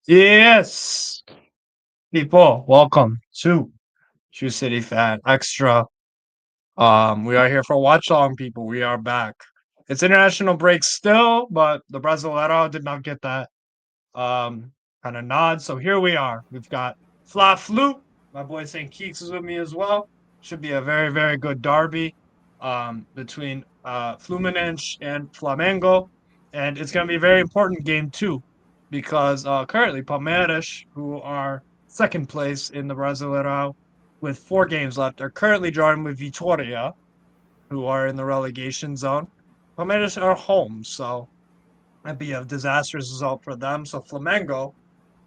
Yes, people, welcome to True City Fan Extra. We are here for watch along, people. We are back. It's international break still, but the Brasileirão did not get that kind of nod. So here we are. We've got Fla Flu. My boy St. Keeks is with me as well. Should be a very, very good derby between Fluminense and Flamengo. And it's going to be a very important game, too, because currently Palmeiras, who are second place in the Brasileirão with 4 games left, are currently drawing with Vitoria, who are in the relegation zone. Palmeiras are home, so that'd be a disastrous result for them. So Flamengo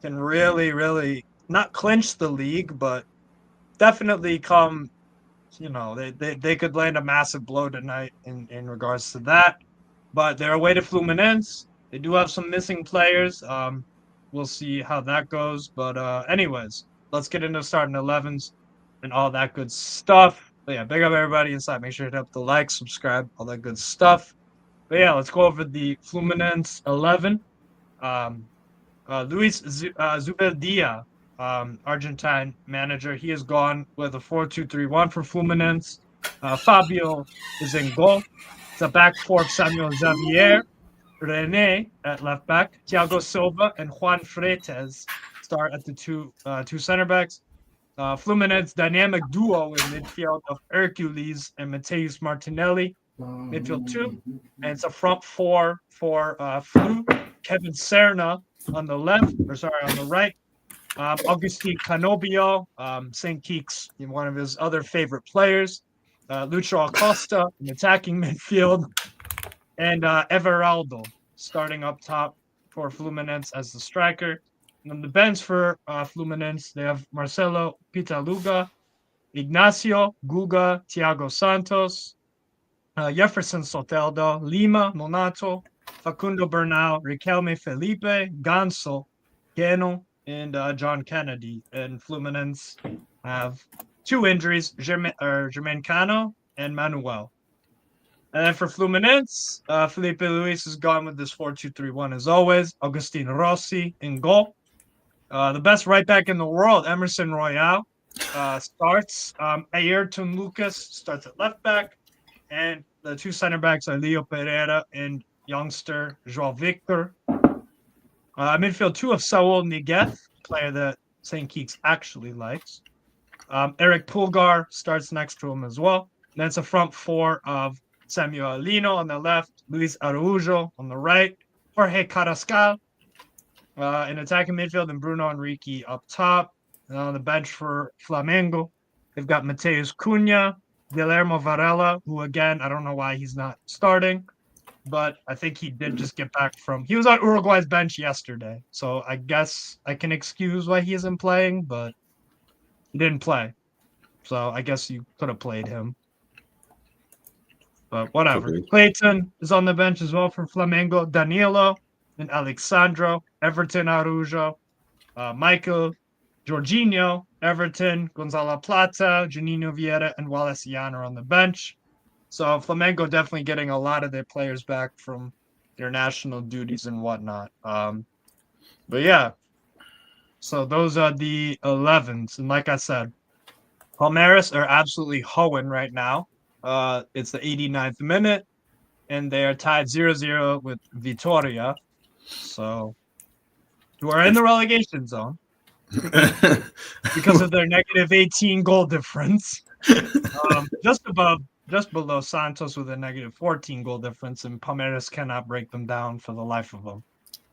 can really, really not clinch the league, but definitely come. They could land a massive blow tonight in regards to that. But they're away to Fluminense. They do have some missing players. We'll see how that goes. But anyways, let's get into starting 11s and all that good stuff. But yeah, big up everybody inside. Make sure to hit up the like, subscribe, all that good stuff. But yeah, let's go over the Fluminense 11. Um, Luis Zubeldia, Argentine manager, he is gone with a 4-2-3-1 for Fluminense. Fabio is in goal. It's a back four of Samuel Xavier, Rene at left back, Thiago Silva and Juan Freitas start at the two center backs. Fluminense dynamic duo in midfield of Hercules and Mateus Martinelli, midfield two, and it's a front four for Flu, Kevin Serna on the left, on the right. Augustine Canobio, St. Keeks, one of his other favorite players. Lucho Acosta in attacking midfield, and Everaldo starting up top for Fluminense as the striker. And on the bench for Fluminense, they have Marcelo Pitaluga, Ignacio Guga, Thiago Santos, Jefferson Soteldo, Lima Nonato, Facundo Bernal, Riquelme Felipe, Ganso, Geno, and John Kennedy. And Fluminense have 2 injuries, Jermaine Cano and Manuel. And then for Fluminense, Felipe Luis is gone with this 4-2-3-1 as always. Agustin Rossi in goal. The best right back in the world, Emerson Royale, starts. Ayrton Lucas starts at left back. And the two center backs are Leo Pereira and youngster João Victor. Midfield two of Saul Niguez, player that St. Keeks actually likes. Eric Pulgar starts next to him as well. Then it's a front four of Samuel Lino on the left, Luis Araujo on the right, Jorge Carrascal in attacking midfield, and Bruno Henrique up top. And on the bench for Flamengo, they've got Mateus Cunha, Guillermo Varela, who again, I don't know why he's not starting, but I think he did just get back he was on Uruguay's bench yesterday. So I guess I can excuse why he isn't playing, but he didn't play. So I guess you could have played him. But whatever. Okay. Clayton is on the bench as well for Flamengo. Danilo and Alexandro, Everton Araujo, Michael, Jorginho, Everton, Gonzalo Plata, Juninho Vieira, and Wallace Jan are on the bench. So Flamengo definitely getting a lot of their players back from their national duties and whatnot. But yeah, so those are the 11s. And like I said, Palmeiras are absolutely hoeing right now. It's the 89th minute, and they are tied 0-0 with Vitoria. So, who are in the relegation zone because of their negative 18 goal difference. Just below Santos with a negative 14 goal difference, and Palmeiras cannot break them down for the life of them.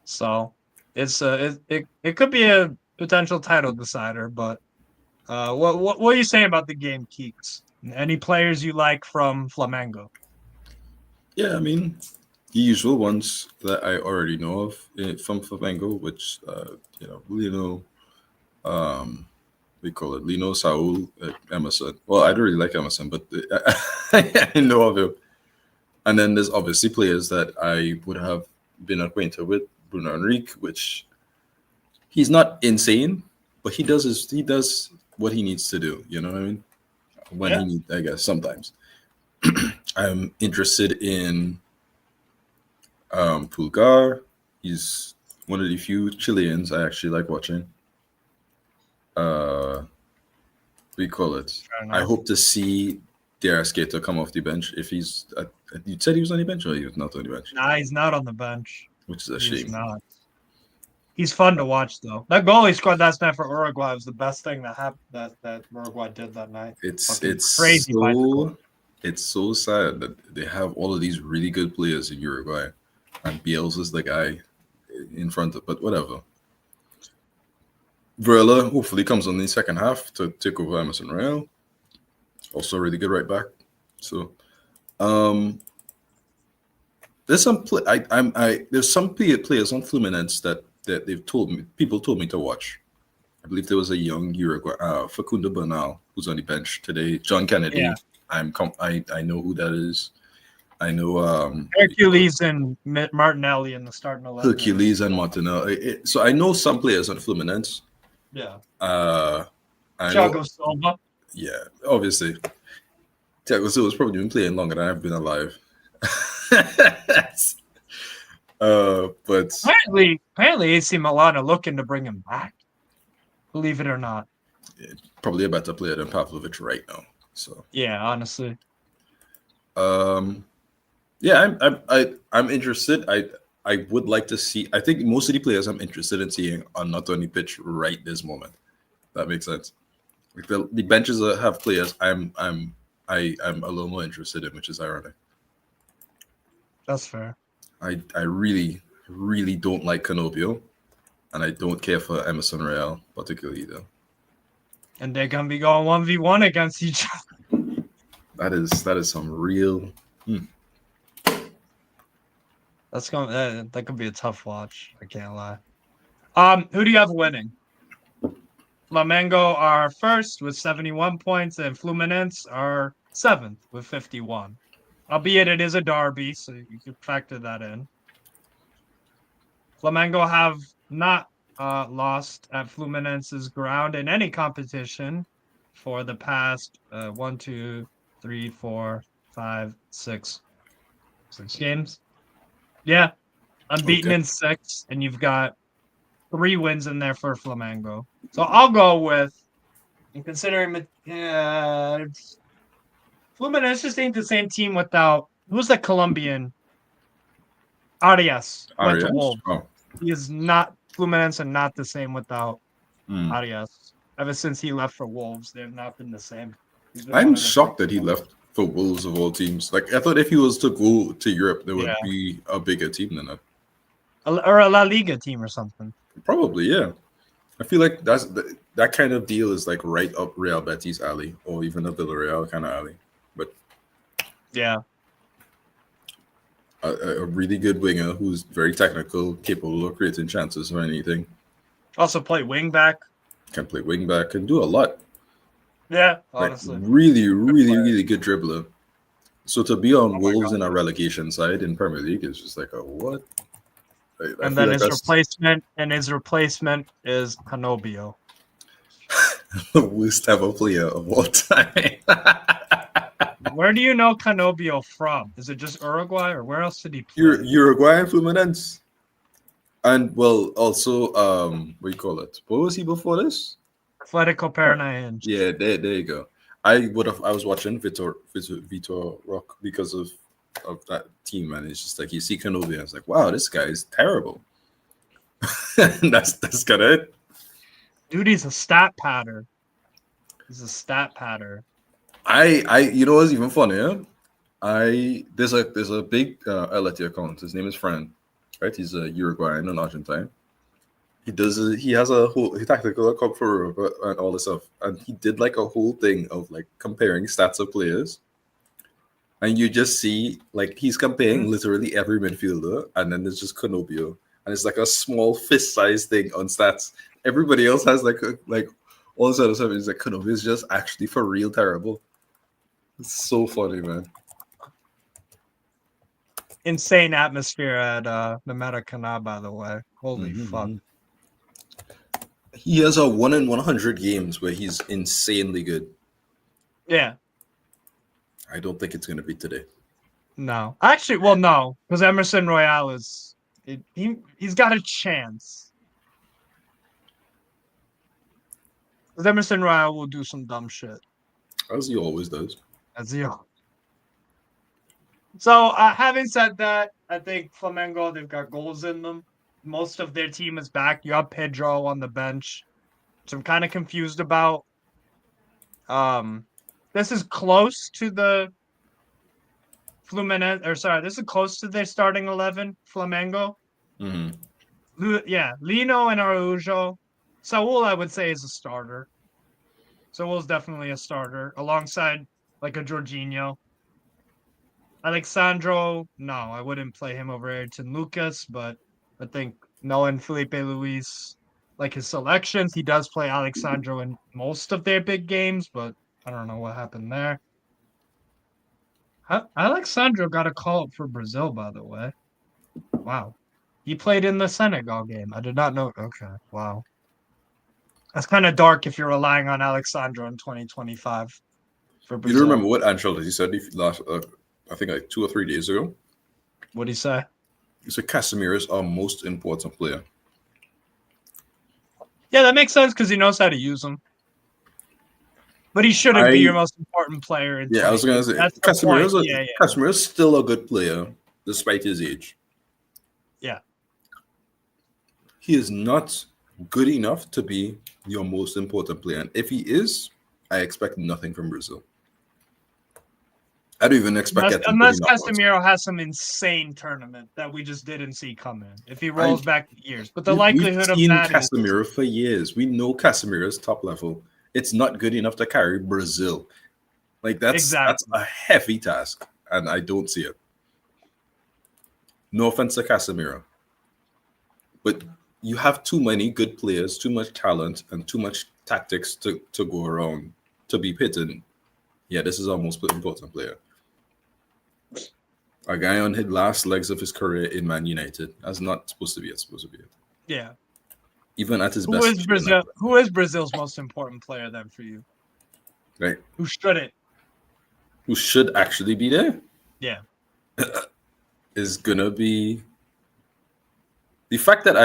So, it could be a potential title decider, but what are you saying about the game, Keeks? Any players you like from Flamengo? Yeah, I mean, the usual ones that I already know of from Flamengo, which, Lino, we call it Lino, Saul, Emerson. Well, I don't really like Emerson, but I know of him. And then there's obviously players that I would have been acquainted with, Bruno Henrique, which he's not insane, but he does what he needs to do. You know what I mean? When he needs, I guess sometimes. I'm interested in Pulgar. He's one of the few Chileans I actually like watching. We call it. I hope to see Darius Skater come off the bench. If he's, you said he was on the bench, or he was not on the bench? Nah, he's not on the bench. Which is a He's shame. not. He's fun to watch though. That goal he scored last night for Uruguay was the best thing that happened that Uruguay did that night. It's crazy. It's so sad that they have all of these really good players in Uruguay, and Bielsa's the guy in front of. But whatever. Varela hopefully comes on in the second half to take over Emerson Royal. Also really good right back. So, there's some there's some players on Fluminense that they've told me, people told me to watch. I believe there was a young Uruguay, Facundo Bernal, who's on the bench today. John Kennedy. Yeah. I know who that is. I know Hercules and Martinelli in the starting 11. Hercules and Martinelli. So I know some players on Fluminense. Yeah. Thiago Silva. Yeah, obviously. Thiago Silva's probably been playing longer than I've been alive. But apparently AC Milan are looking to bring him back. Believe it or not. Probably a better player than Pavlovic right now. So yeah, honestly. Yeah, I'm interested. I would like to see. I think most of the players I'm interested in seeing are not on the pitch right this moment. That makes sense. Like the benches that have players I'm a little more interested in, which is ironic. That's fair. I really don't like Canobio, and I don't care for Emerson Royal particularly either. And they're gonna be going 1v1 against each other. That is some real. That's going that could be a tough watch. I can't lie. Who do you have winning? Flamengo are first with 71 points, and Fluminense are seventh with 51. Albeit it is a derby, so you can factor that in. Flamengo have not lost at Fluminense's ground in any competition for the past 1, 2, 3, 4, 5, 6 games. Yeah, unbeaten in 6, and you've got 3 wins in there for Flamengo. So I'll go with, and considering Fluminense just ain't the same team without, who's the Colombian? Arias went to Wolves. Oh. He is not, Fluminense are not the same without Arias. Ever since he left for Wolves, they have not been the same. I'm shocked that he left for Wolves of all teams. Like, I thought if he was to go to Europe, there would be a bigger team than that. Or a La Liga team or something. Probably, yeah. I feel like that kind of deal is like right up Real Betis' alley, or even a Villarreal kind of alley. But yeah, a really good winger who's very technical, capable of creating chances or anything. Also play wing back. Can play wing back, can do a lot. Yeah, honestly. Like really good dribbler. So to be on Wolves in a relegation side in Premier League is just like a what? And then his replacement is Canobio. The worst ever player of all time. Where do you know Canobio from? Is it just Uruguay, or where else did he play? Uruguay and Fluminense. And well, also what do you call it? What was he before this? Atletico Paranaense. Yeah, there you go. I was watching Vitor Roque because of that team, and it's just like you see Canobio, it's like, wow, this guy is terrible. that's kind of it. Dude, he's a stat patter. He's a stat patter. I you know what's even funnier? There's a big LT account. His name is Fran, right? He's a Uruguayan and Argentine. He has a whole tactical account for and all this stuff, and he did like a whole thing of like comparing stats of players, and you just see like he's comparing literally every midfielder, and then there's just Canobio, and it's like a small fist-sized thing on stats. Everybody else has like all this other stuff. It's like Canobio is just actually for real terrible. It's so funny, man. Insane atmosphere at the Maracanã, by the way. Holy fuck. He has a 1 in 100 games where he's insanely good. Yeah. I don't think it's going to be today. No. Actually, well, no. Because Emerson Royal is He's got a chance. Because Emerson Royal will do some dumb shit. As he always does. As he. So, having said that, I think Flamengo, they've got goals in them. Most of their team is back. You have Pedro on the bench, which I'm kind of confused about. This is close to the Fluminense, or sorry, this is close to their starting 11, Flamengo. Yeah, Lino and Araujo. Saul, I would say, is a starter. Saul's definitely a starter, alongside like a Jorginho. Alexandro, no, I wouldn't play him over Ayrton Lucas, but I think knowing Felipe Luis, like his selections, he does play Alexandro in most of their big games, but I don't know what happened there. Alexandro got a call up for Brazil, by the way. Wow. He played in the Senegal game. I did not know. Okay, wow. That's kind of dark if you're relying on Alexandro in 2025 for Brazil. You don't remember what Ancelotti said last, I think like 2 or 3 days ago? What did he say? He said Casemiro is our most important player. Yeah, that makes sense because he knows how to use them. But he shouldn't be your most important player. I was going to say, Casemiro's still a good player despite his age. Yeah. He is not good enough to be your most important player. And if he is, I expect nothing from Brazil. I don't even expect unless Casemiro has some insane tournament that we just didn't see coming. If he rolls back years, but the likelihood of that Casemiro for years. We know Casemiro's top level. It's not good enough to carry Brazil. Like that's a heavy task, and I don't see it. No offense to Casemiro, but you have too many good players, too much talent, and too much tactics to go around to be pitting. Yeah, this is our most important player. A guy on his last legs of his career in Man United. That's not supposed to be it. Supposed to be it. Yeah. Even at his best. Who is Brazil's most important player then for you? Right. Who shouldn't? Who should actually be there? Yeah. Is gonna be the fact that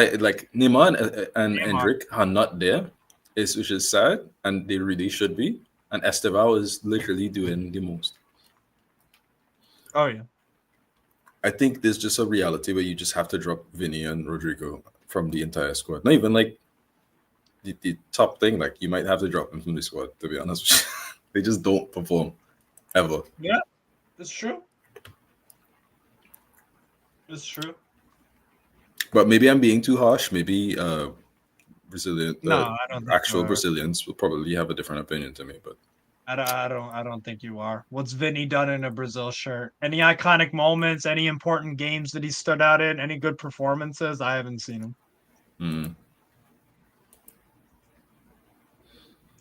Neymar and Endrick are not there which is sad, and they really should be. And Estevao is literally doing the most. Oh yeah. I think there's just a reality where you just have to drop Vinny and Rodrigo from the entire squad. Not even like the top thing. Like you might have to drop them from the squad. To be honest, they just don't perform ever. Yeah, that's true. It's true. But maybe I'm being too harsh. Maybe Brazilian, I don't think actual Brazilians will probably have a different opinion to me. But I don't think you are. What's Vinny done in a Brazil shirt? Any iconic moments? Any important games that he stood out in? Any good performances? I haven't seen him.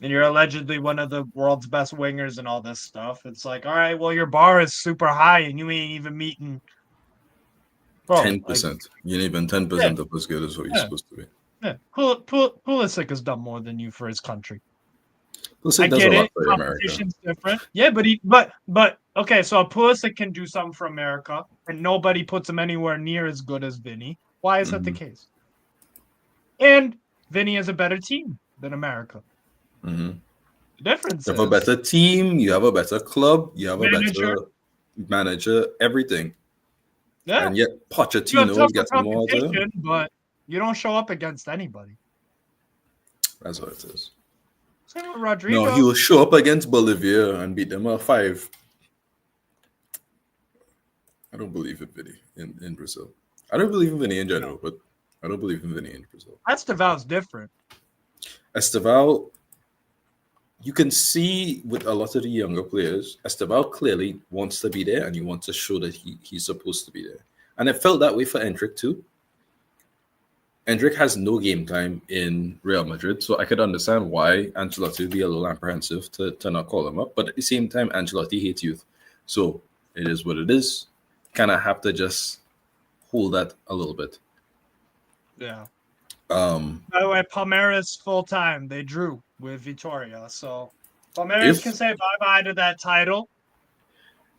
And you're allegedly one of the world's best wingers and all this stuff. It's like, all right, well, your bar is super high and you ain't even meeting 10%. You ain't even 10% of as good as what you're supposed to be. Yeah, Pulisic has done more than you for his country. Pulisic does a lot for competition's different. Yeah, but okay, so Pulisic can do something for America, and nobody puts him anywhere near as good as Vinny. Why is that the case? And Vinny has a better team than America. The difference you have a better team, you have a better club, you have a better manager, everything. Yeah. And yet Pochettino gets more. But you don't show up against anybody. That's what it is. Same with Rodrigo. No, he will show up against Bolivia and beat them 5. I don't believe in Vinny in Brazil. I don't believe in Vinny in general, but I don't believe in Vinny in Brazil. Esteval's different. Esteval, you can see with a lot of the younger players, Esteval clearly wants to be there and he wants to show that he's supposed to be there. And it felt that way for Endrick too. Endrick has no game time in Real Madrid, so I could understand why Ancelotti would be a little apprehensive to not call him up. But at the same time, Ancelotti hates youth. So it is what it is. Kind of have to just hold that a little bit. Yeah. By the way, Palmeiras full-time. They drew with Vitória. So Palmeiras can say bye-bye to that title.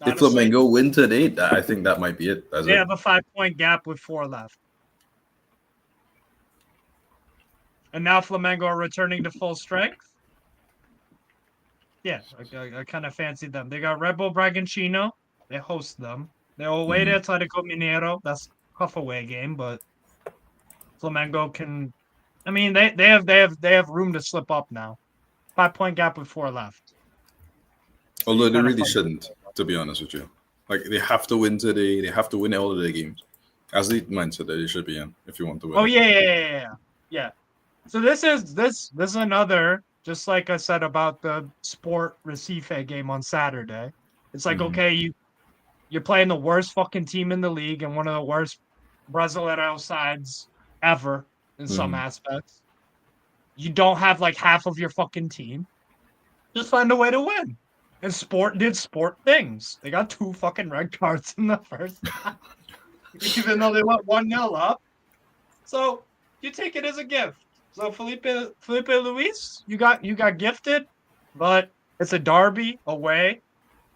If Flamengo win today, I think that might be it. They have a 5-point gap with 4 left. and now Flamengo are returning to full strength. Yeah, I kind of fancy them. They got Red Bull Bragantino. They host them. They're away to Atletico Mineiro. That's a tough away game, but Flamengo can. I mean, they have room to slip up now. 5-point gap with 4 left. Although they really shouldn't, to be honest with you. Like, they have to win today. They have to win all of their games. As the mindset that they should be in if you want to win. Oh yeah. So this is another, just like I said about the Sport Recife game on Saturday. It's like, okay, you're playing the worst fucking team in the league and one of the worst Brasileirão sides ever in some aspects. You don't have like half of your fucking team. Just find a way to win. And Sport did Sport things. They got 2 fucking red cards in the first half. Even though they went 1-0 up. So you take it as a gift. So Felipe Luis, you got gifted, but it's a derby away.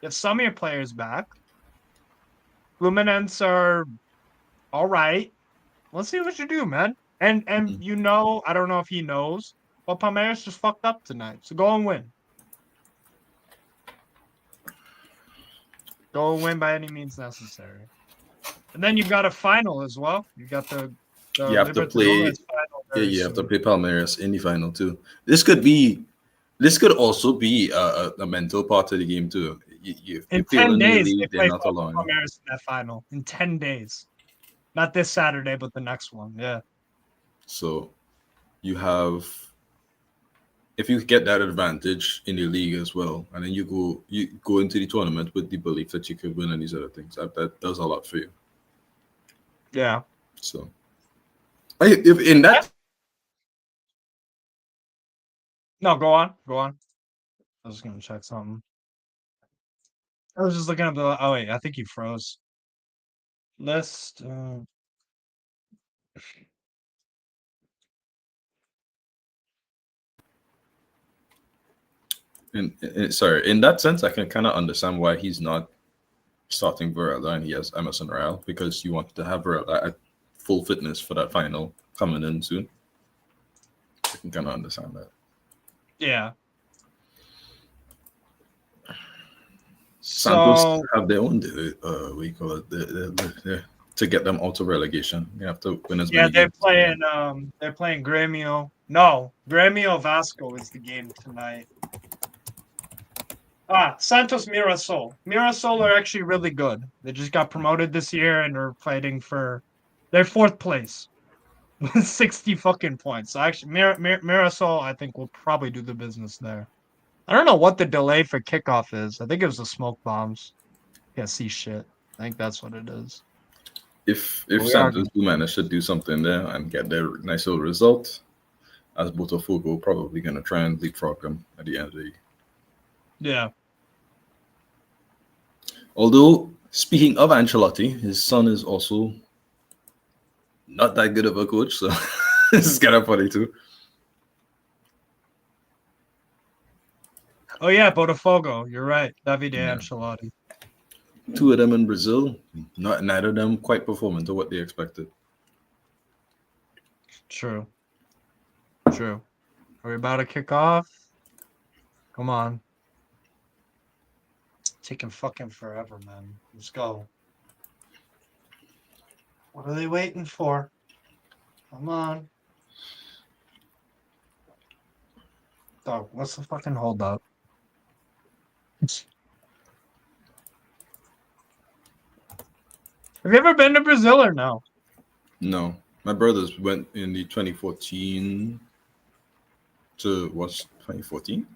You have some of your players back. Fluminense are all right. Let's see what you do, man. And you know, I don't know if he knows, but Palmeiras just fucked up tonight. So go and win. Go and win by any means necessary. And then you've got a final as well. You got the you have to play. Yeah, you have to play Palmeiras in the final too. This could also be a mental part of the game too. In 10 days, they play Palmeiras in that final. In 10 days, not this Saturday, but the next one. Yeah. So, you have, if you get that advantage in the league as well, and then you go into the tournament with the belief that you could win and these other things, that does a lot for you. Yeah. So, if in that. No, go on. I was going to check something. I was just looking up the. Oh wait, I think you froze. List. Sorry, in that sense, I can kind of understand why he's not starting Varela and he has Emerson Royal, because you want to have Varela at full fitness for that final coming in soon. I can kind of understand that. Yeah. Santos have their own we call it to get them out of relegation. You have to win as many. Yeah, they're playing Grêmio. No, Grêmio Vasco is the game tonight. Santos Mirassol. Mirassol are actually really good. They just got promoted this year and are fighting for their 4th place with 60 fucking points. So actually, Mirassol, I think, will probably do the business there. I don't know what the delay for kickoff is. I think it was the smoke bombs. Can't see shit. I think that's what it is. If Santos do manage to do something there and get their nice little result, as Botafogo probably going to try and leapfrog them at the end of the year. Yeah. Although, speaking of Ancelotti, his son is also not that good of a coach, so this is kind of funny too. Oh yeah, Botafogo. You're right. Davide Ancelotti. 2 of them in Brazil. Neither of them quite performing to what they expected. True. Are we about to kick off? Come on. It's taking fucking forever, man. Let's go. What are they waiting for? Come on. Dog, what's the fucking holdup? Have you ever been to Brazil or no? No. My brothers went in the 2014 to watch 2014?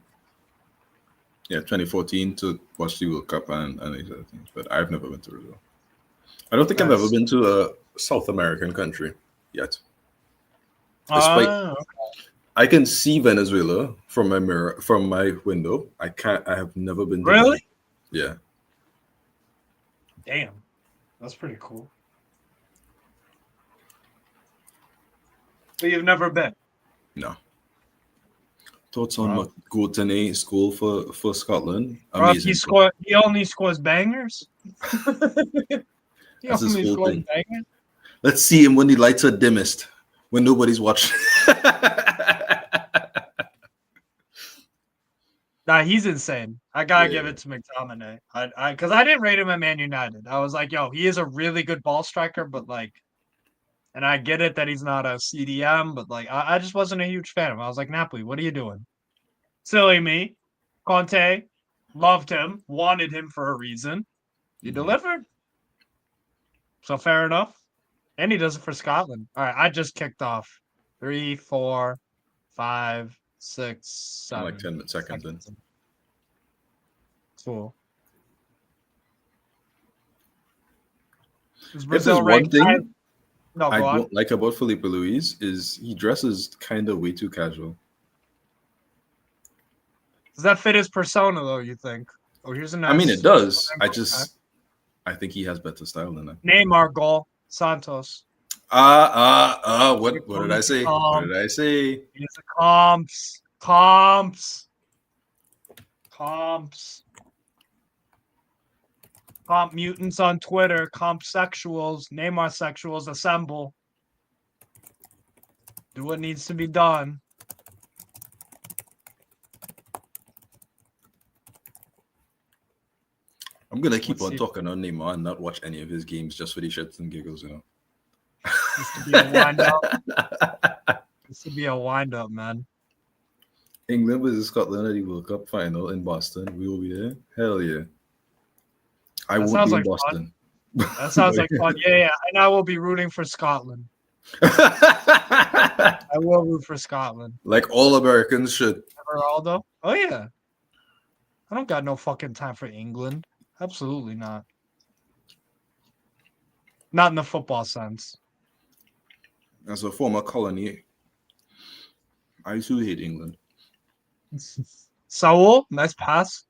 Yeah, 2014 to watch the World Cup and these other things. But I've never been to Brazil. I don't think I've ever been to a South American country yet. Okay. I can see Venezuela from my window. I have never been to Really? Yeah. Damn. That's pretty cool. But you've never been? No. Thoughts on what Gourtenay school for Scotland? Amazing. He only scores bangers? That's his whole thing. Bangers? Let's see him when the lights are dimmest, when nobody's watching. Nah, he's insane. I gotta give Yeah. it to McTominay. Because I didn't rate him at Man United. I was like, yo, he is a really good ball striker, but like, and I get it that he's not a CDM, but like, I just wasn't a huge fan of him. I was like, Napoli, what are you doing? Silly me. Conte, loved him, wanted him for a reason. He delivered. So fair enough. And he does it for Scotland. All right, I just kicked off. 3, 4, 5, 6, I'm like 7 10 seconds in. Cool. Is If Brazil there's one ranked high? thing No, I go on. don't like about Felipe Luis is he dresses kind of way too casual. Does that fit his persona, though, you think? Oh, here's a nice. I mean, it does. Okay. I think he has better style than that. Neymar goal. Santos. What did I say? What did I say? He's a comps. Comps. Comp mutants on Twitter. Comp sexuals. Neymar sexuals assemble. Do what needs to be done. I'm gonna keep on talking on Neymar and not watch any of his games just for the shits and giggles, you know. Used to be a wind up. Used to be a wind up, man. England versus Scotland at the World Cup final in Boston. We will be there. Hell yeah. I won't be in Boston. That sounds like fun. Yeah. And I will be rooting for Scotland. I will root for Scotland. Like all Americans should. Ronaldo? Oh, yeah. I don't got no fucking time for England. Absolutely not. Not in the football sense. As a former colony, I too hate England. Saul, nice pass.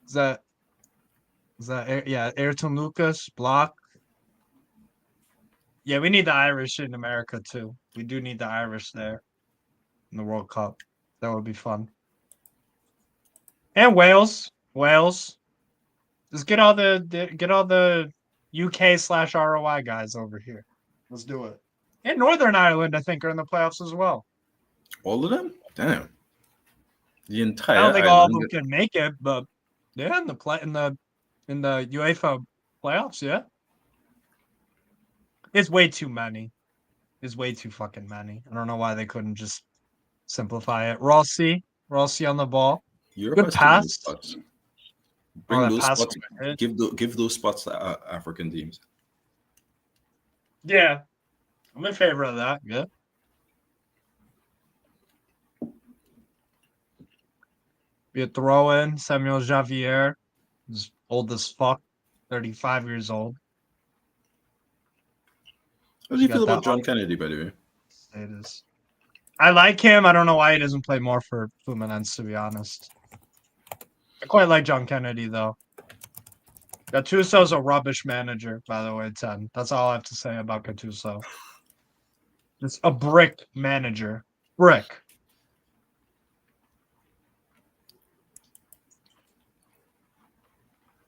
Is that Ayrton Lucas block? Yeah, we need the Irish in America too. We do need the Irish there in the World Cup. That would be fun. And Wales. Just get all the UK/ROI guys over here. Let's do it. And Northern Ireland, I think, are in the playoffs as well. All of them? Damn. The entire I don't think island. all of them can make it, but they're in the UEFA playoffs, yeah. It's way too many. It's way too fucking many. I don't know why they couldn't just simplify it. Rossi on the ball. Europe Good pass. Bring those spots. Give those spots to African teams. Yeah, I'm in favor of that. Yeah. Be a throw in. Samuel Javier is old as fuck, 35 years old. How do you feel about John Kennedy, by the way? It is. I like him. I don't know why he doesn't play more for Fluminense, to be honest. I quite like John Kennedy, though. Gattuso's a rubbish manager, by the way, 10. That's all I have to say about Gattuso. It's a brick manager. Brick.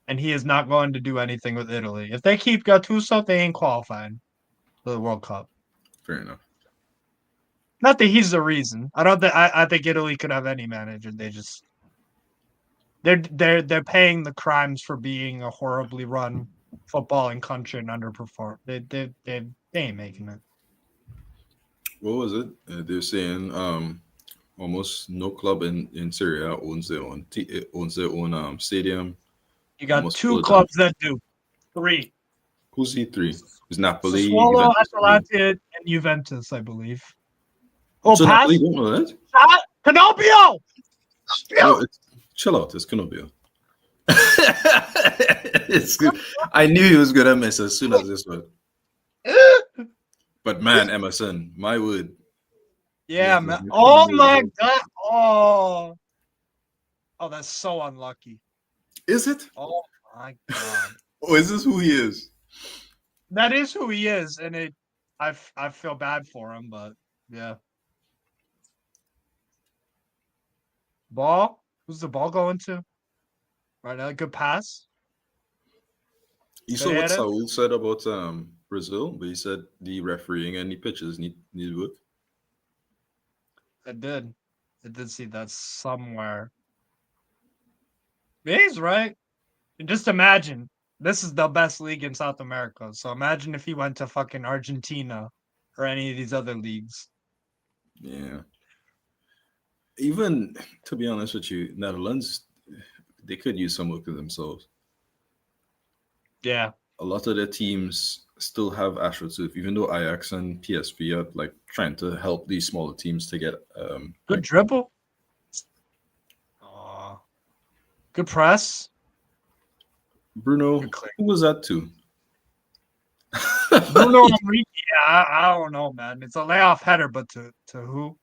And he is not going to do anything with Italy. If they keep Gattuso, they ain't qualifying for the World Cup. Fair enough. Not that he's the reason. I think Italy could have any manager. They just they're paying the crimes for being a horribly run footballing country and underperform. They ain't making it. What was it? They're saying almost no club in Syria owns their own stadium. You got two clubs that do. 3. Who's the 3? Is Napoli, Sassuolo, Atalanta, and Juventus, I believe. Oh, so pass. Napoli don't know that? Canopio! No, chill out. It's Canopio. It's good. I knew he was gonna miss as soon as this one. But man, Emerson, my word. Yeah, man. Oh my god. Oh, that's so unlucky. Is it? Oh my god. Oh, is this who he is? That is who he is, and I feel bad for him, but yeah. Ball? Who's the ball going to? Right now, good pass. You saw what Saul said about Brazil, but he said the refereeing and the pitches need work. It did. I did see that somewhere. Yeah, he's right. And just imagine, this is the best league in South America. So imagine if he went to fucking Argentina or any of these other leagues. Yeah. Even to be honest with you, Netherlands, they could use some work of themselves. Yeah. A lot of their teams still have AstroTurf, even though Ajax and PSV are like trying to help these smaller teams to get Good like dribble. Good press. Bruno. Good clear. Who was that too? Bruno Henrique. Yeah, I don't know, man. It's a layoff header, but to who?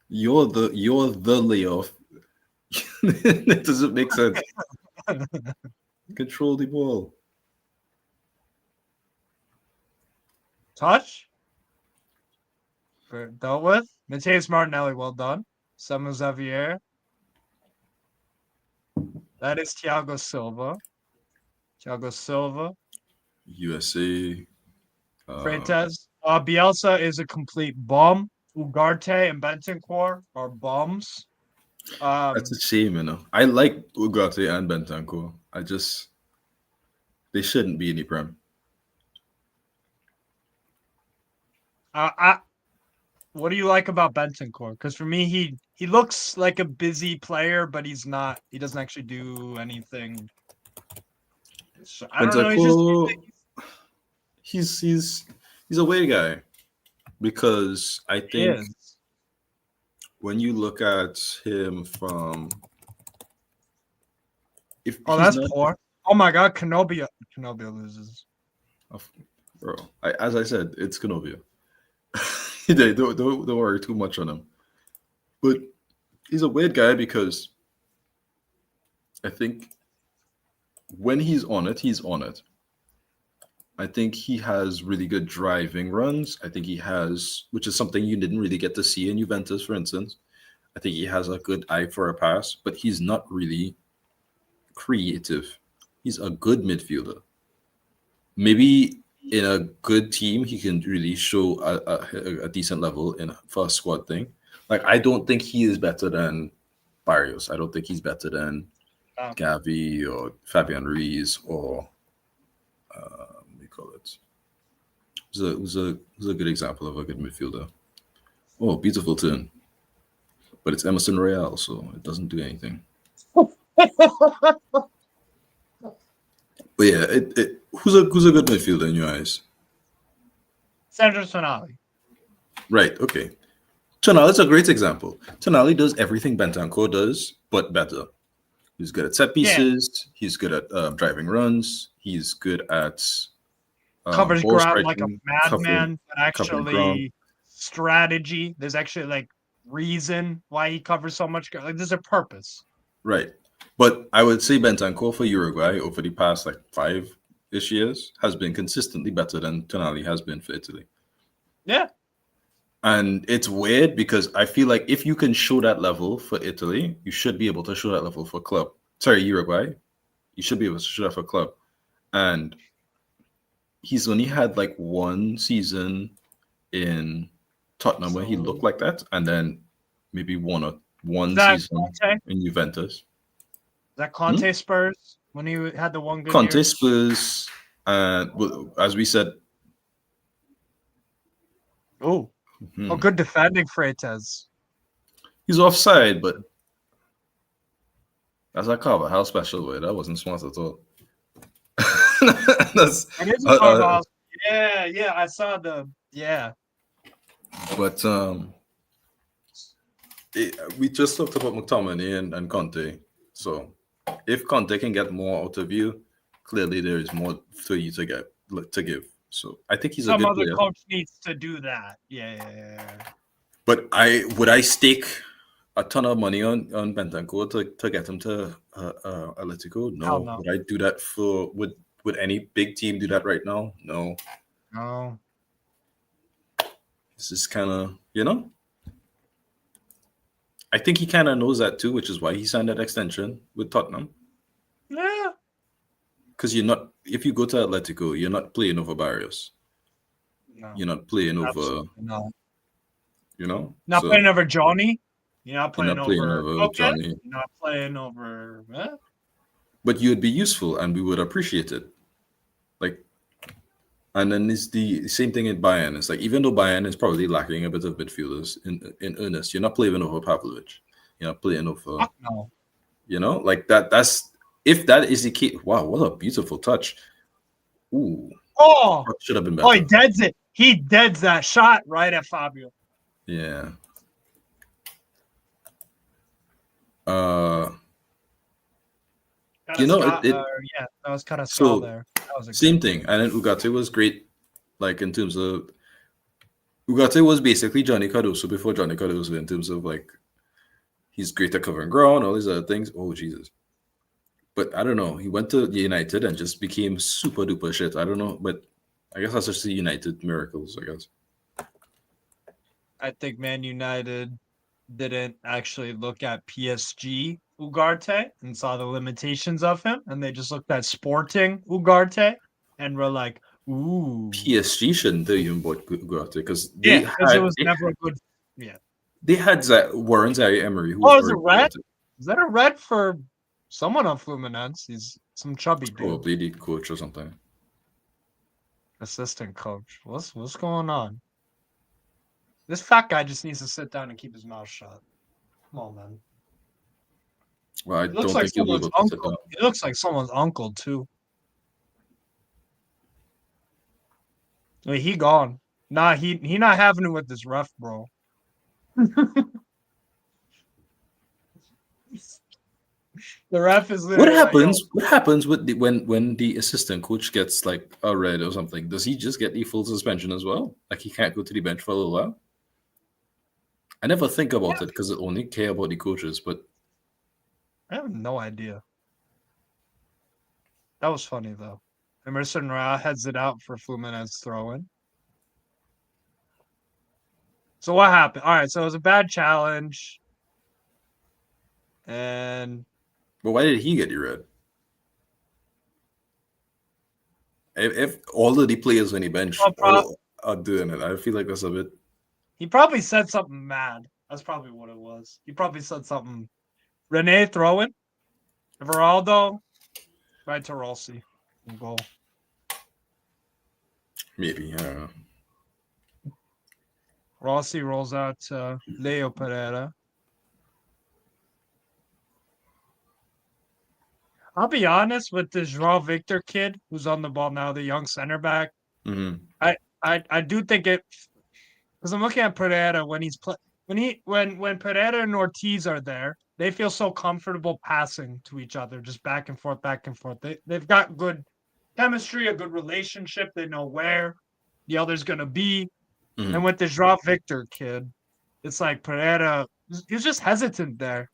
You're the layoff. That doesn't make sense. Control the ball. Touch. Dealt with. Mateus Martinelli, well done. Samuel Xavier. That is Thiago Silva. Thiago Silva. USA. Freitas. Bielsa is a complete bum. Ugarte and Bentancur are bums. That's a shame, you know. I like Ugarte and Bentancur. They shouldn't be in the Prem. What do you like about Bentancur? Because for me, he looks like a busy player, but he's not. He doesn't actually do anything. So, I don't know. He's a weird guy because I think when you look at him from that's poor. Oh my God, Canobia loses. Bro, as I said, it's Canobia. don't worry too much on him. But he's a weird guy because I think when he's on it, he's on it. I think he has really good driving runs. I think he has, which is something you didn't really get to see in Juventus, for instance. I think he has a good eye for a pass, but he's not really creative. He's a good midfielder. Maybe in a good team, he can really show a decent level for a squad thing. Like, I don't think he is better than Barrios. I don't think he's better than Gavi or Fabian Ruiz or what do you call it? Who's a good example of a good midfielder. Oh, beautiful turn. But it's Emerson Royale, so it doesn't do anything. But yeah, who's a good midfielder in your eyes? Sandro Tonali. Right, okay. Tonali's a great example. Tonali does everything Bentancur does, but better. He's good at set pieces. Yeah. He's good at driving runs. He's good at covers ground like a madman, but actually strategy. There's actually like reason why he covers so much. Like there's a purpose. Right. But I would say Bentancur for Uruguay over the past like 5-ish years has been consistently better than Tonali has been for Italy. Yeah. And it's weird because I feel like if you can show that level for Italy, you should be able to show that level for club. Sorry, Uruguay. You should be able to show that for club. And he's only had like one season in Tottenham where he looked like that, and then maybe one season Conte? In Juventus. Is that Conte Spurs when he had the one good Conte year? Spurs, as we said. Oh, good defending, Freitas. He's offside, but that's a cover. How special way? That wasn't smart at all. It is a cover. Yeah, I saw But we just talked about McTominay and Conte. So if Conte can get more out of you, clearly there is more for you to give. So I think he's a good player. Some other coach needs to do that. Yeah. But would I stake a ton of money on Bentancur to get him to Atletico? No. Would I do that would any big team do that right now? No. This is kind of, I think he kind of knows that too, which is why he signed that extension with Tottenham. Yeah. Because if you go to Atletico, you're not playing over Barrios. No. You're not playing over, no. Not playing over Johnny. You're not You're playing not playing over over okay. Johnny, You're not playing over but you would be useful, and we would appreciate it. Like, and then it's the same thing in Bayern. It's like even though Bayern is probably lacking a bit of midfielders in earnest, you're not playing over Pavlovic. You're not playing over, fuck no. like that. That's if that is the key. Wow, what a beautiful touch! Ooh, Oh, that should have been he better. deads it. He deads that shot right at Fabio. Yeah. Got You a know Scott, it. yeah, that was kind of skull So there. That was a same good thing, and then Ugarte was great. Like in terms of Ugarte was basically Johnny Cardoso before Johnny Cardoso in terms of like he's great at covering ground, all these other things. Oh Jesus! But I don't know. He went to United and just became super duper shit. I don't know, but I guess that's just the United miracles. I guess. I think Man United didn't actually look at PSG Ugarte and saw the limitations of him, and they just looked at Sporting Ugarte and were like, "Ooh, PSG shouldn't have even bought Ugarte because yeah," because it was never a good. Yeah. they had Warren Zaire Emery who was Oh, is it already red? promoted. Is that a red for someone on Fluminense? He's some chubby dude, Probably the coach or something. assistant coach. What's going on? This fat guy just needs to sit down and keep his mouth shut. Come on, man. Well, I It looks don't like think you'll be someone's able to sit uncle. down. It looks like someone's uncle too. Wait, he gone. Nah, he not having it with this ref, bro. The ref is What literally like, yo, happens? What happens with when the assistant coach gets like a red or something? Does he just get the full suspension as well? Like he can't go to the bench for a little while? I never think about it because I only care about the coaches. But I have no idea. That was funny though. Emerson Royal heads it out for Fluminense throw-in. So what happened? All right, so it was a bad challenge, and why did he get the red? If all of the players on the bench all are doing it, I feel like that's a bit. he probably said something mad. That's probably what it was. He probably said something. Rene throw-in, Everaldo, right to Rossi, goal. Maybe, I don't know. Rossi rolls out to Leo Pereira. I'll be honest with this Joao Victor kid who's on the ball now, the young center back. Mm-hmm. I do think it because I'm looking at Pereira when he's when Pereira and Ortiz are there, they feel so comfortable passing to each other, just back and forth, back and forth. They've got good chemistry, a good relationship. They know where the other's gonna be. Mm-hmm. And with the Joao Victor kid, it's like Pereira, he's just hesitant there.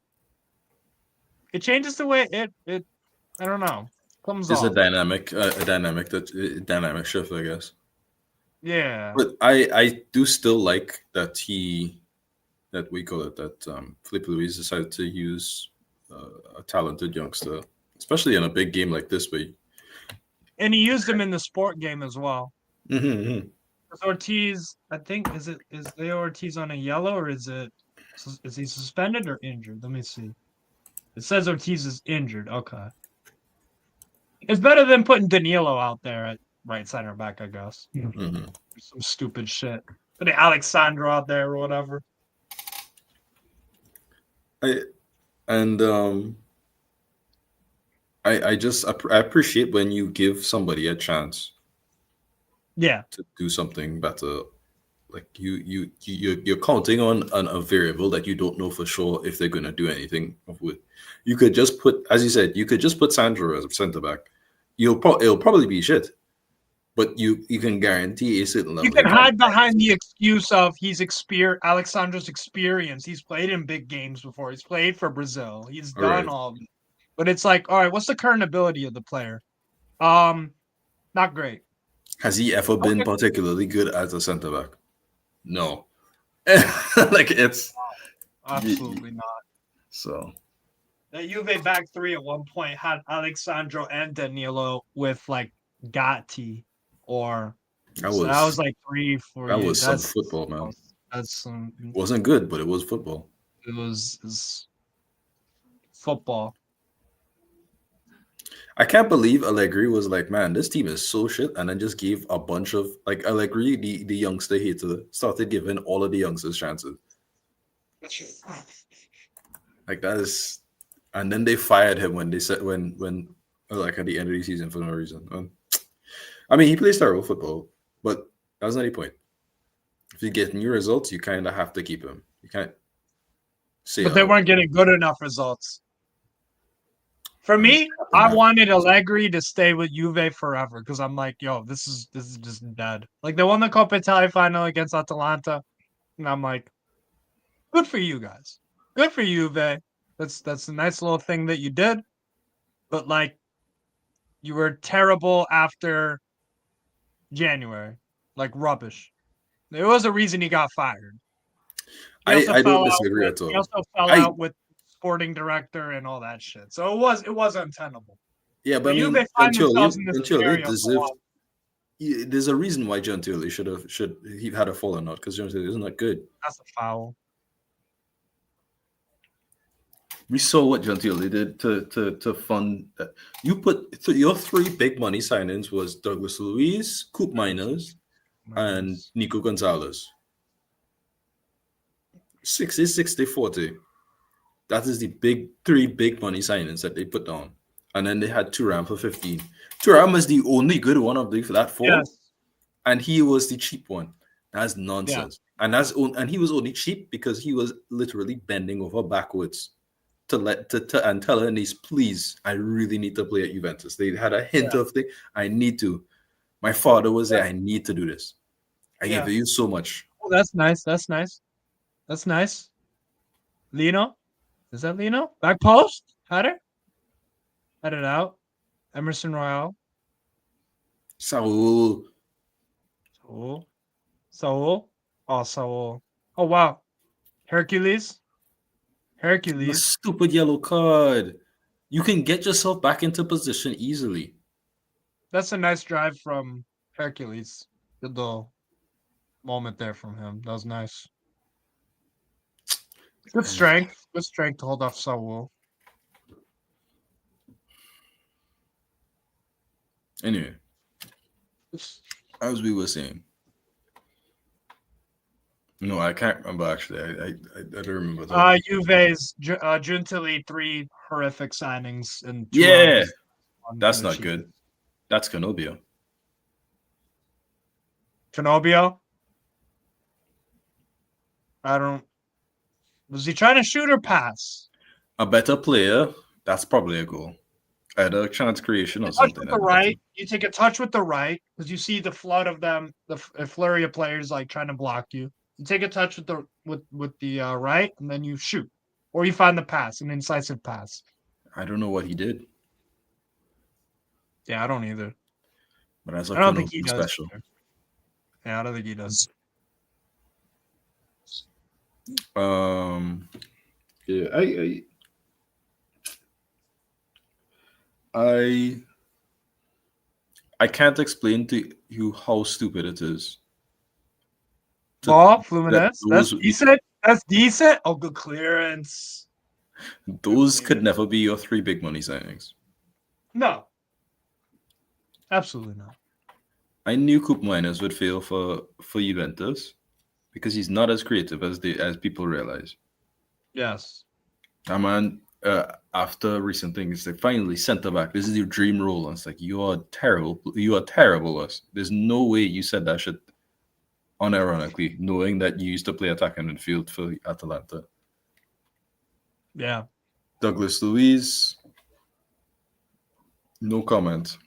It changes the way it I don't know, comes It's off. a dynamic shift, I guess. Yeah. But I do still like that Felipe Luis decided to use a talented youngster, especially in a big game like this week. And he used him in the sport game as well. Mm-hmm. Ortiz, I think, is Leo Ortiz on a yellow or is he suspended or injured? Let me see. It says Ortiz is injured. Okay. It's better than putting Danilo out there at right center back, I guess. Mm-hmm. Some stupid shit. Putting Alexandro out there or whatever. I appreciate when you give somebody a chance. Yeah. To do something better. Like you're counting on a variable that you don't know for sure if they're gonna do anything with. You could just put, as you said, Sandro as a centre back. It'll probably be shit, but you can guarantee a certain level. You can hide behind the excuse of Alexandro's experience. He's played in big games before. He's played for Brazil. He's done all of it. But it's like, all right, what's the current ability of the player? Not great. Has he ever been particularly good as a centre back? No. Like it's absolutely not. So the Juve back three at one point had Alexandro and Danilo with like Gatti or that was like 3-4 that years. was some football, man. That's some wasn't good, but it was football. It was football. I can't believe Allegri was like, man, this team is so shit, and then just gave a bunch of like Allegri, the youngster hater, started giving all of the youngsters chances. Like that is, and then they fired him when they said when like at the end of the season for no reason. I mean, he plays terrible football, but that's not the point. If you get new results, you kind of have to keep him. You can't say, But they oh, weren't getting good enough results. For I mean, me, I wanted Allegri to stay with Juve forever because I'm like, yo, this is just dead. Like they won the Coppa Italia final against Atalanta, and I'm like, good for you guys, good for Juve. That's a nice little thing that you did, but like, you were terrible after January, like rubbish. There was a reason he got fired. He also I fell don't out disagree with at he all. also fell I out with sporting director and all that shit. So it was untenable. Yeah, but But I Juve mean, find themselves in this Giantioli scenario so deserved. often. There's a reason why Giantioli should he had a fallen out because Giantioli isn't that good. That's a foul. We saw what Giantioli did to fund that. You put your three big money signings was Douglas Luiz, Coop Miners, and Nico Gonzalez. 60-60-40. That is the three big money signings that they put down. And then they had Thuram for 15. Thuram was the only good one of that four. Yes. And he was the cheap one. That's nonsense. Yeah. And he was only cheap because he was literally bending over backwards and tell her niece, please, I really need to play at Juventus. They had a hint of thing. I need to. My father was there. I need to do this. I give you so much. Oh, that's nice. That's nice. That's nice. Lino? Is that Lino? Back post? Header? Head it out. Emerson Royale. Saul. Saul. Oh, Saul. Oh, wow. Hercules. The stupid yellow card. You can get yourself back into position easily. That's a nice drive from Hercules. Good little moment there from him. That was nice. Good strength. Good strength to hold off Saul. Anyway, as we were saying, no, I can't remember actually. I don't remember that. Juve's Giuntilli 3 horrific signings and that's not good. That's Canobio. Canobio? Was he trying to shoot or pass? A better player, that's probably a goal. Either chance creation or something. With the right, you take a touch with the right because you see the flood of them, the flurry of players like trying to block you. You take a touch with the right, and then you shoot, or you find the pass, an incisive pass. I don't know what he did. Yeah, I don't either. But I don't think he does. Special. Yeah, I don't think he does. Yeah, I can't explain to you how stupid it is. Fluminense. That's decent. That's decent. Oh, good clearance. Those could never be your three big money signings. No. Absolutely not. I knew Coop Miners would fail for Juventus because he's not as creative as people realize. Yes. Man, after recent things, like finally center back. This is your dream role. And it's like you are terrible. You are terrible. Us. There's no way you said that shit unironically, knowing that you used to play attacking midfield for Atalanta. Yeah. Douglas Luiz. No comment.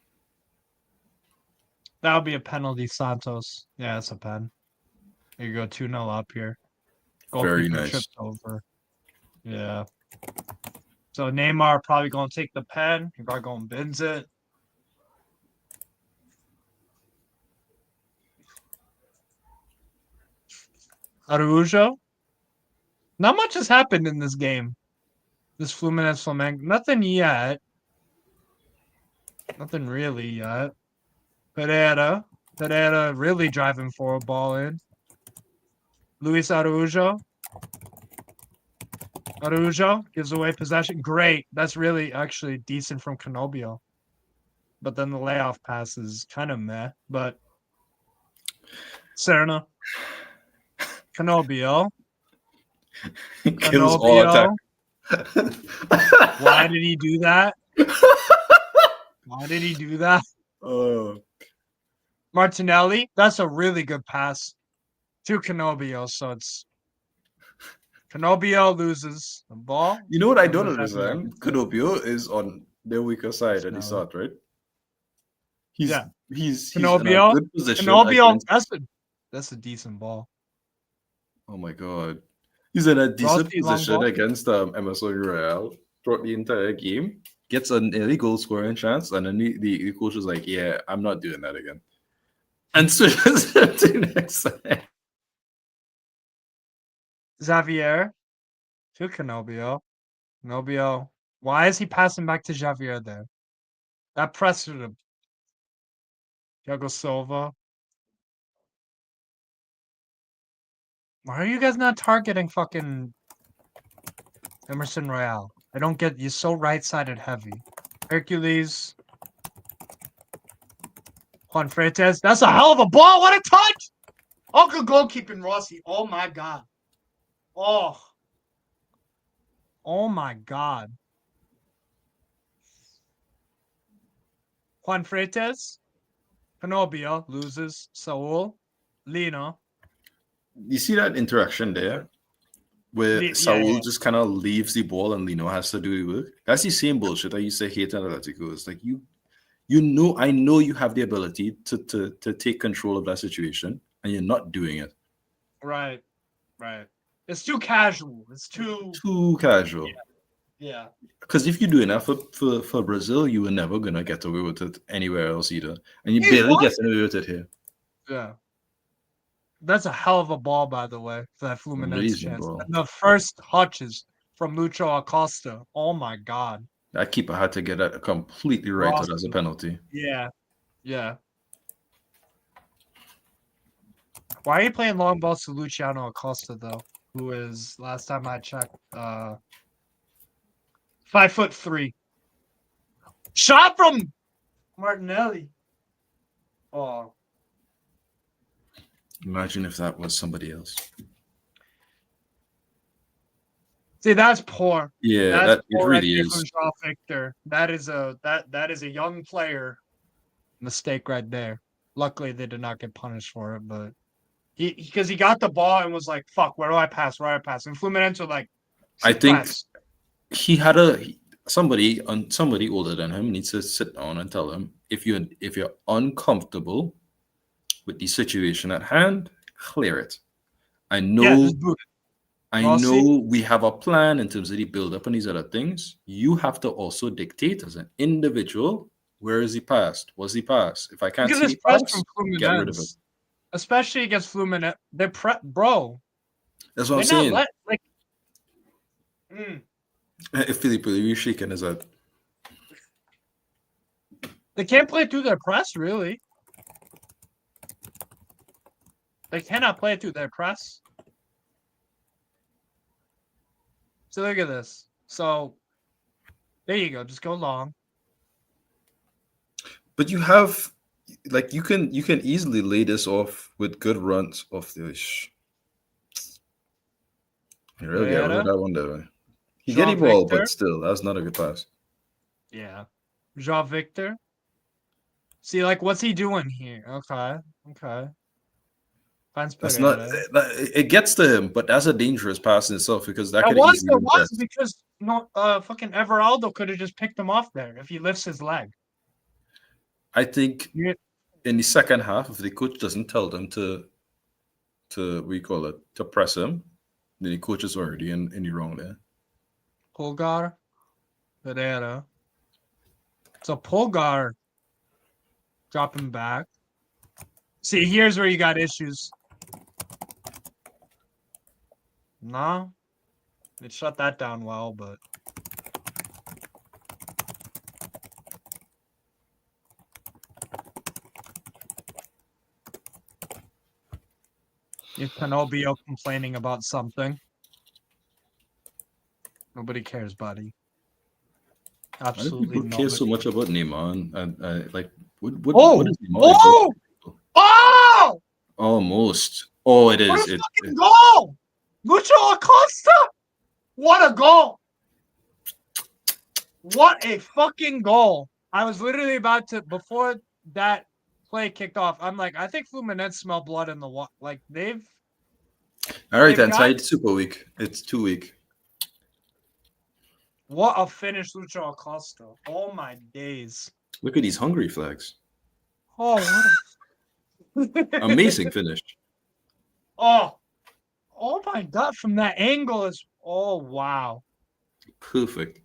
That would be a penalty, Santos. Yeah, it's a pen. There you go, 2-0 up here. Goalkeeper Very nice. Tripped over. Yeah. So Neymar probably going to take the pen. He's probably going to bins it. Araujo. Not much has happened in this game. This Fluminense Flamengo. Nothing yet. Nothing really yet. Pereira really driving for a ball in. Luis Araujo. Araujo gives away possession. Great. That's really actually decent from Canobio. But then the layoff pass is kind of meh. But Serna. Canobio. Kills all attack. Why did he do that? Why did he do that? Martinelli. That's a really good pass to Canobio. So it's Canobio loses the ball. You know what I don't understand? Canopio is on their weaker side at the start, right? He's in a good position. Canobio, that's a decent ball. Oh my god. He's in a decent position against Emerson Royale throughout the entire game. Gets an early goal scoring chance, and then the coach is like, yeah, I'm not doing that again. And switches to the next side. Xavier to Canobio. Canobio. Why is he passing back to Xavier there? That pressed him. Thiago Silva. Why are you guys not targeting fucking Emerson Royale? I don't get you so right-sided heavy. Hercules. Juan Freitas. That's a hell of a ball. What a touch! Oh, good goalkeeping, Rossi. Oh my god. Oh. Oh my god. Juan Freitas. Canobio loses. Saul. Lino. You see that interaction there? Where Saul just kind of leaves the ball and Lino has to do the work. That's the same bullshit I used to hate in Atletico. It's like I know you have the ability to take control of that situation, and you're not doing it. Right. It's too casual. It's too casual. Yeah. Because if you're doing that for Brazil, you were never gonna get away with it anywhere else either, and you barely get away with it here. Yeah. That's a hell of a ball, by the way, for that Fluminense chance. And the first touches from Lucho Acosta. Oh my god. That keeper had to get that completely right as a penalty. Yeah. Why are you playing long balls to Luciano Acosta though? Who is, last time I checked, 5'3". Shot from Martinelli. Oh. Imagine if that was somebody else. See, that's poor. Yeah, that it really is. From João Victor. That is a young player mistake right there. Luckily, they did not get punished for it, but because he got the ball and was like, "Fuck, where do I pass? And Fluminense were like, I think he had somebody older than him needs to sit down and tell him if you're uncomfortable with the situation at hand, clear it. I know we have a plan in terms of the build-up and these other things. You have to also dictate as an individual, where is he passed? Was he passed? If I can't see the pass, get rid of it. Especially against Fluminense. They're bro. That's what I'm saying. If Felipe, you're shaking his head. They can't play through their press, really. They cannot play through their press. So look at this. So there you go. Just go long. But you have, like, you can easily lay this off with good runs off the ish. You really get rid of that one there. He get the ball, but still, that's not a good pass. Yeah. João Victor. See, like, what's he doing here? Okay. That's not. It gets to him, but that's a dangerous pass in itself because that could easily be was because fucking Everaldo could have just picked him off there if he lifts his leg. I think in the second half, if the coach doesn't tell them to press him, then the coach is already in the wrong there. Pulgar, Pereira. So Pulgar dropping back. See, here's where you got issues. No, it shut that down well, but if Canobio complaining about something. Nobody cares, buddy. Why do Absolutely people care so nobody. much about Neymar? And like, what Oh! is Neymar Oh! important? Oh! Almost. Oh, it What is. a fucking goal! Lucho Acosta! What a goal! What a fucking goal! I was literally about to, before that play kicked off, I'm like, I think Fluminense smell blood in the water. Like, All right, they've then. got, Side super weak. It's too weak. what a finish, Lucho Acosta. Oh my days. Look at these hungry flags. Oh, what a. Amazing finish. Oh, oh my God, from that angle is, oh wow. Perfect.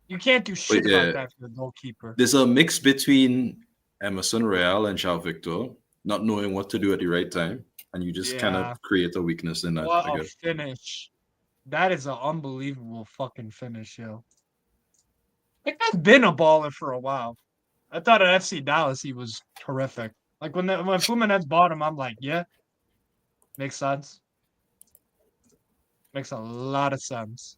You can't do But shit yeah, about that for the goalkeeper. there's a mix between Emerson Royale and Charles Victor, not knowing what to do at the right time, and you just kind of Yeah, create a weakness in that. what I a guess. finish. That is an unbelievable fucking finish, yo. That guy's been a baller for a while. I thought at FC Dallas he was terrific. Like when Fluminense bought him, I'm like, yeah, makes sense. Makes a lot of sense.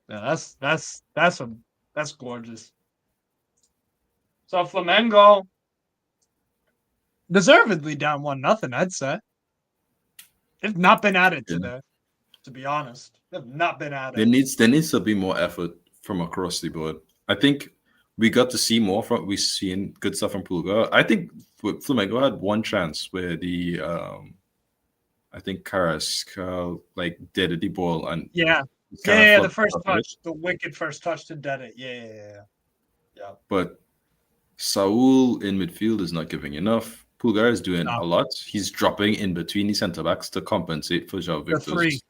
Yeah, that's gorgeous. So Flamengo deservedly down 1-0, I'd say. They've not been at it Yeah. today, to be honest. They've not been at There it. needs to be more effort from across the board. I think we got to see more from we've seen good stuff from Pulga. I think Flamengo had one chance where the I think Carrasco like deaded the ball and Yeah. kind of Yeah, the flooded first up a bit. touch, the wicked first touch to dead it. Yeah. But Saul in midfield is not giving enough. Pulgar is doing No, a lot. He's dropping in between the centre backs to compensate for João the three.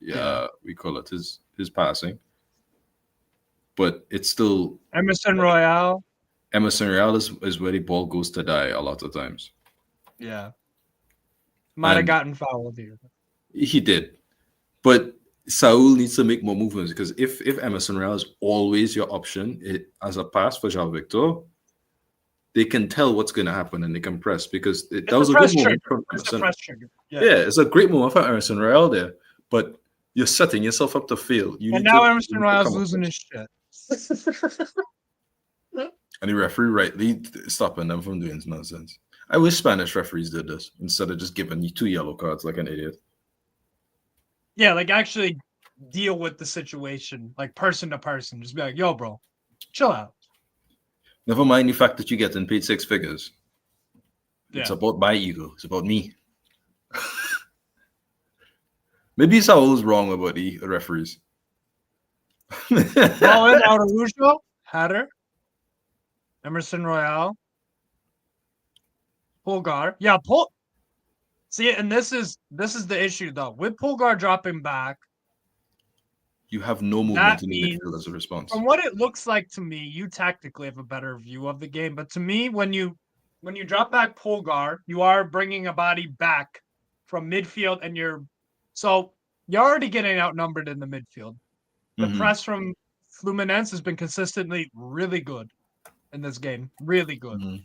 Victor's we call it his passing. But it's still Emerson Royale. Emerson Real is where the ball goes to die a lot of times. Yeah. Might have And gotten fouled here. he did. But Saul needs to make more movements because if Emerson Real is always your option as a pass for João Victor, they can tell what's going to happen and they can press because that was a good moment from It's a Emerson. press trigger. Yeah, it's a great moment for Emerson Royale there, but you're setting yourself up to fail. You And need now to Emerson Royale's come losing across. his shit. And the referee rightly stopping them from doing nonsense. I wish Spanish referees did this instead of just giving you 2 yellow cards like an idiot. Yeah, like actually deal with the situation, like person to person. Just be like, yo, bro, chill out. Never mind the fact that you're getting paid 6 figures. It's Yeah. about my ego. It's about me. Maybe Saul's wrong about the referees. Ball in, Araujo, header. Emerson Royale. Pulgar. Yeah, See, and this is the issue though. With Pulgar dropping back, You have no movement that in the means, midfield as a response. from what it looks like to me, you tactically have a better view of the game. But to me, when you drop back Pulgar, you are bringing a body back from midfield, and you're already getting outnumbered in the midfield. The press from Fluminense has been consistently really good in this game. Really good.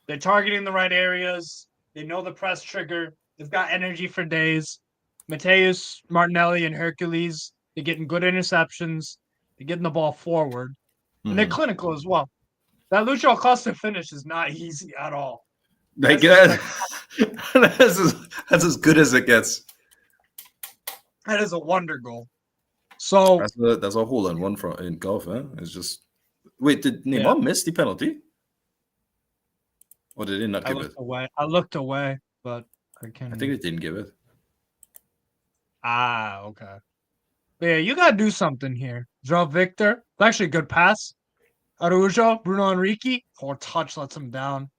They're targeting the right areas. They know the press trigger. They've got energy for days. Mateus, Martinelli, and Hercules, they're getting good interceptions. They're getting the ball forward. And they're clinical as well. That Lucio Acosta finish is not easy at all. Like That's that's as good as it gets. That is a wonder goal. So That's a hole in one in golf, huh? It's just wait, did Neymar miss the penalty? Or did they not give it? I looked away, but I think they didn't give it. Okay. But yeah, you gotta do something here. João Victor. It's actually a good pass. Araujo, Bruno Henrique, 4 touch lets him down.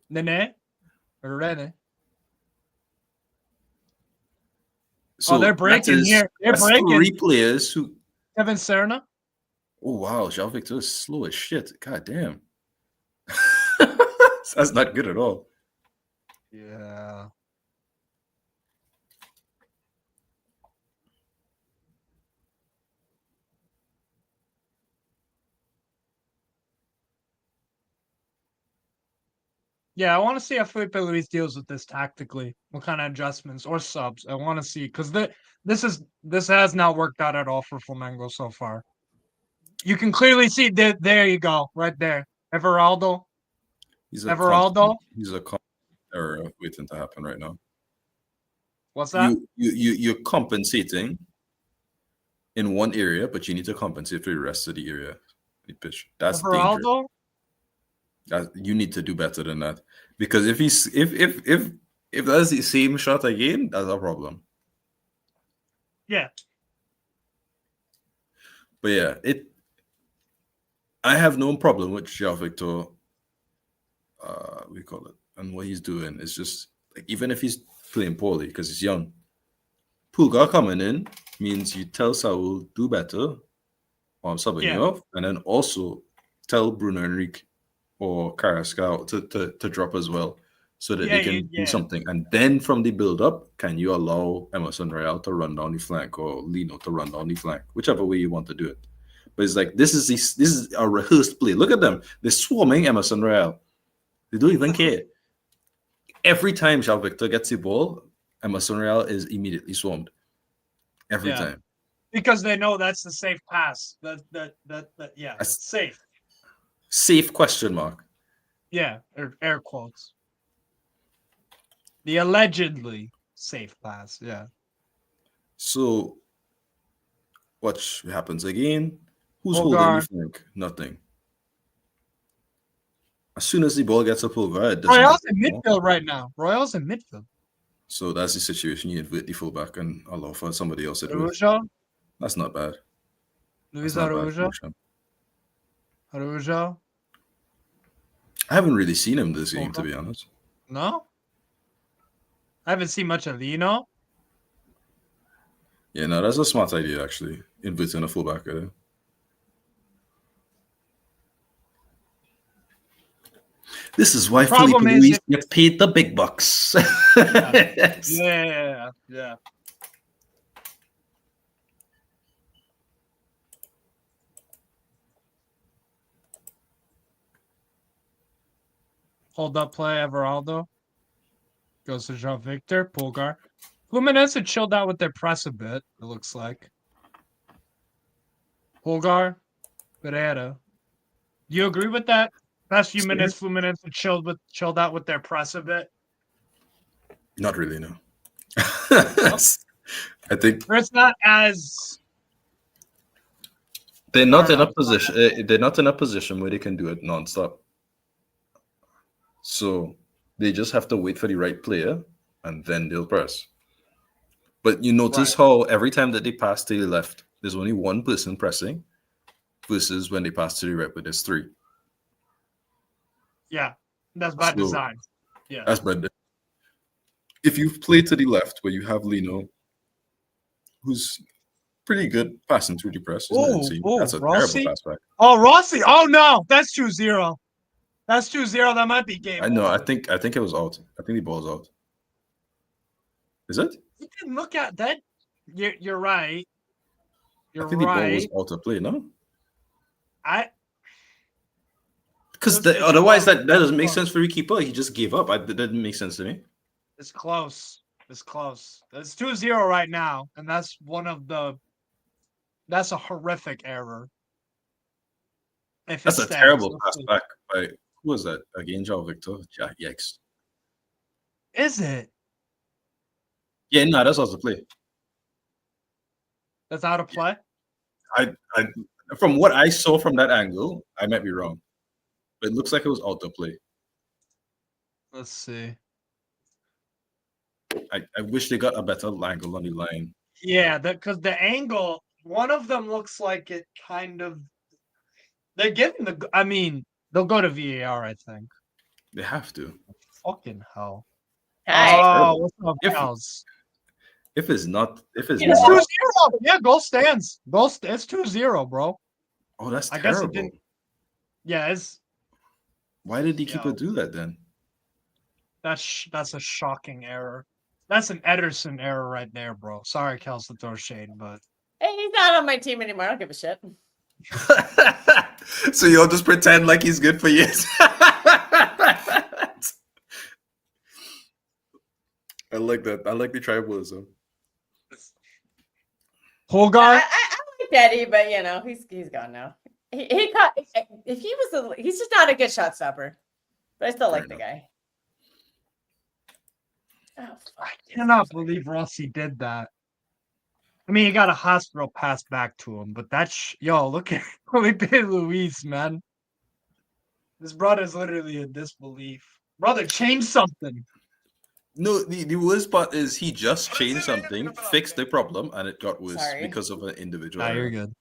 Nene. Rene. So they're breaking here. They're breaking. 3 players who. Kevin Serna. Oh wow, João Victor is slow as shit. God damn. That's not good at all. Yeah. Yeah, I want to see how Felipe Luis deals with this tactically. What kind of adjustments or subs? I want to see because this has not worked out at all for Flamengo so far. You can clearly see that. There you go, right there. Everaldo. He's a Everaldo. constant error waiting to happen right now. What's that? You're compensating in one area, but you need to compensate for the rest of the area. The pitch. That's dangerous. Everaldo. You need to do better than that, because if that's the same shot again, that's a problem. Yeah. But yeah, I have no problem with João Victor. We call it, and what he's doing is just like, even if he's playing poorly because he's young. Pulgar coming in means you tell Saul do better, or I'm subbing you off, and then also tell Bruno Henrique or Carrasco to drop as well, so that they can do something. And then from the build up, can you allow Emerson Royal to run down the flank or Lino to run down the flank, whichever way you want to do it. But it's like this is a rehearsed play. Look at them; they're swarming Emerson Royal. They don't even care. Every time João Victor gets the ball, Emerson Royal is immediately swarmed. Every time. Because they know that's the safe pass. It's safe. Safe question mark. Yeah, air quotes. The allegedly safe pass, yeah. So, what happens again? Who's holding the flank? Nothing. As soon as the ball gets a Pulgar, it doesn't Royal's in midfield right now. Royal's in midfield. So that's the situation. You invert the fullback and allow for somebody else to do it. That's not bad. Luis Araujo. I haven't really seen him this game, to be honest. No? I haven't seen much of Lino. Yeah, no, that's a smart idea, actually. Inverting a fullback there. This is why Felipe Luis gets paid the big bucks. Yeah. Hold up play, Everaldo. Goes to João Victor, Pulgar. Fluminense had chilled out with their press a bit, it looks like. Pulgar, Pereira. Do you agree with that? Last few minutes, Fluminense had chilled out with their press a bit. Not really, no. I think it's not as. They're not in a position. They're not in a position where they can do it nonstop. So they just have to wait for the right player, and then they'll press. But you notice how every time that they pass to the left, there's only one person pressing, versus when they pass to the right, but there's three. Yeah, that's by design. Yeah, that's bad. If you play to the left, where you have Lino, who's pretty good passing through the press, that's a Rossi? terrible pass back. Oh, Rossi! Oh no, that's 2-0. That's 2-0. That might be game. I know. I think it was out. I think the ball's out. Is it? You can look at that. You're right. I think the ball was out of play. No. Because otherwise that doesn't make sense for the keeper. He just gave up. That didn't make sense to me. It's close. It's 2-0 right now, and that's that's a horrific error. That's a terrible pass back by who was that? Again, João Victor. Yikes. Is it? Yeah, no, that's out of play. That's out of play? I from what I saw from that angle, I might be wrong. But it looks like it was out of play. Let's see. I wish they got a better angle on the line. Yeah, because the angle, one of them looks like it kind of. They're giving they'll go to VAR, I think. They have to. Fucking hell. Hi. What's up, Kels? If it's not. It's 2-0. Yeah, goal stands. It's 2-0, bro. Oh, that's terrible. I guess it didn't. Yeah, why did the keeper do that then? That's a shocking error. That's an Ederson error right there, bro. Sorry, Kels, to throw shade, but hey, he's not on my team anymore. I don't give a shit. So you'll just pretend like he's good for years. I like that. I like the tribalism. Holgar? I like Eddie, but you know he's gone now. He caught. If he was he's just not a good shot stopper, but I still Fair like the enough. guy. Oh, I fuck. cannot believe Rossi did that. I mean, he got a hospital pass back to him, but that's yo. Look at Felipe Luis, man. This brother's literally in disbelief. Brother, change something. No, the worst part is he just changed something, fixed the problem, and it got worse Sorry. because of an individual Nah, error. you're good.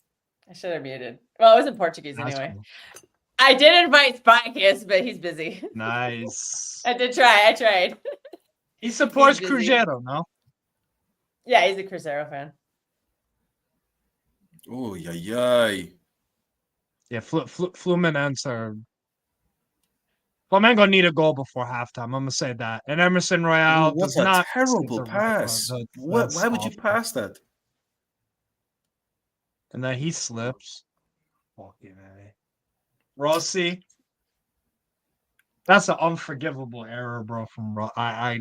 I should have muted. Well, it was in Portuguese That's anyway. cool. I did invite Spikes, but he's busy. Nice. I did try. I tried. He supports He's busy. Cruzeiro, no? Yeah, he's a Cruzeiro fan. Oh, yeah. Yeah, Fluminense are. Flamengo need a goal before halftime. I'm gonna say that. And Emerson Royale Oh, what does a not terrible save the pass. that's Why would you awful. pass that? And then he slips. Fucking A. Rossi. That's an unforgivable error, bro. From I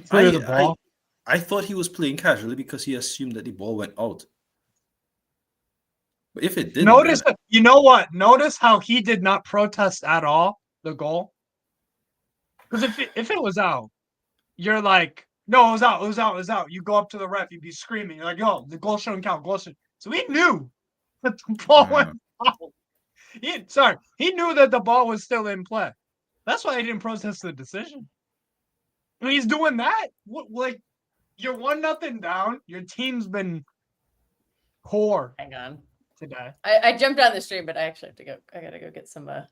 clear the ball. I thought he was playing casually because he assumed that the ball went out. But if it didn't, Notice, then you know what? Notice how he did not protest at all the goal. Because if it was out, you're like, no, it was out, it was out, it was out. You go up to the ref, you'd be screaming. You're like, yo, the goal shouldn't count, goal shouldn't. So he knew that the ball went out. He knew that the ball was still in play. That's why he didn't protest the decision. When he's doing that, like, you're 1-0 down. Your team's been poor Hang on. today. I jumped on the stream, but I actually have to go. I gotta go get some. I'm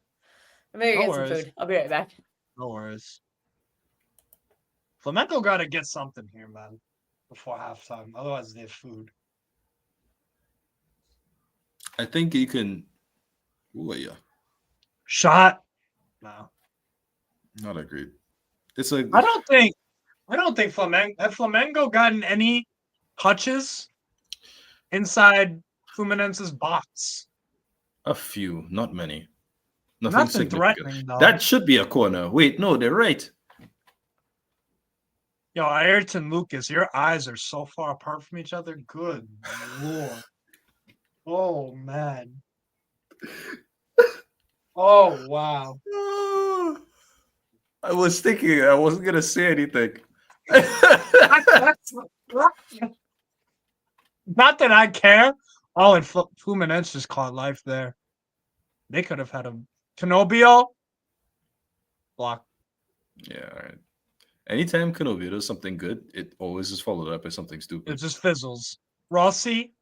gonna No get some worries. food. I'll be right back. No worries. Flamengo got to get something here, man, before halftime. Otherwise, they have food. I think you can. Oh, yeah. Shot? No. Not agreed. It's like I don't think Flamengo have Flamengo gotten any touches inside Fluminense's box. a few, not many. Nothing Nothing significant. threatening, though. That should be a corner. Wait, no, they're right. Yo, Ayrton Lucas, your eyes are so far apart from each other. Good lord. Oh man. Oh wow. I was thinking I wasn't gonna say anything. Not that I care. Oh, and Fluminense just caught life there. They could have had a Canobio block. Yeah, all right. Anytime Canobio does something good, it always is followed up by something It stupid. just fizzles. Rossi,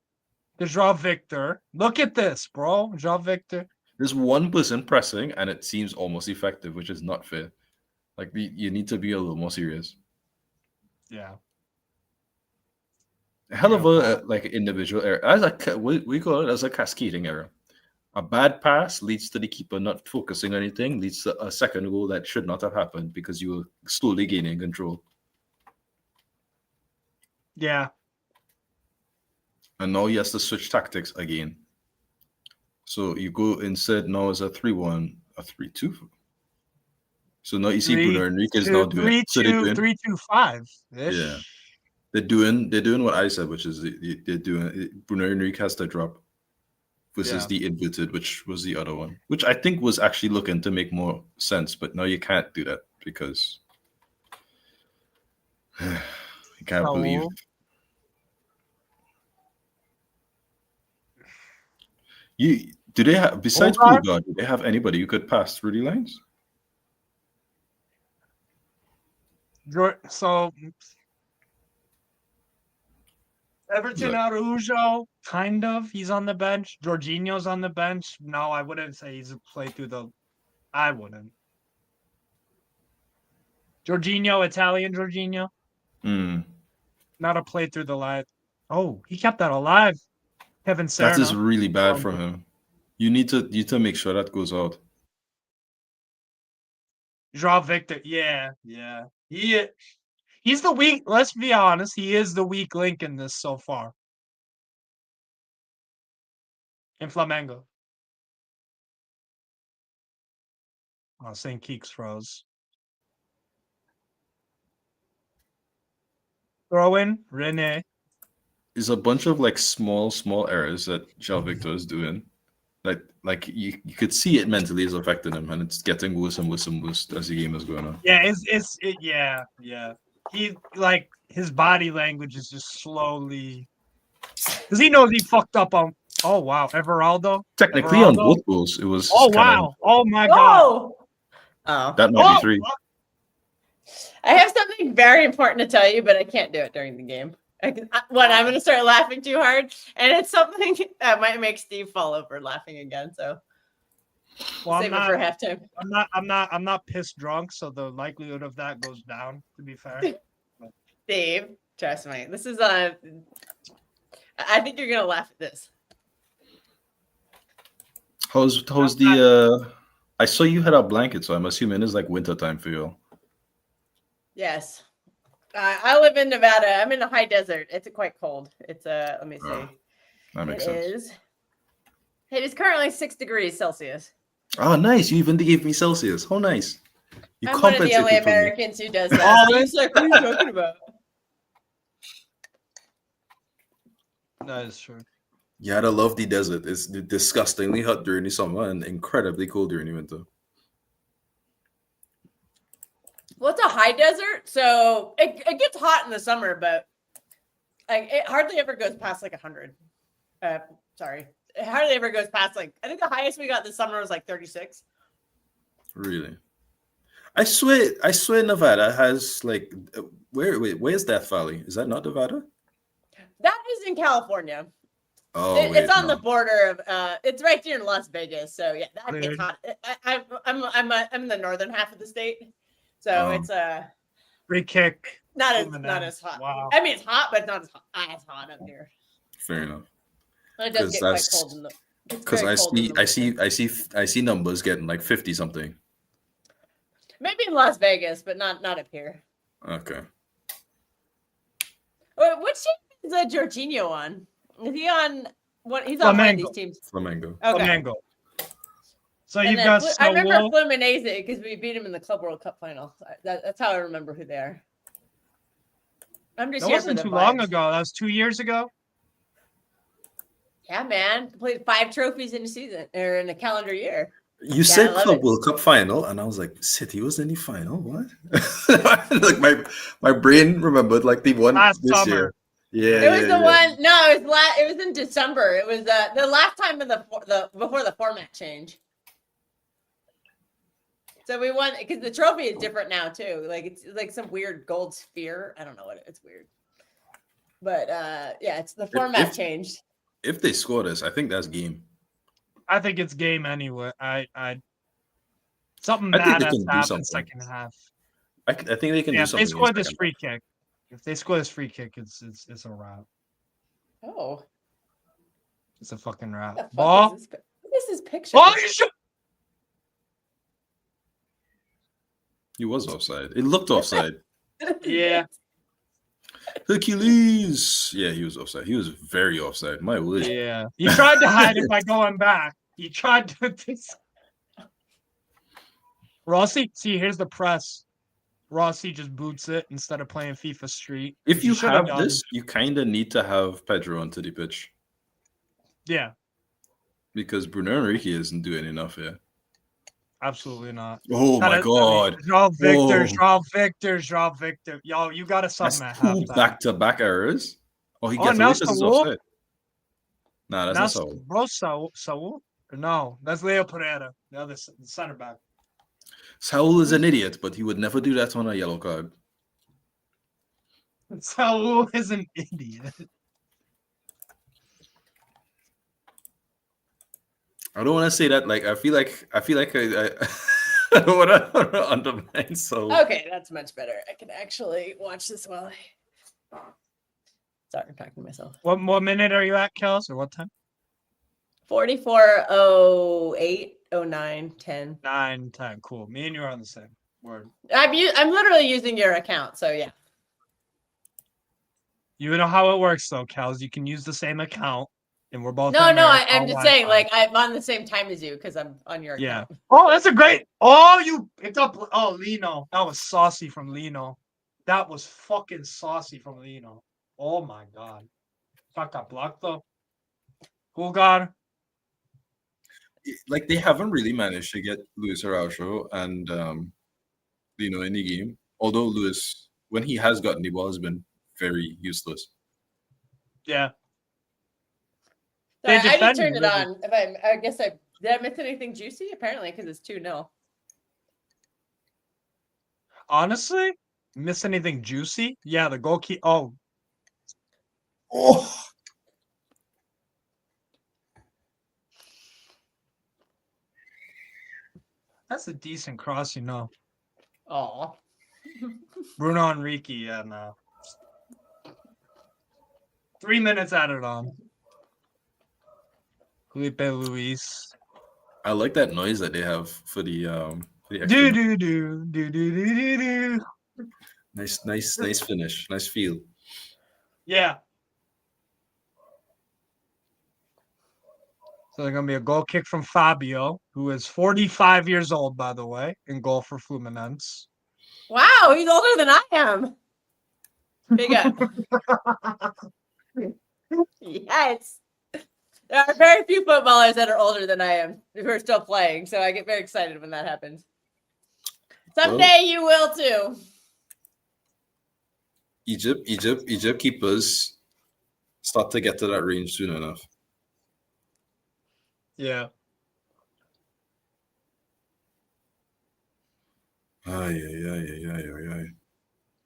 the Joao Victor. Look at this, bro. Joao Victor. There's one person pressing, and it seems almost effective, which is not fair. Like you need to be a little more serious. Yeah. A hell of Yeah, a like individual error. As we call it as a cascading error. A bad pass leads to the keeper not focusing on anything, leads to a second goal that should not have happened because you were slowly gaining control. Yeah. And now he has to switch tactics again. So you go instead now as a 3-1, a 3-2. So now you see Bruno Henrique is now doing 3-2-5. Yeah. They're doing what I said, which is they're doing Bruno Henrique has to drop versus the inverted, which was the other one, which I think was actually looking to make more sense, but now you can't do that because you can't believe. Do they have besides Pulgar, do they have anybody who could pass through the lines? So Everton Araujo, kind of. He's on the bench. Jorginho's on the bench. No, I wouldn't say he's a play through the. I wouldn't. Jorginho, Italian Jorginho. Not a play through the line. Oh, he kept that alive. Kevin Serna. That is really bad from him. You need to make sure that goes out. Joao Victor, yeah. He's the weak. Let's be honest. He is the weak link in this so far. In Flamengo. Oh, St. Keeks froze. Throw in Rene. It's a bunch of like small errors that Jean Victor is doing. Like you could see it mentally is affecting him, and it's getting worse and worse and worse as the game is going on. Yeah, yeah. He like his body language is just slowly because he knows he fucked up on. Oh wow, Everaldo. Technically, on both goals, it was. Oh wow! Oh my god! Whoa! Oh, That might be 3. I have something very important to tell you, but I can't do it during the game. I'm going to start laughing too hard, and it's something that might make Steve fall over laughing again. So, save it for halftime. I'm not pissed drunk, so the likelihood of that goes down. To be fair, Steve, trust me, this is I think you're gonna laugh at this. How's the? I saw you had a blanket, so I'm assuming it's like winter time for you. Yes. I live in Nevada. I'm in the high desert. It's quite cold. It's let me see. That makes sense. It is currently 6 degrees Celsius. Oh, nice. You even gave me Celsius. Oh, nice. I'm one of the only Americans who does that. He's like, what are you talking about? That is true. Yeah, I love the desert. It's disgustingly hot during the summer and incredibly cold during the winter. Well, it's a high desert, so it gets hot in the summer, but like it hardly ever goes past like 100. Sorry, it hardly ever goes past like I think the highest we got this summer was like 36. Really? I swear Nevada has like where's Death Valley? Is that not Nevada? That is in California. Oh, it's on the border of it's right there in Las Vegas. So yeah, that gets hot. I'm in the northern half of the state. So it's a free kick. Not as hot. Wow. I mean, it's hot, but not as hot up here. Fair enough. It does get quite cold in the. Because I see numbers getting like 50 something. Maybe in Las Vegas, but not up here. Okay. Which team is Jorginho on? Is he on what? He's Flamengo. On one of these teams. Flamengo. Okay. Flamengo. So and you've got. I remember Fluminense because we beat him in the Club World Cup final. That's how I remember who they are. I'm just. That here wasn't for too the long vibes. ago. That was 2 years ago. Yeah, man. Played 5 trophies in a season or in a calendar year. You said Club World Cup final, and I was like, City was in the final. What? Like my brain remembered like the one Last this summer. year. Yeah, It was the one. No, it was in December. It was the last time of the before the format change. So we won because the trophy is different now too. Like it's like some weird gold sphere. I don't know what it's weird. But yeah, it's the format changed. If they score this, I think that's game. I think it's game anyway. Something I think bad they has can do happened something. second half. I think they can do If something. they score in the this second free kick, it's a wrap. Oh, It's a fucking what wrap. the fuck Ball. is this? What is this picture? Oh, you should. He was offside. It looked offside. Yeah. Hercules. Yeah, he was offside. He was very offside. My word. Yeah. He tried to hide it by going back. He tried to. Rossi, see, here's the press. Rossi just boots it instead of playing FIFA Street. If you should have done. this, you kind of need to have Pedro onto the pitch Yeah, because Bruno Henrique isn't doing enough here. absolutely not. Oh my god. João Victor. Yo, you got to something at That's 2 halftime. back-to-back errors. Oh, he gets away because it's Saul? offside. Nah, that's not Saul. Bro, Saul? No, that's Leo Pereira, the other center back. Saul is an idiot, but he would never do that on a yellow card. Saul is an idiot. I don't want to say that. Like I feel like I I don't want to undermine Saul. Okay, that's much better. I can actually watch this while I. Sorry, I'm talking to myself. What minute are you at, Kels, or what time? 44, 08, 09, 10. 9, 10. Cool. Me and you are on the same word. I'm literally using your account, so yeah. You know how it works, though, Kels. You can use the same account, and we're both. No, on there I'm on just Wi-Fi. saying, like, I'm on the same time as you because I'm on your Yeah. account. Oh, that's a great. Oh, you picked up. Oh, Lino. That was saucy from Lino. That was fucking saucy from Lino. Oh my god. Fuck, got blocked though. Cool god. Like they haven't really managed to get Luis Araujo and in the game. Although Luis, when he has gotten the ball, has been very useless. Yeah. Sorry, I just defend turned it really- on. I guess did I miss anything juicy? Apparently, because it's 2-0. Honestly, miss anything juicy? Yeah, the goalkeeper. Oh, Oh, that's a decent cross, you know. Oh, Bruno Enrique, yeah, no. 3 minutes added on. Felipe Luis. I like that noise that they have for the extra. Do do do do do do do do. Nice finish, nice feel. Yeah. So there's gonna be a goal kick from Fabio, who is 45 years old, by the way, in goal for Fluminense. wow, he's older than I am. Big up. Yes. There are very few footballers that are older than I am who are still playing, so I get very excited when that happens. Someday you will too. Egypt keepers start to get to that range soon enough. Yeah. Ay.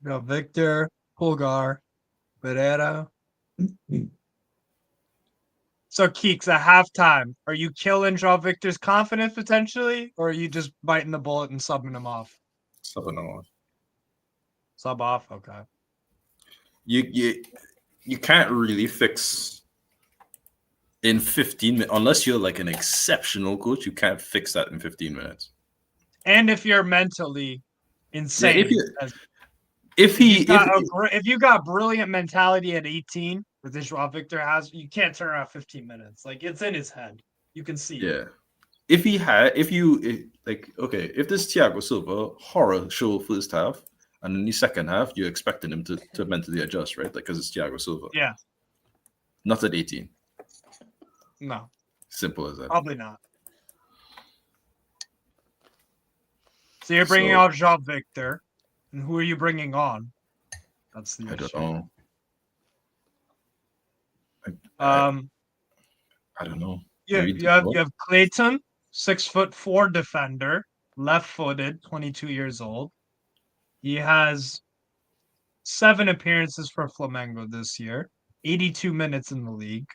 We got Victor, Pulgar, Pereira. So Keeks, at halftime, are you killing Joao Victor's confidence potentially, or are you just biting the bullet and subbing him off? Something on. Sub off, okay. You can't really fix in 15 minutes unless you're like an exceptional coach. You can't fix that in 15 minutes. And if you're mentally insane, if you got brilliant mentality at 18, which this Joao Victor has, you can't turn around 15 minutes. Like it's in his head, you can see. Yeah, if this Thiago Silva horror show first half, and in the second half you're expecting him to mentally adjust, right? Like because it's Thiago Silva. Yeah. Not at 18. No. Simple as that. Probably not. So you're bringing off Joao Victor, and who are you bringing on? That's the issue. I don't know. You have Clayton, 6'4" defender, left-footed, 22 years old. He has 7 appearances for Flamengo this year, 82 minutes in the league.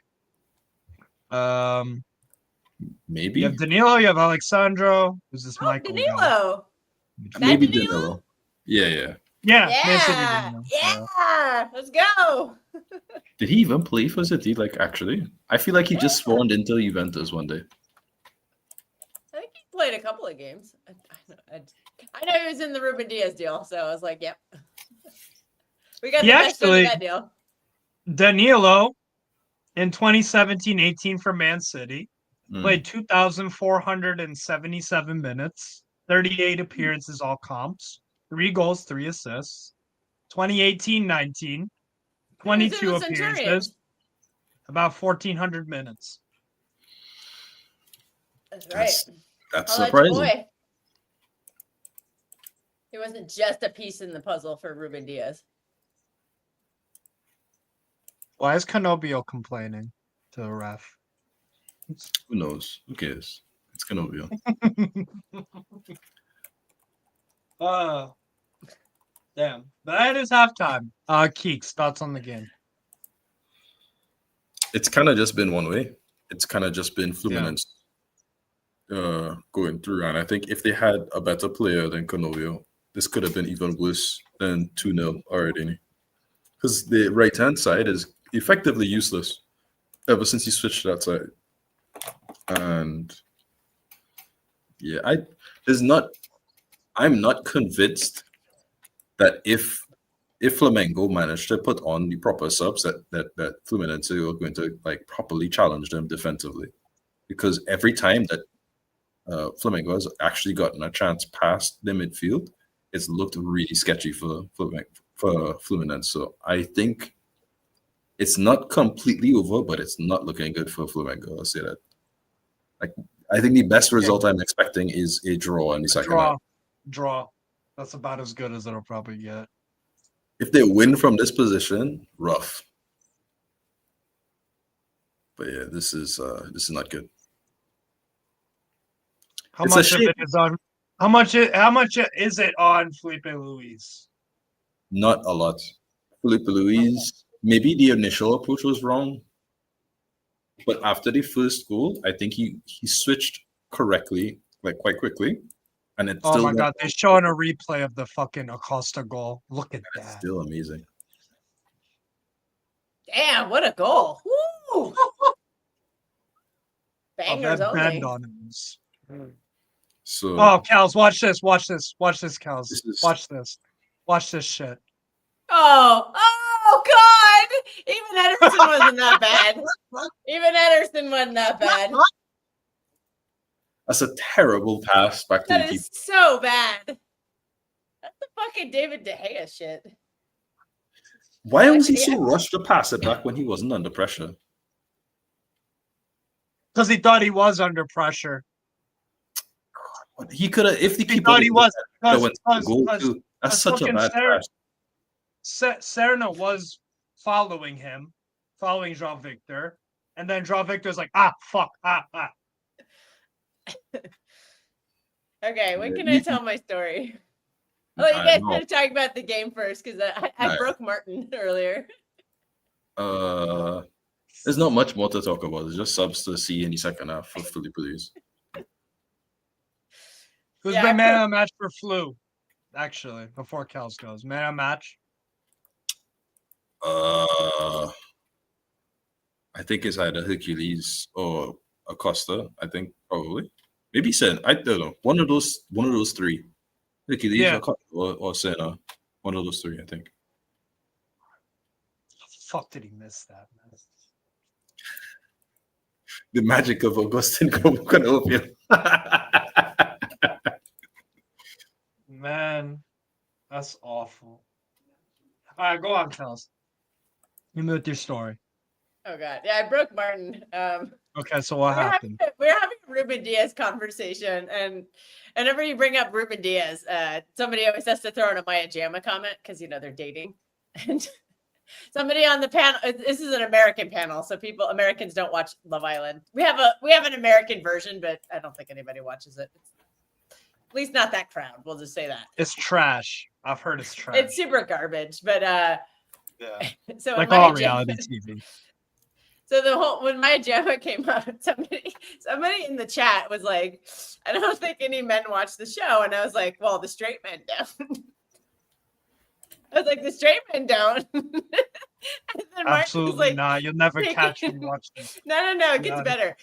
Maybe you have Danilo, you have Alexandro. Who's this Michael guy? Danilo. Maybe Danilo. Yeah. Yeah. Let's go. Did he even play for City? Like, actually, I feel like he just spawned into Juventus one day. I think he played a couple of games. I know he was in the Ruben Diaz deal, so I was like, yep. We got the best of that deal. Danilo, in 2017-18 for Man City, played 2,477 minutes, 38 appearances, all comps, 3 goals, 3 assists. 2018-19, 22 appearances, about 1,400 minutes. That's right. That's surprising. Boy. He wasn't just a piece in the puzzle for Ruben Diaz. Why is Canobio complaining to the ref? Who knows? Who cares? It's Canobio. Damn. That is halftime. Keeks, thoughts on the game? It's kind of just been one way. It's kind of just been Fluminense going through. And I think if they had a better player than Canobio, this could have been even worse than 2-0 already. Because the right-hand side is effectively useless ever since he switched to that side. And yeah, I'm not convinced that if Flamengo managed to put on the proper subs that Fluminense are going to like properly challenge them defensively, because every time that Flamengo has actually gotten a chance past the midfield, it's looked really sketchy for for Fluminense. So I think it's not completely over, but it's not looking good for Flamengo. I'll say that. Like, I think the best result I'm expecting is a draw in the second half. Draw. That's about as good as it'll probably get. If they win from this position, rough. But yeah, this is not good. How It's a much of shame. it is on? How much is it on Felipe Luis? Not a lot. Felipe Luis, maybe the initial approach was wrong. But after the first goal, I think he switched correctly, like quite quickly. And it's Oh still my god, they're showing a replay of the fucking Acosta goal. Look at that. still amazing. Damn, what a goal. Woo! Oh, Bangers that bend only. on him. So Oh, Kals, watch this, Kals. This is- Watch this shit. Oh God! Even Ederson wasn't that bad. Even Ederson wasn't that bad. that's a terrible pass back to the That keeper. is so bad. That's the fucking David De Gea shit. Why was he so rushed to pass it back when he wasn't under pressure? Because he thought he was under pressure. He could have, if the He keeper thought he was. went to the goal too. That's such a bad pass. Serna was following him, following João Victor, and then João Victor's like, fuck. Okay, when can I tell my story? Oh, you guys better talk about the game first because I broke Martin earlier. There's not much more to talk about. It's just subs to see in the second half for Felipe Luis. Who's been man of the match for Flu? Actually, before Kels goes, man of the match. I think it's either Hercules or Acosta. I think probably. Maybe Sen. I don't know. One of those three. Hercules or Senna. One of those three, I think. How the fuck did he miss that, man? The magic of Augustin Canopia. Man, that's awful. All right, go on, Kels. You me with your story. Oh God, yeah, I broke Martin. Okay, so what happened? We're having a Ruben Diaz conversation, and whenever you bring up Ruben Diaz, somebody always has to throw in a Maya Jama comment because they're dating. And somebody on the panel. This is an American panel, so Americans don't watch Love Island. We have an American version, but I don't think anybody watches it. At least not that crowd. We'll just say that It's trash. I've heard it's trash. it's super garbage. But yeah, so like all reality TV. So when Maya Jama came out, somebody in the chat was like, "I don't think any men watch the show," and I was like, "Well, the straight men don't." I was like, "The straight men don't." Absolutely not. You'll never catch me watching. No. It gets better.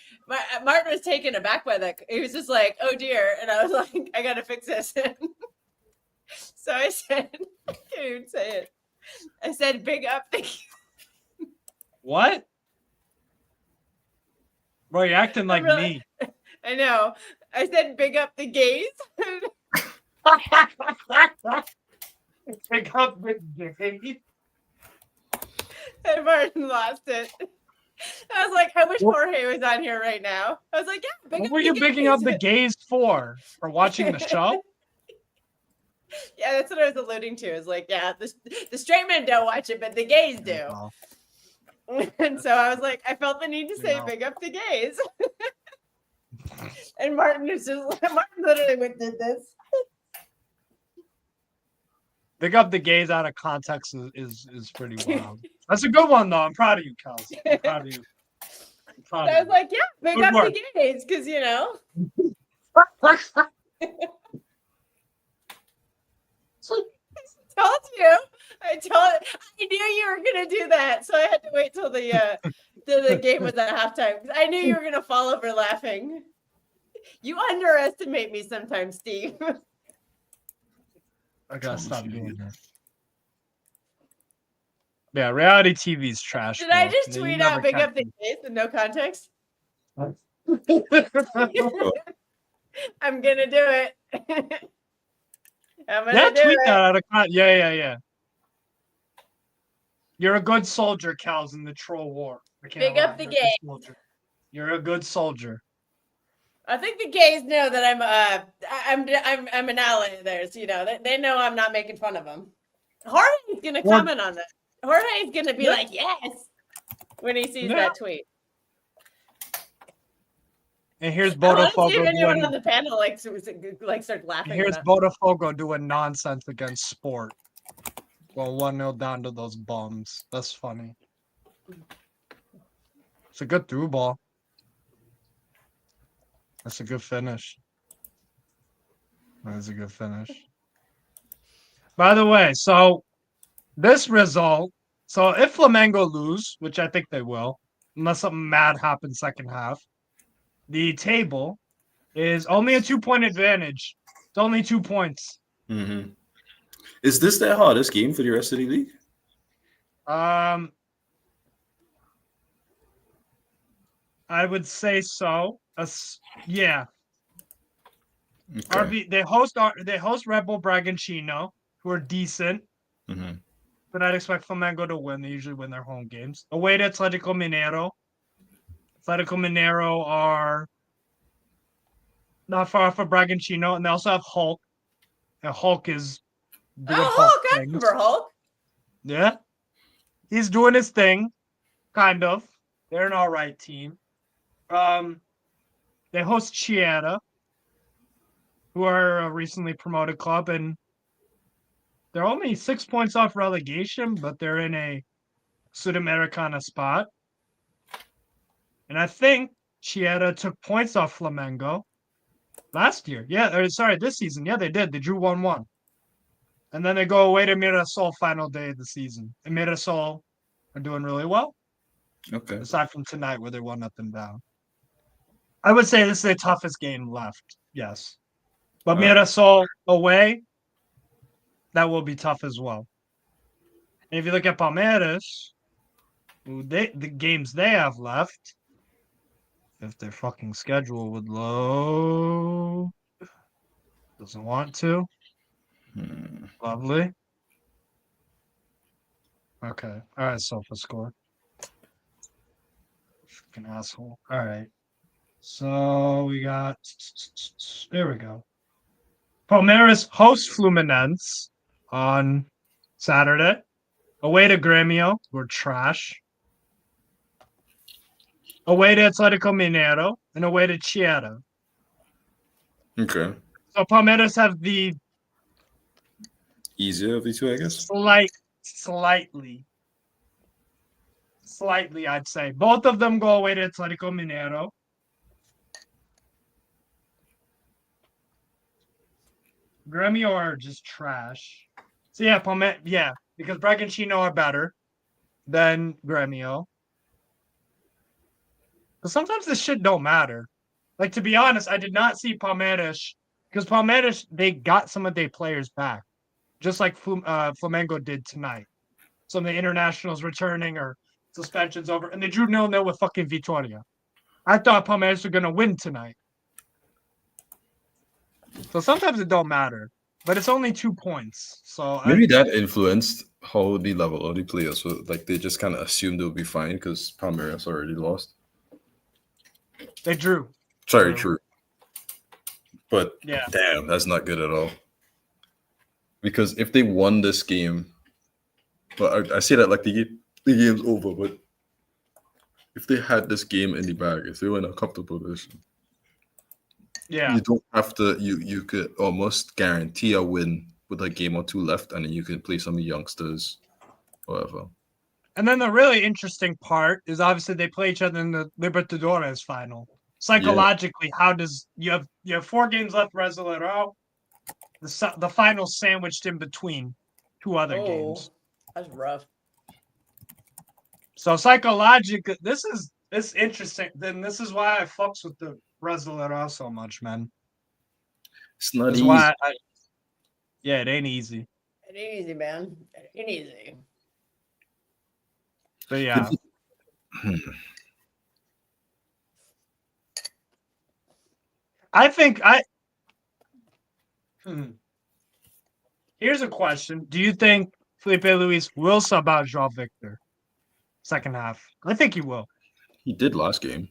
Martin was taken aback by that. He was just like, "Oh dear," and I was like, "I gotta fix this." So I said, I can't even say it. I said, "Big up the." What? Bro, you're acting like me. I know. I said, "Big up the gays." Pick up the game. And Martin lost it. I was like, I wish Jorge was on here right now. I was like, yeah. What were you picking up the gays for? For watching the show? Yeah, that's what I was alluding to. It's like, yeah, the straight men don't watch it, but the gays do. And so I was like, I felt the need to say, big up the gays. And Martin literally went did this. Big up the gays out of context is pretty wild. That's a good one though. I'm proud of you, Kelsey. I'm proud of you. I was like, yeah, big up the gays, because told you. I knew you were gonna do that, so I had to wait till the game was at halftime. I knew you were gonna fall over laughing. You underestimate me sometimes, Steve. I gotta stop doing that. Yeah, reality TV is trash. Did I just tweet out big up the gays with no context? I'm gonna do it. I'm gonna do tweet it. that out of context. Yeah. You're a good soldier, Cal's, in the troll war. I can't Big up lie. the You're a good game. soldier. You're a good soldier. I think the gays know that I'm an ally of theirs. You know, they know I'm not making fun of them. Jorge's gonna Well- comment on that. Jorge's gonna be Yeah. like, yes, when he sees Yeah. that tweet. And here's I want to see if Botafogo anyone doing. on the panel like start laughing. Here's at that. Botafogo doing nonsense against Sport. Well, 1-0 down to those bums. That's funny. It's a good through ball. That's a good finish. That is a good finish. By the way, so this result, so if Flamengo lose, which I think they will, unless something mad happens second half, the table is only a 2-point advantage. It's only 2 points. Mm-hmm. Is this their hardest game for the rest of the league? I would say so. Yeah. Okay. They host Red Bull Bragantino, who are decent, Mm-hmm. but I'd expect Flamengo to win. They usually win their home games. Away to Atletico Mineiro. Atletico Mineiro are not far off of Bragantino, and they also have Hulk. And Hulk is doing Hulk I things. remember Hulk. Yeah, he's doing his thing, kind of. They're an all right team. They host Chieta, who are a recently promoted club, and they're only 6 points off relegation, but they're in a Sudamericana spot. And I think Chieta took points off Flamengo last year. Yeah, this season. Yeah, they did. They drew 1-1. And then they go away to Mirasol final day of the season. And Mirasol are doing really well. Okay. Aside from tonight where they 1-0 down. I would say this is the toughest game left. Yes. But Mirasol away, that will be tough as well. And if you look at Palmeiras, the games they have left, if their fucking schedule would load, doesn't want to. Lovely. Okay. All right, Sofa score. Fucking asshole. All right. So we got. There we go. Palmeiras hosts Fluminense on Saturday. Away to Grêmio, we're trash. Away to Atletico Mineiro, and away to Chieta. Okay. So Palmeiras have the Easier of the two, I guess. Slightly, I'd say. Both of them go away to Atletico Mineiro. Grêmio are just trash. So yeah, because Bragantino are better than Grêmio. But sometimes this shit don't matter. Like, to be honest, I did not see Palmeiras, because Palmeiras, they got some of their players back, just like Flamengo did tonight. Some of the internationals returning or suspensions over, and they drew 0-0 with fucking Vitória. I thought Palmeiras were going to win tonight. So sometimes it don't matter, but it's only 2 points. So Maybe that influenced how the level of the players. So like they just kind of assumed they'll be fine because Palmeiras already lost. they drew. Sorry, true. But Yeah. damn, that's not good at all. Because if they won this game, but I say that like the game's over, but if they had this game in the bag, if they were in a comfortable position, Yeah. you don't have to. You could almost guarantee a win with a game or two left, and then you can play some youngsters, whatever. And then the really interesting part is obviously they play each other in the Libertadores final. Psychologically, how does you have 4 games left, Brasileirão, the final sandwiched in between 2 other games. That's rough. So psychologically, it's interesting. Then this is why I fucks with the Brasileirão so much, man. It's not This is easy. why it ain't easy. It ain't easy, man. It ain't easy. But yeah. I think Here's a question. Do you think Felipe Luis will sub out Joao Victor. Second half. I think he will. He did last game.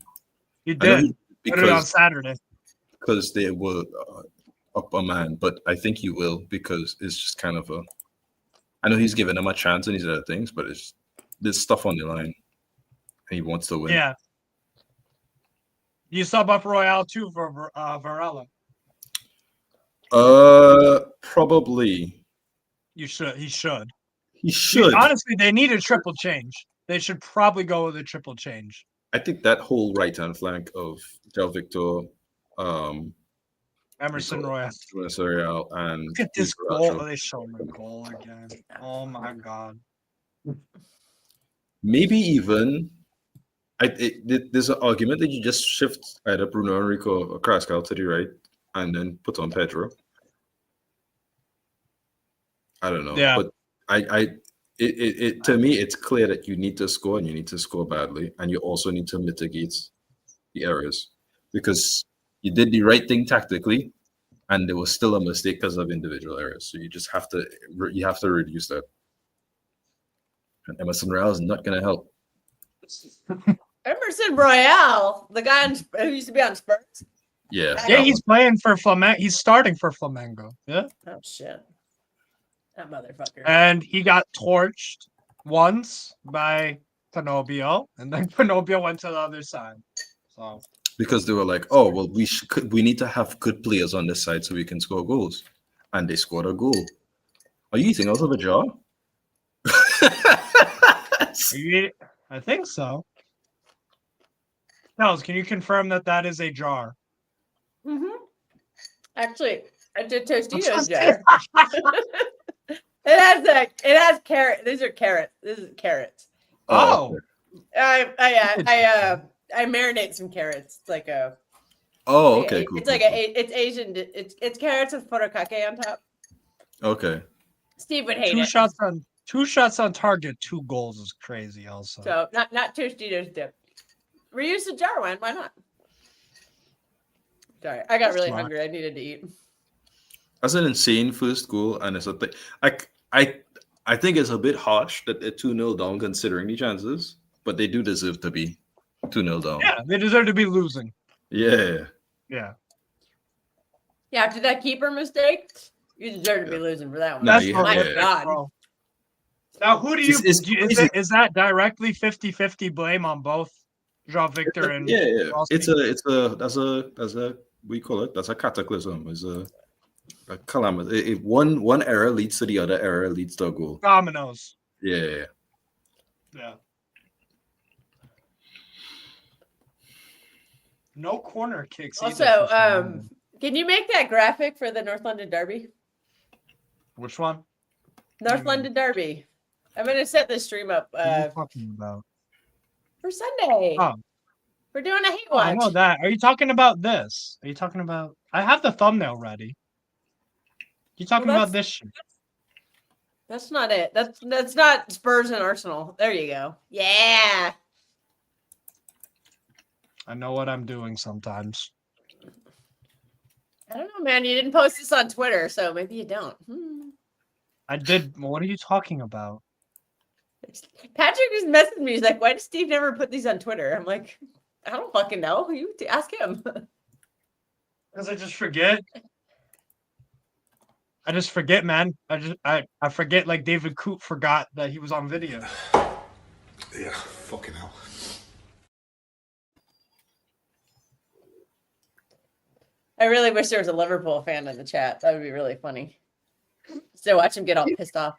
He I know did. Literally on Saturday. because they were up a man, but I think he will because it's just kind of a. I know he's giving him a chance and these other things, but there's stuff on the line. And he wants to win. Yeah. You sub up Royale too for Varela. Probably. You should. He should. He should. Honestly, they need a triple change. They should probably go with a triple change. I think that whole right-hand flank of Joao Victor, Emerson Royale. And Look at this goal. They showed the goal again. Oh my god. Maybe even there's an argument that you just shift either Bruno Enrico or Kraskal to the right and then put on Pedro. I don't know. Yeah. But it to me, it's clear that you need to score and you need to score badly. And you also need to mitigate the errors because you did the right thing tactically and there was still a mistake because of individual errors. So you just have to reduce that. And Emerson Royale is not going to help. Emerson Royale, the guy who used to be on Spurs. Yeah. Yeah, he's playing for Flamengo. He's starting for Flamengo. Yeah. Oh shit. That motherfucker. And he got torched once by Pinocchio, and then Pinocchio went to the other side. So because they were like, oh well, we need to have good players on this side so we can score goals, and they scored a goal. Are you eating out of a jar? I think so. Nels, can you confirm that is a jar? Mm-hmm. Actually, I did Tostitos jar. It has carrot. These are carrots. This is carrots. Oh. I marinate some carrots. It's like a. Oh, okay, cool. It's like it's Asian. It's carrots with porokake on top. Okay. Steve would hate Two it. shots on target, 2 goals is crazy. Also, So not Tostitos dip. Reuse the jar one. Why not? Sorry, I got really hungry. I needed to eat. That's an insane first goal, and it's a thing. I think it's a bit harsh that they're 2-0 down considering the chances, but they do deserve to be 2-0 down. Yeah, they deserve to be losing. Yeah. Yeah. Yeah, after that keeper mistake, you deserve to be losing for that one. That's my yeah. God. Now, who do you It's is that directly 50-50 blame on both Joao Victor and yeah. Rossi? That's a we call it, that's a cataclysm. It's a calamity. If one error leads to the other error leads to a goal. Dominoes. Yeah. Yeah. No corner kicks. Also, can you make that graphic for the North London Derby? Which one? North London Derby. I'm gonna set this stream up What are you talking about? for Sunday. Oh. We're doing a hate Oh, watch. I know that. Are you talking about this? Are you talking about? I have the thumbnail ready. You talking about this shit? That's not it. That's not Spurs and Arsenal. There you go. Yeah. I know what I'm doing sometimes. I don't know, man. You didn't post this on Twitter, so maybe you don't. I did. What are you talking about? Patrick just messaged me. He's like, "Why does Steve never put these on Twitter?" I'm like, "I don't fucking know. You ask him." Because I just forget. I just forget, man. I forget. Like David Coote forgot that he was on video. Yeah, fucking hell. I really wish there was a Liverpool fan in the chat. That would be really funny. So watch him get all pissed off.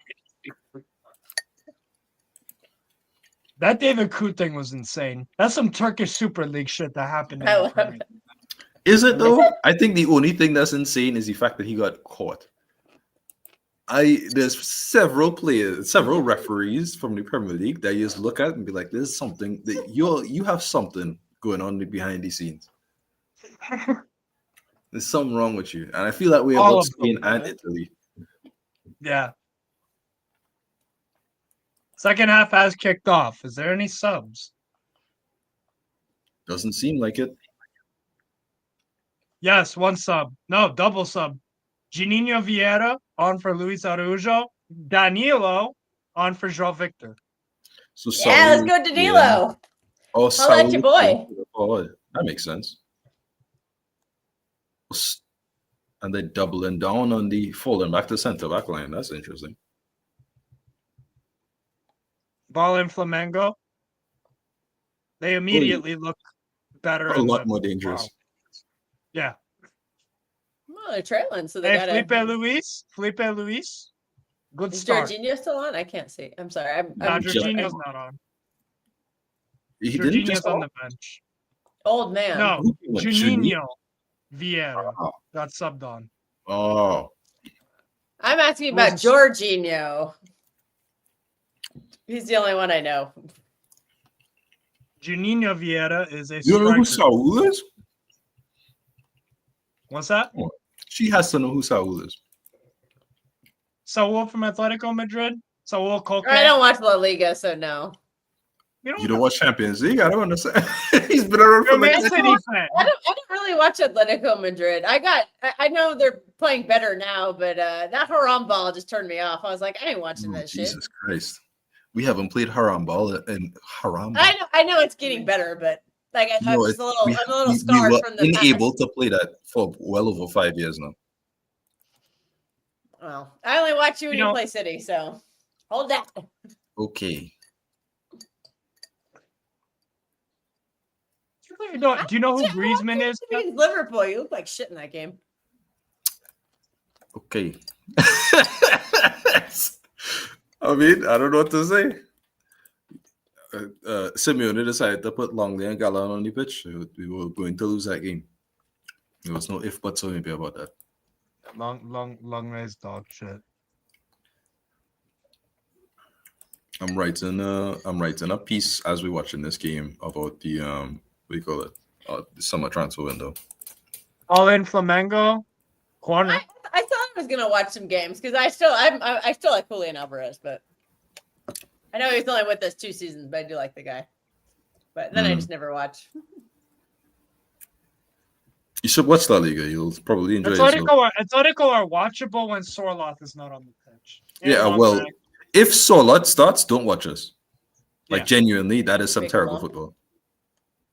That David Coote thing was insane. That's some Turkish Super League shit that happened. I love it. Is it though? I think the only thing that's insane is the fact that he got caught. There's several referees from the Premier League that you just look at and be like, "There's something that you have something going on behind the scenes. There's something wrong with you." And I feel that way All about of Spain them, and man. Italy. Yeah. Second half has kicked off. Is there any subs? Doesn't seem like it. Yes, one sub. No, double sub. Juninho Vieira on for Luis Araujo. Danilo on for João Victor. So Yeah, let's Saul, go Danilo. Oh, Holla at your boy. forward. That makes sense. And they're doubling down on the falling back to center back line. That's interesting. Ball in Flamengo. They immediately look better. A lot more dangerous. Wow. Yeah. Well, they're trailing, so they Hey, gotta. Felipe Luis. Good Is start. Jorginho still on? I can't see. I'm sorry. I'm Jorginho's not on. He didn't Jorginho's just on the bench. old man. No, What, Juninho Vieira Oh. got subbed on. Oh, I'm asking about Jorginho. He's the only one I know. Juninho Vieira is a you know who striker. Saul is? What's that? She has to know who Saul is. Saul from Atletico Madrid. Saul Koke. I don't watch La Liga, so no. You don't watch Champions League? I don't understand. He's been around You're for a like Man City fan. I don't really watch Atletico Madrid. I know they're playing better now, but that haram ball just turned me off. I was like, I ain't watching that shit. Jesus Christ. We haven't played haram ball and haram ball. I know it's getting better, but like I'm No, just I'm a little we scarred were from the unable past. to play that for well over 5 years now. Well, I only watch you when You you know- play City, so hold that. Okay. Do you know who Griezmann is? Against Liverpool, you look like shit in that game. Okay. I mean, I don't know what to say. Simeone decided to put Longley and Gallan on the pitch. We were going to lose that game. There was no if buts or maybe about that. Long race dog shit. I'm writing a piece as we're watching this game about the what do you call it? The summer transfer window. All in Flamengo corner. I thought I was gonna watch some games because I still like Julian Alvarez, but I know he's only with us 2 seasons, but I do like the guy. But then I just never watch. You should watch La Liga. You'll probably enjoy it. Atletico are watchable when Sorloth is not on the pitch. Yeah, well, if Solot starts, don't watch us. Like Yeah. genuinely, that is some Big terrible lump. football.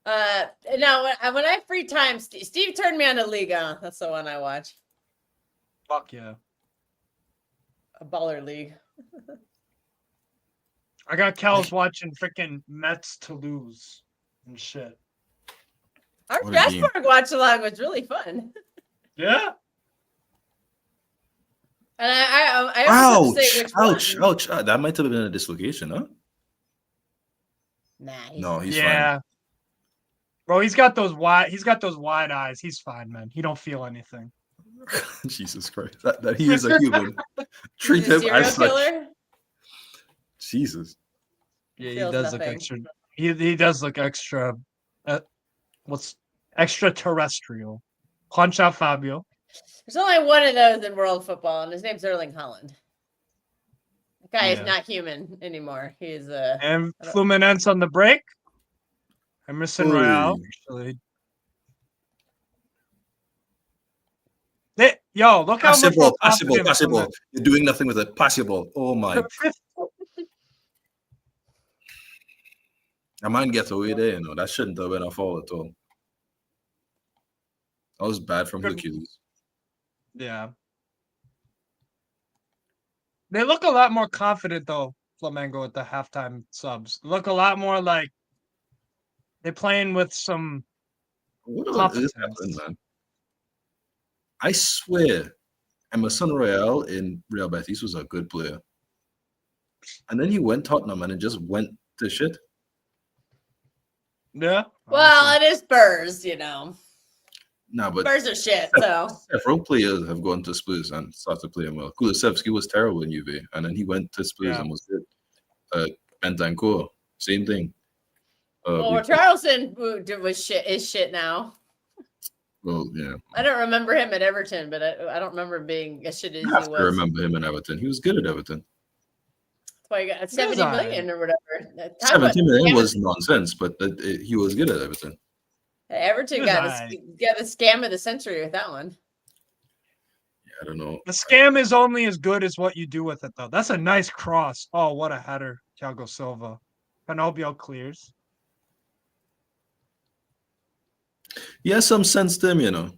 Now when I have free time, Steve turned me on to Liga. That's the one I watch. Fuck yeah. A baller league. I got Kels watching freaking Mets to lose and shit. Our What a game. Strasbourg watch along was really fun. Yeah. And I also have to say which one. Ouch. That might have been a dislocation, huh? Nah, No, he's Yeah. Bro, he's got those wide eyes. He's fine, man. He don't feel anything. fine. Jesus Christ. That he is a human. Treat He's a him serial as such. killer. Jesus. Yeah, Feels he does look nothing. extra. He does look extra. What's extraterrestrial? Punch out Fabio. There's only one of those in world football, and his name's Erling Haaland. The guy is Yeah. not human anymore. He's And Fluminense on the break. Emerson Royale. Actually. Look how much more Pass the confident ball. You're doing nothing with it. Pass your ball. Oh my. A man gets away there, that shouldn't have been a foul at all. That was bad from Hercules. Yeah. They look a lot more confident though, Flamengo at the halftime subs. Look a lot more like they're playing with some What on earth happened, man? I swear, Emerson Royale in Real Betis was a good player. And then he went Tottenham and it just went to shit. Yeah. well, it is Spurs, Nah, but Spurs are shit. So several players have gone to Spurs and started playing well. Kulusevski was terrible in Juve, and then he went to Spurs Yeah. and was good. Bentancur, same thing. Charleston is shit now. Well, yeah. I don't remember him at Everton, but I don't remember him being as shit as I he have to was. remember him in Everton. He was good at Everton. That's why he got 70 alright. million or whatever. 70 million was nonsense, but he was good at Everton. Everton He was got alright. the scam of the century with that one. I don't know. The scam is only as good as what you do with it, though. That's a nice cross. Oh, what a header. Thiago Silva. Canobio clears. He has some sense to him, you know.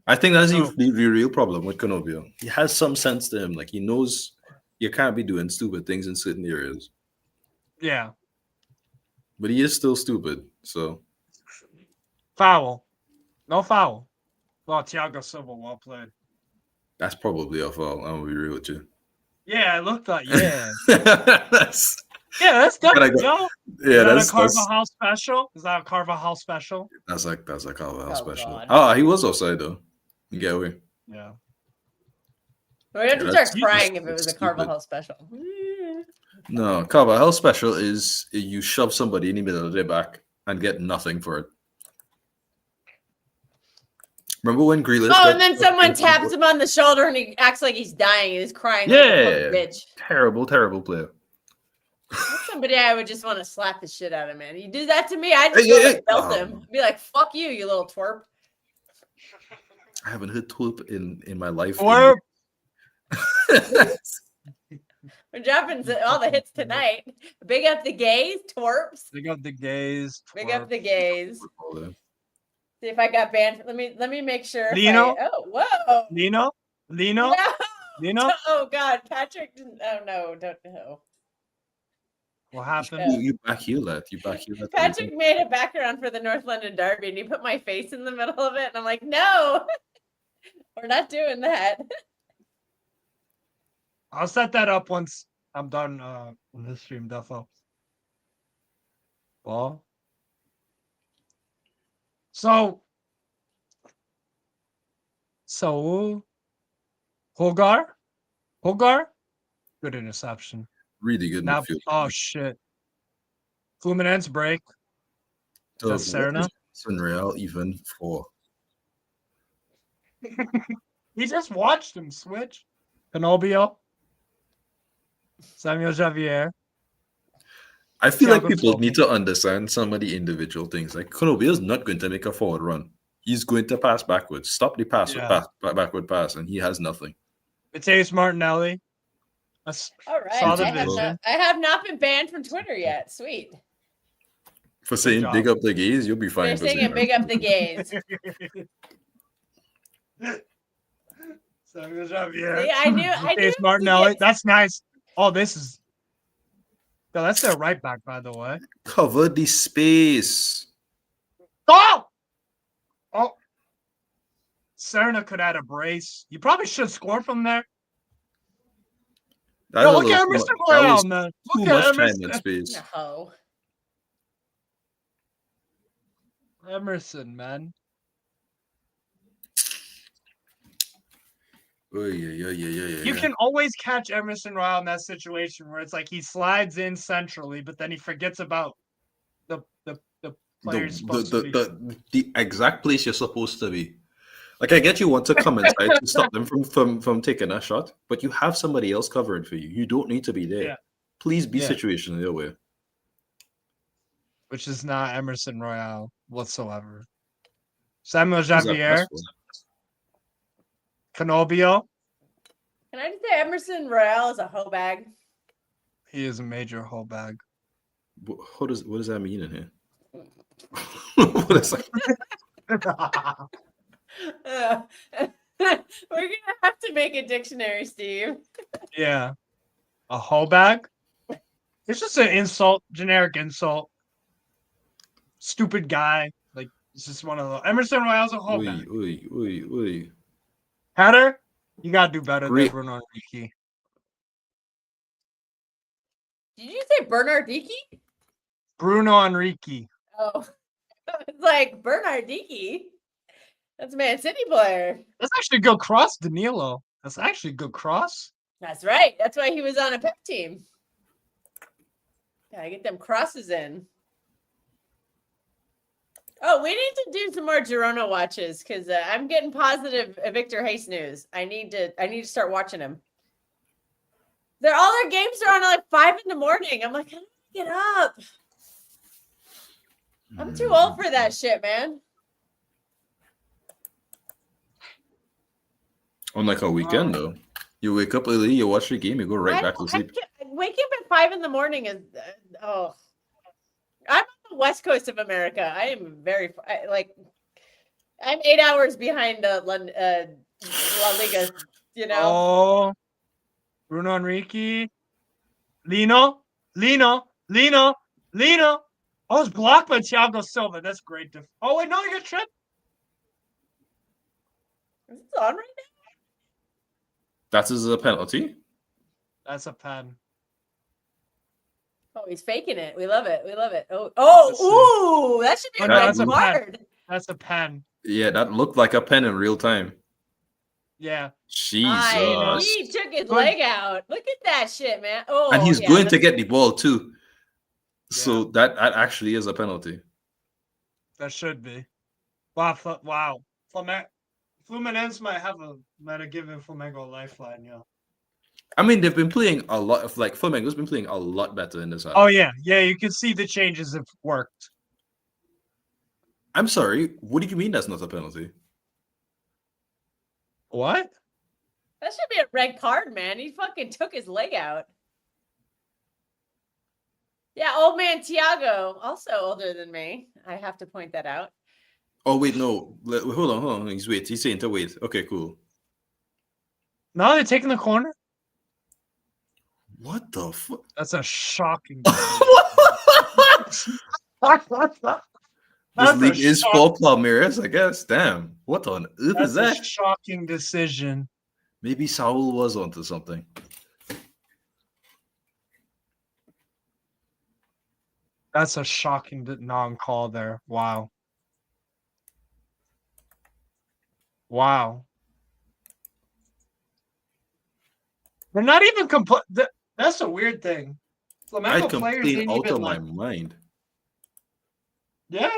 I think that's Oh. the real problem with Canobio. He has some sense to him. Like, he knows you can't be doing stupid things in certain areas. Yeah. But he is still stupid. So, Foul. No foul. Well, Thiago Silva, well played. that's probably a foul. I'm going to be real with you. Yeah, it looked like, yeah. that's, That's Gotta good, go. yo. yeah, Is that a Carvajal special? Is that a Carvajal special? that's a Carvajal special. God. Ah, he was offside, though. You get away. Yeah. We'd have to Yeah, start that's- crying if it that's was a stupid. Carvajal special. No, Carvajal special is you shove somebody in the middle of their back and get nothing for it. Remember when Grealish? Oh, and then someone taps him on the shoulder and he acts like he's dying and he's crying like a fucking bitch. Terrible player. That's somebody I would just want to slap the shit out of, man. You do that to me, I'd just go and belt him. Be like, fuck you, you little twerp. I haven't heard twerp in my life. Twerp. We're dropping all the hits tonight. Big up the gays, twerps. Big up the gays. Big up the gays. Yeah. See if I got banned. Let me make sure. Lino? Oh, whoa. Lino? No. Lino? Oh God, Patrick didn't. Oh no, don't know. What happened? You back heel that. You back heel that. Patrick made a background for the North London Derby, and he put my face in the middle of it, and I'm like, no, we're not doing that. I'll set that up once I'm done in this stream, defo. Well. So Hogar? Good interception. Really good Now, midfield. oh shit. Fluminense break. Does Serna? Real even for. He just watched him switch. Canobio. Samuel Javier. I feel like Thiago people Silva. need to understand some of the individual things. Like Canobio is not going to make a forward run. He's going to pass backwards. Stop the pass, backward pass, and he has nothing. Mateus Martinelli. All right, Saw the I have not been banned from Twitter yet. Sweet. For saying job. big up the gays, you'll be fine. They're for singing saying big up the gays. Samuel Javier. See, I knew Mateus Martinelli. That's nice. Oh, this is. No, that's their right back, by the way. Cover the space. Oh! Oh. Serna could add a brace. You probably should score from there. That Yo, was look a at little Emerson too much- that Royale, was man. Too Look much at time and Emerson. space. No. Emerson, man. You can always catch Emerson Royale in that situation where it's like he slides in centrally, but then he forgets about the player's supposed to be. the exact place you're supposed to be. Like, I get you want to come inside to stop them from taking a shot, but you have somebody else covering for you. You don't need to be there. Yeah. Please be Yeah. situationally aware. Which is not Emerson Royale whatsoever. Samuel Who's that Javier, pass for? Canobio. Can I just say Emerson Royale is a hoe bag? He is a major whole bag. What does that mean in here? What is that? We're gonna have to make a dictionary, Steve. Yeah. A whole bag? It's just an insult, generic insult. Stupid guy. Like, it's just one of those. Emerson Royale's a whole bag. Oy. Header? You gotta do better Great. than Bruno Enrique. Did you say Bernardiki? Bruno Enrique. Oh, it's like Bernardiki. That's a Man City player. That's actually a good cross, Danilo. That's actually a good cross. That's right. That's why he was on a pep team. Gotta get them crosses in. Oh, we need to do some more Girona watches because I'm getting positive Victor Hayes news. I need to start watching him. All their games are on at like 5 a.m. I'm like, I don't get up. I'm too old for that shit, man. On like a weekend though, you wake up early, you watch the game, you go right back to sleep. Waking up at 5 in the morning is oh. I'm on the west coast of America. I am I'm 8 hours behind London, La Liga. You know. Oh, Bruno Enrique, Lino. Oh, it's blocked by Thiago Silva. That's great. Oh wait, no, you got tripped. Is this on right now? That is a penalty. That's a pen. Oh, he's faking it. We love it. We love it. Oh, ooh, that should be a red That's a pen. card. That's a pen. Yeah, that looked like a pen in real time. Yeah. Jesus. He took his leg out. Look at that shit, man. Oh, And he's yeah, going to get the ball too. So Yeah. that actually is a penalty. That should be. Wow. Wow. Fluminense might have given Flamengo a lifeline, yeah. I mean, they've been playing a lot of Flamengo's been playing a lot better in this half. Oh yeah, you can see the changes have worked. I'm sorry. What do you mean that's not a penalty? What? That should be a red card, man. He fucking took his leg out. Yeah, old man Thiago, also older than me. I have to point that out. Oh wait, no. Hold on. He's saying to wait. Okay, cool. No, they're taking the corner. What the fuck? That's a shocking. This league is for Palmeiras, I guess. Damn. What on earth is That's that? a shocking decision. Maybe Saul was onto something. That's a shocking non-call there. Wow. They're not even That's a weird thing. I'd Flamengo players complain didn't out even of my mind. Yeah.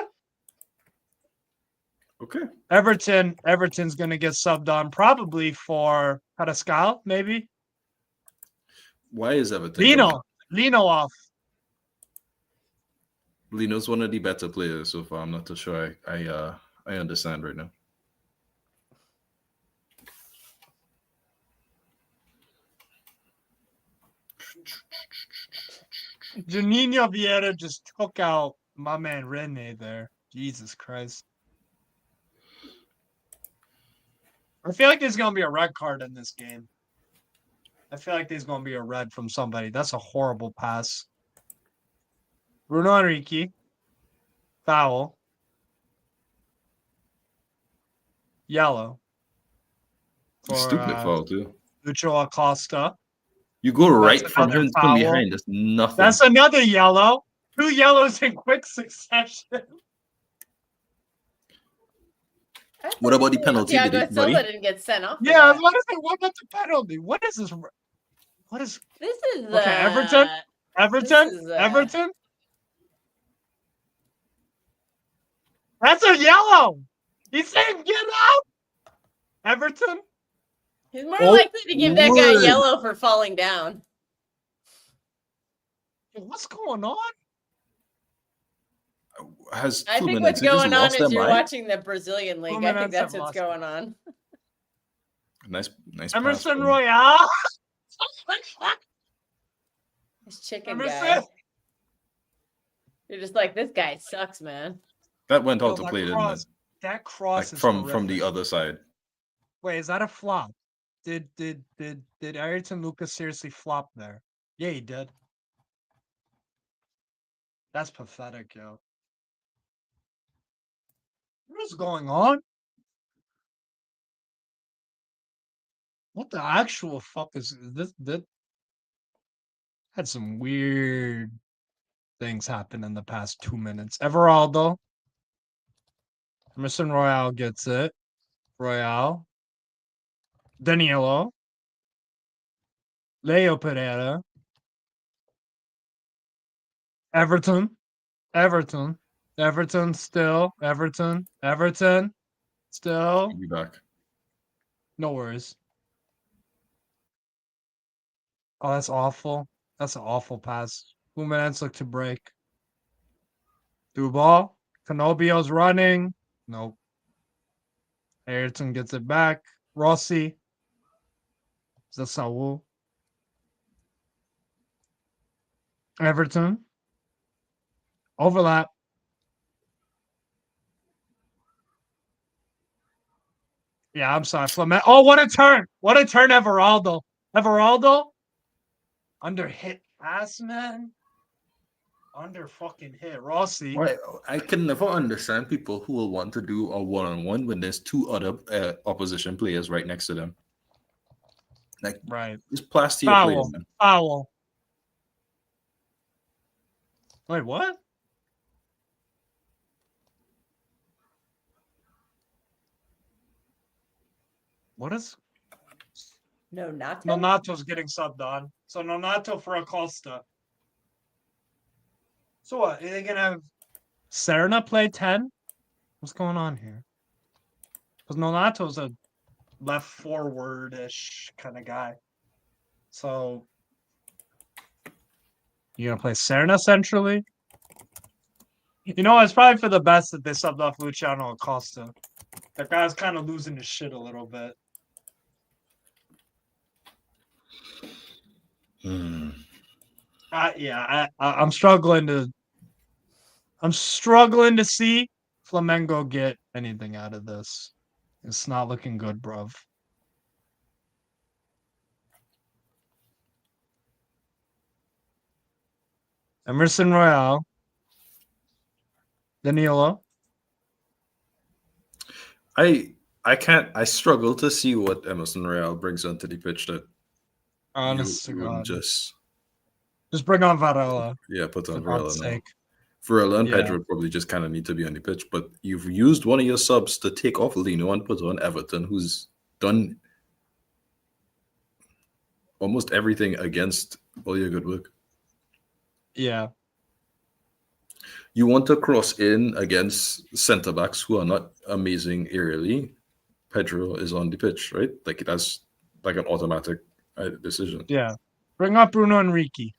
Okay. Everton's gonna get subbed on probably for Carrascal, maybe. Why is Everton? Lino off. Lino's one of the better players so far. I'm not too sure I understand right now. Juninho Vieira just took out my man Rene there. Jesus Christ. I feel like there's gonna be a red card in this game. I feel like there's gonna be a red from somebody. That's a horrible pass. Bruno Enrique. Foul. Yellow. For, Stupid foul too. Lucho Acosta. You go right That's from another him foul. from behind. That's nothing. That's another yellow. 2 yellows in quick succession. What about the penalty? Thiago Silva didn't get sent off. Yeah, I was about to say, what about the penalty? What is this? What is This is okay? Everton. Everton. That's a yellow. He's saying get out. Everton. He's more likely to give that guy yellow for falling down. What's going on? I think what's going on is you're watching the Brazilian league. I think that's what's going on. Nice Emerson Royale. This chicken guy. You're just like, this guy sucks, man. That went out to play, didn't it? That cross is from the other side. Wait, is that a flop? Did Ayrton Lucas seriously flop there? Yeah, he did. That's pathetic, yo. What is going on? What the actual fuck is this? Had some weird things happen in the past 2 minutes. Everaldo. Emerson Royale gets it. Royale. Danilo. Leo Pereira. Everton still. Everton still. Be back. No worries. Oh, that's awful. That's an awful pass. Fluminense look to break. Through ball. Canobio's running. Nope. Ayrton gets it back. Rossi. Is that Saul? Everton. Overlap. Yeah, I'm sorry. Flamengo. Oh, what a turn. What a turn, Everaldo. Everaldo. Under hit pass, man. Under fucking hit. Rossi. Why I can never understand people who will want to do a one-on-one when there's two other opposition players right next to them. Like, Right. just plaster your player, Foul. man. Foul. Wait, what? What is No, not Nonato's getting subbed on. So Nonato for Acosta. So what? Are they gonna have Serna play 10? What's going on here? Because Nonato's a left forward-ish kind of guy. So you gonna play Serna centrally? You know, it's probably for the best that they subbed off Luciano Acosta. That guy's kind of losing his shit a little bit. I'm struggling to see Flamengo get anything out of this. It's not looking good, bruv. Emerson Royale. Danilo. I struggle to see what Emerson Royale brings onto the pitch that Honest to you wouldn't God. just bring on Varela. put on For Varela God's now. sake. Varela and Yeah. Pedro probably just kind of need to be on the pitch, but you've used one of your subs to take off Lino and put on Everton, who's done almost everything against all your good work. Yeah. You want to cross in against centre backs who are not amazing aerially. Pedro is on the pitch, right? Like that's like an automatic decision. Yeah. Bring up Bruno Enrique.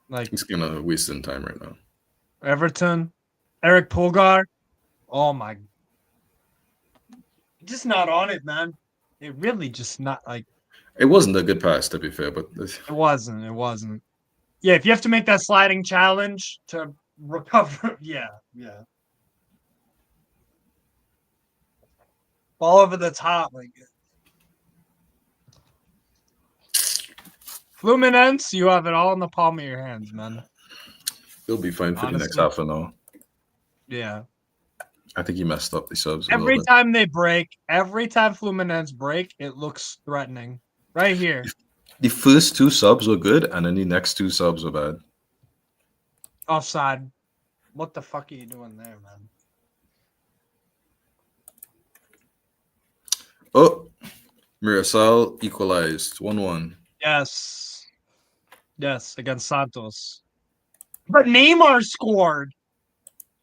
Like He's kind of wasting time right now. Everton. Eric Pulgar. Oh my. Just not on it, man. It really just not like. It wasn't a good pass, to be fair, but It wasn't. Yeah, if you have to make that sliding challenge to recover, yeah. Ball over the top, like Fluminense, you have it all in the palm of your hands, man. he'll be fine for the next Honestly. half an hour. Yeah. I think he messed up the subs. Every time Fluminense break, it looks threatening. Right here. The first two subs were good, and then the next two subs were bad. Offside. What the fuck are you doing there, man? Oh, Mirasol equalized 1-1. Yes, against Santos. But Neymar scored.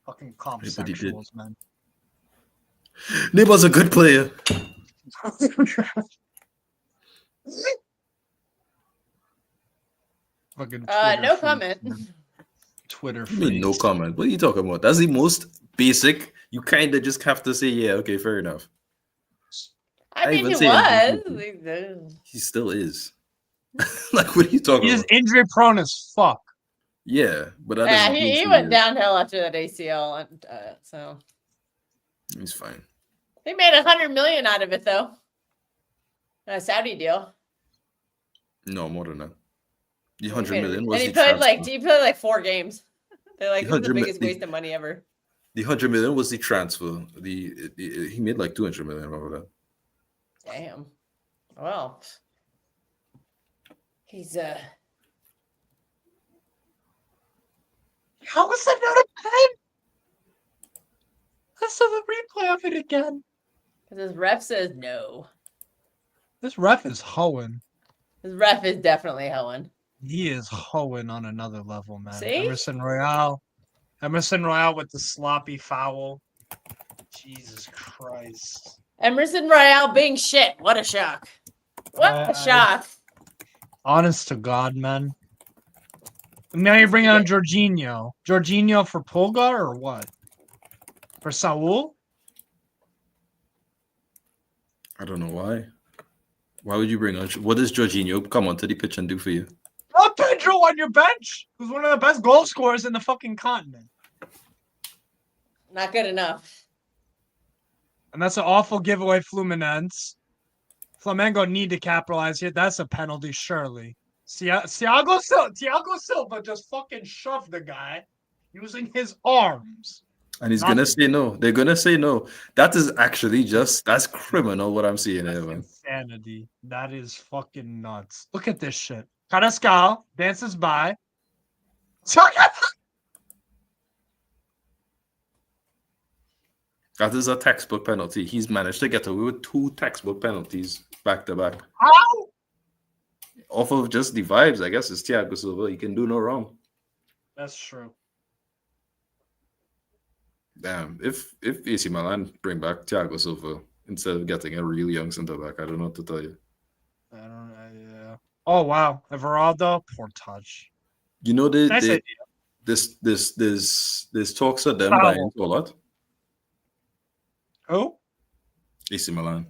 Fucking comp Yeah, but he did. sexuals, man. Neymar's a good player. Fucking No Twitter comment. freaks, man. Twitter I mean, no freaks. comment. What are you talking about? That's the most basic. You kind of just have to say, yeah, okay, fair enough. I mean, even he say was. He still is. Like, what are you talking He's about? injury prone as fuck. Yeah, but that Yeah, doesn't mean he he went is. downhill after that ACL, and so He's fine. they made $100 million out of it, though. A Saudi deal. No, more than that. The He 100 made- million was and the transfer. he played like 4 games. They're like, The this is the 100 mi- biggest the- waste of money ever. The 100 million was the transfer. He made like 200 million over that. Damn. Well, he's How was that not a pen? Let's have a replay of it again. because his ref says no. This ref is hoeing. His ref is definitely hoeing. He is hoeing on another level, man. See? Emerson Royale with the sloppy foul. Jesus Christ. Emerson Royale being shit. What a shock. What a shock. Honest to God, man. And now you're bringing on Jorginho. Jorginho for Pulgar or what? For Saul? I don't know why. Why would you bring on? What does Jorginho come onto the pitch and do for you? Not Pedro on your bench, who's one of the best goal scorers in the fucking continent. Not good enough. And that's an awful giveaway, Fluminense. Flamengo need to capitalize here. That's a penalty, surely. Thiago Silva just fucking shoved the guy using his arms. And he's gonna say no. They're gonna say no. That is actually that's criminal. What I'm seeing That's here, man. insanity. That is fucking nuts. Look at this shit. Carrascal dances by. That is a textbook penalty. He's managed to get away with 2 textbook penalties back to back. How? Off of just the vibes, I guess it's Thiago Silva. He can do no wrong. That's true. Damn, if AC Milan bring back Thiago Silva instead of getting a real young centre back, I don't know what to tell you. I don't know. Yeah. Oh wow, Everaldo, poor touch. You know, Nice idea. this talks of them Foul. buying a lot. Who? AC Milan.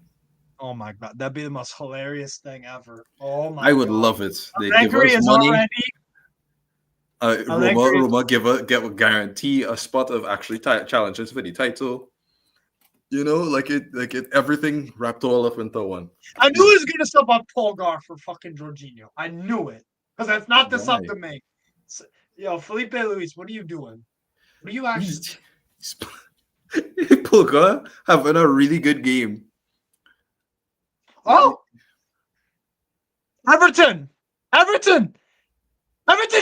Oh my god, that'd be the most hilarious thing ever. Oh my! I would God. love it. They give Allegri us is money. already. Roma get a guarantee a spot of actually challenges for the title. You know, like it, everything wrapped all up into one. I knew he was gonna sub up Polgar for fucking Jorginho. I knew it because that's not the sub to make. Yo, Felipe Luis, what are you doing? What are you actually? Polgar having a really good game. Oh, Everton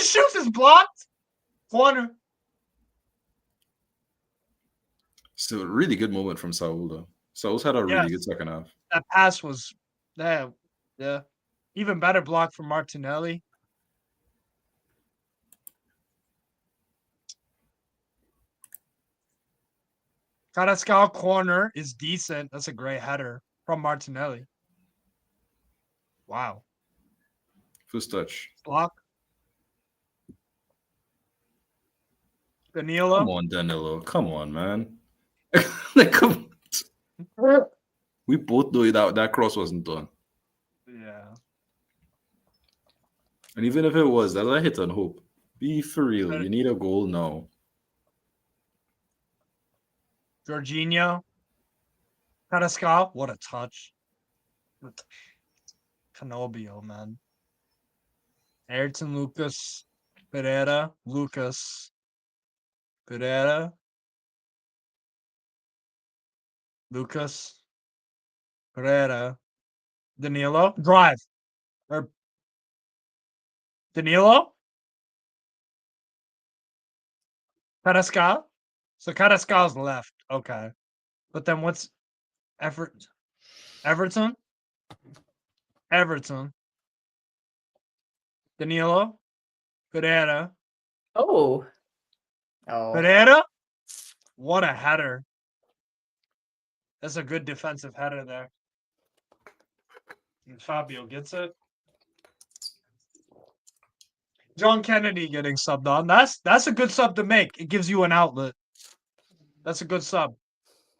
shoots is blocked. Corner. Still a really good moment from Saul, though. Saul's had a really good second half. That pass was yeah. Even better block from Martinelli. Carrascal corner is decent. That's a great header from Martinelli. Wow. First touch. Block. Danilo. Come on, Danilo. Come on, man. Like, come on. We both know that cross wasn't done. Yeah. And even if it was, that's a hit on hope. Be for real. You need a goal now. Jorginho. Carrascal. What a touch. Canobio, man. Ayrton Lucas. Pereira. Pereira. Lucas. Pereira. Danilo. Drive. Or Danilo. Carrascal. So Carrascal's left. Okay. But then what's Everton? Danilo. Pereira. Oh. Pereira. What a header. That's a good defensive header there. And Fabio gets it. John Kennedy getting subbed on. That's a good sub to make. It gives you an outlet. That's a good sub.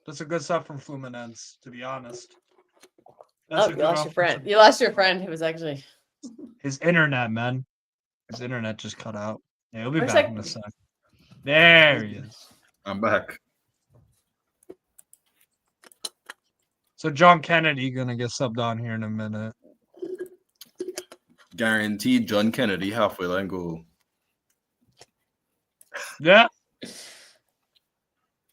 That's a good sub from Fluminense, to be honest. You lost your friend. You lost your friend who was actually his internet, man. His internet just cut out. Yeah, he'll be Where's back that- in a sec. There he is. I'm back. So John Kennedy gonna get subbed on here in a minute. Guaranteed John Kennedy halfway line goal. Yeah.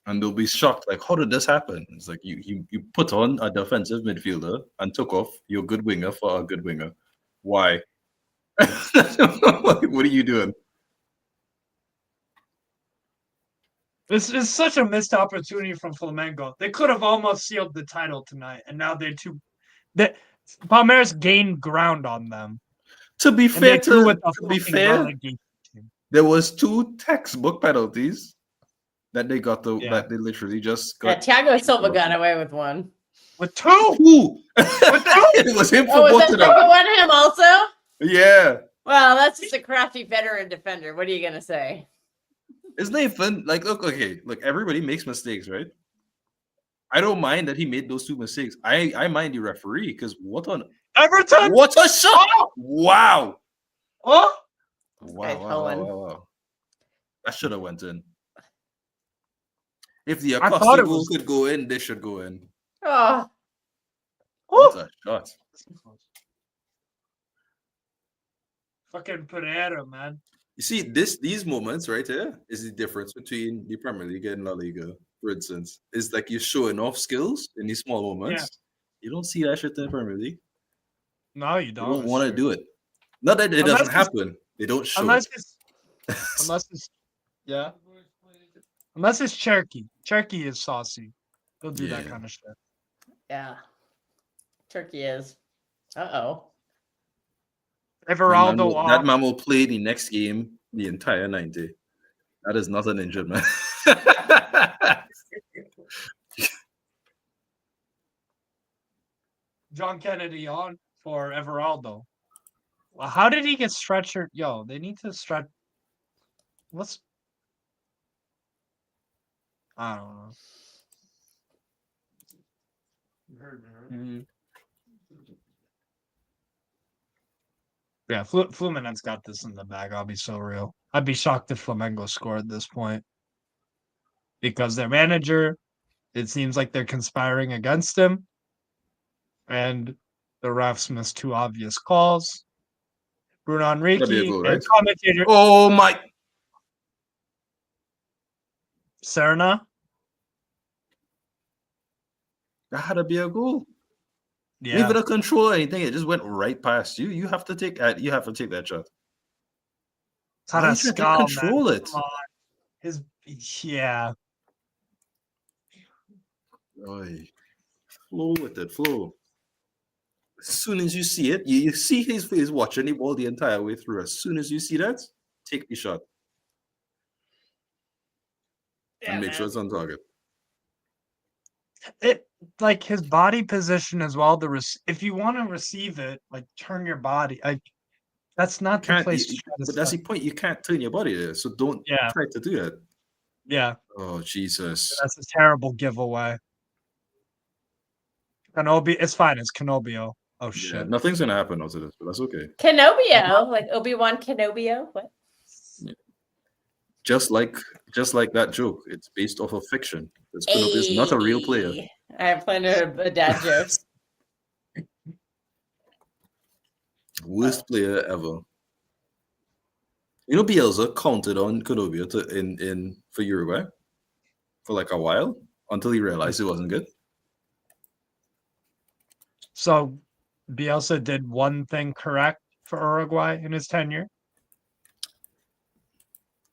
And they'll be shocked, like, how did this happen? It's like you put on a defensive midfielder and took off your good winger for a good winger. Why? What are you doing? This is such a missed opportunity from Flamengo. They could have almost sealed the title tonight, and now Palmeiras gained ground on them. To be And fair, they threw with a to be fucking fair, relegation team. there was 2 textbook penalties that they got that they literally just Yeah, got. Thiago Silva got away with one. With two. Ooh. It was him for Oh, was both that of them. second one him also? Yeah. Well, that's just a crafty veteran defender. What are you gonna say? It's Nathan. Like, look, everybody makes mistakes, right? I don't mind that he made those 2 mistakes. I mind the referee because what on Everton. What a shot! Wow. Oh, guy's hoeing. Wow. That should have went in. If the I thought Acosta it goal was. could go in, this should go in. Oh, What Oh, a shot. fucking Pereira, man. You see, these moments right here is the difference between the Premier League and La Liga, for instance. It's like you're showing off skills in these small moments. Yeah. You don't see that shit in the Premier League. No, you They don't. don't want to do it. Not that it Unless doesn't it's- happen. They don't show Unless it. it's yeah. Unless it's Cherky. Cherky is saucy. He'll do that Yeah. kind of shit. yeah. Turkey is. Uh-oh. Everaldo That man will play the next game the entire 90. That is not an injured man. John Kennedy on for Everaldo. Well, how did he get stretchered? Yo, they need to stretch. What's I don't know. Mhm. Yeah, Fluminense got this in the bag. I'll be so real. I'd be shocked if Flamengo scored at this point because their manager, it seems like they're conspiring against him, and the refs missed two obvious calls. Bruno That'd be a Enrique goal, and right? commentator Oh my! Serna. That had to be a goal. Yeah, Even a control or anything, it just went right past you. You have to take that. You have to take that shot. Why are you trying to Carrascal, man. control it? Come on. His yeah. Oy. Flow with it, flow. As soon as you see it, you see his face watching the ball the entire way through. As soon as you see that, take the shot and make sure it's on target. It like his body position as well. If you want to receive it, like turn your body. Like that's not the place to try to But that's the stuff. point. You can't turn your body there, so don't Yeah. try to do that. Yeah, Oh Jesus! that's a terrible giveaway. Kenobi, it's fine. It's Kenobio. Oh Yeah, shit. nothing's gonna happen after this, but that's okay. Kenobio, like Obi-Wan Kenobio. What? Just like that joke, it's based off of fiction. This Kenobi is not a real player. Ayy. I have plenty of dad jokes. Worst player ever. You know, Bielsa counted on Kenobi in for Uruguay for like a while until he realized it wasn't good. So Bielsa did one thing correct for Uruguay in his tenure.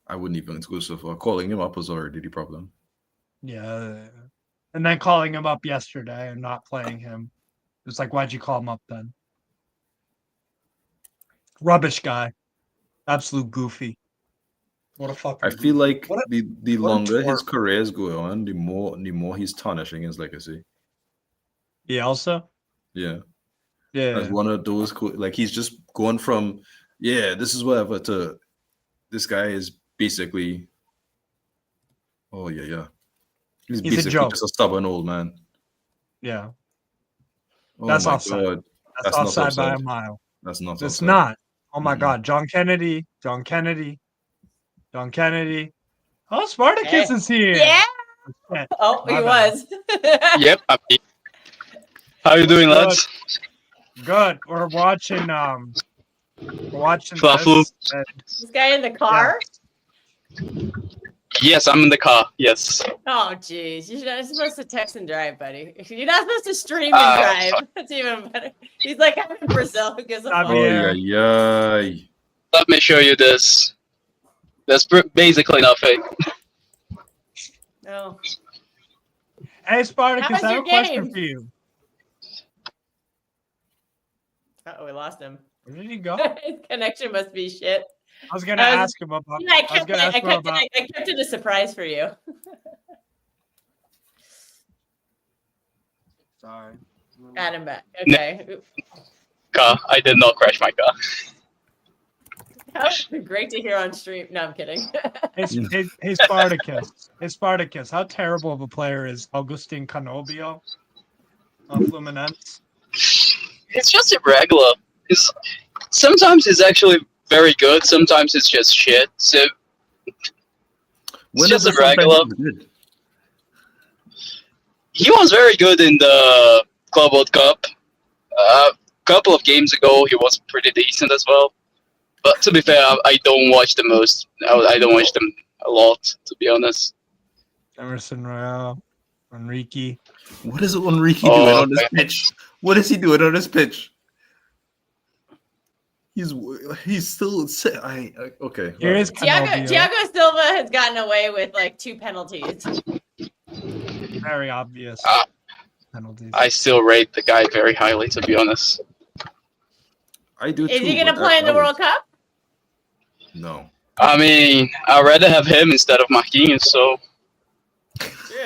I wouldn't even go so far. Calling him up was already the problem. Yeah. And then calling him up yesterday and not playing him. It's like, why'd you call him up then? Rubbish guy. Absolute goofy. What a fucking I feel like What the what a longer his twerp. careers go on, the more he's tarnishing his legacy. Bielsa? Yeah. Yeah. As one of those like he's just going from this is whatever to this guy is basically he's He's a basically joke. just a stubborn old man. Yeah. Oh That's my offside. God. That's not offside by a offside. mile. That's not It's offside. not. Oh my Mm-mm. God. John Kennedy. Oh, Spartacus Hey. is here. Yeah. Shit. Oh, My he bad. was. Yep, I'm here. How you doing, Good. lads? Good. We're watching Fluffle. this. And This guy in the car. Yes, I'm in the car. Yes. Oh, jeez. You're not supposed to text and drive, buddy. You're not supposed to stream and drive. That's even better. He's like, I'm in Brazil. Who gives a fuck? Javier. Yeah. Let me show you this. That's basically nothing. No. Hey, Spartacus, How was I have your a question game? for you. Oh, we lost him. Where did he go? His connection must be shit. I was gonna I was- ask him about. Yeah, I I was gonna ask him about. kept it a surprise for you. Sorry. Add him back. Okay. Car. I did not crash my car. That would be great to hear on stream. No, I'm kidding. Hey, Spartacus. Hey, Spartacus. How terrible of a player is Augustin Canobio on Fluminense? It's just irregular. Sometimes it's actually very good. Sometimes it's just shit. So When just is a regular. good? He was very good in the Club World Cup. A couple of games ago, he was pretty decent as well. But to be fair, I don't watch the most. I don't watch them a lot, to be honest. Emerson Royale, Enrique. What is Enrique Oh, doing on this okay. pitch? What is he doing on this pitch? He's still okay. Here is Thiago Silva has gotten away with like 2 penalties. very obvious Ah. penalties. I still rate the guy very highly, to be honest. I do. Is too, he gonna but play in the World Cup? No. I mean, I'd rather have him instead of Marquinhos, so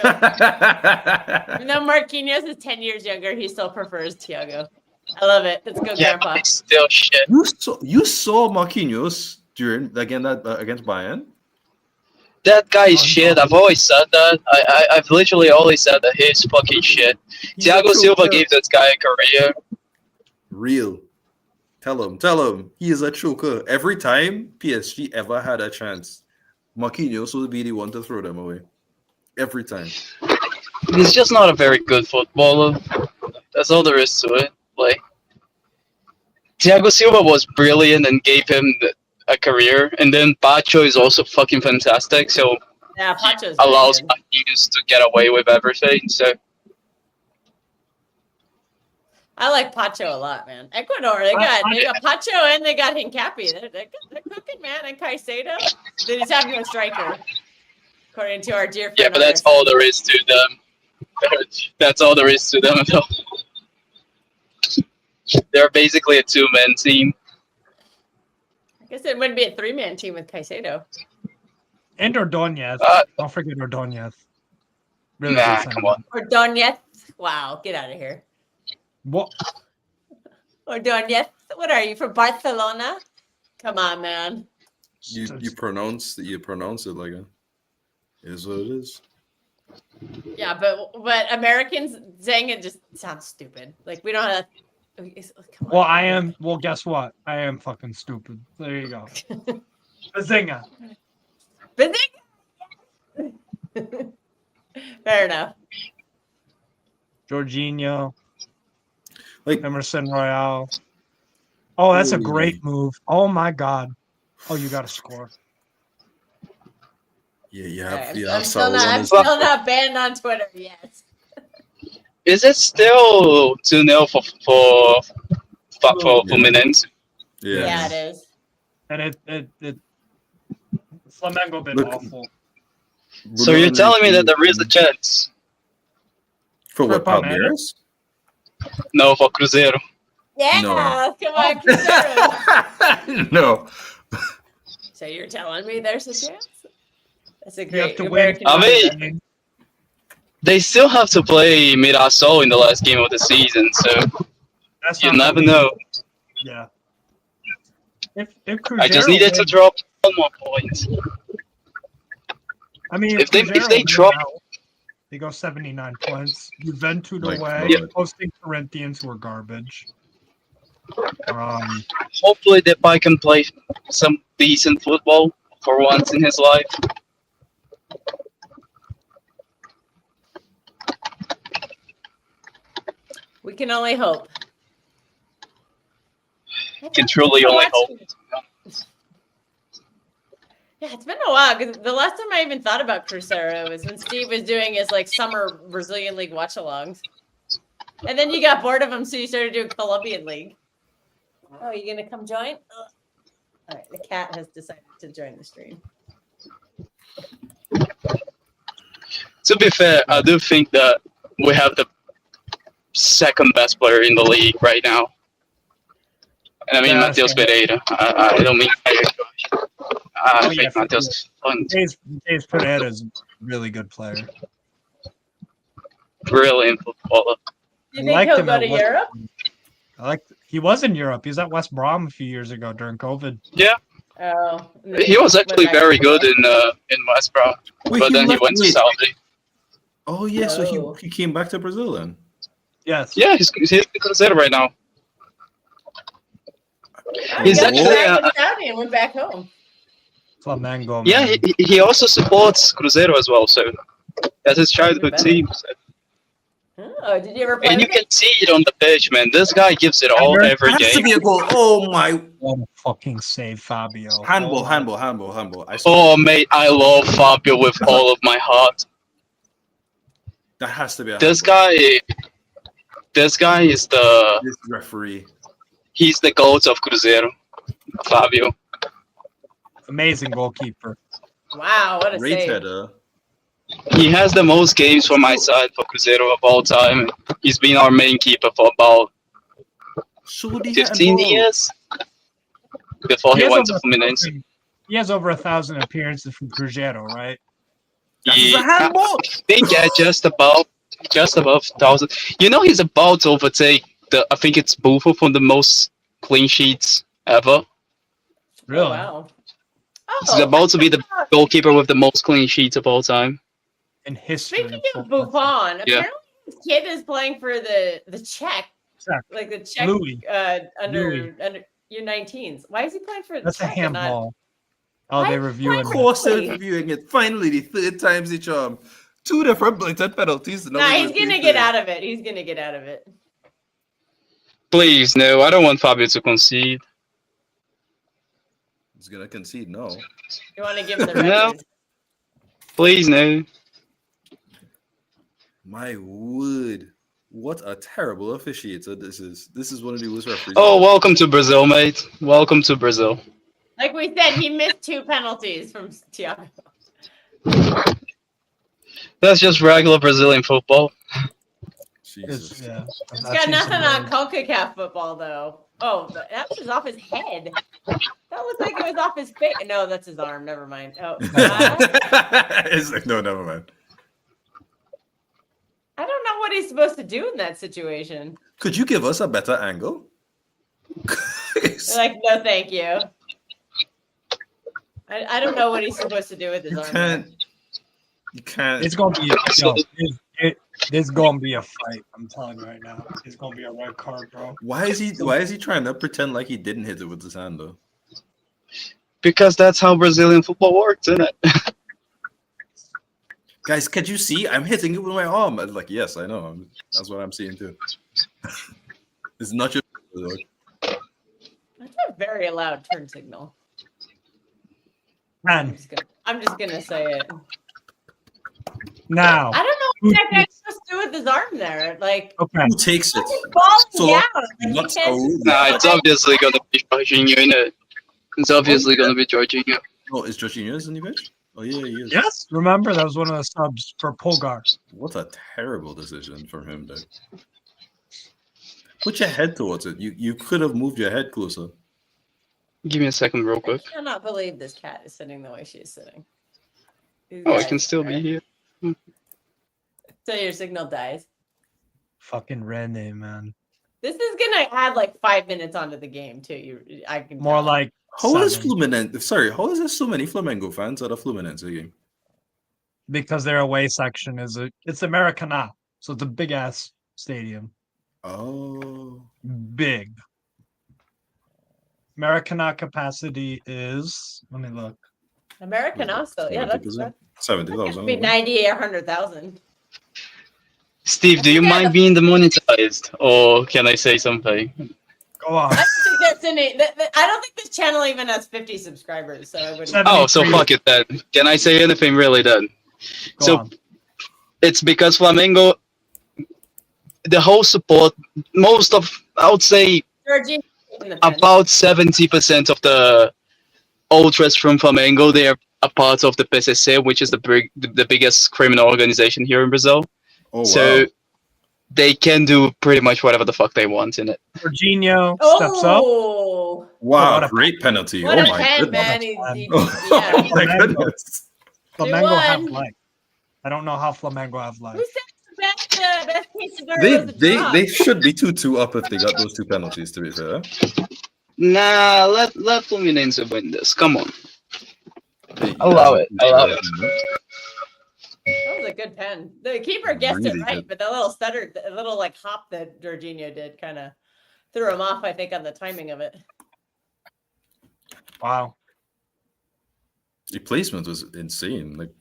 Even though Marquinhos is 10 years younger, he still prefers Thiago. I love it. Let's go, yeah, Grandpa. but it's still shit. You saw Marquinhos during against Bayern. That guy is shit. I've always said that. I've literally always said that he's fucking shit. He's a Thiago Silva choker. gave this guy a career. Real. Tell him. He is a choker. Every time PSG ever had a chance, Marquinhos would be the one to throw them away. Every time. He's just not a very good footballer. That's all there is to it. Like, Thiago Silva was brilliant and gave him a career, and then Pacho is also fucking fantastic. So Yeah, Pacho's allows good. Marquinhos to get away with everything. So I like Pacho a lot, man. Ecuador, they got Pacho and they got Hincapi. They're cooking, man. And Caicedo, they just have no striker, according to our dear friend. yeah, but that's all there is to them. That's all there is to them at all. They're basically a 2-man team. I guess it wouldn't be a 3-man team with Caicedo. And Ordonez. Don't forget Ordonez. Really Nah, good come center. on. Ordonez. Wow, get out of here. What? Ordonez. What are you, from Barcelona? Come on, man. You pronounce it like it is what it is. Yeah, but Americans saying it just sounds stupid. Like, we don't have. Come on. Well, I am. Well, guess what? I am fucking stupid. There you go. Bazinga. Fair enough. Jorginho. Like Emerson Royale. Oh, that's a Holy. great move. Oh my god. Oh, you got to score. yeah. I'm still not banned on Twitter yet. Is it still 2-0 for Fluminense? Yeah, it is. And it Flamengo been Look. awful. So you're telling me that there is a chance? for what, Palmeiras? Palmeiras? No, for Cruzeiro. Yeah, No. come on, Cruzeiro. No. So you're telling me there's a chance? That's a You have great to win. American. I mindset. mean- They still have to play Mirassol in the last game of the season, so That's you not never know. Yeah. If I just Cruzeiro needed to wins- drop one more point. I mean, if they Cruzeiro drop- wins out, they go 79 points. Juventus My away, God. hosting Corinthians, who are garbage. Hopefully Depay can play some decent football for once in his life. We can only hope. Can truly only hope. Yeah, it's been a while because the last time I even thought about Cruzeiro was when Steve was doing his like summer Brazilian League watch-alongs, and then you got bored of him, so you started doing Colombian League. Oh, you gonna come join? Ugh. All right, the cat has decided to join the stream. To be fair, I do think that we have the second best player in the league right now. And I mean, Yeah, Matheus sure. Pereira. I don't mean I Oh, think yeah, for Matheus is fun. Days Pereira is a really good player. Brilliant footballer. Do you I think liked he'll him go at to West- Europe? He was in Europe. He was at West Brom a few years ago during COVID. Oh, He was actually very good in West Brom, Wait, but then he left- went to wait. Saudi. Oh yeah, so Oh. he came back to Brazil then. Yes. Yeah, he's in Cruzeiro right now. He's got actually, back in Saudi and went back home. Flamengo. yeah, man. he also supports Cruzeiro as well. So that's his childhood better. team. So. Oh, did you ever play And you with him? can see it on the pitch, man. This guy gives it all every Has to game. be a goal. Oh my! What a fucking save, Fabio. Handball, Oh, handball. Oh, mate, I love Fabio with all of my heart. That has to be a This handball. guy is the This referee. he's the goat of Cruzeiro, Fabio. amazing goalkeeper. Wow, what a Great save. header. He has the most games for my side for Cruzeiro of all time. He's been our main keeper for about Should he 15 handball? years before he has went to over Fluminense. 1,000 He has over 1,000 appearances from Cruzeiro, right? That is a I handball. think yeah, just above 1,000. You know, he's about to overtake I think it's Buffon for the most clean sheets ever. Really? Oh, wow. He's Oh, about to be the goalkeeper with the most clean sheets of all time. In history. speaking of Buffon, Yeah. apparently his kid is playing for the Czech, Czech. like the Czech Louis. under U19s. Why is he playing for the That's a Czech and not? handball. Oh, Why they is he reviewing playing Of it. course, they're Louis? reviewing it. Finally, the third time's the charm. 2 different blatant penalties. Nah, he's gonna get out of it. He's gonna get out of it. Please, no, I don't want Fabio to concede. He's gonna concede. No. You want to give him the No. red? Please, no. My word. What a terrible officiator this is. This is one of the worst referees. Oh, welcome to Brazil, mate. Welcome to Brazil. Like we said, he missed 2 penalties from Thiago. That's just regular Brazilian football. Jesus. Yeah. He's got nothing on CONCACAF football though. Oh, that was off his head. That looked like it was off his face. No, that's his arm. Never mind. Oh, It's like, no, never mind. I don't know what he's supposed to do in that situation. Could you give us a better angle? They're like, no, thank you. I don't know what he's supposed to do with his You arm. can't. You can't. It's gonna be there's gonna be a fight. I'm telling you right now. It's gonna be a red card, bro. Why is he trying to pretend like he didn't hit it with his hand though? Because that's how Brazilian football works, isn't it? Guys, can you see? I'm hitting it with my arm. I'm like, yes, I know. That's what I'm seeing too. It's not just. That's a very loud turn signal. Man, I'm just gonna say it. now. I don't know what that guy's supposed to do with his arm there. Like, Okay. Who takes it? he's falling So, down. Like, not he can't. so. Nah, it's obviously gonna be Jorginho, innit? It's obviously gonna be Jorginho. Oh, is Jorginho in the bench? Oh yeah, he is. Yes, remember that was one of the subs for Polgar. What a terrible decision from him, though. Put your head towards it. You could have moved your head closer. Give me a second, real I quick. cannot believe this cat is sitting the way she is sitting. These Oh, I guys can still be are- here. So your signal dies. Fucking Rene, man. This is gonna add like 5 minutes onto the game too. I can More tell. like How is 7, Fluminense? Sorry, how is there so many Flamengo fans at a Fluminense game? because their away section it's Americana, so it's a big ass stadium. Oh, Big. Americana capacity is, let me look. American also. Yeah, that's 70,000. be 90 or 100,000. Steve, do you mind being demonetized, or can I say something? Go on. I don't think that's any. I don't think this channel even has 50 subscribers, so I wouldn't. Oh, so 73. fuck it then. Can I say anything really then? Go So on. it's because Flamengo, the whole support, I would say Georgie in the fence. about 70% of the ultras from Flamengo, they are a part of the PCC, which is the biggest criminal organization here in Brazil. Oh, wow. So they can do pretty much whatever the fuck they want in it. Jorginho steps up. Oh, Wow, what a- great penalty. what Oh a my pen, goodness. man! Oh Yeah. my goodness. Flamengo have 2-1. life. I don't know how Flamengo have life. Who said the best case scenario was a draw? They should be 2-2 up if they got those 2 penalties, to be fair. Nah, let Fluminense win this. Come on. They- Allow it. That was a good pen. The keeper guessed Really it right, good. but the little stutter, the little like hop that Jorginho did kind of threw him off, I think, on the timing of it. Wow. The placement was insane. Like,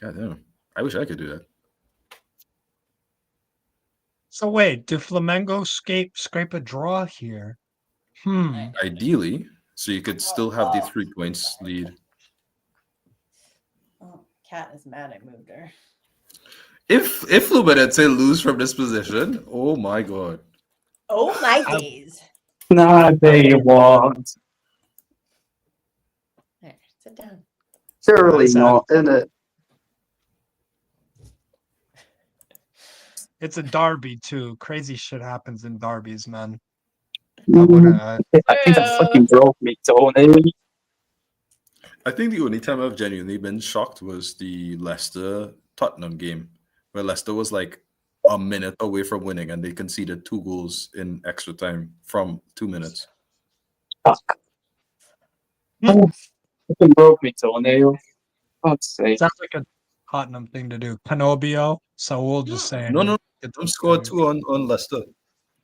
goddamn, I wish I could do that. So wait, do Flamengo scrape a draw here? Ideally, so you could still have the 3 points lead. Oh, Cat is mad I moved her. If Fluminense lose from this position, oh my god. Oh my days. Nah, they won't. There, sit down. Surely That's not, innit? It's a derby too. Crazy shit happens in derbies, man. I Mm, wouldn't. I think that fucking broke me, Tony. I think the only time I've genuinely been shocked was the Leicester Tottenham game, where Leicester was like a minute away from winning and they conceded 2 goals in extra time from 2 minutes. Fuck. Fucking broke me, Tony. God's sake. Sounds like a Tottenham thing to do. Canobio. Saul just saying. No. get Tottenham the- scored 2 on Leicester.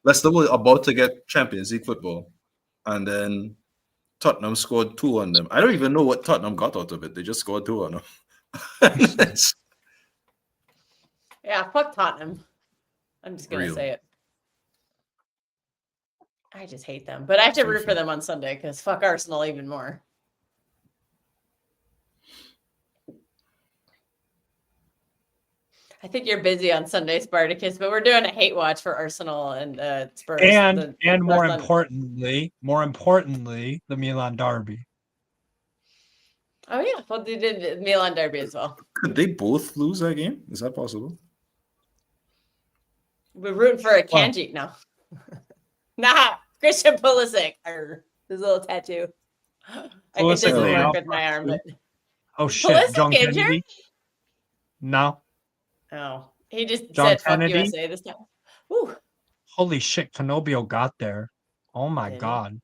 Leicester were about to get Champions League football, and then Tottenham scored 2 on them. I don't even know what Tottenham got out of it. They just scored 2 on them. Yeah, fuck Tottenham. I'm just gonna Real. say it. I just hate them, but I have to Same root for thing. them on Sunday because fuck Arsenal even more. I think you're busy on Sunday, Spartacus, but we're doing a hate watch for Arsenal and Spurs. And more last importantly, the Milan derby. Oh yeah, well they did the Milan derby as well. Could they both lose that game? Is that possible? We're rooting for a Kanji now. Nah, Christian Pulisic. His little tattoo. It Pulisic doesn't laid work off with my arm, but Oh shit, Pulisic John injured? Kennedy. No, oh, he just John said Kennedy? fuck USA this time. Ooh, holy shit, Canobio got there. Oh my Did he? god.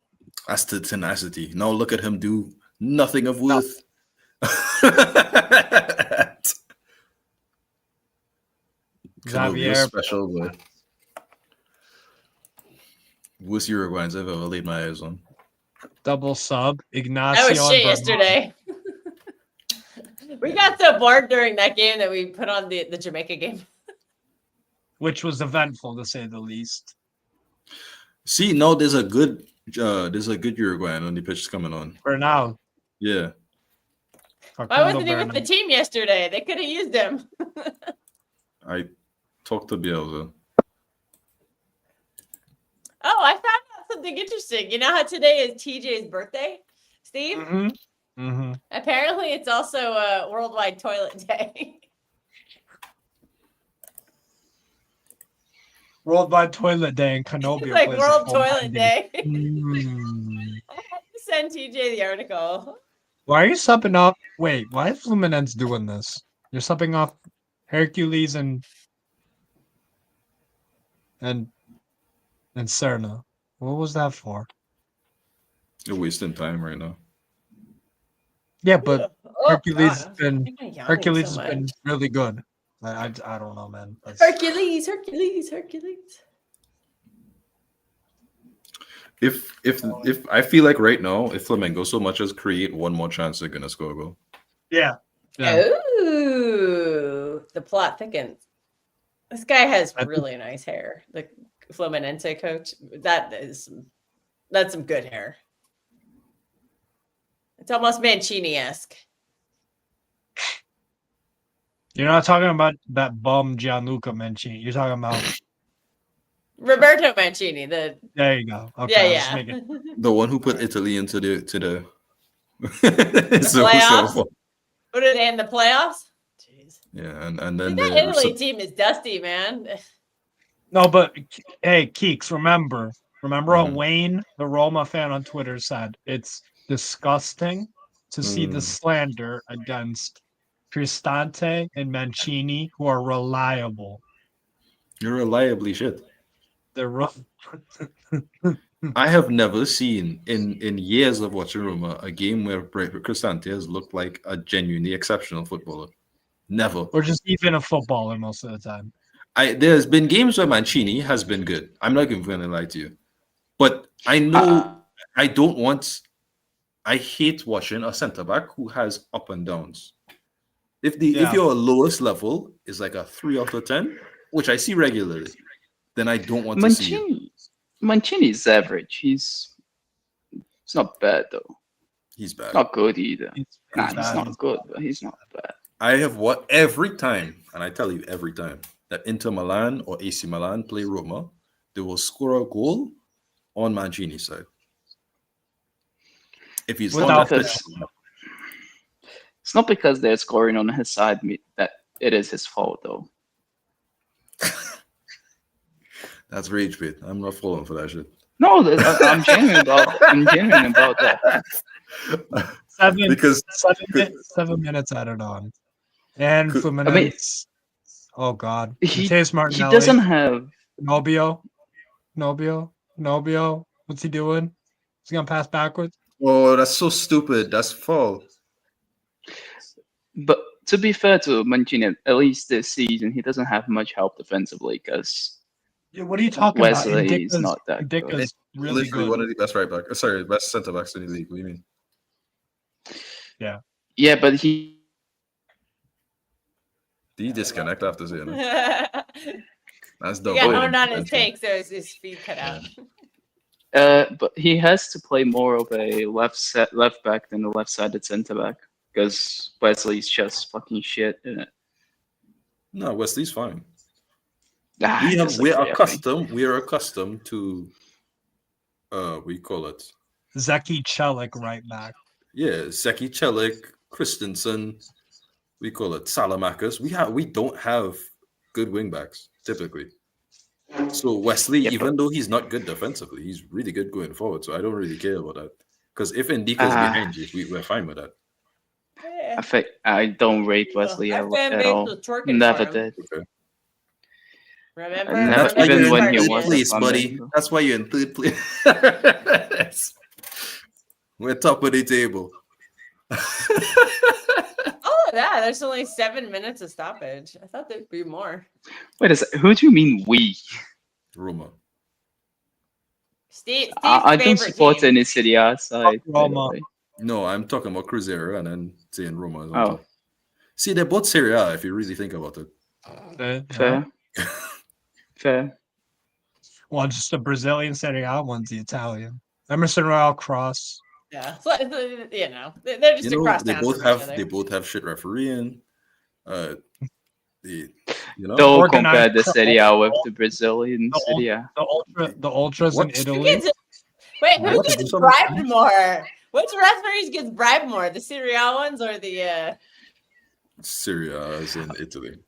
That's the tenacity. Now look at him do nothing of worth. Xavier, Special boy. Worst Uruguayans I've ever laid my eyes on. double sub. Ignacio. that was shit and Bernal. yesterday. We got so bored during that game that we put on the Jamaica game. Which was eventful to say the least. See, no, there's a good Uruguayan on the pitch coming on. For now. Yeah. Why wasn't he with the team yesterday? They could have used him. I talked to Bielsa. Oh, I found out something interesting. You know how today is TJ's birthday, Steve? Mm-hmm. Mm-hmm. Apparently, it's also a Worldwide Toilet Day. Worldwide Toilet Day in Canobio. It's like plays a World full Toilet 90. Day. Mm. I had to send TJ the article. Why are you subbing off? Wait, why is Fluminense doing this? You're subbing off Hercules and Serna. What was that for? You're wasting time right now. Yeah, but Oh, Hercules God, has been why am I yawning Hercules so has been much? really good. I don't know, man. That's- Hercules. If I feel like right now, if Flamengo so much as create one more chance, they're gonna score a goal. Yeah. Yeah. Ooh, the plot thickens. This guy has I think- really nice hair. The Fluminense coach. That's some good hair. It's almost Mancini-esque. You're not talking about that bum Gianluca Mancini. You're talking about Roberto Mancini. There there you go. Okay, I was just yeah. making- The one who put Italy into the Playoffs? What are they in the playoffs? Jeez. Yeah, and then That Italy team is dusty, man. No, but hey, Keeks, remember what Mhm. Wayne, the Roma fan on Twitter, said? It's disgusting to see the slander against Cristante and Mancini, who are reliable. you're reliably shit. They're rough. I have never seen in years of watching Roma a game where Cristante has looked like a genuinely exceptional footballer. Never. Or just even a footballer most of the time. There's been games where Mancini has been good. I'm not even going to lie to you, but I know I don't want I hate watching a centre back who has up and downs. If Yeah. your lowest level is like a 3 out of 10, which I see regularly, then I don't want to see you. Mancini's average. He's not bad though. He's bad. Not good either. He's Nah, pretty he's bad. not good, but he's not bad. I have what every time, and I tell you every time that Inter Milan or AC Milan play Roma, they will score a goal on Mancini's side. If he's Without not this. It's not because they're scoring on his side that it is his fault though. that's rage bait. I'm not falling for that shit. No, I'm genuine about that. Because 7 minutes added on. And Could- Fluminense. Oh God. He Mateus Martinelli. doesn't have. Nobio. What's he doing? He's gonna pass backwards. oh, that's so stupid. That's foul. But to be fair to Mancini, at least this season, he doesn't have much help defensively because Yeah, what are you talking about? Wesley is not that good. Indika's really Literally good. one of the best right back. Sorry, best centre backs in the league. What do you mean? Yeah, but he Did he disconnect after saying it? He That's got double. honed on his take, so his feet cut out. but he has to play more of a left back than a left-sided centre back because Wesley's just fucking shit in it. No, Wesley's fine. I disagree, I think. We're accustomed to we call it Zeki Chelik right back. yeah, Zeki Celik, Christensen, we call it Salamakis. We don't have good wing backs typically. So Wesley, Yeah, even though he's not good defensively, he's really good going forward. So I don't really care about that. Because if Ndika's behind you, we're fine with that. I think I don't rate Wesley Our at fan base all. was twerking Never for him. did. Okay. Remember? Never- That's why even you're when in he third was place, a buddy. Flamengo. That's why you're in third place. We're top of the table. Oh, yeah, there's only 7 minutes of stoppage. I thought there'd be more. Wait a second. Who do you mean we? Roma. Steve's I don't favorite support team. any Serie A side. by the Roma. way. No, I'm talking about Cruzeiro and then saying Roma is on Oh. top. See, they're both Serie A if you really think about it. Fair. Fair. Well, just the Brazilian Serie A, one's the Italian. Emerson Royal Cross. Yeah, so, you know, they're just You know, across they town both from each have other. shit refereeing. Don't Don't Organized compare the crowd. Serie A with the Brazilian The Serie A. The ultras What? in Who Italy. gets, wait, who What? gets bribed more? Which referees gets bribed more? The Serie A ones or the Serie A is in Italy.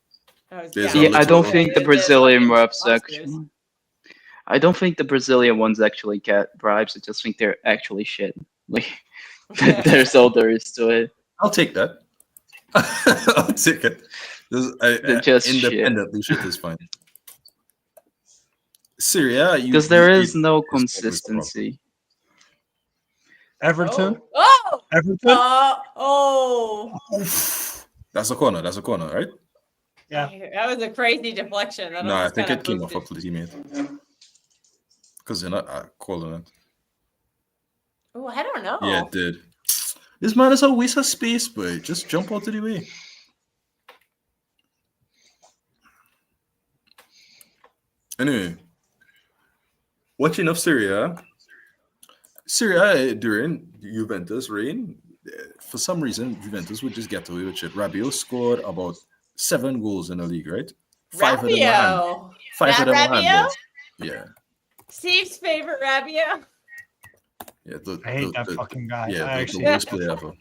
oh, There's Yeah, I don't literal- think the The Brazilian fucking refs monsters. actually. I don't think the Brazilian ones actually get bribes. I just think they're actually shit. Like, there's all there is to it. I'll take that. I'll take it. They're just Independently, shit is fine. Serie A, Because there is no always the problem. consistency. Everton. Oh, Everton. oh, That's a corner. That's a corner, right? Yeah. that was a crazy deflection. That No, I almost think kinda it came off boosted. of the teammate. Because they're not calling it. Oh, I don't know. Yeah, it did. This man is a waste of space, boy. Just jump out of the way. Anyway, watching of Serie A during Juventus' reign, for some reason, Juventus would just get away with shit. Rabiot scored about 7 goals in the league, right? 5 of them were hand- Rabiot. 5 of That them were Rabiot? handballs. Yeah. Steve's favorite Rabiot. Yeah, I hate that fucking guy. Yeah, I the actually, worst player ever.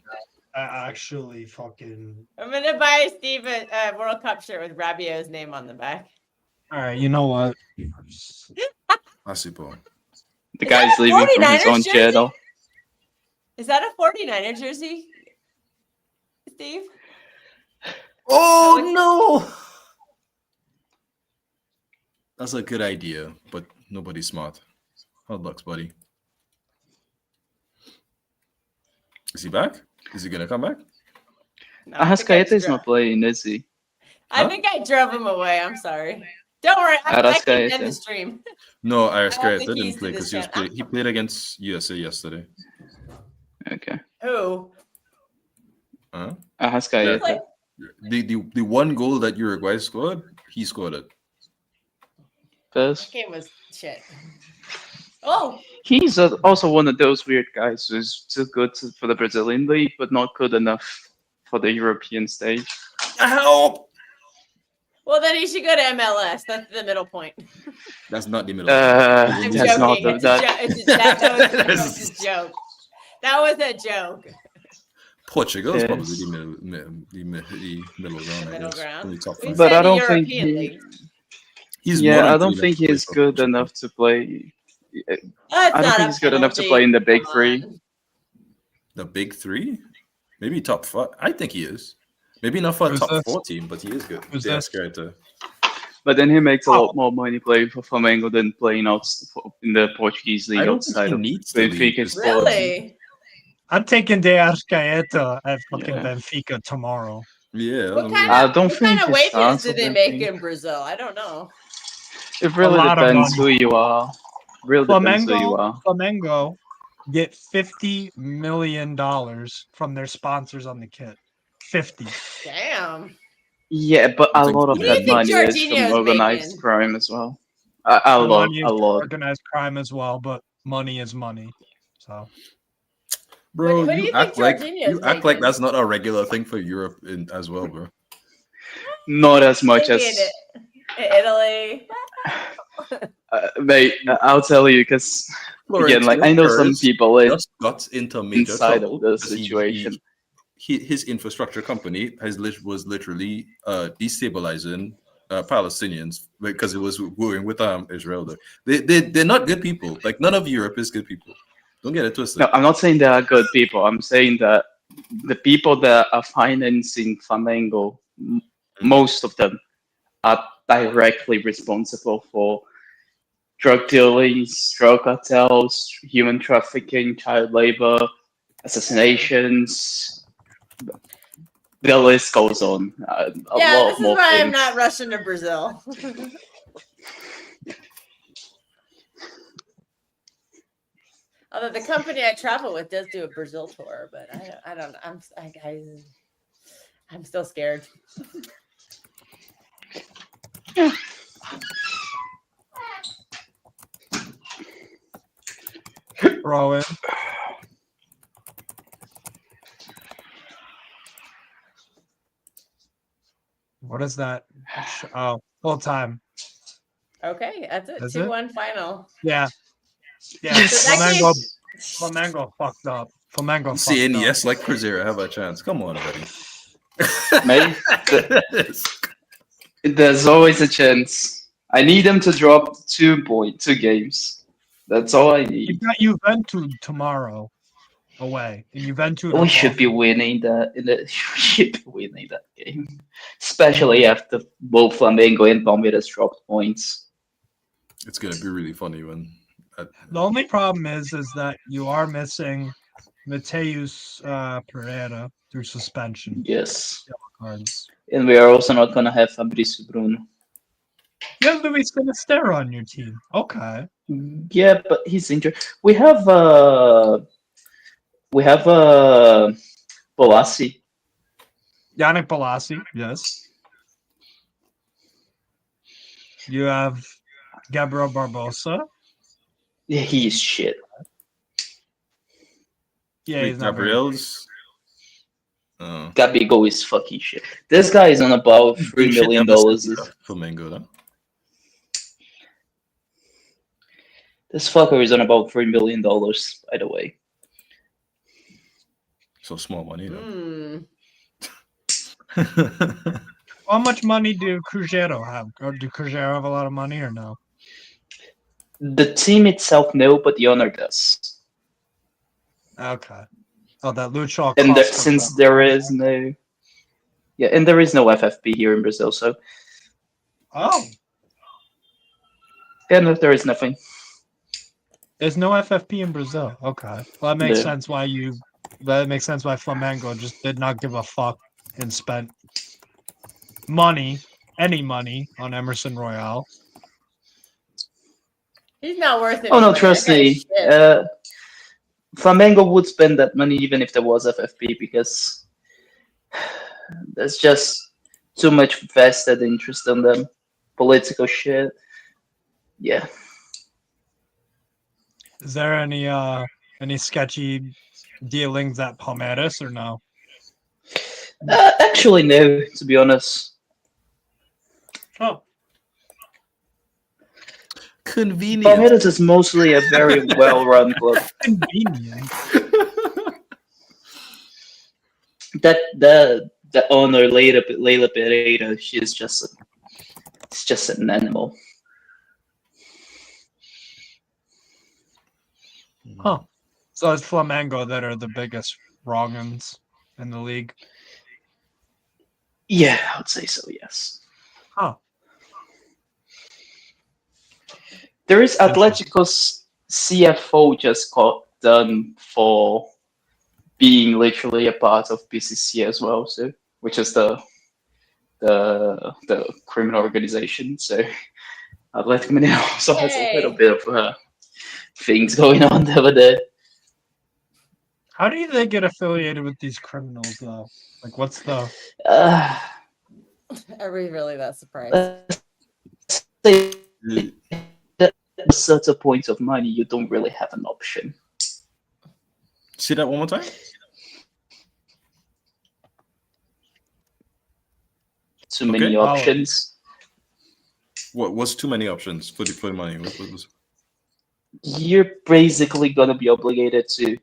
I actually fucking. I'm gonna buy Steve a World Cup shirt with Rabiot's name on the back. All right, you know what? I suppose. The Is guy's that a leaving from his 49ers own chair, jersey? though. Is that a 49er jersey, Steve? Oh no! That's a good idea, but nobody's smart. Hard luck, buddy. Is he back? Is he gonna come back? No, I think I Arrascaeta is dro- not playing, is he? I Huh? think I drove him away. I'm sorry. Don't worry. I can Arrascaeta. end the stream. No, I don't Arrascaeta think he's didn't play to this because he channel. played against USA yesterday. Okay. Who? Huh? Arrascaeta. Like, The one goal that Uruguay scored, he scored it. that First. game was shit. Oh, He's also one of those weird guys who's too good for the Brazilian league, but not good enough for the European stage. Help! well, then he should go to MLS. That's the middle point. That's not the middle. I'm That's joking. not That was a joke. That was a joke. Portugal is Yes. probably the middle ground. I Middle guess. ground. Only top We five. But said I the don't think European he- League. He's more Yeah, than I good don't enough think to play he's for good Portugal. enough to play. That's I don't not think a he's good enough to penalty. play in the big Come three. on. The big three, maybe top five. I think he is. Maybe not for a Who's top this? 4 team, but he is good. Who's Yeah, this? Scarta. But then he makes a Oh. lot more money playing for Flamengo than playing out in the Portuguese I league don't think outside he of needs to leave. Benfica's this club. Really? I'm taking De Arrascaeta at fucking Yeah. Benfica tomorrow. Yeah. What kind I of don't what kind think of his wages stance do of they the make thing- in Brazil? I don't know. It really lot of depends who money. you are. Really depends who you are. Flamengo get $50 million from their sponsors on the kit. 50. Damn. Yeah, but I a think lot of What do you that think money is Jorginho's from organized making? crime as well. A The lot, money a is lot. organized crime as well, but money is money. So Bro, What do you you act think like Jorginho's like making? that's not a regular thing for Europe as well, bro. Not as much Maybe as in Italy. mate. I'll tell you because again, like I Florentino know some Perez people just got into major inside trouble of the because situation. his infrastructure company was literally destabilizing Palestinians because it was warring with Israel. They're not good people. Like none of Europe is good people. Don't get it twisted. No, I'm not saying they are good people. I'm saying that the people that are financing Flamengo, most of them are directly responsible for drug dealings, drug cartels, human trafficking, child labor, assassinations. The list goes on. A Yeah, lot this is more why I'm things. not rushing to Brazil. Although the company I travel with does do a Brazil tour, but I don't. I'm still scared. throw in. What is that? Oh, full time. Okay, that's it. Is it? 2-1 final. Yeah. Yeah. So that game- Flamengo fucked up. Flamengo fucked Saying up. yes like Cruzeiro have a chance. Come on, buddy. Mate, there's always a chance. I need them to drop 2 games. That's all I You need. got Juventus tomorrow away. And Juventus. We should be winning that. We should be winning that game, especially after both Flamengo and Palmeiras dropped points. It's gonna be really funny when. The only problem is that you are missing Mateus Pereira through suspension Yes, cards. and we are also not gonna have Fabrício Bruno. You have Luis Sinisterra on your team. Okay. Yeah, but he's injured. We have Bolassi. Yannick Bolasie, yes. You have Gabriel Barbosa. Yeah, he is shit. Yeah, he's not very Gabriel's. Oh. Gabigol is fucking shit. This guy is on about $3 million. Flamengo, though. This fucker is on about $3 million, by the way. So small money, though. How much money do Cruzeiro have? Or do Cruzeiro have a lot of money or no? The team itself, no, but the owner does. Okay. Oh, that Lucho. And Costa. since there is no, yeah, and there is no FFP here in Brazil, so Oh, yeah, no, there is nothing. there's no FFP in Brazil. Okay. Well, that makes Yeah. sense why that makes sense why Flamengo just did not give a fuck and spent any money on Emerson Royale. He's not worth it. Oh no, either. trust That guy's me. shit. Flamengo would spend that money even if there was FFP because there's just too much vested interest in them. Political shit. Yeah. Is there any sketchy dealings at Palmeiras or no? Actually, no, to be honest. Oh, Convenient. Palmeiras is mostly a very well-run club. convenient. That the owner Leila Pereira, she's just it's just an animal. Huh. So it's Flamengo that are the biggest wrong-uns in the league. Yeah, I would say so. Yes. Huh. There is Atletico's CFO just got done for being literally a part of PCC as well, so which is the criminal organization. So Atletico Mineiro also has a little Yay. bit of things going on over there. How do they get affiliated with these criminals though? Like, what's the? Uh, Are we really that surprised? let's say at a certain point of money, you don't really have an option. See that one more time? Too many Okay. options. What's too many options for the money? What was? You're basically gonna be obligated to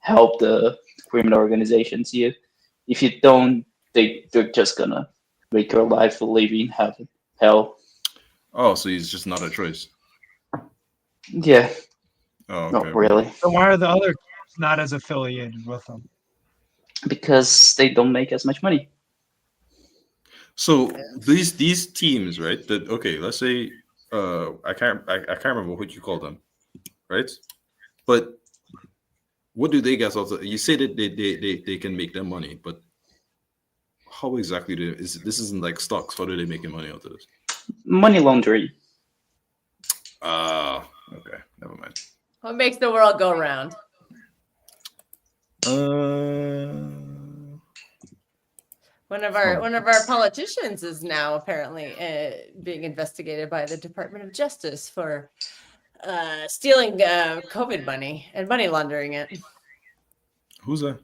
help the criminal organizations here. If you don't, they're just gonna make your life a living hell. Oh, so he's just not a choice. Yeah, Oh, okay. not really, So why are the other clubs not as affiliated with them? because they don't make as much money. So these teams, right? That okay. Let's say I can't remember what you call them, right? But what do they get also? You say that they can make their money, but how exactly this isn't like stocks? How are they making money out of this? Money laundering. Okay, never mind. What makes the world go round? One of our politicians is now apparently being investigated by the Department of Justice for stealing COVID money and money laundering it. Who's that?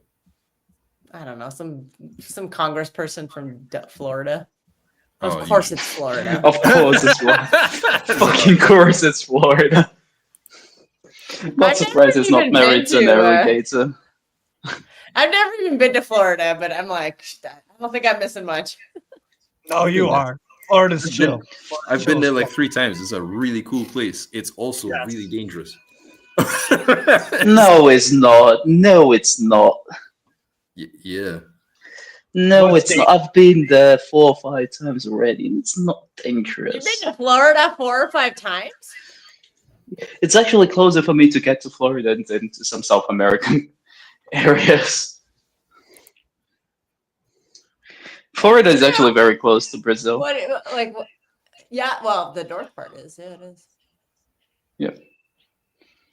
I don't know, some congressperson from Florida. Oh, Of course, it's Florida. Of course, it's Florida. Fucking course, it's Florida. Not I've surprised never it's not even married to been an to, alligator. I've never even been to Florida, but I'm like, I don't think I'm missing much. No, you are. Florida's chill. I've been there like 3 times. It's a really cool place. It's also really dangerous. No, it's not. No, it's not. Yeah. No, What's it's not. I've been there 4 or 5 times already, and it's not dangerous. You've been to Florida 4 or 5 times? It's actually closer for me to get to Florida than to some South American areas. Florida is actually very close to Brazil. What? Yeah, well, the north part is. Yeah, it is. Yeah.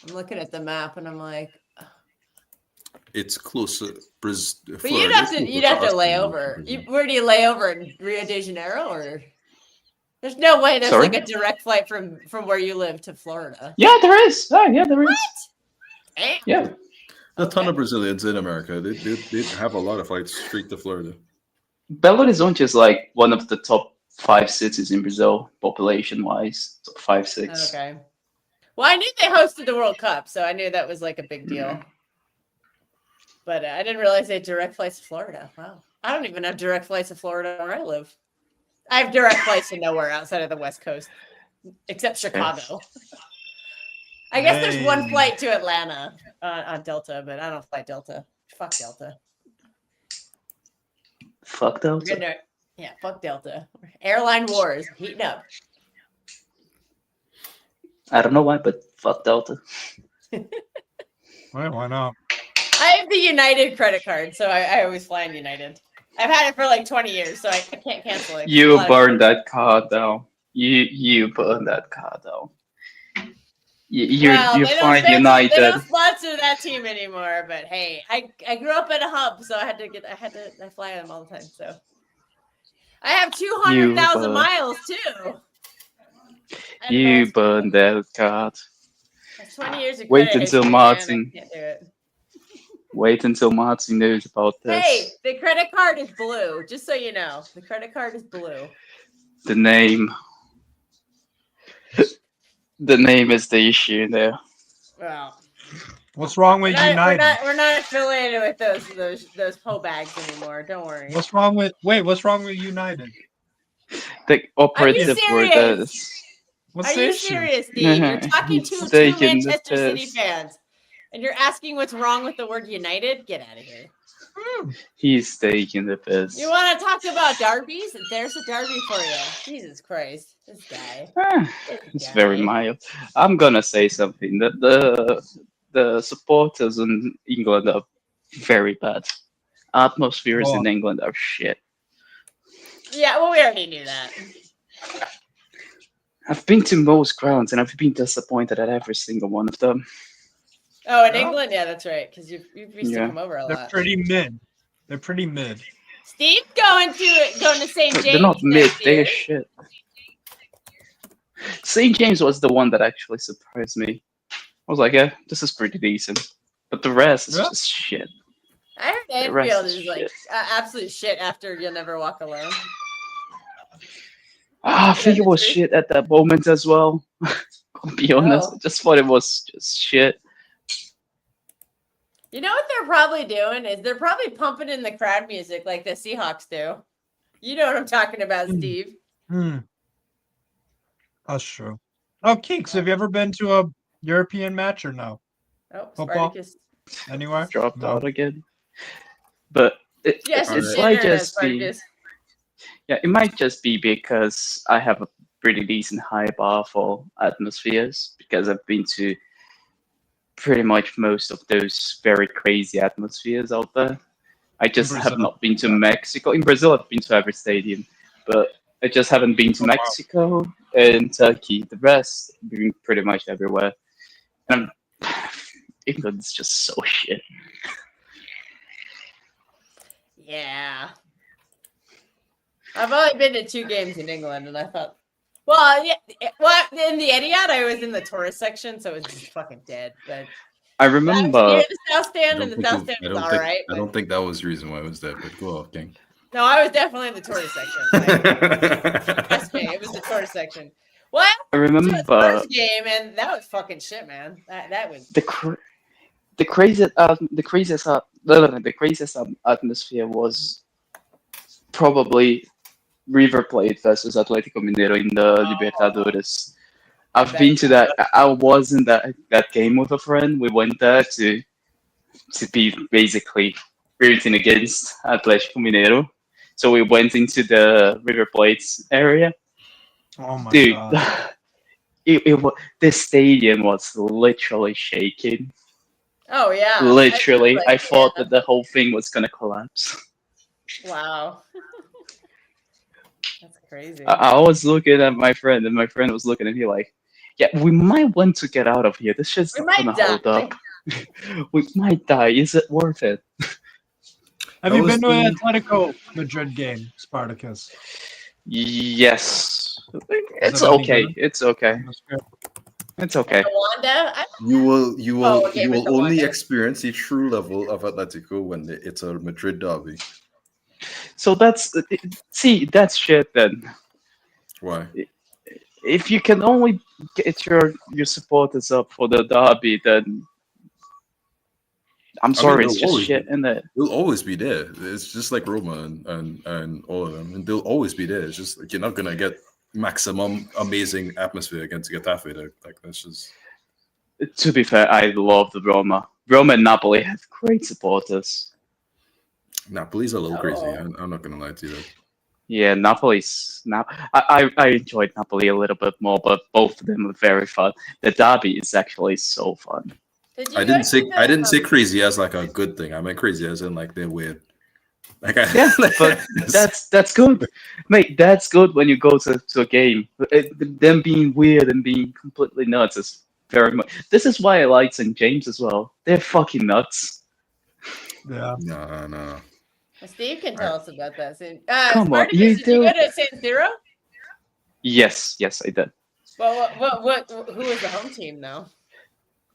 I'm looking at the map and I'm like, It's closer. but you'd have to lay over. Where do you lay over, in Rio de Janeiro, or? There's no way there's Sorry? like a direct flight from where you live to Florida. Yeah, there is. Oh, yeah, there is. Eh? Yeah. A ton of Brazilians in America. They have a lot of flights straight to Florida. Belo Horizonte is like one of the top 5 cities in Brazil, population-wise. Top 5, 6. Okay. Well, I knew they hosted the World Cup, so I knew that was like a big deal. But I didn't realize they had direct flights to Florida. Wow. I don't even have direct flights to Florida where I live. I have direct flights to nowhere outside of the West Coast, except Chicago. I guess there's one flight to Atlanta on Delta, but I don't fly Delta. Fuck Delta. Fuck Delta. Yeah, fuck Delta. Airline wars heating up. I don't know why, but fuck Delta. Why not? I have the United credit card, so I always fly on United. I've had it for like 20 years, so I can't cancel it. You burned that card down. You burned that card down. You they find They United. don't sponsor that team anymore. But hey, I grew up at a hub, so I fly them all the time. So I have 200,000 miles too. You burn that card. That's 20 years of Wait credit until history, Martin. Man. I can't do it. Wait until Martin knows about this. Hey, the credit card is blue. Just so you know, the credit card is blue. The name. The name is the issue there. Well, What's wrong with United? we're not affiliated with those po bags anymore. Don't worry. What's wrong with United? The operative word serious? is. What's Are the you issue? serious, Steve? You're talking to He's two taking the Manchester City piss. fans, and you're asking what's wrong with the word United? Get out of here. He's taking the piss. You want to talk about derbies? There's a derby for you. Jesus Christ, this guy. It's very mild. I'm gonna say something. The supporters in England are very bad. Atmospheres in England are shit. Yeah, well, we already knew that. I've been to most grounds and I've been disappointed at every single one of them. Oh, in England? Yeah, that's right. Because you used to come over a They're lot. pretty mid. They're pretty mid. Steve's going to St. James. They're not mid, they're year. shit. St. James was the one that actually surprised me. I was like, yeah, this is pretty decent. But the rest is just shit. I heard Anfield is like absolute shit after You'll Never Walk Alone. I think it was shit at that moment as well. I'll be honest. I just thought it was just shit. You know what they're probably doing is they're probably pumping in the crowd music like the Seahawks do. You know what I'm talking about, Steve. That's true. Oh, Keeks, have you ever been to a European match or no? Oh, Football? Spartacus. Anywhere? Dropped out again. But it might just be. Yeah, it might just be because I have a pretty decent high bar for atmospheres because I've been to pretty much most of those very crazy atmospheres out there. I just have not been to Mexico. In Brazil, I've been to every stadium, but I just haven't been to Mexico and Turkey. The rest, I've been pretty much everywhere. And England's just so shit. Yeah. I've only been to 2 games in England, and I thought, well, yeah, in the Etihad, I was in the tourist section, so it was just fucking dead. But I remember near the South Stand, and the South Stand was all right. I don't think that was the reason why it was dead, but go off, King. No, I was definitely in the tourist section. Trust me, it was the tourist section. Well, I remember the first game, and that was fucking shit, man. That was the craziest atmosphere was probably River Plate versus Atlético Mineiro in the Libertadores. I've been to that. I was in that game with a friend. We went there to be basically rooting against Atlético Mineiro. So we went into the River Plate area. Oh my god! The stadium was literally shaking. Oh yeah! Literally, I thought that the whole thing was gonna collapse. Wow. That's crazy. I was looking at my friend, and my friend was looking at me like, yeah, we might want to get out of here. This shit's not gonna hold up. We might die. Is it worth it? Have you been to an Atletico Madrid game, Spartacus? Yes. It's okay. It's okay. It's okay. You will only experience the true level of Atletico when it's a Madrid derby. So that's shit then. Why? If you can only get your supporters up for the derby, then I'm sorry, it's just shit, isn't it? They'll always be there. It's just like Roma and all of them, and they'll always be there. It's just like you're not gonna get maximum amazing atmosphere against Getafe. Like that's just. To be fair, I love the Roma. Roma and Napoli have great supporters. Napoli's a little crazy. I'm not gonna lie to you. Yeah, Napoli's I enjoyed Napoli a little bit more, but both of them are very fun. The derby is actually so fun. I didn't say crazy as like a good thing. I meant crazy as in like they're weird. Like but that's good, mate. That's good when you go to a game. Them being weird and being completely nuts is very much. This is why I like St. James as well. They're fucking nuts. Yeah. No. Steve can tell us about that soon. Come on, Spartacus, you did you do. go to San Siro? Yes, I did. Well, who was the home team though?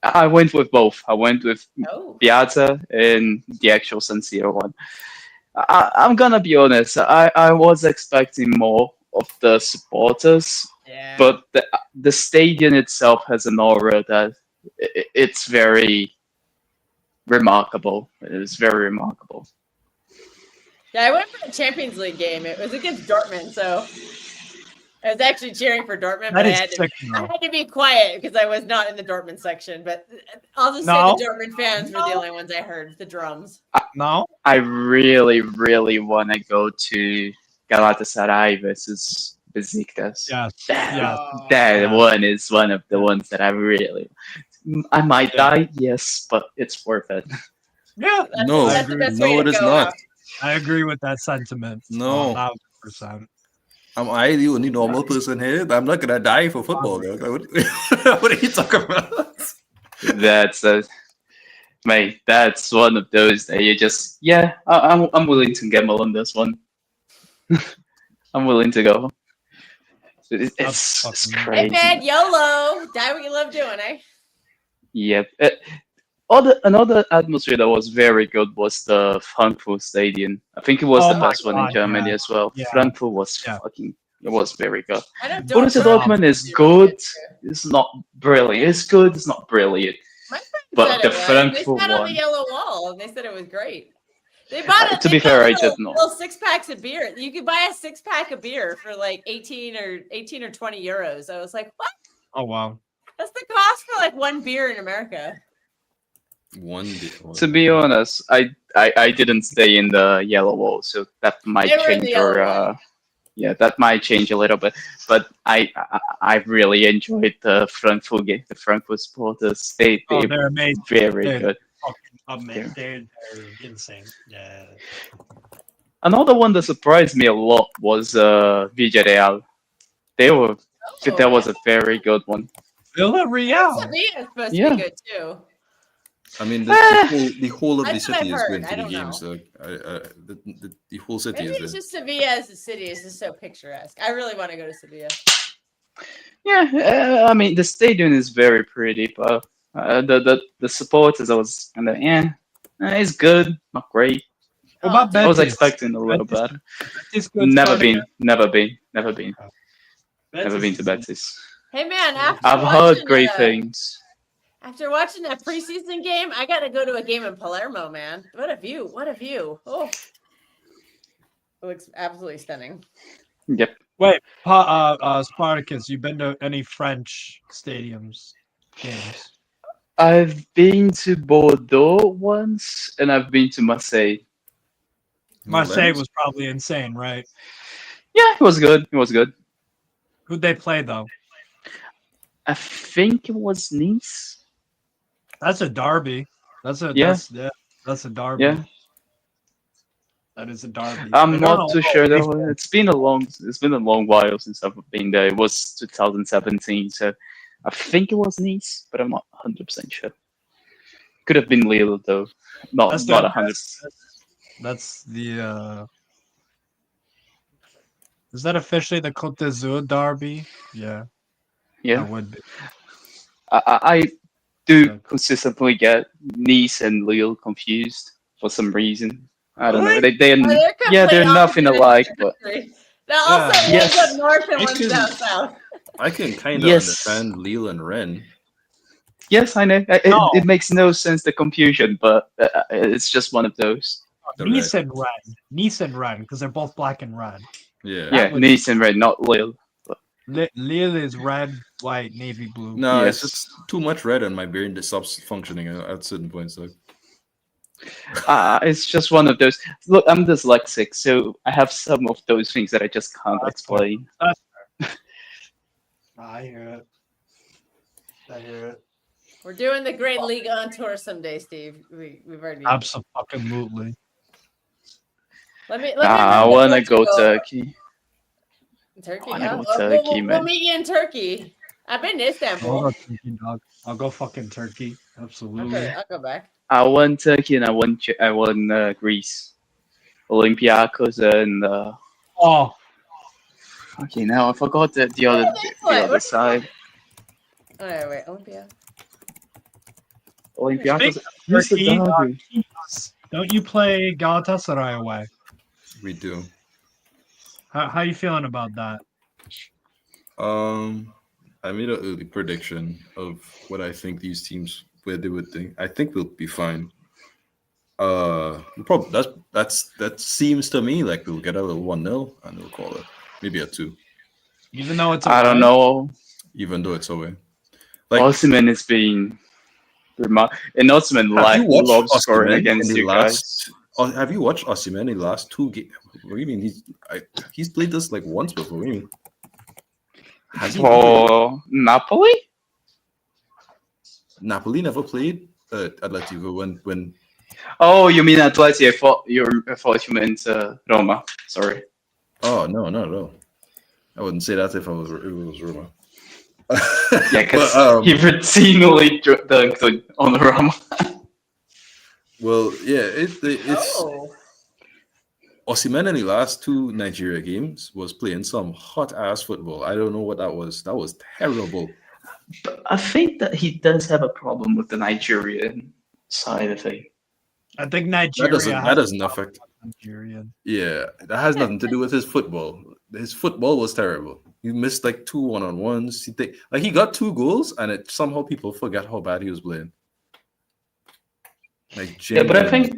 I went with both. I went with Oh, Piazza and the actual San Siro one. I'm gonna be honest. I was expecting more of the supporters, yeah. but the stadium itself has an aura that it's very remarkable. It is very remarkable. Yeah, I went for a Champions League game. It was against Dortmund, so I was actually cheering for Dortmund, but That I is had sick, I though. had to be quiet because I was not in the Dortmund section. But I'll just say No. the Dortmund fans were the No. only ones I heard. The drums. No. I really, really want to go to Galatasaray versus Besiktas. Yes. That, Yes. that Yeah. one is one of the ones that I really. I might Yeah. die, yes, but it's worth it. Yeah. No, That's the best way no, to it is go not. out. I agree with that sentiment. No. 1,000%. Am I the only normal person here? I'm not gonna die for football, dog. What are you talking about? That's mate. That's one of those that you just I'm willing to gamble on this one. I'm willing to go. It's fucking- Hey crazy. man, YOLO. Die what you love doing, eh? Yep. Another atmosphere that was very good was the Frankfurt Stadium. I think it was Oh the my best one in God, Germany yeah. as well. Yeah. Frankfurt was Yeah. it was very good. I know Borussia Dortmund Dortmund is is really good. It's not brilliant. It's good. It's not brilliant. My friend But said the it was. They Frankfurt sat on one- the yellow wall and they said it was great. They bought it. to be fair, I did not. Little 6-packs of beer. You could buy a 6-pack of beer for like 18 or 20 euros. I was like, what? Oh, wow. That's the cost for like one beer in America. To be honest, I didn't stay in the yellow wall, so that might They were in the change yellow your wall. that might change a little bit. But I really enjoyed the Frankfurt game. The Frankfurt supporters, they're They're amazing. very They're good. Amazing. They're insane. Yeah. Another one that surprised me a lot was Villarreal. That was a very good one. Villarreal. Sevilla is supposed to Yeah. be good too. I mean, the whole of the That's what city I've is heard. going I to the don't games. know. So the whole city Maybe is it's there. just Sevilla as a city is just so picturesque. I really want to go to Sevilla. Yeah, I mean the stadium is very pretty, but the supporters I was kind of it's good, not great. What about dude, I was Betis? expecting a little Betis- better. Betis good Never Spartacus? been to Betis is- Betis. Hey man, after I've watching, heard great things. After watching that preseason game, I got to go to a game in Palermo, man. What a view! What a view! Oh, it looks absolutely stunning. Yep. Wait, Spartacus, you been to any French stadiums games? I've been to Bordeaux once, and I've been to Marseille. Marseille was probably insane, right? Yeah, it was good. It was good. Who'd they play though? I think it was Nice. That's a derby. That's a Yeah. that's a derby. Yeah. That is a derby. I'm They're not going too all sure over. though. It's been a long while since I've been there. It was 2017, so I think it was Nice, but I'm not 100% sure. Could have been Lille though. Not That's not the- 100. That's the is that officially the Côte d'Azur derby? Yeah, Yeah, that would be. I do Yeah. consistently get Nice and Lille confused for some reason. I don't know. Really? They're Oh, they're yeah, they're complete nothing opposite alike, ends but of the country. Now also Yeah. Yes. one's up north and I one's can- down south. I can kind of Yes. understand Lille and Rennes. yes, I know. No. It makes no sense, the confusion, but it's just one of those. Nice and Rennes, because they're both black and red. Yeah. Yeah, would- Nice and Red, not Lille. Lille is red, white, navy blue. No, Yes. it's just too much red on my brain that stops functioning at certain points. So. It's just one of those. Look, I'm dyslexic, so I have some of those things that I just can't That's fine. explain. I hear it. I hear it. We're doing the Great League on tour someday, Steve. We've already. Absolutely. Let me. I bring wanna Portugal. go Turkey. Turkey. I wanna huh? go Well, Turkey, we'll man. meet you in Turkey. I've been to I'll Istanbul. go Turkey, dog. I'll go fucking Turkey. Absolutely. I'll go back. I want Turkey and I want Greece. Olympiacos and Oh, okay, now I forgot the other side. Oh, wait, Olympia. Olympiacos. Turkey, derby? don't you play Galatasaray away? We do. How you feeling about that? I made an early prediction of what I think these teams where they would think. I think we'll be fine. Probably that seems to me like we'll get a little 1-0 and we'll call it maybe a 2, Even though it's I don't away? know. even though it's away. Like, Osimhen is being and Osimhen loves scoring Osimhen against in the you guys. have you watched Osimhen in the last 2 games? What do you mean he's played this like once before? What do you mean? Has he For Napoli? Napoli never played Atletico when Oh, you mean Atleti? I thought you meant Roma. Sorry. oh no. I wouldn't say that if it was Roma. Yeah, because But, he routinely dunked on Roma. well, yeah, it's Oh. Osimhen in the last 2 Nigeria games was playing some hot ass football. I don't know what that was. That was terrible. But I think that he does have a problem with the Nigerian side of thing. I think That Nigeria doesn't affect. Nigerian. Yeah, that has nothing to do with his football. His football was terrible. He missed like 2 1-on-1s. He got 2 goals, and somehow people forget how bad he was playing. Like, Yeah, but I think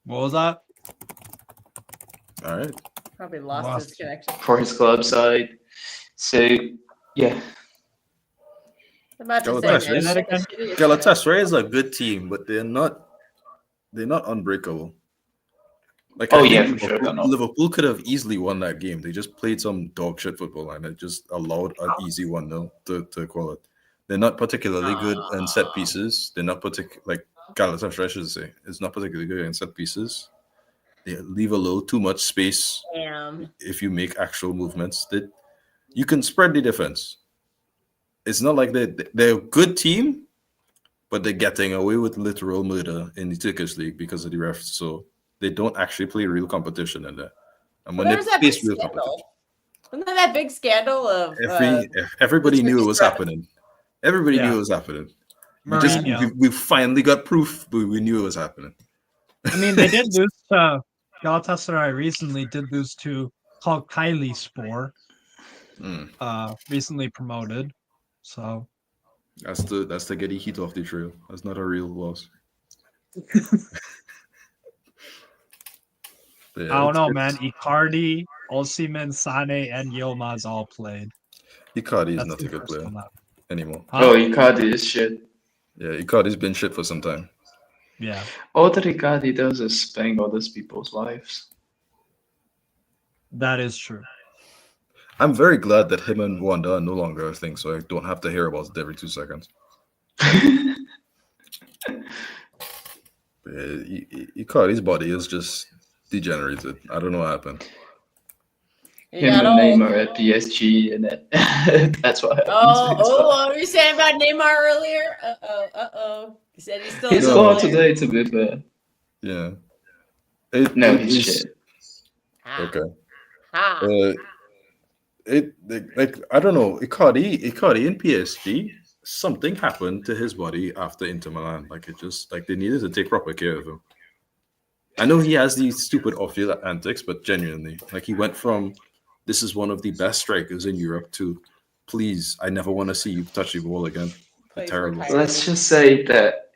What was that? all right. Probably lost his connection. for his club side. So yeah, I'm about to Galatasaray say, man, is- that's the shittiest connection. Galatasaray is a good team, but they're not unbreakable. Like, Oh, I yeah, think for sure they're not. Liverpool could have easily won that game. They just played some dog shit football and it just allowed an easy 1-0 to call it. They're not particularly good in set pieces. They're not like Galatasaray, I should say. It's not particularly good in set pieces. They leave a little too much space Damn. if you make actual movements. That you can spread the defense. It's not like they're a good team, but they're getting away with literal murder in the Turkish league because of the refs. So they don't actually play real competition in there. And when Well, there they was that big face real competition, scandal. Wasn't there that big scandal of everybody the knew it Turkish was ref? happening. Everybody Yeah. knew it was happening. Mourinho. We finally got proof, but we knew it was happening. I mean, they did lose to Galatasaray recently. Did lose to Halkaili Spor, recently promoted. So That's to get the heat off the trail. That's not a real loss. Yeah, I don't know, man. Icardi, Osimhen, Sane, and Yilmaz all played. Icardi is That's not the a good first player one up. anymore. oh, Icardi is shit. Yeah, Icardi's been shit for some time. Yeah. All that Icardi does is bang other people's wives. That is true. I'm very glad that him and Wanda are no longer a thing, so I don't have to hear about it every 2 seconds. Icardi's body is just degenerated. I don't know what happened. You Him got and old. Neymar at PSG, and that's what happens. What were you saying about Neymar earlier? He said he's still. He a good scored player. today, to be fair. Yeah. No, he's shit. Ah, Okay. ah. I don't know. Icardi in PSG, something happened to his body after Inter Milan. Like, it just, like, they needed to take proper care of him. I know he has these stupid off-field antics, but genuinely, like, he went from this is one of the best strikers in Europe to please, I never want to see you touch the ball again. Plays Terrible. for Tiger. Let's just say that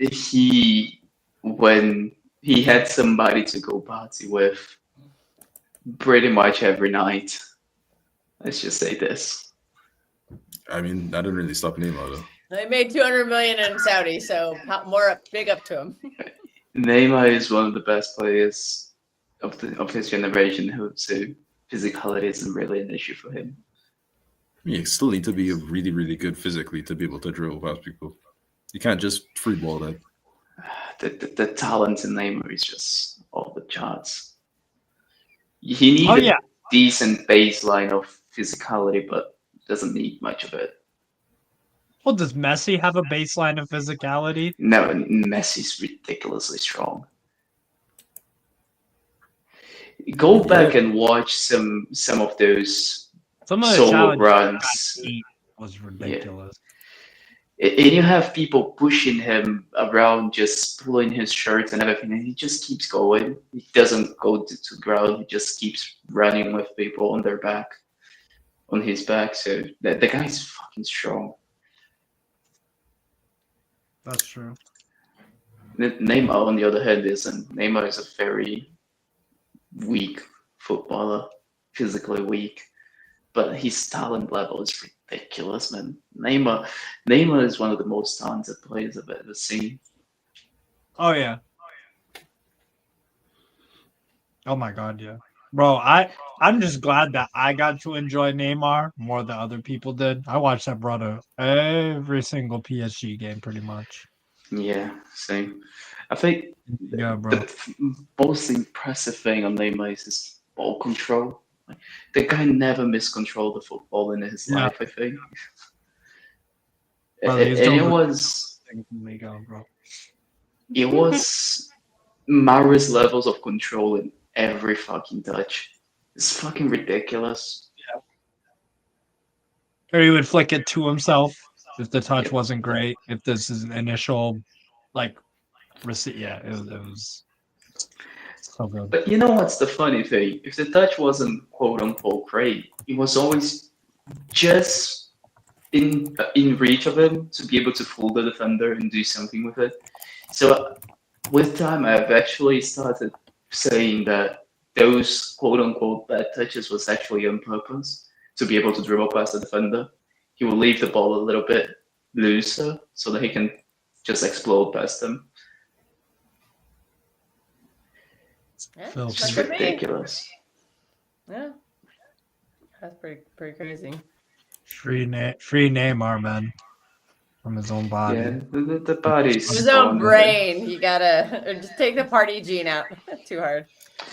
when he had somebody to go party with pretty much every night. Let's just say this. I mean, that didn't really stop Neymar though. They made 200 million in Saudi, so big up to him. Neymar is one of the best players of his generation, so physicality isn't really an issue for him. You still need to be really, really good physically to be able to dribble past people. You can't just free ball that. The talent in Neymar is just off the charts. He needed, Oh yeah. decent baseline of physicality, but doesn't need much of it. Well, does Messi have a baseline of physicality? No, Messi's ridiculously strong. Go back and watch some of those Some of the solo challenges runs. was ridiculous. And you have people pushing him around, just pulling his shirt and everything, and he just keeps going. He doesn't go to ground. He just keeps running with people on their back, on his back. So the guy's fucking strong. That's true. Neymar, on the other hand, isn't. Neymar is a very weak footballer, physically weak, but his talent level is ridiculous, man. Neymar is one of the most talented players I've ever seen. Oh yeah. Oh my god, yeah. Bro, I'm just glad that I got to enjoy Neymar more than other people did. I watched that brother every single PSG game pretty much. Yeah, same. I think Yeah, bro. the most impressive thing on Neymar is his ball control. Like, the guy never miscontrolled the football in his Yeah. life, I think. Brother, he's And doing it the was thing in the league, bro. Mahrez levels of control in every fucking touch. It's fucking ridiculous. Or he would flick it to himself if the touch Yep. wasn't great. If this is an initial, like, receipt. Yeah, it was so good. But you know what's the funny thing? If the touch wasn't quote unquote great, it was always just in reach of him to be able to fool the defender and do something with it. So with time, I've actually started saying that those quote unquote bad touches was actually on purpose to be able to dribble past the defender. He will leave the ball a little bit looser so that he can just explode past them. Yeah, Phil, It's that just could be. ridiculous. Yeah, that's pretty crazy. Free Neymar, man, from his own body. Yeah, the body's His strong, own brain, you gotta or just take the party gene out. Too hard.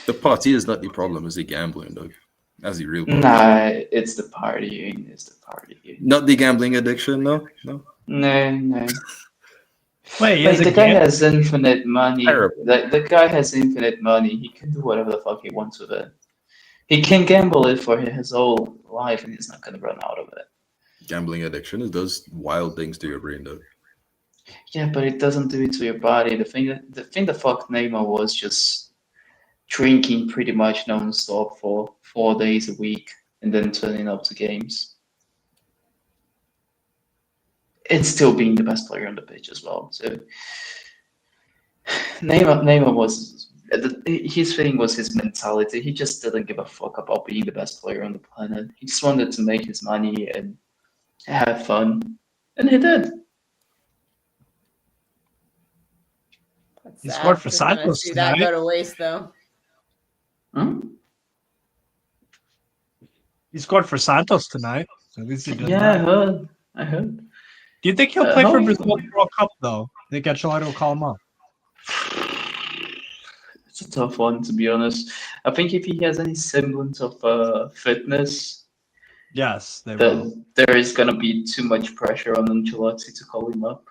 The party is not the problem, it's the gambling, Doug. That's the real problem. Nah, it's the partying. It's the partying. Not the gambling addiction, no? No. Wait, he Like, has a the guy game? has infinite money. Terrible. The guy has infinite money. He can do whatever the fuck he wants with it. He can gamble it for his whole life, and he's not gonna run out of it. Gambling addiction, it does wild things to your brain, Doug. Yeah, but it doesn't do it to your body. The thing that fucked Neymar was just drinking pretty much non-stop for 4 days a week and then turning up to games. And still being the best player on the pitch as well. So Neymar was his thing was his mentality. He just didn't give a fuck about being the best player on the planet. He just wanted to make his money and have fun, and he did. That's He sad scored for to kinda Santos see that tonight. go to waste, though. Hmm? He scored for Santos tonight. So at least he did Yeah, that. I heard. Do you think he'll play for how- Brazil in the World Cup though? I think Ancelotti will call him up. It's a tough one, to be honest. I think if he has any semblance of fitness, Yes, they will. then there is gonna be too much pressure on Ancelotti to call him up.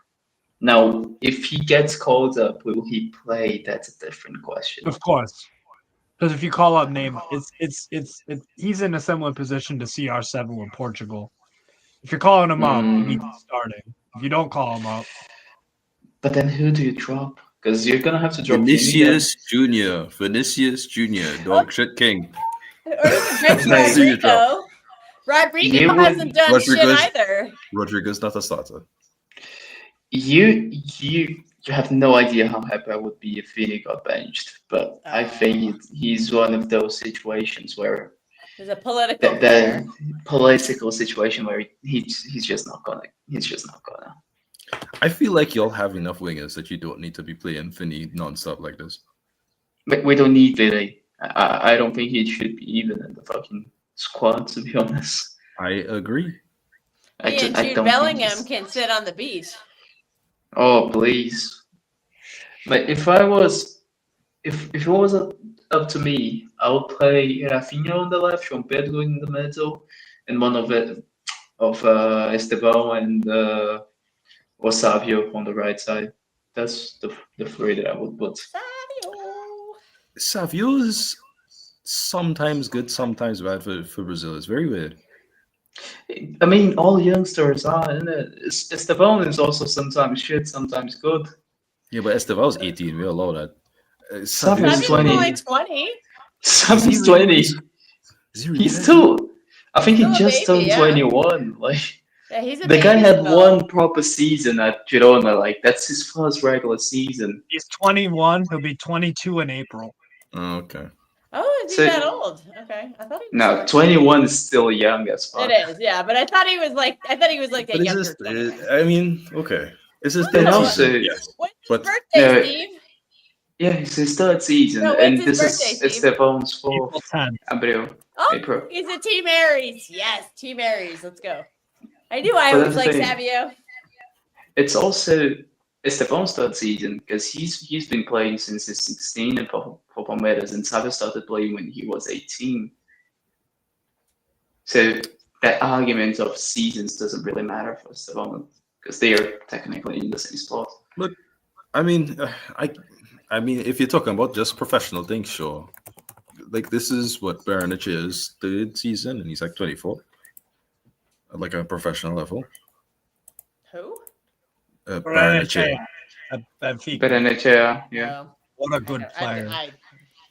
Now, if he gets called up, will he play? That's a different question. Of course. Because if you call up Neymar, he's in a similar position to CR7 with Portugal. If you're calling him up, he means he's starting. If you don't call him up, But then who do you drop? Because you're gonna have to drop Vinicius Jr., dog shit king. Or you can bench Like- Rodrigo. Rodrigo You would- hasn't done shit Rodrigo's- either. Rodrigo's not a starter. You have no idea how happy I would be if Vini got benched, but I think he's one of those situations where There's a political. the political situation where he's just not gonna. I feel like y'all have enough wingers that you don't need to be playing Finney non-stop like this. But we don't need Vini. I don't think he should be even in the fucking squad, to be honest. I agree. He and Jude don't think Bellingham he's- can sit on the beach. Oh please! But if it was up to me, I would play Rafinha on the left, João Pedro in the middle, and one of Estevão and Savio on the right side. That's the three that I would put. Savio is sometimes good, sometimes bad for Brazil. It's very weird. I mean, all youngsters are, isn't it? Estevão is also sometimes shit, sometimes good. Yeah, but Esteval's 18. We allow that. Savio's Savio's 20. only 20. Savio's 20. Is he really He's that still. I think he Still a just baby, turned yeah. 21. Like Yeah, he's a the guy baby had still. one proper season at Girona. Like that's his first regular season. He's 21. He'll be 22 in April. Oh, okay. Oh, is he So- that old? Okay, I thought he was. No, like- 21 is still young as fuck. It is, yeah, but I thought he was like a But it's younger. just, 21. I mean, okay. It's his And third also- season, yes. When's his but- birthday, No, Steve? Yeah, it's his third season, No, when's and his this birthday, is Steve? Estevão's April fourth. 10th. Abril. Oh, April. he's a Team Aries. Yes, Team Aries. Let's go. I knew I But always that's the liked thing. Savio. It's also Estevão's third season because he's been playing since he's 16 and for Palmeiras, and Savio started playing when he was 18. So that argument of seasons doesn't really matter for Estevão because they are technically in the same spot. I mean, I mean, if you're talking about just professional things, sure. Like this is what Baranache's third season, and he's like 24, at like a professional level. Who? Baranache. At Benfica. Benfica, yeah. Oh, What a good I player.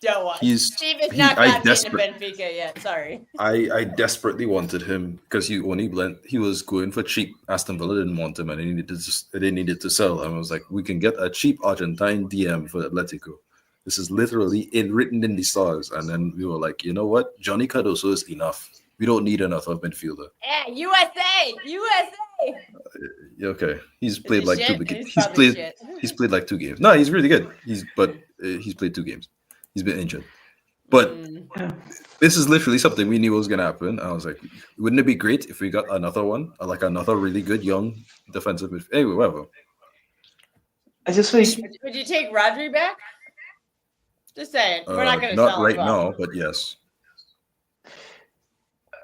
don't want. He's Steve has he- not I gotten into desperate- Benfica yet. Sorry. I desperately wanted him because he was going for cheap. Aston Villa didn't want him, and they needed to sell him. I was like, we can get a cheap Argentine DM for Atletico. This is literally written in the stars. And then we were like, you know what? Johnny Cardoso is enough. We don't need another midfielder. Yeah, USA. Yeah, okay, he's Is played he like shit? two games. He's He's probably played. shit. He's played like 2 games. No, he's really good. He's played 2 games. He's been injured. But this is literally something we knew was gonna happen. I was like, wouldn't it be great if we got another one, like another really good young defensive midfielder? Anyway, whatever. I just think Would you take Rodri back? Just saying. We're not going to not sell right him. Well, now, but yes.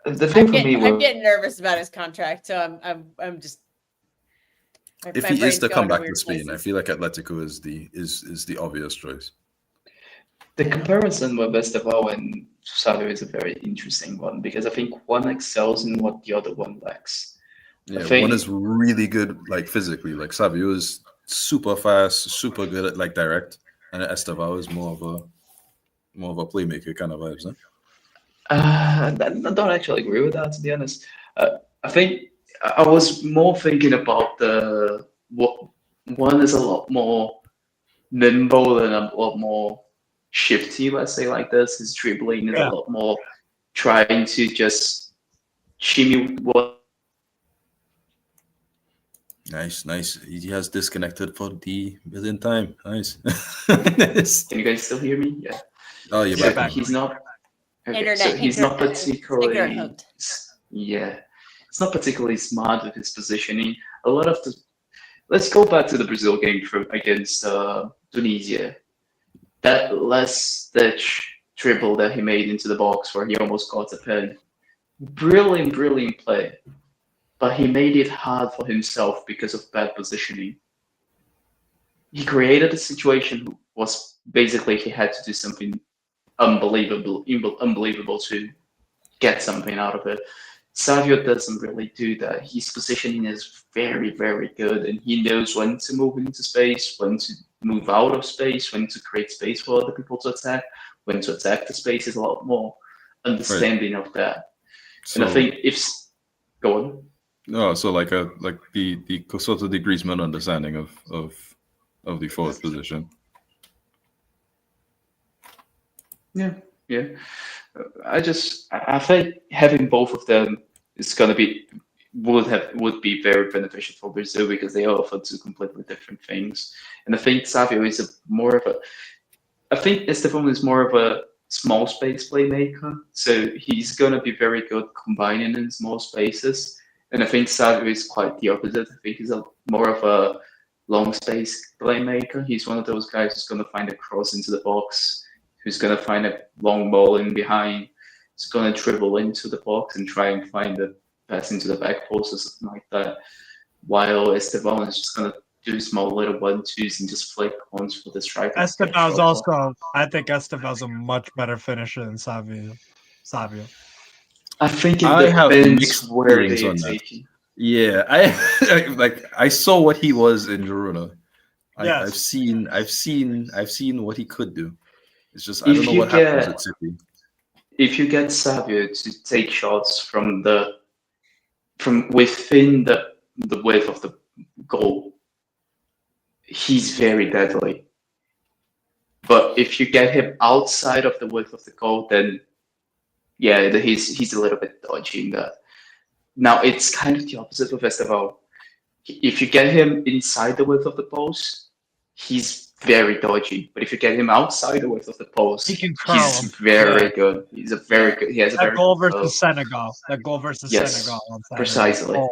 the thing for me I'm was getting nervous about his contract, so I'm just. If my he is brain's to going come back to weird Spain, I places. feel like Atletico is the obvious choice. the comparison with Estevão and Savio is a very interesting one because I think one excels in what the other one lacks. Yeah, think- one is really good, like physically. Like Savio is super fast, super good at like direct, and Estevão is more of a playmaker kind of vibes. Huh? I don't actually agree with that, to be honest. I think I was more thinking about what one is a lot more nimble and a lot more shifty, let's say like this. His dribbling is Yeah. a lot more trying to just shimmy what. Nice. He has disconnected for the millionth time. Nice. Nice. Can you guys still hear me? Yeah. Oh, you're So back. he's not. Okay, Internet, so he's not internet, particularly. ignorant. Yeah, it's not particularly smart with his positioning. A lot of the. Let's go back to the Brazil game against Tunisia. That last ditch dribble that he made into the box where he almost got a pen. Brilliant play. But he made it hard for himself because of bad positioning. He created a situation was basically he had to do something unbelievable to get something out of it. Savio doesn't really do that. His positioning is very good, and he knows when to move into space, when to move out of space, when to create space for other people to attack, when to attack the space is a lot more understanding of that. And I think go on. No, so like the sort of the Griezmann understanding of the forward position. Yeah. I think having both of them is gonna would be very beneficial for Brazil because they offer 2 completely different things. And I think Savio is I think Estevão is more of a small space playmaker, so he's gonna be very good combining in small spaces. And I think Savio is quite the opposite. I think he's more of a long space playmaker. He's one of those guys who's gonna find a cross into the box, who's gonna find a long ball in behind, who's gonna dribble into the box and try and find the pass into the back post or something like that. While Esteban is just gonna do small little 1-2s and just flick ones for the striker. Esteban's also, I think Esteban's a much better finisher than Savio. I think it I have depends mixed where feelings they on that. take him. Yeah, I saw what he was in Girona. Yes. I've seen what he could do. It's just I If don't know you what happens get- at City. If you get Savio to take shots from within the width of the goal, he's very deadly. But if you get him outside of the width of the goal, then yeah, he's a little bit dodgy in that. Now it's kind of the opposite with Estevao. If you get him inside the width of the post, he's very dodgy. But if you get him outside the width of the post, He can curl he's him. very good. He has a very That goal good curl. versus Senegal. Yes, Senegal on Saturday. precisely. Oh,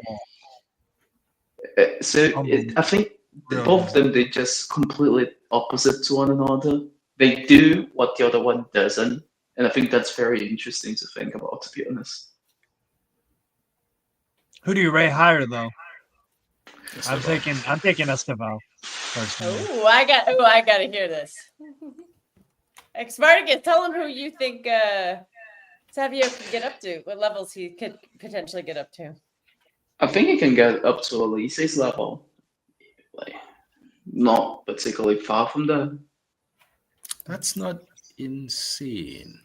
I think Really both of them, they just completely opposite to one another. They do what the other one doesn't, and I think that's very interesting to think about, to be honest. who do you rate higher though? I'm Esteban. taking Estevao personally. Oh, I gotta hear this. Spartacus, tell him who you think Savio can get up to. What levels he could potentially get up to. I think he can get up to Elise's level, like not particularly far from that. That's not insane.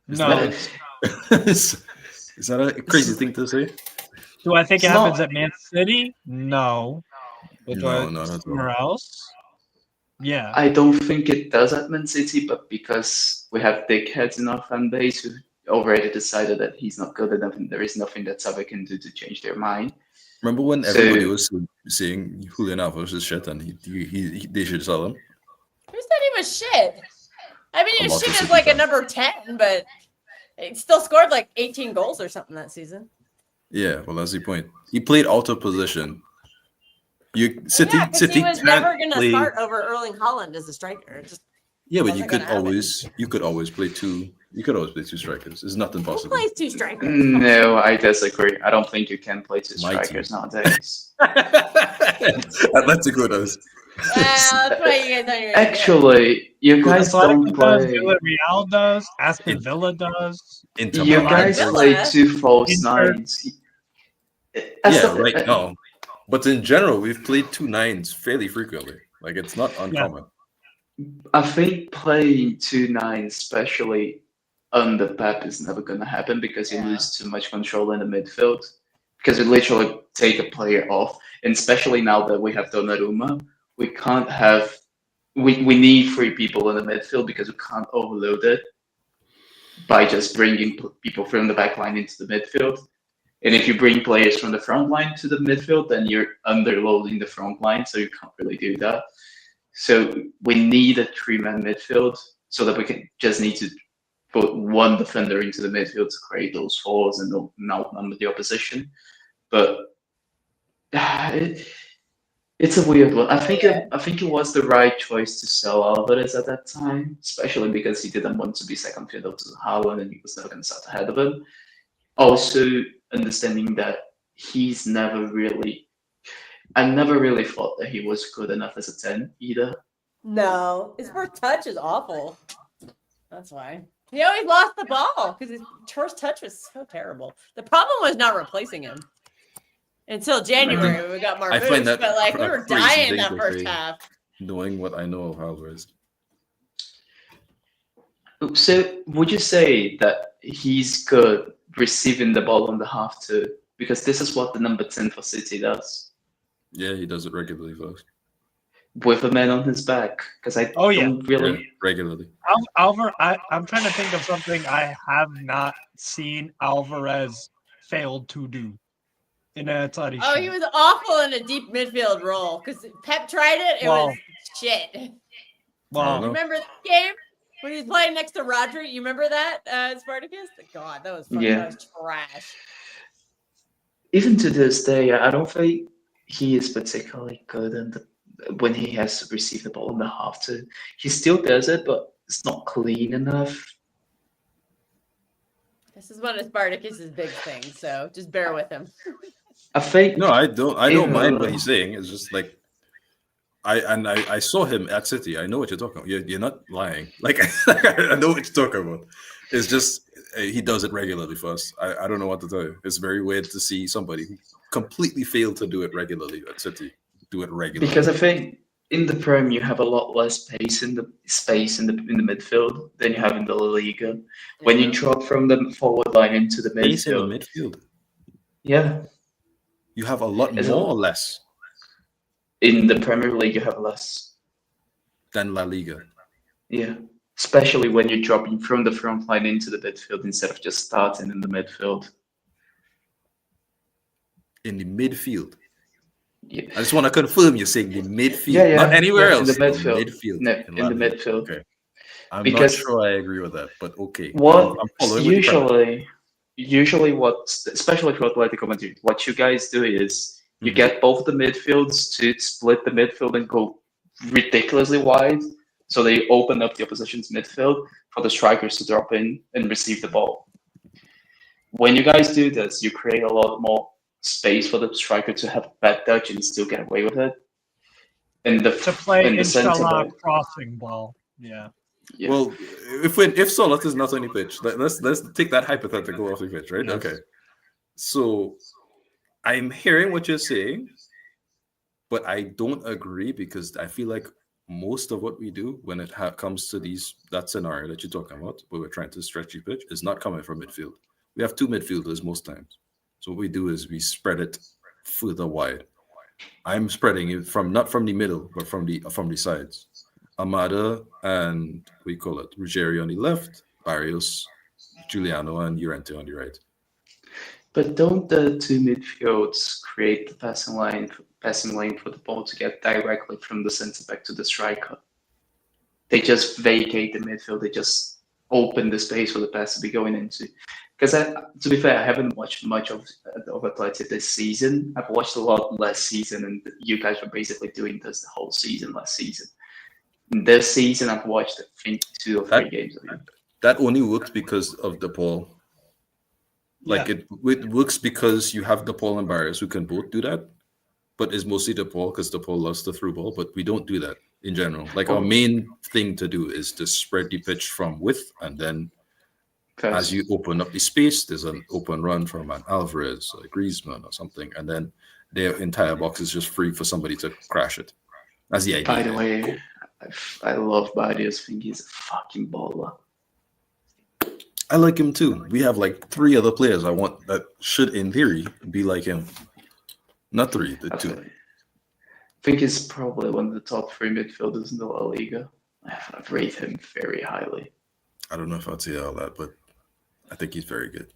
Is No. that is that a crazy thing to say? Do I think it It's happens not- at Man City? No. But do No, I not at all. somewhere else? Yeah. I don't think it does at Man City, but because we have dickheads in our fan base who already decided that he's not good enough and there is nothing that Savio can do to change their mind. Remember when So- everybody was saying Julian Alvarez is shit and they should sell him? Who said he was shit? I mean, he A was lot shit of as like a City number 10, but he still scored like 18 goals or something that season. Yeah, well that's the point. He played out of position. City Yeah, because he was can't never going to play. start over Erling Haaland as a striker. It just Yeah, but wasn't gonna happen. you could always play two. You could always play two strikers. It's nothing who possible. plays two strikers? No, I disagree. I don't think you can play two My team. strikers nowadays. Atletico does. Well, that's why you guys aren't really Actually, you guys don't Atletico does, play. Villarreal does, Aston Villa does. Inter You Milan guys does. play two false Inter- nines. Yeah, right now. But in general, we've played 2 9s fairly frequently. Like it's not uncommon. I think playing 2 9s, especially under Pep, is never going to happen because you Yeah. lose too much control in the midfield. Because you literally take a player off, and especially now that we have Donnarumma, we can't have. We need 3 people in the midfield because we can't overload it by just bringing people from the back line into the midfield. And if you bring players from the front line to the midfield, then you're underloading the front line, so you can't really do that. So we need a 3-man midfield so that we can just need to put one defender into the midfield to create those falls and outnumber the opposition. But it's a weird one. I think it was the right choice to sell Alvarez at that time, especially because he didn't want to be second fiddle to Haaland and he was never going to start ahead of him. Also, understanding that I never really thought that he was good enough as a 10 either. No, his first touch is awful. That's why. He always lost the ball because his first touch was so terrible. The problem was not replacing him until January when we got I find Marmouche, that but like we a were crazy dying thing that to first say. half. Knowing what I know of Alvarez. So would you say that he's good receiving the ball on the half too? Because this is what the number 10 for City does. Yeah, he does it regularly, folks. With a man on his back. Because I Oh, yeah. don't really Yeah, regularly. I'm trying to think of something I have not seen Alvarez failed to do in a tradition. Oh, he was awful in a deep midfield role because Pep tried it. It was shit. I Well, don't know. Remember that game when he was playing next to Rodri? You remember that, Spartacus? God, that was fucking Yeah. that was trash. even to this day, I don't think he is particularly good when he has to receive the ball in the half too. He still does it, but it's not clean enough. This is one of Spartacus's big things, so just bear with him. I think No, I don't Even- mind what he's saying. It's just like I saw him at City. I know what you're talking about. You're not lying. Like I know what you're talking about. It's just he does it regularly for us. I don't know what to tell you. It's very weird to see somebody who completely failed to do it regularly at City do it regularly. because I think in the Prem you have a lot less space in the midfield than you have in the La Liga. When you drop from the forward line into the Space in the midfield, midfield. yeah, You have a lot It's more a- or less in the Premier League you have less. than La Liga. Yeah, especially when you're dropping from the front line into the midfield instead of just starting in the midfield. In the midfield. Yeah, I just want to confirm you're saying the midfield, yeah, not anywhere yeah, else. in the midfield. midfield. No, in in La the Liga. midfield. Okay. I'm Because- not sure I agree with that, but okay. What I'm following with the premise. usually what, especially for Atletico Madrid, what you guys do is you Mhm. get both the midfields to split the midfield and go ridiculously wide, so they open up the opposition's midfield for the strikers to drop in and receive the ball. When you guys do this, you create a lot more space for the striker to have bad touch and still get away with it. And the To play and the center inshallah back, crossing ball. Yeah. yeah. Well, if Solat is not on the pitch, let's take that hypothetical off the pitch, right? Yes. Okay. So I'm hearing what you're saying, but I don't agree because I feel like most of what we do when it comes to that scenario that you're talking about, where we're trying to stretch the pitch, is not coming from midfield. We have two midfielders most times. So what we do is we spread it further wide. I'm spreading it not from the middle, but from the sides. Amada and we call it Ruggieri on the left, Barrios, Giuliano, and Llorente on the right. But don't the two midfields create the passing lane for the ball to get directly from the centre back to the striker? They just vacate the midfield. They just open the space for the pass to be going into. Because to be fair, I haven't watched much of Atleti this season. I've watched a lot last season, and you guys were basically doing this the whole season last season. This season, I've watched I think 2 or 3 games of it. That only works because of the Paul. Like it works because you have DePaul and Barrios who can both do that, but it's mostly DePaul because DePaul loves the through ball. But we don't do that in general. Like our main thing to do is to spread the pitch from width, and then as you open up the space, there's an open run from an Alvarez, or Griezmann, or something, and then their entire box is just free for somebody to crash it. That's the idea. By the way, I love Barrios. I think he's a fucking baller. I like him too. We have like 3 other players I want that should, in theory, be like him. Not 3, the 2. I think he's probably one of the top 3 midfielders in the La Liga. I rate him very highly. I don't know if I'd say all that, but I think he's very good.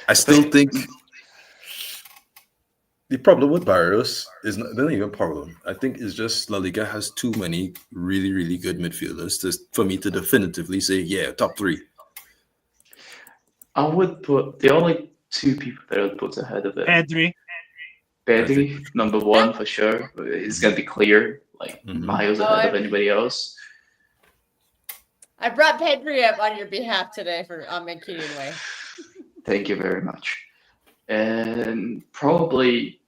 I still think the problem with Barrios is not even a problem. I think it's just La Liga has too many really, really good midfielders for me to definitively say, yeah, top 3. I would put the only 2 people that I would put ahead of it. Pedri. Number 1 for sure. It's gonna be clear, like miles ahead of anybody else. I brought Pedri up on your behalf today for on McKinney Way. Thank you very much. And probably,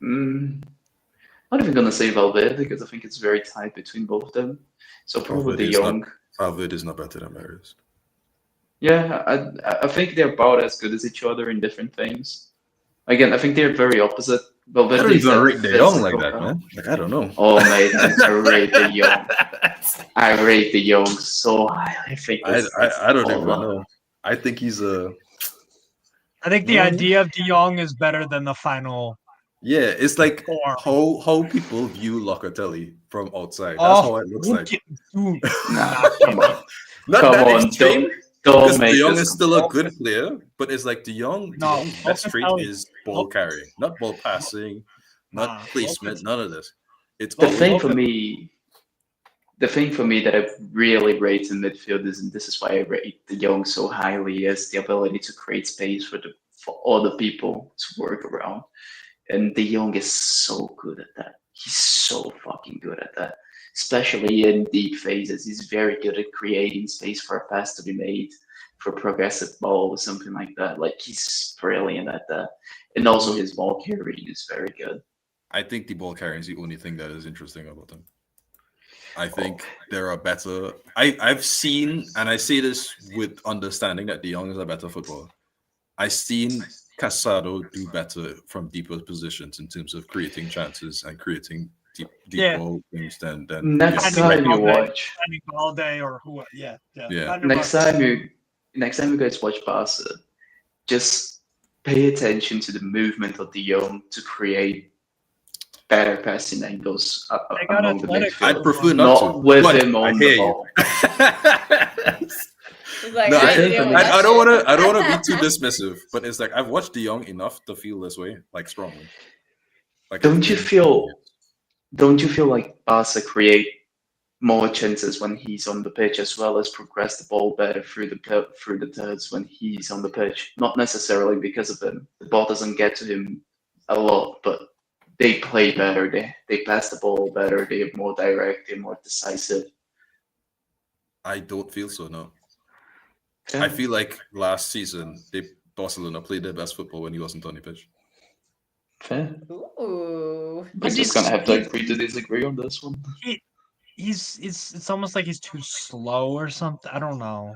not even gonna say Valverde because I think it's very tight between both of them. So probably De Jong. Valverde is not better than Barrios. Yeah, I think they're about as good as each other in different things. Again, I think they're very opposite. Valverde I don't is even that rate De Jong like physical that, guy. man. Like, I don't know. Oh, mate, I rate De Jong. I rate De Jong so high. I think I don't even know. I think he's a... I think the idea of De Jong is better than the final. Yeah, it's like form. how people view Locatelli from outside. That's how it looks like. Dude, Nah, come on. Not Come that on, extreme. Don't Because make De Jong this is still a good player, but it's like De Jong's best trait Locatelli- is ball carrying, not ball passing, not placement, none of this. It's The always- thing for me that I really rate in midfield is, and this is why I rate De Jong so highly, is the ability to create space for other people to work around. And De Jong is so good at that. He's so fucking good at that. especially in deep phases. He's very good at creating space for a pass to be made, for a progressive ball or something like that. Like he's brilliant at that. And also his ball carrying is very good. I think the ball carrying is the only thing that is interesting about him. I think there are better. I've seen, and I say this with understanding that De Jong is a better footballer. I've seen Casado do better from deeper positions in terms of creating chances and creating deep ball things than Next Yeah. time you watch, Balde or who? Yeah. Yeah. next time you guys watch Barca, just pay attention to the movement of De Jong to create better passing angles They got among the athletic. midfield. I prefer not to. Not with but him I on hear the you. ball. He's like, No, I, I ain't think dealing I with mean, I that don't want shit. to. I don't want to be too dismissive, but it's like I've watched De Jong enough to feel this way, like strongly. Like, Don't you feel like Barca create more chances when he's on the pitch, as well as progress the ball better through the thirds when he's on the pitch? Not necessarily because of him. The ball doesn't get to him a lot, but they play better. They pass the ball better. They're more direct. They're more decisive. I don't feel so. No, Yeah. I feel like last season Barcelona played their best football when he wasn't on the pitch. Fair. Ooh. We're just gonna have to agree to disagree on this one. It's almost like he's too slow or something. I don't know.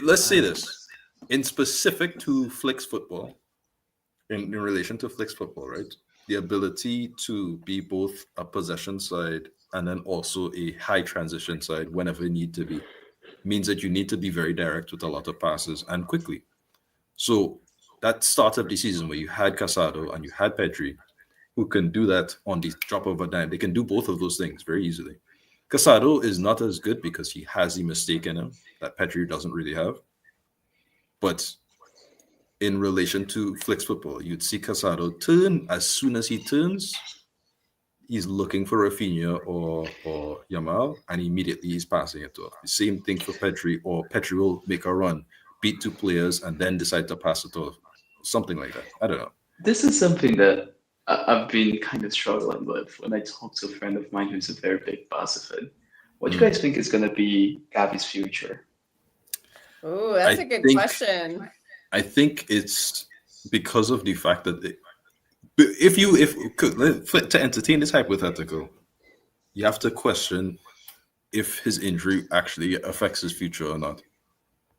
Let's say this in specific to Flick's football, in relation to Flick's football, right? The ability to be both a possession side and then also a high transition side whenever you need to be means that you need to be very direct with a lot of passes and quickly. So that start of the season where you had Casado and you had Pedri, who can do that on the drop of a dime. They can do both of those things very easily. Casado is not as good because he has the mistake in him that Pedri doesn't really have. But in relation to Flick's football, you'd see Casado turn. As soon as he turns, he's looking for Rafinha or Yamal, and immediately he's passing it off. The same thing for Pedri, or Pedri will make a run, beat two players, and then decide to pass it off. Something like that. I don't know. This is something that I've been kind of struggling with when I talk to a friend of mine who's a very big Barca fan. What do you guys think is going to be Gavi's future? Ooh, that's a good question. I think it's because of the fact that to entertain this hypothetical, you have to question if his injury actually affects his future or not.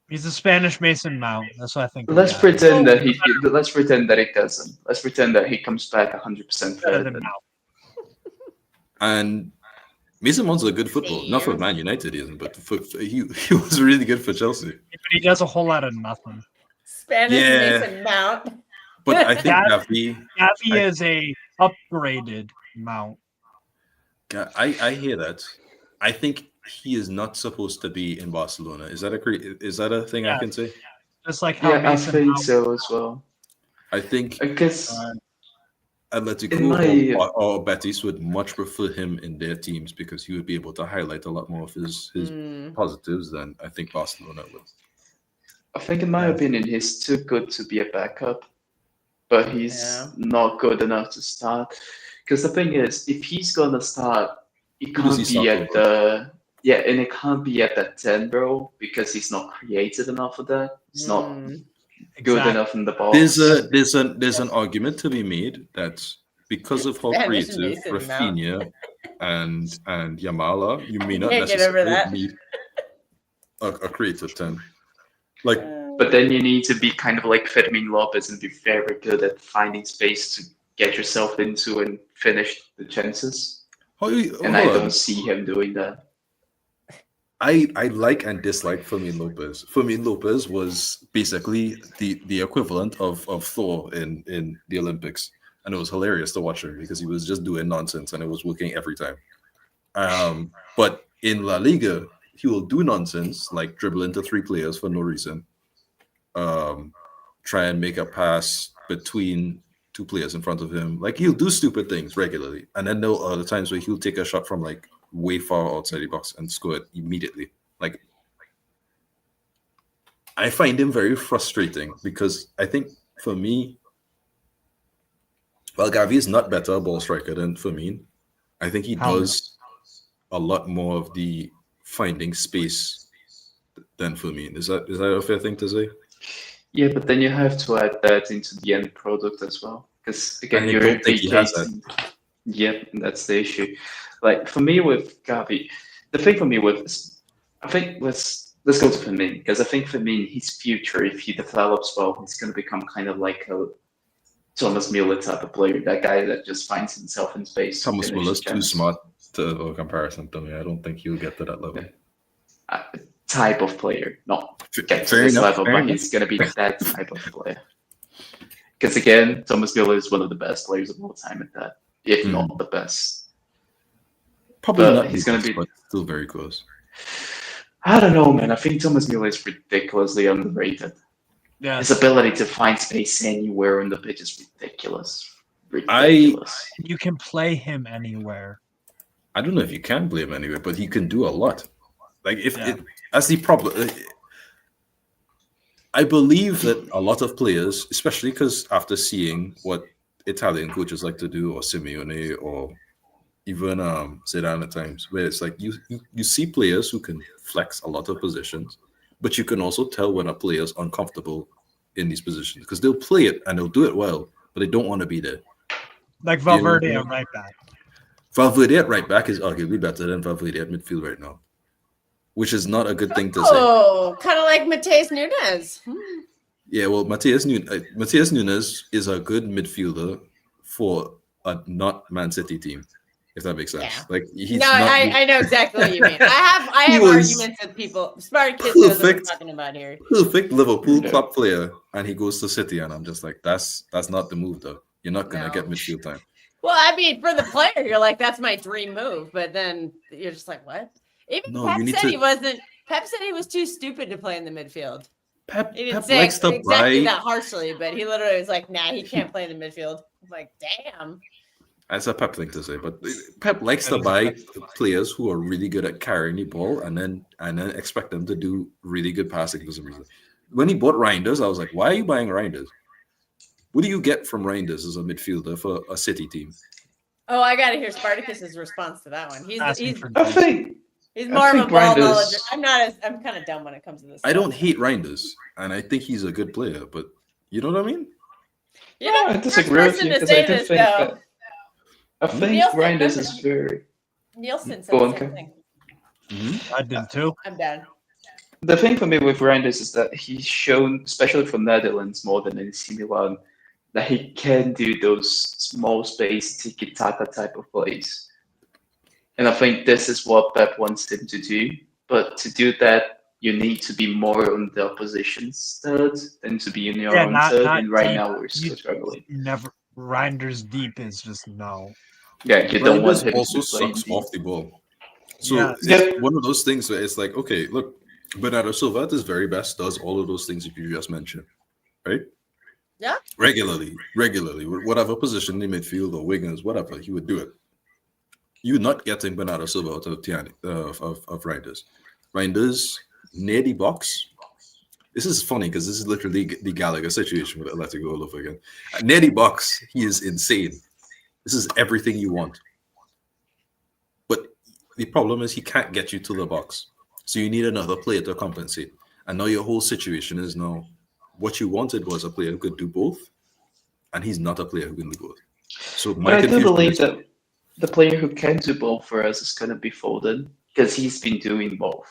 He's a Spanish Mason Mount. That's what I think. Let's pretend that Let's pretend that it doesn't. Let's pretend that he comes back 100% better fit. than Mount. And Mason Mount's a good footballer. Not for Man United, he isn't, but he was really good for Chelsea. But he does a whole lot of nothing. Spanish Yeah. Mason Mount. But I think Gavi is a upgraded Mount. I hear that. I think he is not supposed to be in Barcelona. Is that a thing I can say? Just like how Yeah, I Mason think Mount. so as well. I think I guess Atletico or Betis would much prefer him in their teams because he would be able to highlight a lot more of his positives than I think Barcelona would. I think, in my opinion, he's too good to be a backup, but he's not good enough to start. Because the thing is, if he's gonna start, it can't be at the and it can't be at that 10, bro, because he's not creative enough for that. He's not good enough in the ball. There's an argument to be made that because of how Spanish creative Mason Rafinha and Yamal are, you may not Can't get over necessarily that. need a creative 10. Like, But then you need to be kind of like Fermin Lopez and be very good at finding space to get yourself into and finish the chances. I don't see him doing that. I like and dislike Fermin Lopez. Fermin Lopez was basically the equivalent of Thor in the Olympics. And it was hilarious to watch him because he was just doing nonsense and it was working every time. But in La Liga, he will do nonsense, like dribble into three players for no reason. Try and make a pass between two players in front of him. Like, he'll do stupid things regularly. And then there are other times where he'll take a shot from like way far outside the box and score it immediately. Like, I find him very frustrating because I think for me, well, Gavi is not better a ball striker than Fermin. I think he does a lot more of the finding space than Firmino. Is that a fair thing to say? Yeah, but then you have to add that into the end product as well. Because again, I you're don't think he has that. vacating. Yep, that's the issue. Like for me with Gavi, the thing for me with, I think let's go to Firmino, because I think Firmino, his future, if he develops well, he's going to become kind of like a Thomas Muller type of player, that guy that just finds himself in space. to Thomas finish Muller's the too chance. smart to a comparison to me. I don't think he'll get to that level. Type of player, not get to Fair this enough, level, fair but enough. he's going to be that type of player. Because again, Thomas Muller is one of the best players of all time at that, if not the best. Probably But not he's the gonna best, be- but still very close. I don't know, man. I think Thomas Muller is ridiculously underrated. Yes. His ability to find space anywhere on the pitch is ridiculous. Ridiculous. You can play him anywhere. I don't know if you can blame him anyway, but he can do a lot. Like Yeah. that's the problem. I believe that a lot of players, especially because after seeing what Italian coaches like to do, or Simeone, or even Zidane at times, where it's like you see players who can flex a lot of positions, but you can also tell when a player is uncomfortable in these positions because they'll play it and they'll do it well, but they don't want to be there. Like You know, Valverde at right back. Valverde at right back is arguably better than Valverde at midfield right now, which is not a good thing to say. Oh, kind of like Mateus Nunes. Yeah, well, Mateus Nunes is a good midfielder for a not Man City team, if that makes sense. Yeah. Like he's No, not. I know exactly what you mean. I He have was arguments with people. Smart kids knows what I'm perfect. talking about here. Perfect Liverpool Yeah. club player, and he goes to City, and I'm just like, that's not the move, though. You're not gonna No. get midfield time. Well, I mean, for the player, you're like, that's my dream move. But then you're just like, what? Even No, Pep you need said to- he wasn't. Pep said he was too stupid to play in the midfield. Pep He didn't Pep say likes to exactly buy. that harshly, but he literally was like, nah, he can't play in the midfield. I'm like, damn. That's a Pep thing to say, but Pep likes That to is a buy Pep. players who are really good at carrying the ball, and then expect them to do really good passing for some reason. When he bought Reinders, I was like, why are you buying Reinders? What do you get from Reinders as a midfielder for a City team? Oh, I gotta hear Spartacus's response to that one. Asking He's for I think more of a think ball Reinders- knowledge. I'm kind of dumb when it comes to this. I stuff. don't hate Reinders, and I think he's a good player, but you know what I mean? You're not I the first disagree with person you to because I say do this, think though. that I think Nielsen, Reinders remember- is very. Nielsen said Go the on, same Ken. thing. I did too. I'm done. The thing for me with Reinders is that he's shown, especially for Netherlands more than AC Milan, that he can do those small space tiki-taka type of plays. And I think this is what Pep wants him to do. But to do that, you need to be more on the opposition's third than to be in your Yeah, own not- third. not And right deep. now we're still struggling. Never Reinders deep is just no. Yeah, you don't want Reinders him also to be playing sucks deep. off the ball. So Yeah. it's one of those things where it's like, okay, look, Bernardo Silva at his very best does all of those things that you just mentioned, right? Yeah. Regularly, whatever position in midfield or wingers, whatever, he would do it. You're not getting Bernardo Silva out of Reinders. Reinders near the box. This is funny because this is literally the Gallagher situation with Atletico all over again. Near the box, he is insane. This is everything you want. But the problem is he can't get you to the box. So you need another player to compensate. And now your whole situation is now what you wanted was a player who could do both. And he's not a player who can do both. So But my I do confusion believe is, that the player who can do both for us is going to be Foden because he's been doing both.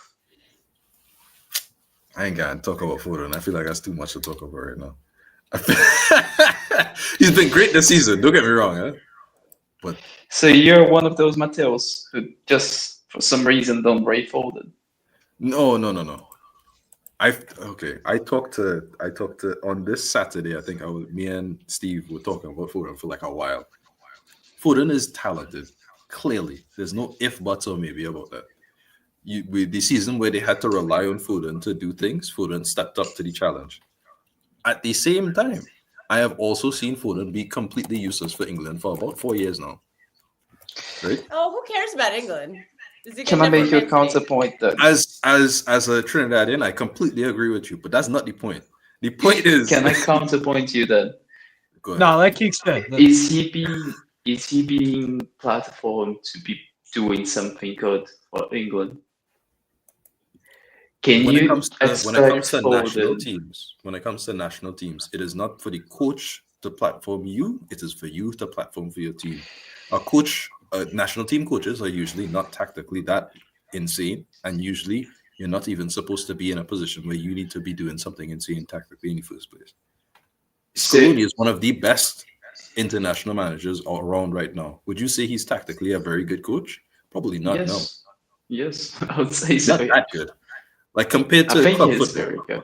I ain't got to talk about Foden. I feel like that's too much to talk about right now. He's been great this season. Don't get me wrong, huh? But So you're one of those Mateos who just for some reason don't rate Foden. no. I talked to on this Saturday. I think me and Steve were talking about Foden for like a while. Foden is talented. Clearly, there's no if, buts, or maybe about that. The season where they had to rely on Foden to do things, Foden stepped up to the challenge. At the same time, I have also seen Foden be completely useless for England for about 4 years now. Right? Oh, who cares about England? Is it Can I make you a counterpoint then? As a Trinidadian, I completely agree with you, but that's not the point. The point is, Can I counterpoint you then? Go ahead. No, like Keek said. Is he being platformed to be doing something good for England. Can When it you comes to expect national Foden? teams, it is not for the coach to platform you; it is for you to platform for your team. National team coaches are usually not tactically that insane, and usually you're not even supposed to be in a position where you need to be doing something insane tactically in the first place. Scaloni is one of the best international managers all around right now. Would you say he's tactically a very good coach? Probably not. No, Yes, I would say he's so. not that good. Like compared I to think club he's football. very good.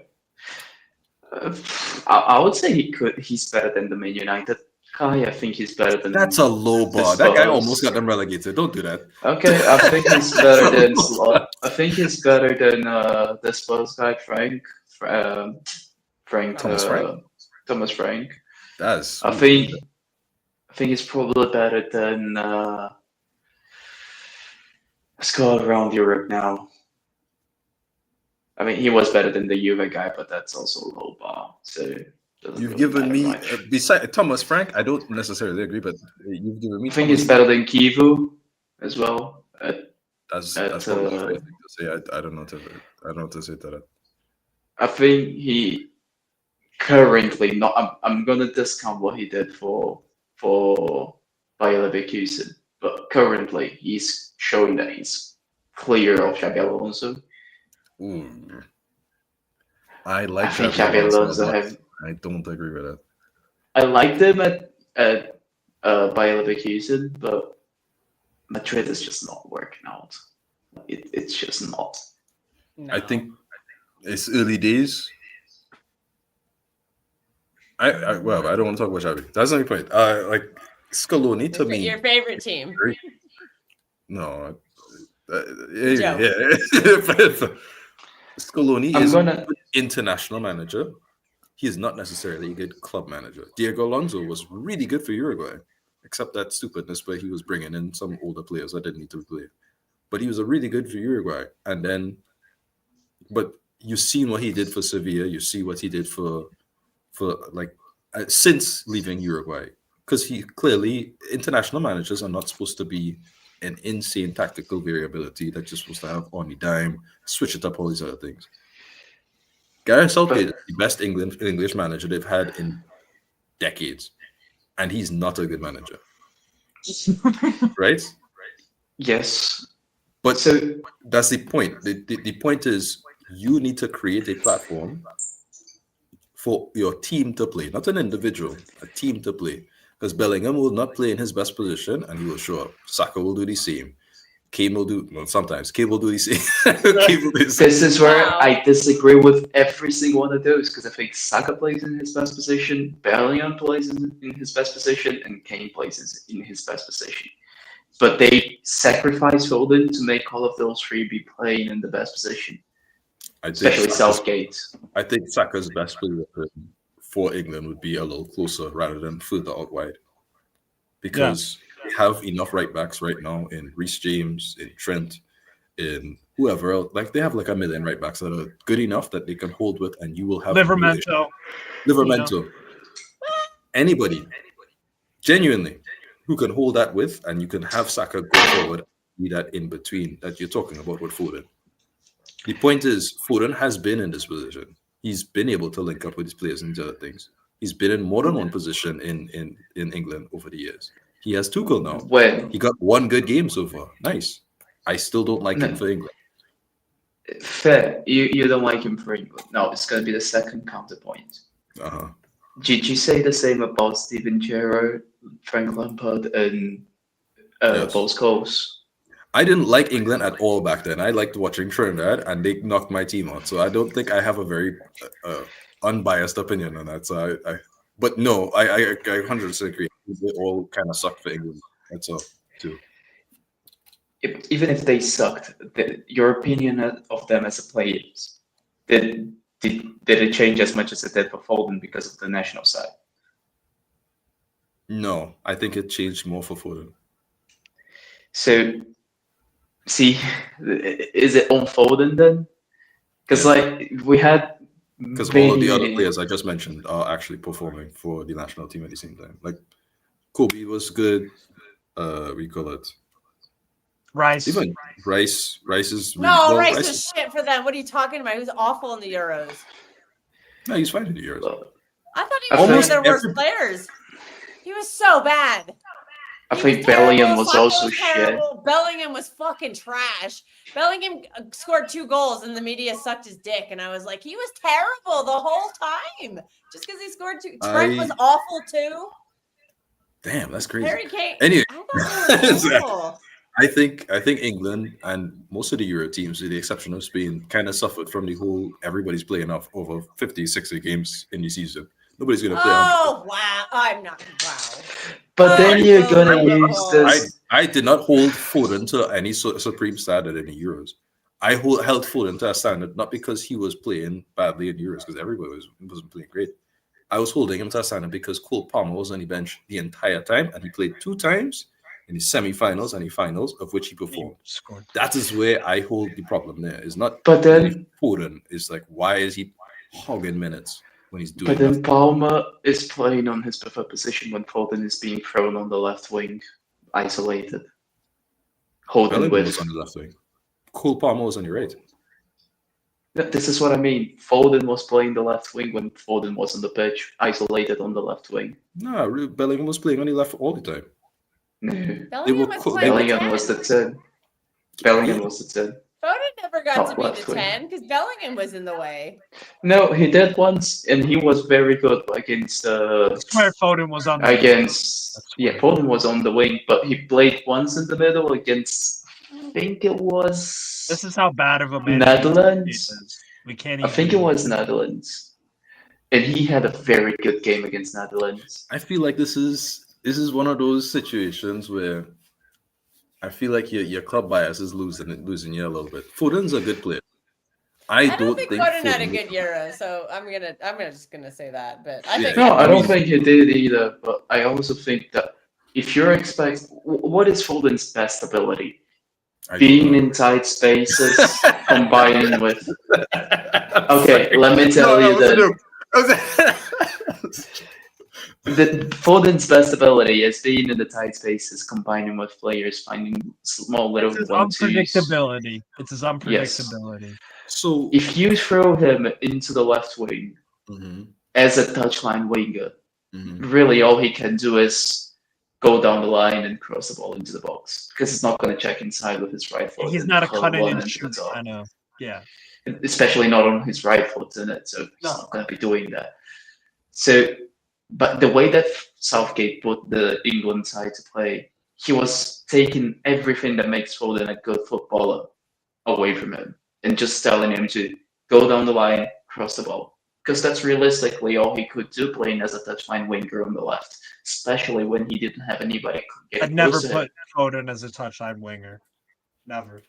I would say he's better than the Man United guy. I think he's better than. That's a low bar. That guy almost got them relegated. Don't do that. Okay, I think he's better than Slot. I think he's better than the Spurs guy, Frank. Thomas Frank? Thomas Frank. That's. I think he's probably better than. Let's go around Europe now. I mean, he was better than the Juve guy, but that's also a low bar. So You've given me beside Thomas Frank. I don't necessarily agree, but you've given me. I think he's better than Kivu as well. That's probably a fair thing to say. I don't know to say that. I think he currently not. I'm gonna discount what he did for Bayer Leverkusen, but currently he's showing that he's clear of Xabi Alonso. I like Xabi Alonso. I don't agree with that. I liked him at Bayer Leverkusen, but Madrid is just not working out. It's just not. No. I think it's early days. I don't want to talk about Xavi. That's not the point. Like Scaloni to me. Your favorite team. No. Joe. Scaloni is an international manager. He is not necessarily a good club manager. Diego Alonso was really good for Uruguay, except that stupidness where he was bringing in some older players that didn't need to play. But he was a really good for Uruguay. And then, but you've seen what he did for Sevilla. You see what he did for since leaving Uruguay. Because he clearly, international managers are not supposed to be an insane tactical variability that you're supposed to have on the dime, switch it up, all these other things. Gareth Southgate is the best English manager they've had in decades, and he's not a good manager. Right? Yes. But that's the point. The point is you need to create a platform for your team to play, not an individual, a team to play. Because Bellingham will not play in his best position, and he will show up. Saka will do the same. Kane will do, well, sometimes Kane will do the same. This is where I disagree with every single one of those, because I think Saka plays in his best position, Bellingham plays in his best position, and Kane plays in his best position. But they sacrifice Foden to make all of those three be playing in the best position. Especially Southgate. I think Saka's best player for England would be a little closer rather than further out wide. Because they have enough right backs right now in Reece James, in Trent, in whoever else. Like they have like a million right backs that are good enough that they can hold with, and you will have Livermento. Anybody, genuinely, who can hold that with, and you can have Saka go forward, be that in between that you're talking about with Foden. The point is, Foden has been in this position. He's been able to link up with his players and other things. He's been in more than one position in England over the years. He has Tuchel now. He got one good game so far. Nice. I still don't like him for England. Fair. You don't like him for England. No, it's going to be the second counterpoint. Did you say the same about Steven Gerrard, Frank Lampard, and Paul Scholes? I didn't like England at all back then. I liked watching Trinidad, and they knocked my team out. So I don't think I have a very unbiased opinion on that. So I 100% agree. They all kind of sucked for England. That's all, too. Even if they sucked, your opinion of them as a player, did it change as much as it did for Foden because of the national side? No, I think it changed more for Foden. So, see, is it on Foden then? Because we had... Because all of the other players I just mentioned are actually performing for the national team at the same time. Like, Kobe was good. We call it... Rice. Even Rice is really, No, well, Rice Rice was shit for them. What are you talking about? He was awful in the Euros. no, he's fine in the Euros. I thought he I was one of think their worst players. He was so bad. I He think was terrible. Bellingham was Saka also was shit. terrible. Bellingham was fucking trash. Bellingham scored 2 goals and the media sucked his dick. And I was like, he was terrible the whole time. Just because he scored 2. Trent was awful too. Damn, that's crazy. Harry Kane. Anyway, I thought they were terrible. I think England and most of the Euro teams, with the exception of Spain, kind of suffered from the whole everybody's playing off over 50, 60 games in the season. Nobody's going to play. Oh, wow. I'm not. Wow. But then you're gonna use Unbelievable. this. I did not hold Foden to any supreme standard in the Euros. I held Foden to a standard not because he was playing badly in Euros, because everybody wasn't playing great. I was holding him to a standard because Cole Palmer was on the bench the entire time, and he played 2 times in the semi-finals and the finals, of which he performed. Scored. That is where I hold the problem there. It's not But then, Foden. It's like, why is he hogging minutes when he's doing but then nothing? Palmer is playing on his preferred position when Foden is being thrown on the left wing, isolated. Holding Bellingham was with. on the left wing. Cole Palmer was on the right. This is what I mean. Foden was playing the left wing when Foden was on the pitch, isolated on the left wing. No, Bellingham was playing on the left all the time. No. Bellingham was playing Bellingham the was 10. the 10. Bellingham was the 10. Foden never got Top to be left the wing. 10 because Bellingham was in the way. No, he did once, and he was very good against. I swear Foden was on the Against. Yeah, Foden was on the wing, but he played once in the middle against. I think it was. This is how bad of a man Netherlands. is. We can't I even. think it was Netherlands, and he had a very good game against Netherlands. I feel like this is one of those situations where I feel like your club bias is losing you a little bit. Foden's a good player. I don't think Foden had a good Euro, so I'm just gonna say that. But I think No, I don't think he did either. But I also think that if you're what is Foden's best ability? Being in tight spaces, combining with. Okay, let me tell you that. Foden's best ability is being in the tight spaces, combining with players, finding small little It's his 1-2s. unpredictability. It's his unpredictability. So If you throw him into the left wing as a touchline winger, really all he can do is go down the line and cross the ball into the box because he's not going to check inside with his right foot. He's and not a curl cut one and into shoot the top. kind of. Yeah. Especially not on his right foot in it, so he's not going to be doing that. So, but the way that Southgate put the England side to play, he was taking everything that makes Foden a good footballer away from him and just telling him to go down the line, cross the ball. Because that's realistically all he could do playing as a touchline winger on the left, especially when he didn't have anybody. I'd never put Foden as a touchline winger. Never.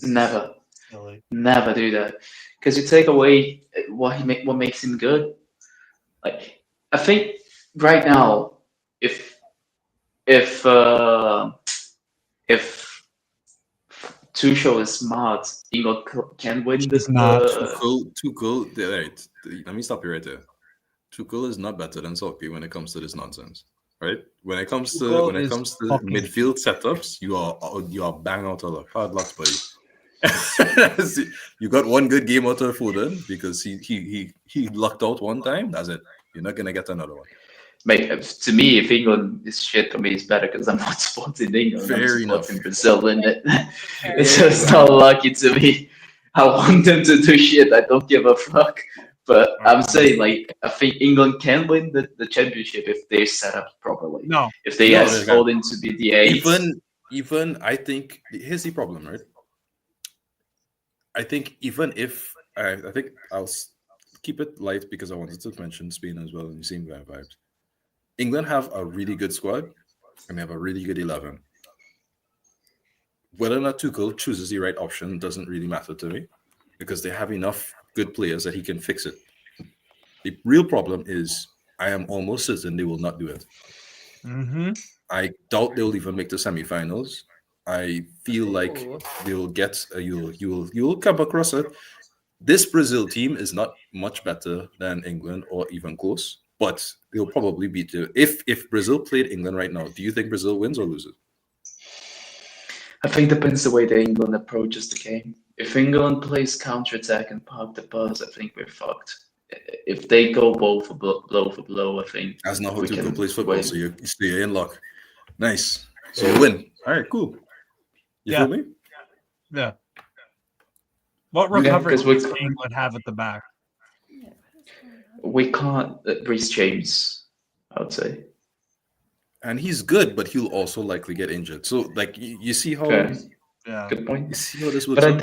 Never. Silly. Never do that. Because you take away what makes him good. Like, I think right now, if Tuchel is smart, England can win this. Tuchel, right? Let me stop you right there. Tuchel is not better than Southgate when it comes to this nonsense, right? When it comes to midfield setups, you are bang out of luck. Hard luck, buddy. You got one good game out of Foden because he lucked out one time. That's it. You're not gonna get another one. Mate, to me, if England is shit, for me, it's better because I'm not supporting England. Fair I'm enough. supporting Brazil, and it's not lucky to me. I want them to do shit. I don't give a fuck. But I'm saying, like, I think England can win the championship if they're set up properly. No. If they ask Foden to be the 8. Even I think here's the problem, right? I think even if I think I'll keep it light because I wanted to mention Spain as well in the same vibes. England have a really good squad and they have a really good 11. Whether or not Tuchel chooses the right option doesn't really matter to me because they have enough good players that he can fix it. The real problem is I am almost certain they will not do it. I doubt they'll even make the semifinals. I feel like they'll get you'll come across it. This Brazil team is not much better than England or even close, but they'll probably beat you. If Brazil played England right now, do you think Brazil wins or loses? I think depends the way that England approaches the game. If England plays counter-attack and park the bus, I think we're fucked. If they go blow for blow, I think That's not how we Tuchel can plays football, win. so you're in luck. Nice. So you win. All right, cool. You Yeah. feel me? Yeah. What Yeah, recovery 'cause we- does England have at the back? We can't Reece James, I would say. And he's good, but he'll also likely get injured. So, like, you see how Fair. Yeah. Good point. you see how this works. But I out?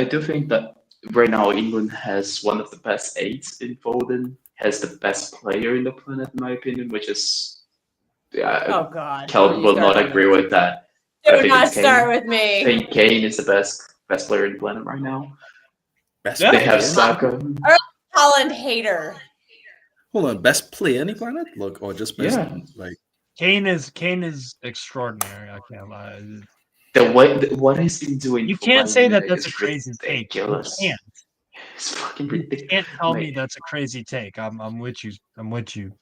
do think that right now England has one of the best eights in Foden, has the best player in the planet, in my opinion, which is Oh God. Calvin You will start not on agree that. with that. I Do think not it's Kane. start with I me. think Kane is the best player in the planet right now. Best Yeah. They player? have Saka. Holland hater. Hold on, best player on the planet? Look, or just best Yeah. like Kane is extraordinary. I can't lie. What he's been doing You for can't Bayern say that Munich that's a is crazy take. You ridiculous. can't. It's fucking You ridiculous. can't tell me Mate. that's a crazy take. I'm with you. I'm with you.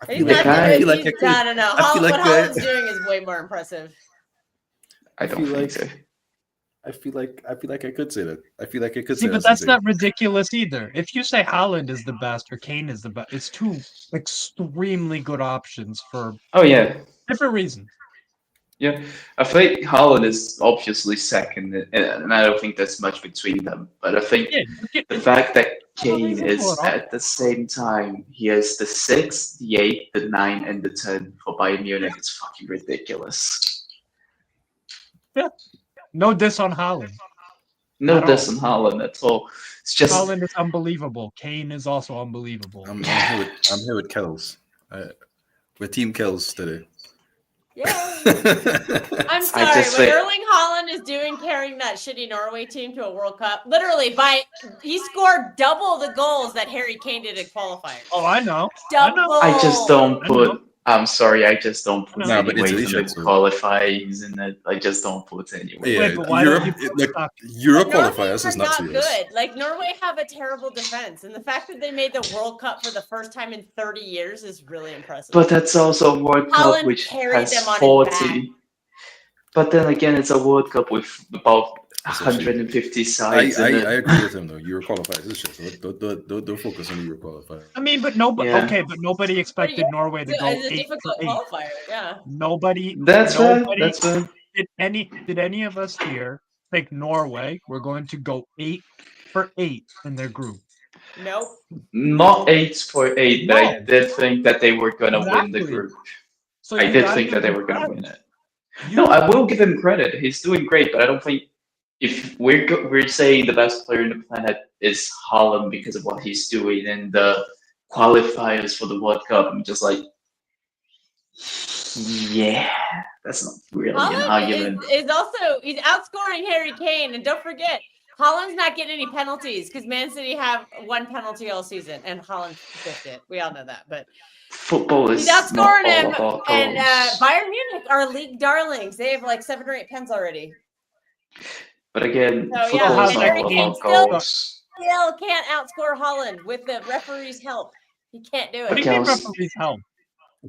I He's feel The not guy- doing. I feel like He's, I could- no, no, no. I feel like What Holland's doing is way more impressive. I don't feel think like- so. I feel like I could say that. I feel like I could See, say but the that's same not ridiculous either. If you say Haaland is the best or Kane is the best, it's two extremely good options for Oh yeah, different reasons. yeah. I think Haaland is obviously second, and I don't think there's much between them. But I think Yeah, the fact that Kane reasonable is at all. at the same time, he has the 6, the 8, the 9, and the 10 for Bayern Munich. It's fucking ridiculous. no diss on Haaland. No At diss all. on Haaland at all. It's just Haaland is unbelievable. Kane is also unbelievable. I'm here with Kells. We're Team Kells today. Yeah. I'm sorry. What just think- Erling Haaland is doing carrying that shitty Norway team to a World Cup, literally he scored double the goals that Harry Kane did at qualifying. Oh, I know. Double. I just don't I know. I'm sorry, I just don't put No, any but it's weight Asia, in the so- qualifyings and that. I just don't put any weight. Yeah, Wait, but why Europe, don't you put like, stock- Euro Norway qualifiers are is not not serious. good. Like Norway have a terrible defense, and the fact that they made the World Cup for the first time in 30 years is really impressive. But that's also a World Cup Haaland which carried has them on his 40. But then again, it's a World Cup with about That's actually- 150 I sides in it. agree with him though. Euro qualifiers is shit. So don't focus on the Euro qualifiers. I mean, but nobody. Yeah. Okay, but nobody expected yeah, Norway to it's go a 8 difficult for 8. qualifier. Yeah. Nobody. That's fair. nobody That's fair. did any of us here think Norway were going to go 8 for 8 in their group? Nope. Not 8 for 8, but I No. did think that they were gonna win the Exactly. group. So I you did gotta think give that they him were gonna credit. win it. You- No, I will give him credit. He's doing great, but I don't think if we're saying the best player in the planet is Haaland because of what he's doing in the qualifiers for the World Cup, I'm just like, yeah, that's not really an Holland argument. is also he's outscoring Harry Kane, and don't forget Holland's not getting any penalties because Man City have 1 penalty all season, and Holland biffed it. We all know that, but Football is he's not outscoring all him. about And goals. Bayern Munich are league darlings. They have like 7 or 8 pens already. But again, So, yeah, football is and not Harry all Kane about still- goals. Still can't outscore Holland with the referee's help. He can't do What do it. you mean Because- referees help?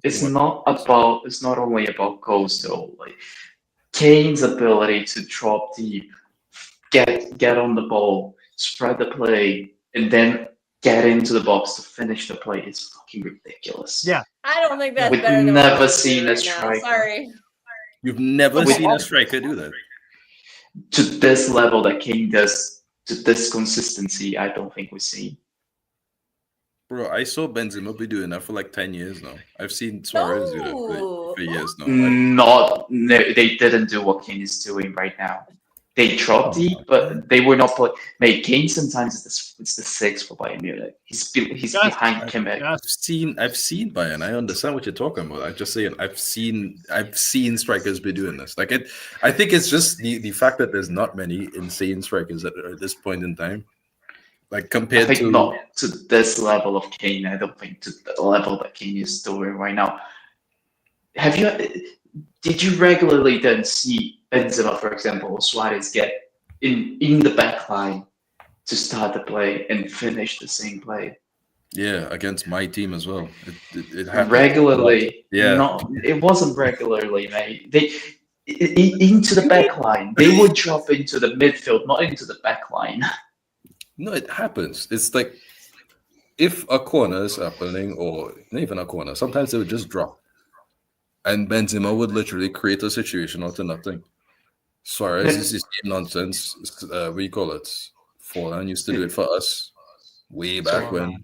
It's not only about goals though. Like Kane's ability to drop deep, get on the ball, spread the play, and then get into the box to finish the play is fucking ridiculous. Yeah. I don't think that's We've better than never what Holland's seen doing a right now. striker. Sorry. You've never With- seen a striker do that. To this level that Kane does, to this consistency, I don't think we've seen. Bro, I saw Benzema be doing that for like 10 years now. I've seen Suarez do that for years now. They didn't do what Kane is doing right now. They dropped deep, but they were not play. Mate, Kane sometimes it's the 6 for Bayern Munich. He's Yes, behind Kimmich. I've seen Bayern. I understand what you're talking about. I'm just saying I've seen strikers be doing this. Like I think it's just the fact that there's not many insane strikers at this point in time. Like I compared think to not to this level of Kane. I don't think to the level that Kane is doing right now. Did you regularly then see Benzema, for example, or Suarez get in the back line to start the play and finish the same play? yeah, against my team as well. It happened Regularly. Yeah. It wasn't regularly, mate. into the back line. They would drop into the midfield, not into the back line. No, it happens. It's like if a corner is happening, or not even a corner, sometimes they would just drop. And Benzema would literally create a situation out of nothing. Suarez is this same nonsense. What do you call it? Forlan used to do it for us way back when.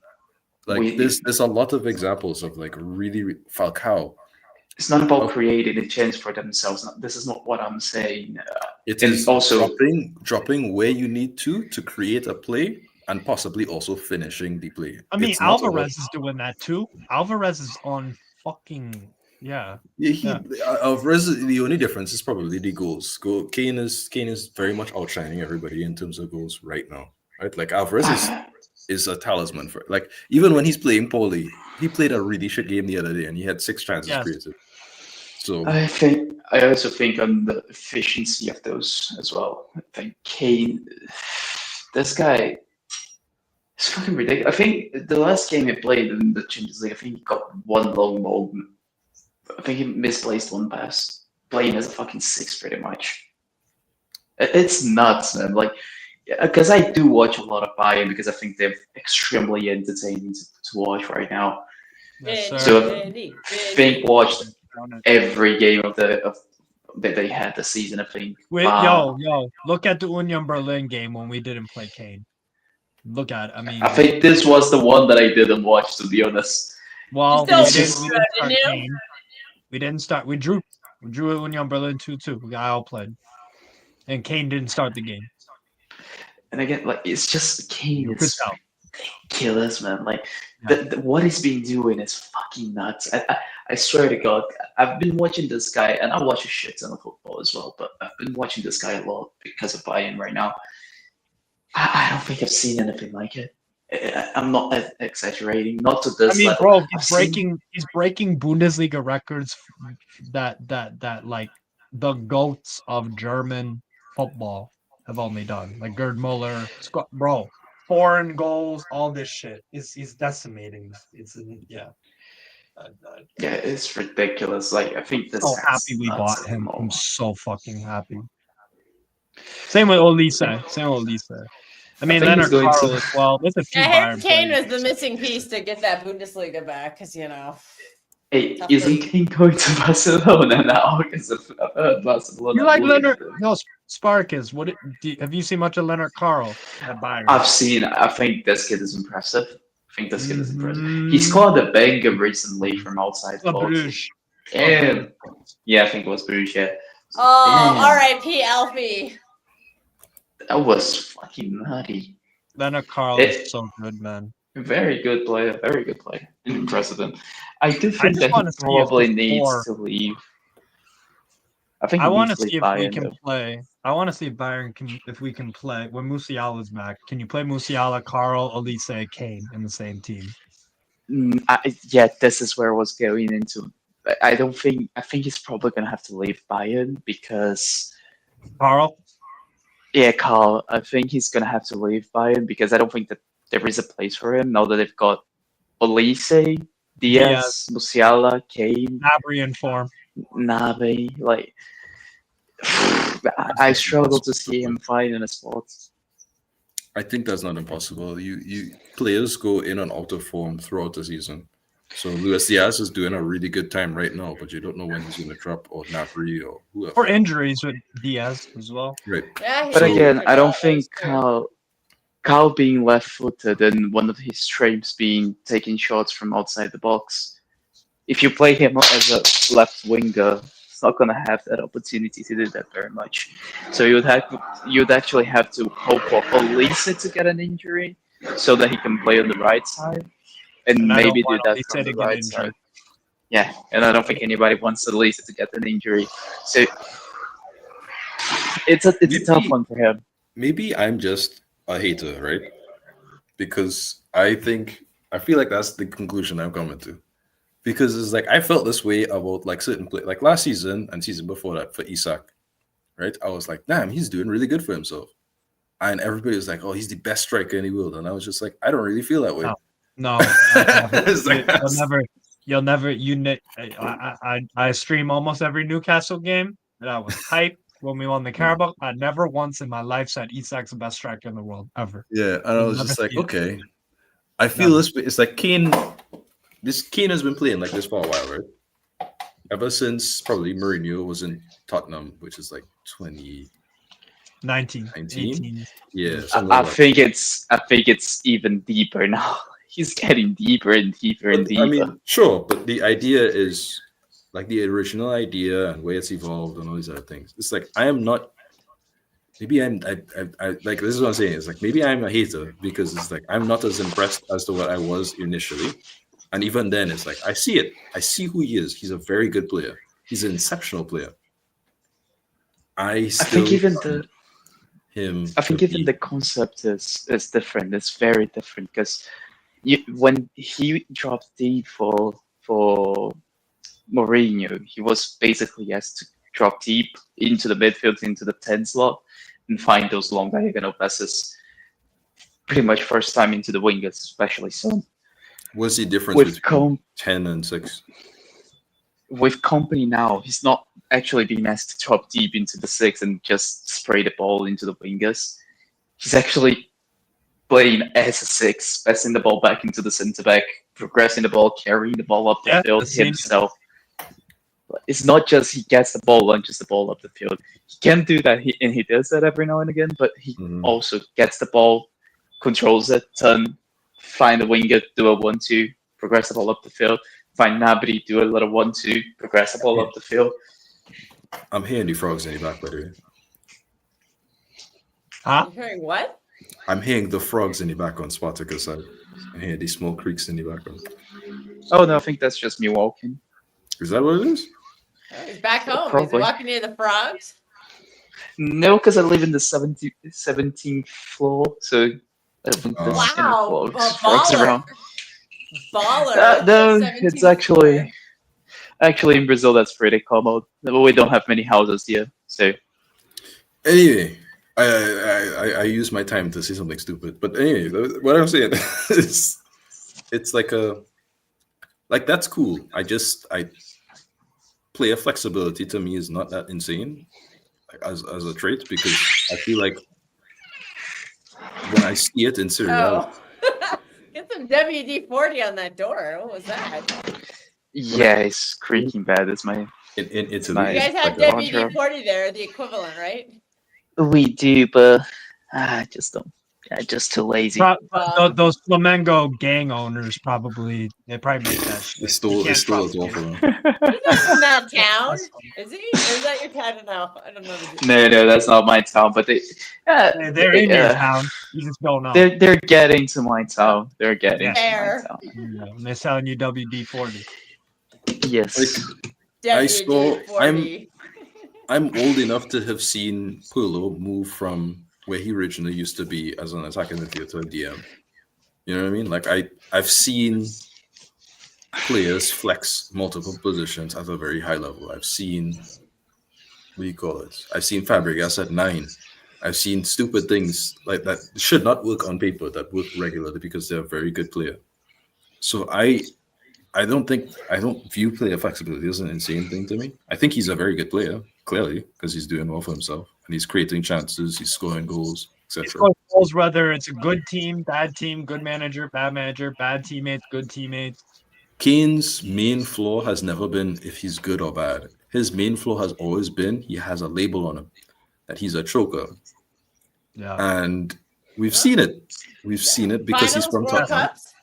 Like there's a lot of examples of like really Falcao. It's not about creating a chance for themselves. This is not what I'm saying. It And is also dropping where you need to create a play and possibly also finishing the play. I mean, It's not Alvarez is doing that too. Alvarez is on fucking Alvarez, the only difference is probably the goals. Kane is very much outshining everybody in terms of goals right now. Right? Like Alvarez is a talisman for like even when he's playing poorly, he played a really shit game the other day and he had 6 chances created. So I also think on the efficiency of those as well. I think Kane, this guy, is fucking ridiculous. I think the last game he played in the Champions League, I think he got one long ball. I think he misplaced one pass, playing as a fucking 6 pretty much. It's nuts, man. Like, because I do watch a lot of Bayern because I think they're extremely entertaining to watch right now. Yes, So I think watched every game of that they had this season. I think. Wait, yo, look at the Union Berlin game when we didn't play Kane. Look at it. I mean, I think this was the one that I didn't watch, to be honest. well, You we still didn't drew, start didn't you? Kane. We didn't start. We drew Union Berlin 2-2. We got outplayed, and Kane didn't start the game. And again, like it's just Kane You could is tell. ridiculous, man. Like what he's been doing is fucking nuts. I swear to God, I've been watching this guy, and I watch a shit ton of football as well. But I've been watching this guy a lot because of Bayern right now. I don't think I've seen anything like it. I'm not exaggerating. Not to this I mean, level. bro, I've he's breaking Bundesliga records that like the goats of German football have only done. Like Gerd Muller, bro, foreign goals, all this shit. He's decimating. Yeah, it's ridiculous. Like I think this. so happy we bought him. I'm so fucking happy. Same with Olise. I mean, think he's Leonard going to- Carl as well. There's a few Harry Bayern Kane players. was the missing piece to get that Bundesliga back, because Hey, Tough isn't league. Kane going to Barcelona now? Because I've heard Barcelona. You like looking Leonard? for him. No, Sparkus. Have you seen much of Leonard Carl at Bayern? I've seen. I think this kid is impressive. Mm-hmm. He scored a banger recently from outside the box. Bruges. Yeah, I think it was Bruges. Yeah. Oh, Damn. R.I.P. Alfie. That was fucking nutty. Leonard Carl It- is so good, man. Very good player. Very good player. Impressive. I do I think just that wanna he see if probably the needs four- to leave. I think I he want to needs to see leave if we Bayern, can though. play. I want to see if Bayern if we can play when Musiala's back. Can you play Musiala, Carl, Olise, Kane in the same team? Yeah, this is where I was going into. I think he's probably gonna have to leave Bayern because Carl, Carl. I think he's gonna have to leave Bayern because I don't think that there is a place for him now that they've got Olise, Diaz, Musiala, Kane, Gnabry in form. Navi. Like, I struggle to see him finding a spot. I think that's not impossible. You players go in and out of form throughout the season. So Luis Diaz is doing a really good time right now, but you don't know when he's going to drop, or Napri or whoever. Or injuries with Diaz as well. Right. Yeah, But he again, figured I don't out think those too. Carl being left-footed and one of his strengths being taking shots from outside the box. If you play him as a left winger, he's not gonna have that opportunity to do that very much. So you'd actually have to hope for Olise to get an injury so that he can play on the right side, and And I don't maybe do want that Olise from to the get right injured. side. Yeah, and I don't think anybody wants Olise to get an injury. So it's a tough one for him. Maybe I'm just a hater, right? Because I feel like that's the conclusion I'm coming to. Because it's like I felt this way about like certain play, like last season and season before that for Isak, right? I was like, damn, he's doing really good for himself, and everybody was like, oh, he's the best striker in the world, and I was just like, I don't really feel that way. No, It's like, you'll never. I stream almost every Newcastle game. And I was hyped when we won the Carabao. I never once in my life said Isak's the best striker in the world ever. Yeah, and I was Never just like, seen it. okay. I feel this. It's like Kane. This Kane has been playing like this for a while, right? Ever since probably Mourinho was in Tottenham, which is like 2019. 18. Yeah, something I like that. think it's even deeper now. He's getting deeper and deeper and But, deeper. I mean, sure, but the idea is like the original idea and where it's evolved and all these other things. It's like I am not. Maybe I like this is what I'm saying. It's like maybe I'm a hater because it's like I'm not as impressed as to what I was initially, and even then, it's like I see it. I see who he is. He's a very good player. He's an exceptional player. I think even the concept is different. It's very different because when he dropped deep for Mourinho, he was basically asked to drop deep into the midfield, into the 10 slot, and find those long diagonal passes. Pretty much first time into the wingers, especially so. What's the difference With between 10 and 6? With Company now, he's not actually being asked to drop deep into the 6 and just spray the ball into the wingers. He's actually playing as a 6, passing the ball back into the centre back, progressing the ball, carrying the ball up the field himself. It's not just he gets the ball, launches the ball up the field. He can do that, and he does that every now and again, but he also gets the ball, controls it, turn, find a winger, do a 1-2, progress the ball up the field, find Nabry, do a little 1-2, progress the ball up the field. I'm hearing the frogs in the back, by the way. Huh? You're hearing what? I'm hearing the frogs in the back on Spartacus side. I hear these small creaks in the background. Oh no, I think that's just me walking. Is that what it is? Oh, he's back home. He's Probably. walking near the frogs. No, because I live in the 17th floor, so I think there's Wow, any a frogs baller. around. Baller. No, 17th it's floor. actually in Brazil that's pretty common. We don't have many houses here, so. Anyway, I use my time to say something stupid. But anyway, what I'm saying is it's like that's cool. Player flexibility to me is not that insane as a trait because I feel like when I see it in Serie A, Oh. Get some WD-40 on that door. What was that? Yeah, it's creaking bad. It's my. in Italy, Nice. You guys have Like a WD-40 there, the equivalent, right? We do, but I just don't. I'm just too lazy. Those Flamengo gang owners probably make that shit. they stole it all from him. He's not from that town, is he? Or is that your town? No, I don't know. No, that's not my town. But They're in your town. You just don't know. They're getting to my town. They're getting to Fair. my town. Yeah, and they're selling you WD-40. Yes. I saw. WD-40. I'm old enough to have seen Pirlo move from where he originally used to be as an attacking midfielder to a DM. You know what I mean? Like I've seen players flex multiple positions at a very high level. I've seen I've seen Fabregas at 9. I've seen stupid things like that should not work on paper that work regularly because they're a very good player. So I don't view player flexibility as an insane thing to me. I think he's a very good player, clearly, because he's doing well for himself and he's creating chances, he's scoring goals, etc. Score goals, whether it's a good team, good manager, bad teammates, good teammates. Kane's main flaw has never been if he's good or bad. His main flaw has always been he has a label on him that he's a choker. Yeah. And we've seen it. We've seen it because he's from World Tottenham. Cups?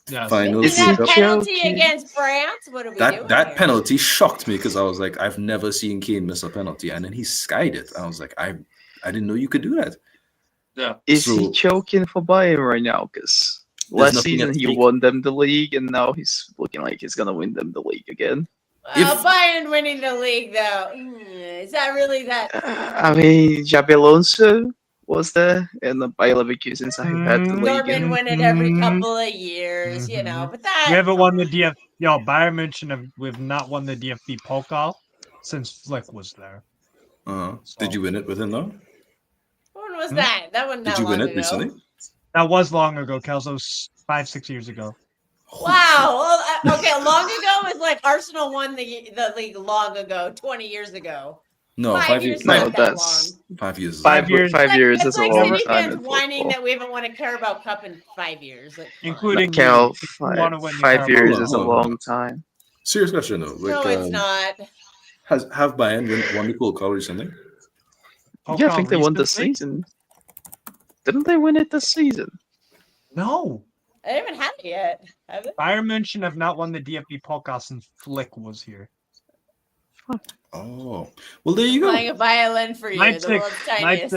Yeah. Finals. Is he That joking? penalty against France? What are we doing That here? penalty shocked me because I was like, I've never seen Kane miss a penalty, and then he skied it. I was like, I didn't know you could do that. Yeah. Is he So- choking for Bayern right now? Because last nothing season at he stake. won them the league, and now he's looking like he's gonna win them the league again. Well, Bayern winning the league, though. Is that really that? I mean, Xabi Alonso was there, and the Bayer Leverkusen side who had the league. Dortmund win it every couple of years, you know. But that We haven't won the DF. Yo, Bayern München we've not won the DFB Pokal since Flick was there. Did you win it with him though? when was that? That wasn't Did that you long win it ago. recently? That was long ago, Kelso. 5-6 years ago. Wow. Well, okay, long ago is like Arsenal won the league long ago, 20 years ago. No, 5 years is No, not that that's- long. 5 years. is 5 years. 5 years It's is a like long City time fans in whining football. that we haven't won a Carabao Cup in 5 years. Like, come on. Including Cal, you. If you want to win the 5 Carabao years Cup. is a No. long time. Serious question though. Like, No, it's not. Have Bayern won the Pokal recently? Yeah, I think they won the recently? season. Didn't they win it this season? No. I haven't had it yet. Have they? Bayern München have not won the DFB Pokal since Flick was here. Oh, well, there you go. Playing a violin for you, the Leipzig, world's tiniest.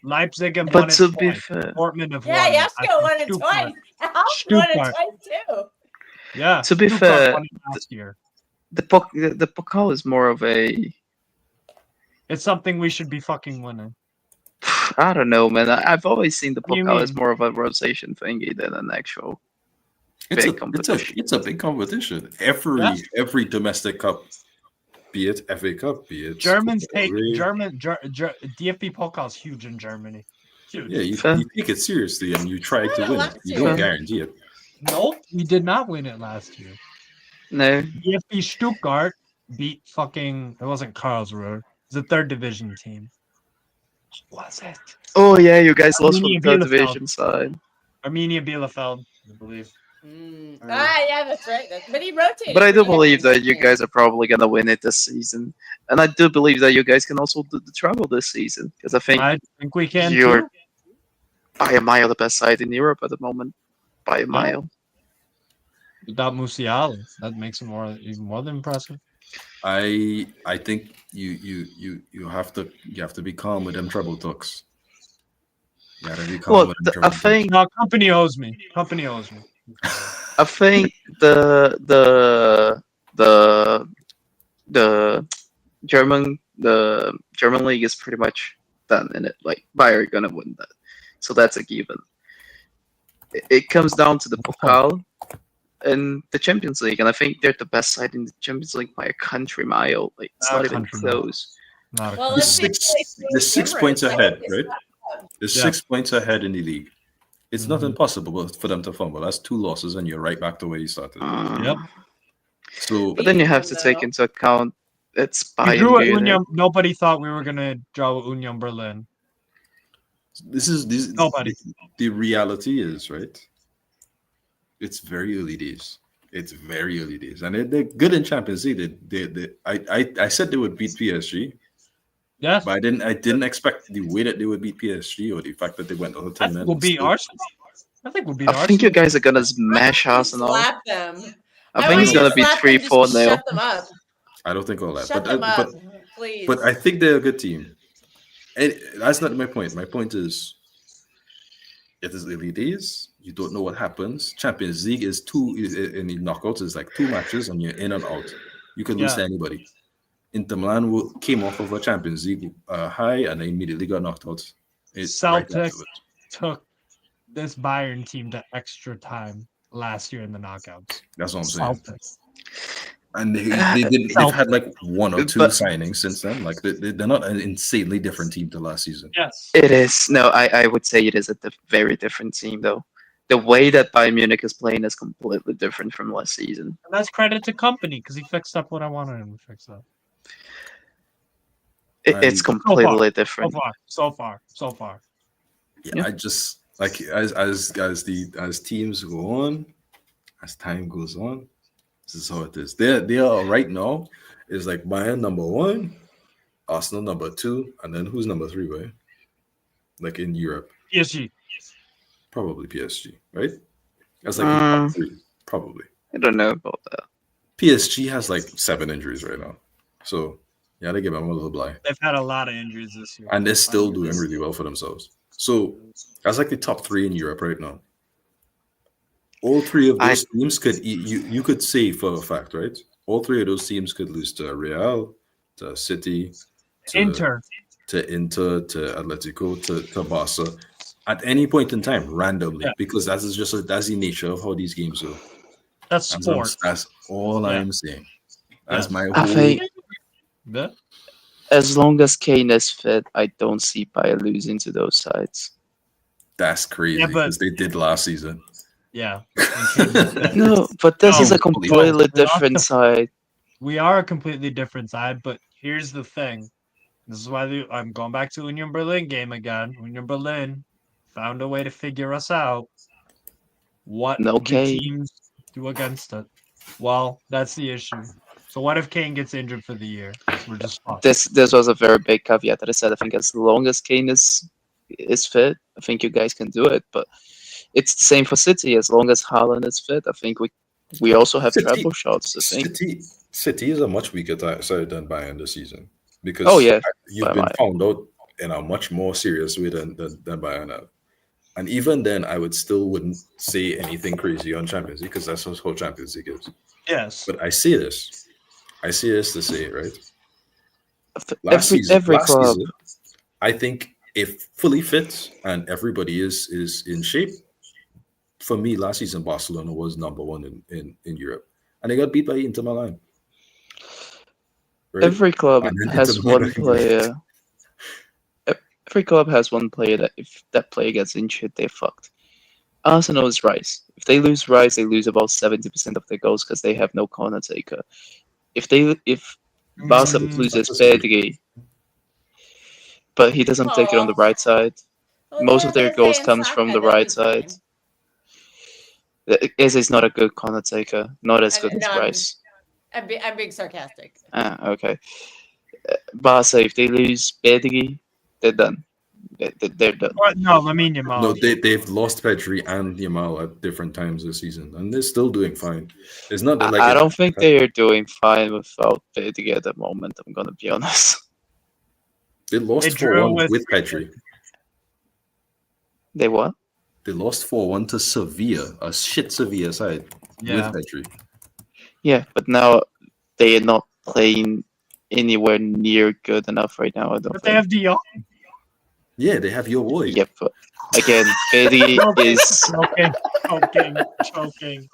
Leipzig have won But it to be twice. fair, Dortmund have Yeah, won it. Yasko won it Stuttgart. twice. Alf won it Stuttgart. twice too. Yeah. To be Stuttgart fair, won it last year. the Pokal is more of a It's something we should be fucking winning. I don't know, man. I've always seen the What do you Pokal as mean? more of a rotation thingy than an actual big competition. It's a big competition. Every domestic cup, be it FA Cup, be it Germans Copa del take Rey. DFB Pokal is huge in Germany. Huge. Yeah, you Fair. take it seriously and you try to Yeah, win it. last You year. don't guarantee it. Nope, we did not win it last year. No, DFB Stuttgart beat fucking. It wasn't Karlsruhe. It was a third division team. What was it? oh yeah, you guys lost from Arminia the third Bielefeld. division side. Arminia Bielefeld, I believe. Yeah, that's right. But he rotated. But I do pretty believe heavily that you this year. guys are probably gonna win it this season, and I do believe that you guys can also do the travel this season because I think I think we can you're too. by a mile the best side in Europe at the moment. By a mile. Without Musiala, that makes it even more than impressive. I think you have to be calm with them treble talks. You gotta be calm Well, with them I treble think No, company owes me. Company owes me. I think the German league is pretty much done in it. Like Bayern gonna win that, so that's a given. It comes down to the Pokal and the Champions League, and I think they're the best side in the Champions League by a country mile. Like it's not even Country mile. close. Not a Well, The company. let's see. six points ahead, right? They're Yeah. 6 points ahead in the league. It's not Mhm. impossible for them to fumble. That's 2 losses, and you're right back to where you started. Yep. So But then you have to Though. take into account it's We Bayern drew at Munich. Union. Nobody thought we were gonna draw at Union Berlin. this is Nobody. The reality is, right? It's very early days. It's very early days, and they're good in Champions League. I said they would beat PSG, Yes. but I didn't expect the way that they would beat PSG or the fact that they went over I 10 think minutes. we'll beat Arsenal. I think we'll beat I Arsenal. think you guys are gonna smash I Arsenal. slap them. I Why think it's wouldn't you gonna be slap them? 3-4 Just 0. Shut them up. I don't think all that, Shut but them up, please. but I think they're a good team. And that's not my point. My point is, it is early days. You don't know what happens. Champions League is in the knockouts is like 2 matches and you're in and out. You can lose Yeah. to anybody. Inter Milan came off of a Champions League high and they immediately got knocked out. Celtic took this Bayern team to extra time last year in the knockouts. That's what I'm saying. Celtic. And they've had like 1 or 2 But- signings since then. Like they're not an insanely different team to last season. Yes. It is. No, I would say it is a very different team, though. The way that Bayern Munich is playing is completely different from last season. And that's credit to company because he fixed up what I wanted him to fix up. It's So completely So different. far. Yeah, Yeah. I just like as teams go on, as time goes on, this is how it is. They are right now is like Bayern number 1, Arsenal number 2, and then who's number 3, right? Like in Europe, PSG. probably PSG, right? That's like the top 3, probably. I don't know about that. PSG has like 7 injuries right now, so yeah, they give them a little blind. They've had a lot of injuries this year. And they're still doing really well for themselves. So that's like the top 3 in Europe right now. All 3 of those teams could you could say for a fact, right? All 3 of those teams could lose to Real, to City, to Inter. to Atletico, to Barca at any point in time, randomly, Yeah. because that's the nature of how these games are. That's sport. That's all Yeah. I'm saying. That's my I whole. think Yeah. as long as Kane is fit, I don't see Bayern losing to those sides. That's crazy Yeah, but- because they did last season. Yeah. No, but this is a No, completely no. different side. We are a completely different side, but here's the thing. This is why I'm going back to Union Berlin game again. Union Berlin found a way to figure us out. What No do Kane. teams do against it? Well, that's the issue. So what if Kane gets injured for the year? We're just fucked. This was a very big caveat that I said. I think as long as Kane is fit, I think you guys can do it. But it's the same for City. As long as Haaland is fit, I think we also have City- treble shots. I think. City is a much weaker side than Bayern this season because Oh, yeah, you've by been my- found out in a much more serious way than Bayern have. And even then, I wouldn't say anything crazy on Champions League because that's how Champions League is. Yes. But I say this to say it, right? Every club. season, I think if fully fit and everybody is in shape, for me, last season Barcelona was number one in Europe, and they got beat by Inter Milan. Right? Every club And then has Inter Milan one got player. Every club has one player that if that player gets injured, they're fucked. Arsenal is Rice. If they lose Rice, they lose about 70% of their goals because they have no corner taker. If Barca loses Pedri, but he doesn't take it on the right side, most of their goals comes from the right side. Eze is not a good corner taker, not as good as Rice. I'm being sarcastic. Okay. Barca, if they lose Pedri, they're done. They're done. No, Lamine Yamal. No, they've lost Pedri and Yamal at different times this season, and they're still doing fine. It's not that, like I don't think they are doing fine without Pedri at the moment. I'm gonna be honest. they lost They drew 4-1 with Pedri. They what? They lost 4-1 to Sevilla, a shit Sevilla side Yeah. with Pedri. Yeah, but now they are not playing anywhere near good enough right now. I don't But they think. have De Jong. Yeah, they have your boy. Yep. But again, Pedri is Choking.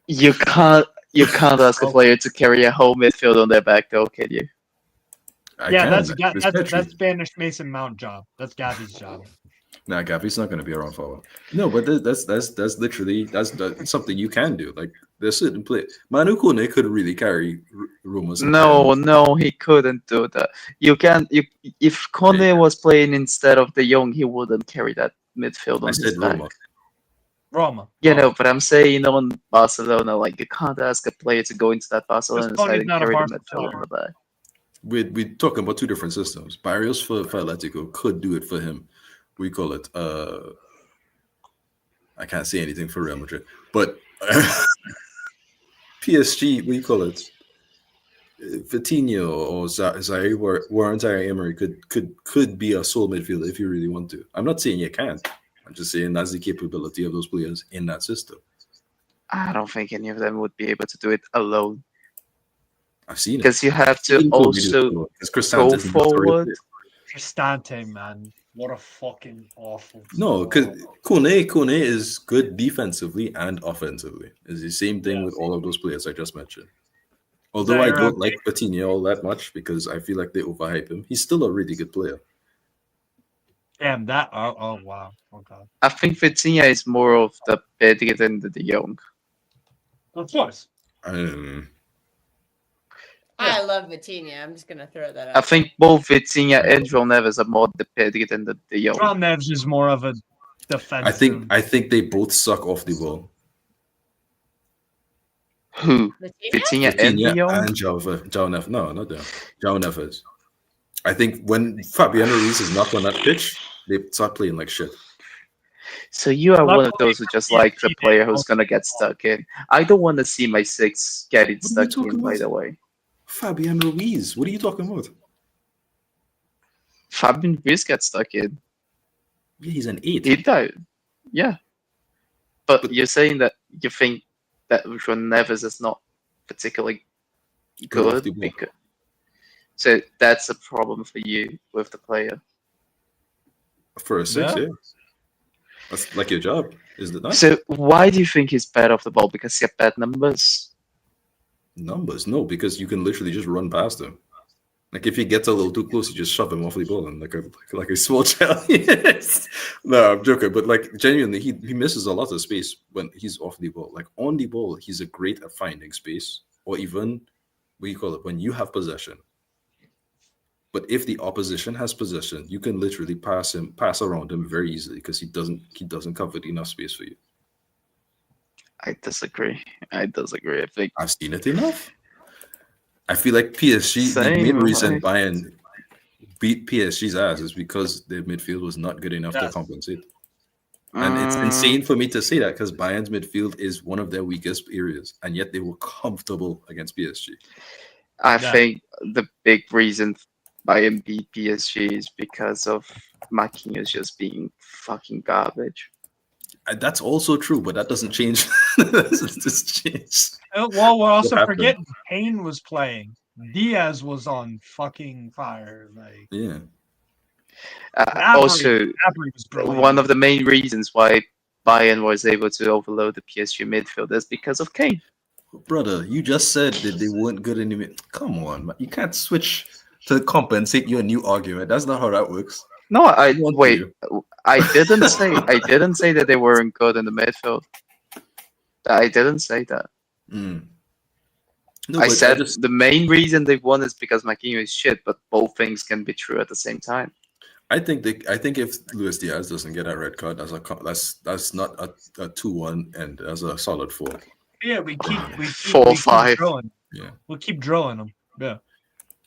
you can't ask a player to carry a whole midfield on their back, though, can you? That's Pedri. Spanish Mason Mount job. That's Gavi's job. Nah, Gavi's not going to be around for a while. No, but that's literally that's something you can do. Like there's certain play. Manu Kone could really carry Roma's. No, he couldn't do that. If Kone was playing instead of De Jong, he wouldn't carry that midfield on I his said back. Roma. Yeah, no, but I'm saying on Barcelona, like you can't ask a player to go into that Barcelona Tony's side and not a carry the Barca midfield player. on the back. We're talking about two different systems. Barrios for Atletico could do it for him. We call it. I can't say anything for Real Madrid, but PSG. We call it. Vitinho or Zaire Warren Emery could be a sole midfielder if you really want to. I'm not saying you can't. I'm just saying that's the capability of those players in that system. I don't think any of them would be able to do it alone I've seen it. because you have to Even Kobe did also it before, 'cause go Cristante is not a real forward. player. Cristante, man. What a fucking awful. No, because Kone is good defensively and offensively. It's the same thing with all of those players I just mentioned. Although I Zaire don't like Vitinho all that much because I feel like they overhype him, he's still a really good player. Damn that. Oh wow. Oh god. I think Vitinha is more of the Pedri than the De Jong. Of course. I love Vitinha. I'm just gonna throw that out. I think both Vitinha and João Neves are more the Pedri than the De Jong. John Neves is more of a defensive. I think they both suck off the ball. Who? Vitinha? Vitinha and De Vitinha Jong? and João Neves. No, not them. João Neves. I think when Fabian Ruiz is not on that pitch, they start playing like shit. So you are one of Luckily, those who just like the player who's gonna get stuck in. I don't want to see my six getting What are you stuck in, talking by about? the way. Fabian Ruiz. What are you talking about? Fabian Ruiz gets stuck in. Yeah, he's an 8. He died. Yeah. But you're saying that you think that João Neves is not particularly Good off good. the ball. So that's a problem for you with the player. For a 6, Yeah. yeah. That's like your job, is it not? So why do you think he's bad off the ball? Because he had bad numbers? Numbers, no, because you can literally just run past him. Like if he gets a little too close, you just shove him off the ball and like a small child. Yes. No, I'm joking, but like genuinely, he misses a lot of space when he's off the ball. Like on the ball, he's a great at finding space, or even what you call it when you have possession. But if the opposition has possession, you can literally pass around him very easily because he doesn't cover enough space for you. I disagree. I think I've seen it enough. I feel like PSG, the main Same, reason like- Bayern beat PSG's ass is because their midfield was not good enough to Yes. compensate. And it's insane for me to say that because Bayern's midfield is one of their weakest areas, and yet they were comfortable against PSG. I Yeah. think the big reason Bayern beat PSG is because of Marquinhos just being fucking garbage. And that's also true, but that doesn't change. That doesn't just change. Well, we're also happened? forgetting Kane was playing. Diaz was on fucking fire. Like Yeah. Gnabry- Also, Gnabry was brilliant. one of the main reasons why Bayern was able to overload the PSG midfield is because of Kane. Brother, you just said that they weren't good anymore. Come on, man. You can't switch to compensate your new argument. That's not how that works. No, I want wait. to. I didn't say that they weren't good in the midfield. I didn't say that. Mm. No, I but said just- the main reason they won is because Marquinhos is shit, but both things can be true at the same time. I think if Luis Diaz doesn't get a red card, that's not a 2-1 and as a solid 4. Yeah, we keep 4-5. drilling. Yeah. We'll keep drilling them. Yeah.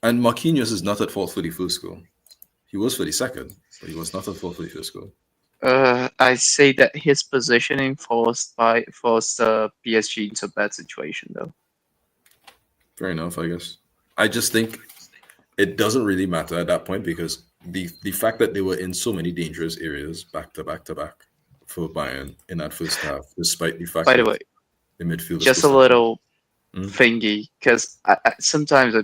And Marquinhos is not at fault for the first goal. He was for the second, but he was not at fault for the first goal. I say that his positioning forced PSG into a bad situation, though. Fair enough, I guess. I just think it doesn't really matter at that point because the fact that they were in so many dangerous areas back to back for Bayern in that first half, despite the fact By the that way, the midfield just a little Mm. thingy, because sometimes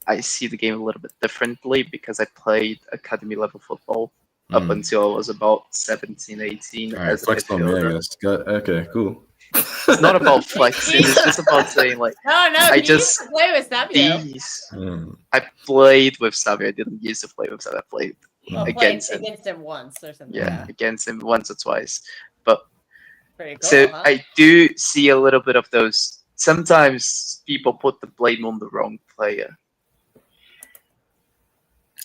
I see the game a little bit differently because I played academy level football up until I was about 17, 18 All right, as a flex on me, I midfielder. guess. Okay, cool. It's not about flexing, it's just about saying, like, No, I he just- used to play with Savio. these. Mm. I played with Savio. I didn't used to play with Savio. I played Well, against played him. against him once or something. Yeah, against him once or twice. But Pretty cool, so huh? I do see a little bit of those. Sometimes people put the blame on the wrong player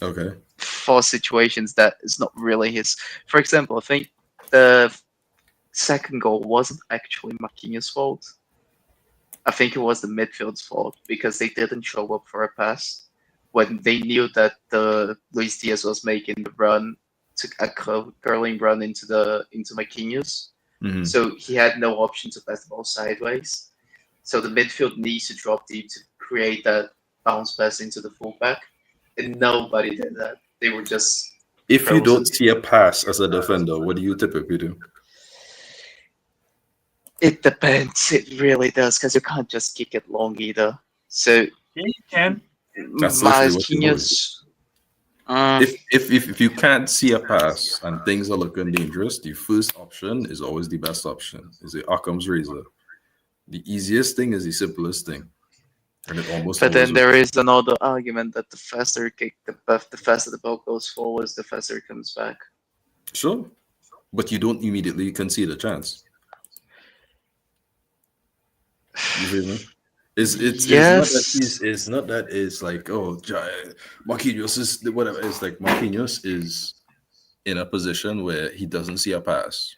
Okay. for situations that is not really his. For example, I think the second goal wasn't actually Marquinhos' fault. I think it was the midfield's fault because they didn't show up for a pass when they knew that Luis Diaz was making the run to a curling run into Marquinhos. Mhm. So he had no option to pass the ball sideways. So the midfield needs to drop deep to create that bounce pass into the fullback, and nobody did that. They were just If you frozen. don't see a pass as a defender, what do you typically do? It depends. It really does because you can't just kick it long either. So Yeah, you can. That's literally what you Marquinhos. If you can't see a pass and things are looking dangerous, the first option is always the best option. Is the Occam's razor. The easiest thing is the simplest thing, and it almost. But then always there works. is another argument that the faster the ball goes forwards, the faster it comes back. Sure, but you don't immediately concede a chance. You feel me? It's not that it's like, oh, Marquinhos is whatever. It's like Marquinhos is in a position where he doesn't see a pass.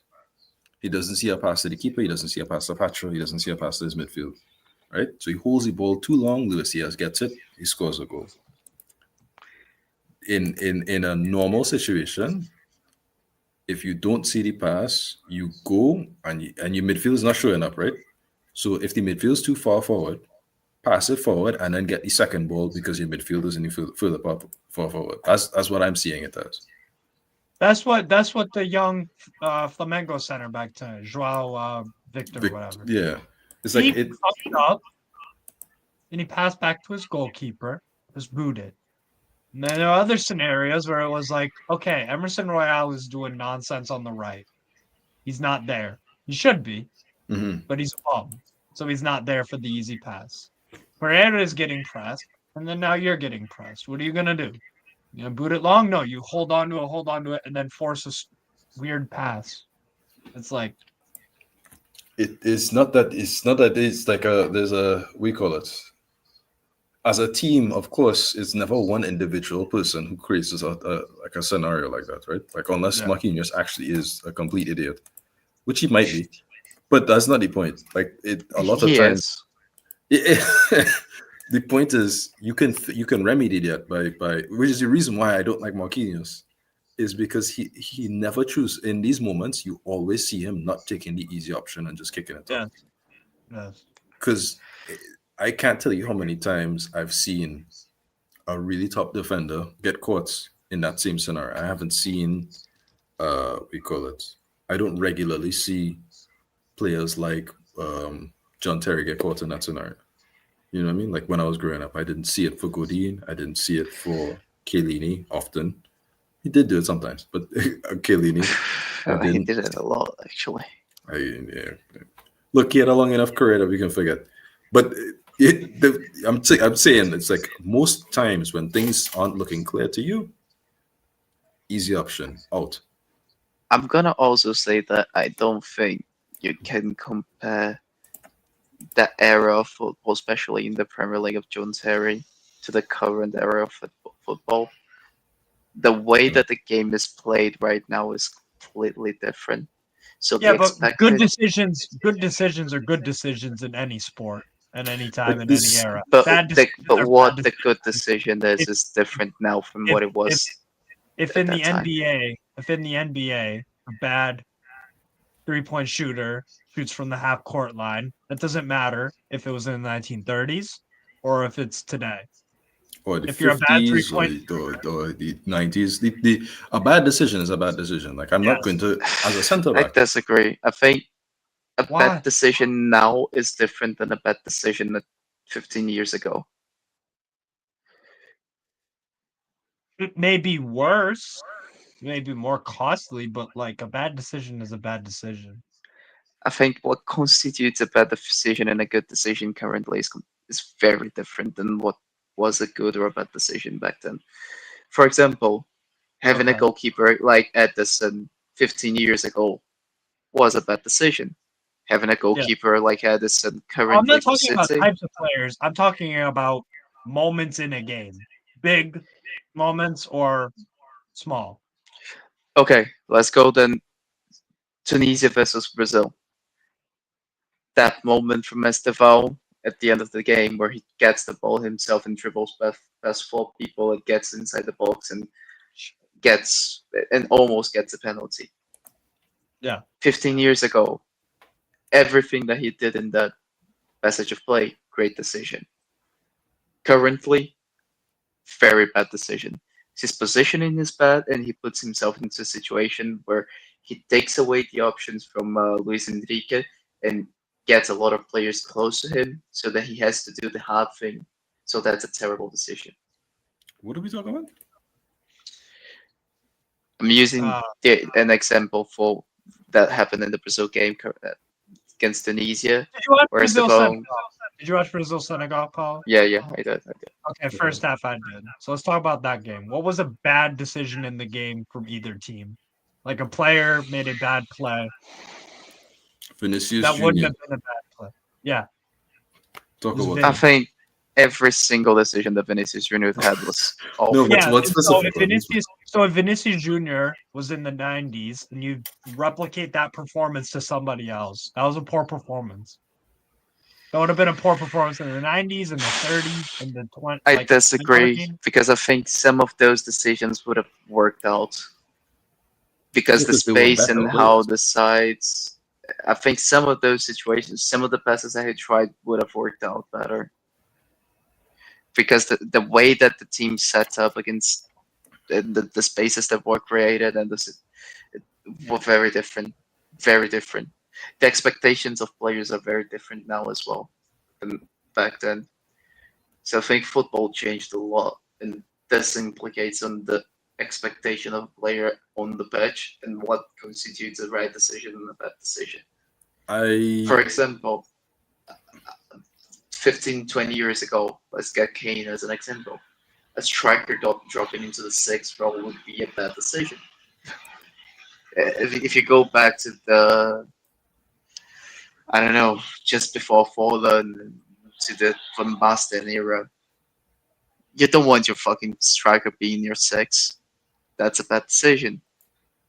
He doesn't see a pass to the keeper. He doesn't see a pass to Pacho. He doesn't see a pass to his midfield. Right? So he holds the ball too long. Luis Diaz gets it. He scores a goal. In a normal situation, if you don't see the pass, you go and your midfield is not showing up, right? So if the midfield is too far forward, pass it forward and then get the second ball because your midfield is in the further far forward. That's what I'm seeing it as. That's what the young Flamengo center back to Joao Victor, whatever. Yeah, it's He like it. fucked up, and he passed back to his goalkeeper, just booted. And then there are other scenarios where it was like, okay, Emerson Royale is doing nonsense on the right. He's not there. He should be, Mhm. but he's a bum. So he's not there for the easy pass. Pereira is getting pressed, and then now you're getting pressed. What are you going to do? You know, boot it long? No, you hold on to it, and then force a weird pass. It's like, It's not that it's like there's a we call it. as a team, of course, it's never one individual person who creates like a scenario like that, right? Like unless Yeah. Marquinhos actually is a complete idiot, which he might be, but that's not the point. Like a lot of He times, is. the point is you can remedy that by which is the reason why I don't like Marquinhos is because he never choose in these moments. You always see him not taking the easy option and just kicking it Yeah. up. Yes. Because I can't tell you how many times I've seen a really top defender get caught in that same scenario. I haven't seen we call it. I don't regularly see players like John Terry get caught in that scenario. You know what I mean? Like when I was growing up, I didn't see it for Godin. I didn't see it for Chiellini often. He did do it sometimes, but Chiellini, I He didn't. did it a lot, actually. Yeah. Look, he had a long enough career that we can forget. But I'm saying it's like most times when things aren't looking clear to you, easy option out. I'm gonna also say that I don't think you can compare that era of football, especially in the Premier League of John Terry, to the current era of football. The way that the game is played right now is completely different. So Yeah, the but good expected, decisions are good decisions in any sport, at any time, Like in any this, era. but Bad decisions but are what bad the good decisions. decision is different now from If what it if was if at in the that time. NBA, a bad 3-point shooter shoots from the half court line, that doesn't matter if it was in the 1930s or if it's today. or the If you're a bad 50s or 3-point the 90s, a bad decision is a bad decision. Like I'm not yes. going to, as a center I back, disagree. I think a bad Why? decision now is different than a bad decision 15 years ago. It may be worse, may be more costly, but like a bad decision is a bad decision. I think what constitutes a bad decision and a good decision currently is very different than what was a good or a bad decision back then. For example, having a Okay. goalkeeper like Edison 15 years ago was a bad decision. Having a Yeah. goalkeeper like Edison I'm currently not for talking about City, types of players. I'm talking about moments in a game. Big moments or small. okay, let's go then. Tunisia versus Brazil. That moment from Estevao at the end of the game where he gets the ball himself and dribbles past four people and gets inside the box and gets and almost gets a penalty. Yeah. 15 years ago, everything that he did in that passage of play, great decision. Currently, very bad decision. His positioning is bad, and he puts himself into a situation where he takes away the options from Luis Enrique and gets a lot of players close to him, so that he has to do the hard thing. So that's a terrible decision. what are we talking about? I'm using Uh, an example for that happened in the Brazil game against Tunisia, did you watch where Brazil Estevao. Senegal? Did you watch Brazil Senegal, Paul? Yeah, I did. Okay, first half I did. So let's talk about that game. What was a bad decision in the game from either team? Like a player made a bad play Vinicius that wouldn't Junior. have been a bad play. Yeah. Talk was about Vinny. I think every single decision that Vinicius Junior had was awful. No, Yeah. what's So specific? if Vinicius Jr. was in the 90s and you replicate that performance to somebody else, that was a poor performance. That would have been a poor performance in the 90s and the 30s and the 20s. I like, you know what I disagree mean? because I think some of those decisions would have worked out because the Because they were space better and how players. the sides. I think some of those situations, some of the passes I had tried would have worked out better because the way that the team set up against the spaces that were created and it were very different, very different. The expectations of players are very different now as well than back then. So I think football changed a lot, and this implicates on the expectation of a player on the pitch and what constitutes a right decision and a bad decision. For I example, 15, 20 years ago, let's get Kane as an example. A striker dropping into the sixth row would be a bad decision. If you go back to the, I don't know, just before Fallen to the Van Basten era, you don't want your fucking striker being your 6. That's a bad decision.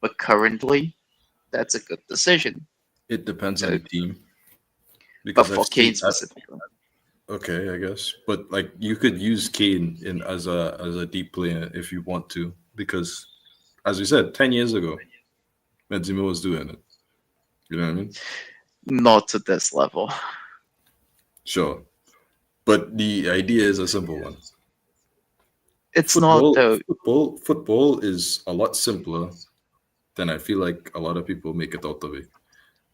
But currently, that's a good decision. It depends on the team. But Because for I've Kane seen, specifically, okay, I guess, but like you could use Kane in as a deep player if you want to, because as we said, 10 years ago, Benzema was doing it. You know what I mean? not to this level. Sure, but the idea is a simple one. It's not though. Football is a lot simpler than I feel like a lot of people make it out to be.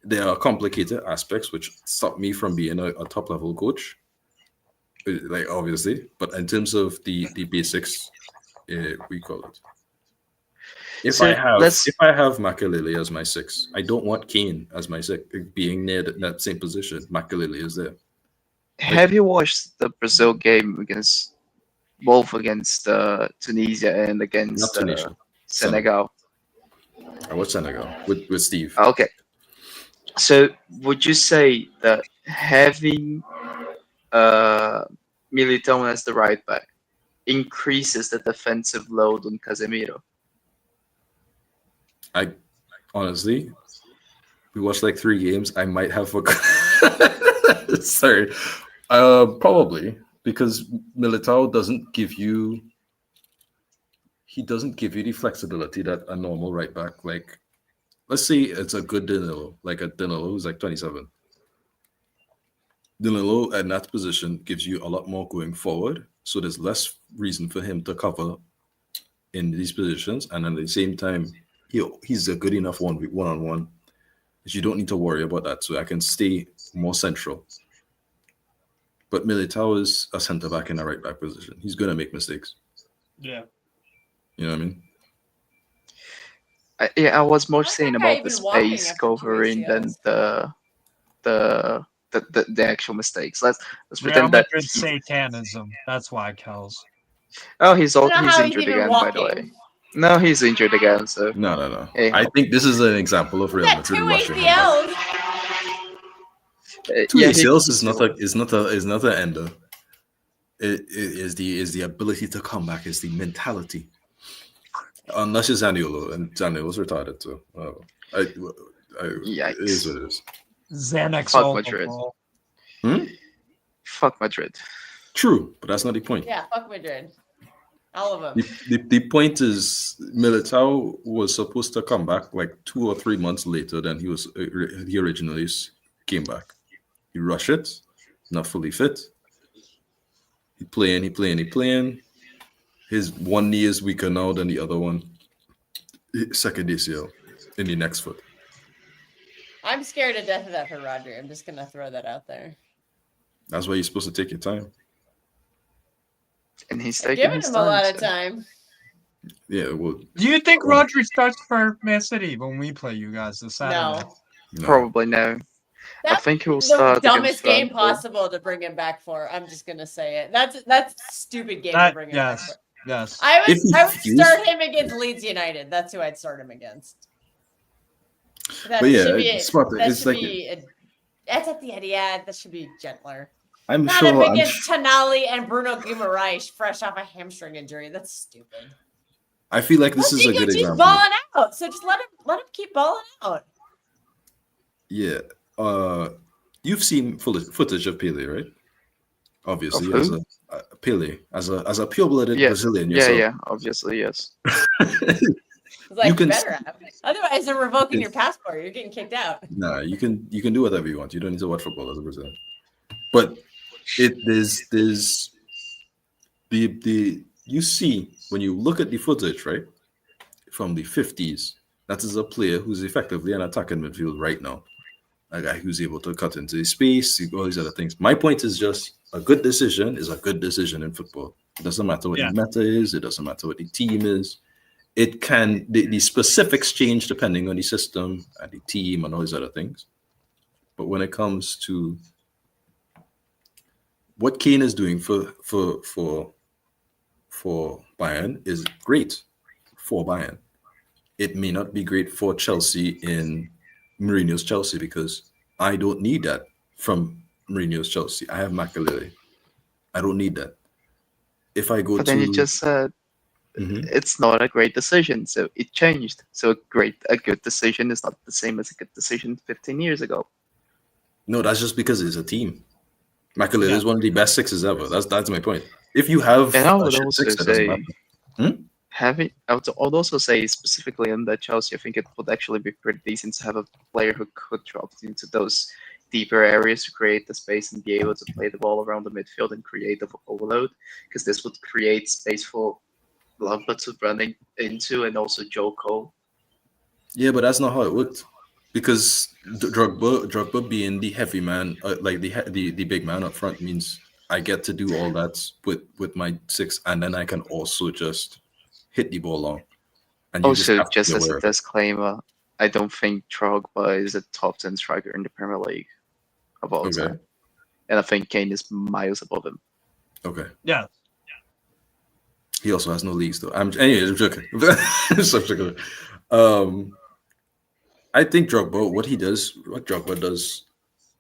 There are complicated aspects which stop me from being a top level coach, like obviously. But in terms of the basics, we call it. If So I have let's- if I have Makaleli as my 6, I don't want Kane as my 6, being near that same position. Makaleli is there. Have you watched the Brazil game against both against Tunisia and Not against Tunisia. Senegal? I watched Senegal with Steve. Okay. So would you say that having Militão as the right back increases the defensive load on Casemiro? I honestly, we watched like 3 games. I might have sorry. Probably because Militao doesn't give you the flexibility that a normal right back, like let's say it's a good Danilo, like a Danilo who's like 27. Danilo at that position gives you a lot more going forward, so there's less reason for him to cover in these positions, and at the same time, he's a good enough one-on-one that you don't need to worry about that. So I can stay more central. But Militao is a centre back in a right back position. He's gonna make mistakes. Yeah. You know what I mean? I was more I saying think I about the even walking space after 2 covering than ACLs. the actual mistakes. Let's Real pretend that. Madrid satanism. That's why, Kels. Oh, he's I don't know he's how he's injured even again, by the way. walking. No, he's injured again. So No. Hey, I think this is an example of He's Real got Madrid 2 rushing him back. ACLs. Two yeah, ACLs is not an ender. It is the ability to come back. Is the mentality. Unless it's Zaniolo, and Zaniolo's retarded too. It is what it is. Xanax. Fuck all Madrid. over. Fuck Madrid. True, but that's not the point. Yeah, fuck Madrid. All of them. The point is, Militao was supposed to come back like 2 or 3 months later than he originally came back. He rushed it, not fully fit. He playing. His one knee is weaker now than the other one. Second ACL in the next foot. I'm scared to death of that for Rodri. I'm just gonna throw that out there. That's why you're supposed to take your time. And he's I've taking given his him time. a lot of so- time. Yeah, well, Do you think Rodri starts for Man City when we play you guys this Saturday? No. Probably no. I That's think he will the start dumbest against game Frankfurt. possible to bring him back for. I'm just gonna say it. That's a stupid game to bring him back for. Yes. I If he would feels- start him against Leeds United. That's who I'd start him against. That But yeah, should be it's smart. that It's should like- be that's at the end. Yeah, that should be gentler. I'm Not him sure. against Tonali and Bruno Guimaraes, fresh off a hamstring injury. That's stupid. I feel like this Plus, is a he good can keep example. balling out. So just let him keep balling out. Yeah. You've seen footage of Pele, right? Obviously, Of as who? a Pele, as a pure-blooded Yeah. Brazilian Yeah, yourself. yeah, obviously, yes. It's like You you can- better have. Otherwise, they're revoking your passport. You're getting kicked out. Nah, you can do whatever you want. You don't need to watch football as a Brazilian. But there's the you see when you look at the footage, right, from the 50s, that is a player who's effectively an attacking midfield right now. A guy who's able to cut into his space, all these other things. My point is just a good decision is a good decision in football. It doesn't matter what Yeah. the meta is, it doesn't matter what the team is. It can the specifics change depending on the system and the team and all these other things. But when it comes to what Kane is doing for Bayern is great for Bayern. It may not be great for Chelsea in Mourinho's Chelsea because I don't need that from Mourinho's Chelsea. I have Makelele. I don't need that. if I go But to, then you just said Mhm. it's not a great decision, so it changed. So a good decision is not the same as a good decision 15 years ago. No, that's just because it's a team. Makalele Yeah. is one of the best sixes ever. That's my point. If you have And I a would shit also six, it doesn't say matter. I would also say specifically in that Chelsea, I think it would actually be pretty decent to have a player who could drop into those deeper areas to create the space and be able to play the ball around the midfield and create the overload, because this would create space for Lava to running into and also Joe Cole. Yeah, but that's not how it worked. Because Drogba being the heavy man, like the big man up front, means I get to do all that with my six, and then I can also just hit the ball long, and you just Also, have to just be as aware a of it. disclaimer, I don't think Drogba is a top 10 striker in the Premier League of all Okay. time. And I think Kane is miles above him. Okay. Yeah. He also has no leagues though. I'm joking. So joking. I think Drogba, what Drogba does,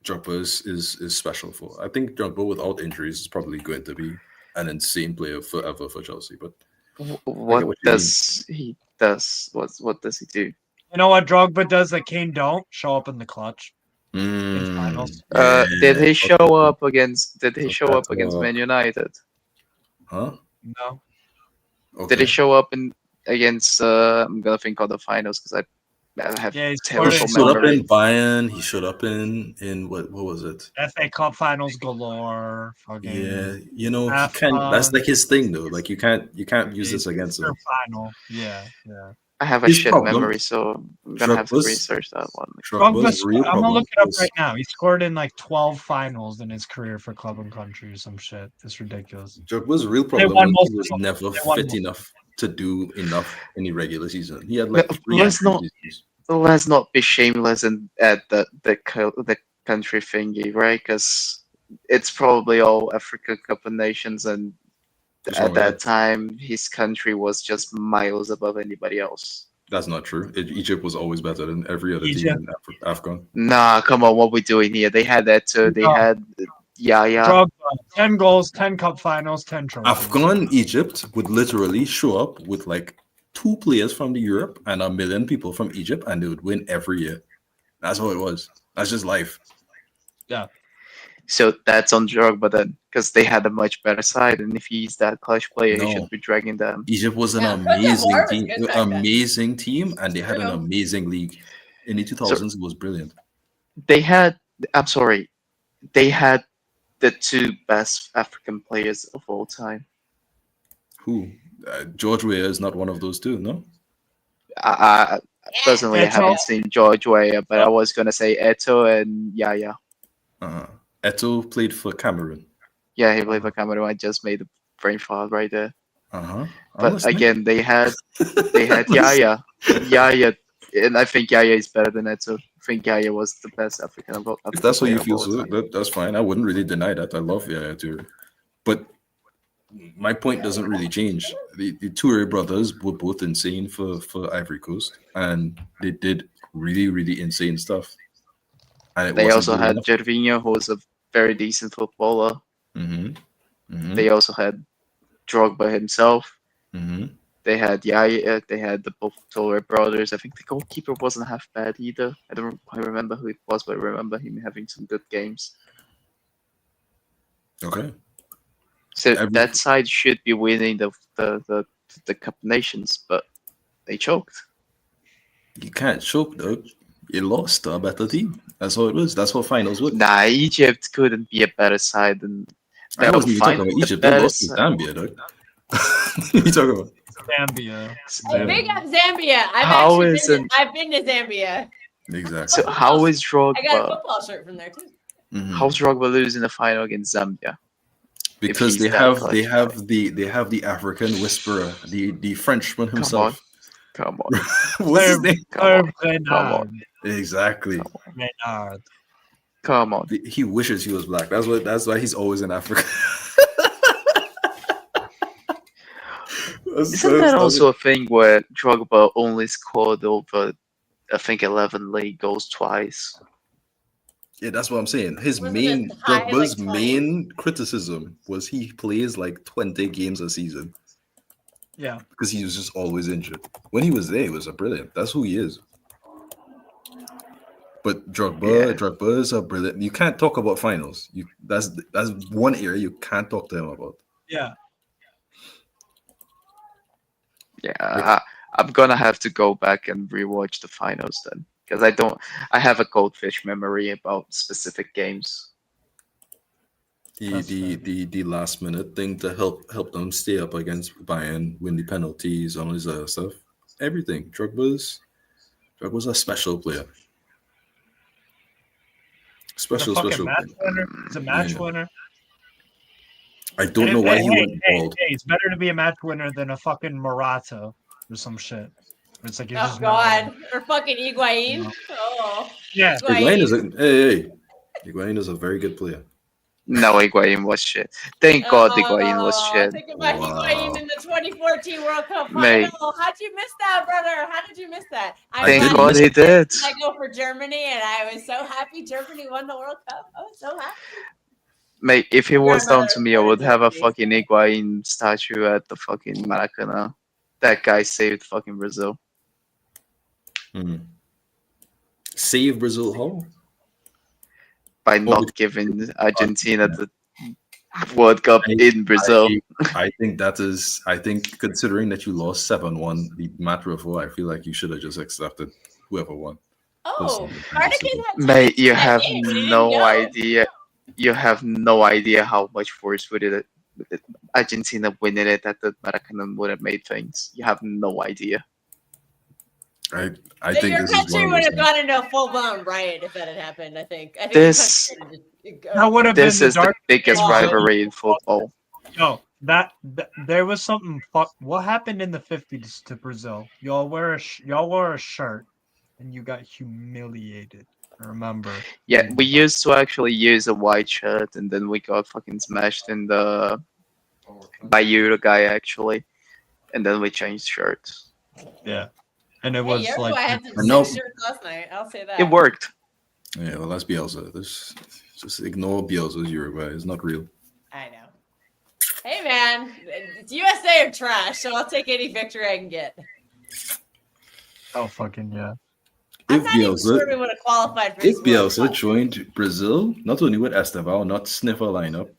Drogba is special for. I think Drogba without injuries is probably going to be an insane player forever for Chelsea. But I get What what you mean. does he does? What does he do? You know what Drogba does that Kane don't? Show up in the clutch. finals. Did he show okay. up against? Did he Talk show that up against Man talk. United? Huh? No. Did he Okay. show up against? I'm gonna think of the finals because I have Yeah, he's He scored terrible in showed up memory. in Bayern. He showed up in what was it? FA Cup finals galore. Fucking Yeah, you know he can't. AFCON, That's like his thing though. Like you can't use this against Easter him. final. Yeah, yeah. I have a His shit problem, memory, so I'm gonna have to Drogba's research that one. Drogba's real I'm gonna problem look it up was right now. He scored in like 12 finals in his career for club and country or some shit. It's ridiculous. Drogba's real They problem won was most he was of them. never They won fit most. enough to do enough in the regular season. He had like Let- 3 let's not- seasons. Let's not be shameless and at the country thingy, right? Because it's probably all Africa Cup of Nations, and What's wrong at with that that? time, his country was just miles above anybody else. That's not true. Egypt was always better than every other team Egypt. in AFCON. Nah, come on, what we doing here? They had that too. They No. had Yaya. Drogba, 10 goals, 10 cup finals, 10 trophies. AFCON Egypt would literally show up with like 2 players from the Europe and 1 million people from Egypt, and they would win every year. That's how it was. That's just life. So that's on Drogba then, because they had a much better side, and if he's that clutch player, he No. should be dragging them. Egypt was an Yeah, Cote amazing d'Ivoire was team, good back then. amazing team, and they had an True. amazing league. In the 2000s, it was brilliant. They had, I'm sorry, they had the 2 best African players of all time. Who? George Weah is not one of those 2, no? I personally, I Eto'o. haven't seen George Weah, but I was gonna say Eto'o and Yaya. Eto'o played for Cameroon. Yeah, he played for Cameroon. I just made a brain fart right there. I'm But listening. again, they had Yaya, and I think Yaya is better than Eto'o. I think Yaya was the best African. If that's how you player of feel, all so time. that's fine. I wouldn't really deny that. I love Yaya Toure. But my point doesn't really change. The Toure brothers were both insane for Ivory Coast, and they did really, really insane stuff. And it They wasn't also good had enough. Gervinho, who was a very decent footballer. Mm-hmm. They also had Drogba himself. Mm-hmm. They had Yaya. They had the both Toure brothers. I think the goalkeeper wasn't half bad either. I don't quite remember who it was, but I remember him having some good games. Okay. So Every- that side should be winning the Cup Nations, but they choked. You can't choke, though. You lost to a better team. That's how it was. That's how finals work. Nah, Egypt couldn't be a better side than. I wasn't even talking about the Egypt. They better lost to side. Zambia, though. What are you talking about? Zambia. Hey, big up Zambia. How I've been to Zambia. Exactly. So how is I got a Drogba? football shirt from there too. Mhm. How's Drogba losing the final against Zambia? Because he's they that have clutch they have the African whisperer, the Frenchman himself. Come on. What's his name? Come Herb on. Renard. Exactly. Renard. Come on. He wishes he was black. That's why he's always in Africa. Isn't that also a thing where Drogba only scored over, I think, 11 league goals twice? Yeah, that's what I'm saying. His Wasn't it main high, Drogba's like 20? main criticism was he plays like 20 games a season Yeah. because he was just always injured. When he was there, he was a brilliant. That's who he is. But Drogba is a brilliant. You can't talk about finals. That's one area you can't talk to him about. Yeah. Yeah, I'm gonna have to go back and rewatch the finals then, because I have a goldfish memory about specific games. The last minute thing to help them stay up against Bayern, win the penalties, all this other stuff. Everything. Drogba's a special player. He's a Special fucking match player. winner. He's a match Yeah. winner. I don't know why he went bald. Hey, it's better to be a match winner than a fucking Morata or some shit. It's like you're Oh just not God, winning. or fucking Higuain. No. Oh, Yeah. Higuain is Higuain is a very good player. No, Higuain was shit. Thank God Higuain was shit. Think about Wow. Higuain in the 2014 World Cup Mate. final. How'd you miss that, brother? How did you miss that? Thank didn't God miss he did. I go for Germany, and I was so happy Germany won the World Cup. I was so happy. Mate, if it was down to me, I would have a Germany. fucking Higuain statue at the fucking Maracanã. That guy saved fucking Brazil. Save Brazil how? By not giving Argentina the World Cup in Brazil. I think considering that you lost 7-1 the match before, I feel like you should have just accepted whoever won. Oh, Cardigan had Mate, you that have game, but he didn't no go. idea. You have no idea how much worse would it Argentina winning it at the Maracanã would have made things. You have no idea. I So think your this is country one would of have those gone into a full-blown riot if that had happened. I think This- the country would That would have been This the is the dark. biggest Oh. rivalry in football. No, that there was something. What happened in the 50s to Brazil? Y'all wore a shirt, and you got humiliated. Remember? Yeah, we used to actually use a white shirt, and then we got fucking smashed in the by Uruguay actually, and then we changed shirts. Yeah, and it Hey, was Uruguay like had some Nope. sick shirts last night. I'll say that. It worked. Yeah, well, that's Bielsa. Just ignore Bielsa's Uruguay. It's not real. I know. Hey man, it's USA are trash, so I'll take any victory I can get. oh fucking yeah. I'm If not even Bielsa- sure we would have qualified for If this World Bielsa Cup. joined Brazil, not only with Esteval, not sniffer lineup,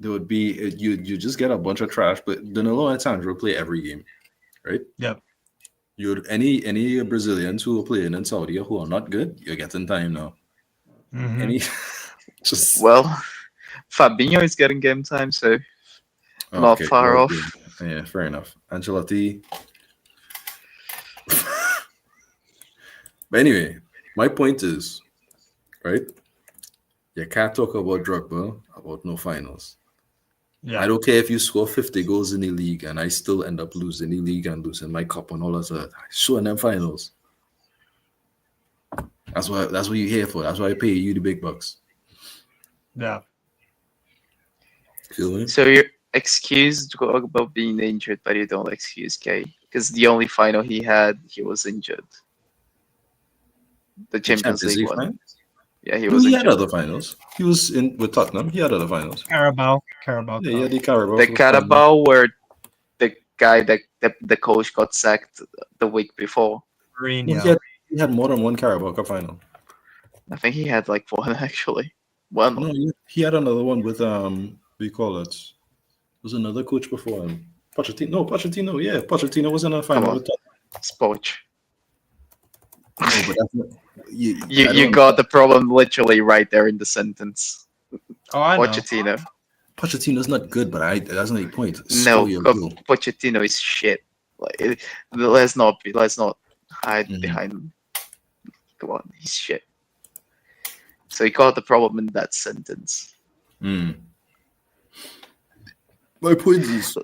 there would be you just get a bunch of trash. But Danilo and Sandro play every game, right? Yep. You'd any Brazilians who are playing in Saudi who are not good, you're getting time now. Mhm. Any just Well, Fabinho is getting game time, so not far well, off. Yeah, fair enough. Ancelotti. But anyway, my point is, right? You can't talk about Drogba about no finals. Yeah. I don't care if you score 50 goals in the league and I still end up losing the league and losing my cup and all that. Showing them finals. That's what you're here for. That's why I pay you the big bucks. Yeah. Feel me? So you're excused about being injured, but you don't excuse Kay. Because the only final he had, he was injured. The Champions League one. final? Yeah, he No, was he had injured. other finals. He was in with Tottenham. He had other finals. Carabao Yeah, he Cup. had the Carabao. The Cup Carabao where the guy that the coach got sacked the week before. final. Mourinho. He had more than one Carabao Cup final. I think he had like one actually. One. No, he had another one with what do you call it? Was another coach before him. Pochettino. No, Pochettino. Yeah, Pochettino was in a final on. with Tottenham. Spoch. No, but that's not, I You don't- got the problem literally right there in the sentence. Oh, I know. Pochettino. Pochettino's not good, but that's not the point. No, Score your goal. Pochettino is shit. Like, let's not hide Mhm. behind him. Come on, he's shit. So he got the problem in that sentence. Mm. My point is,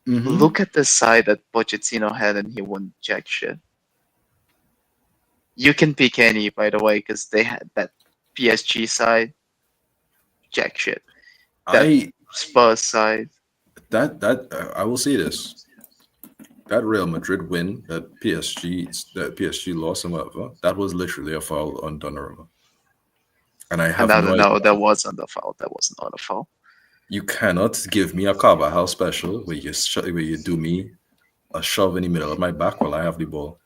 Mhm. Look at the side that Pochettino had, and he won jack shit. You can pick any, by the way, because they had that PSG side, jack shit. I Spurs side, I will say this: that Real Madrid win, that PSG loss and whatever, that was literally a foul on Donnarumma. And I And have I no don't idea. know, that wasn't a foul. That was not a foul. You cannot give me a Carvajal special where you do me a shove in the middle of my back while I have the ball.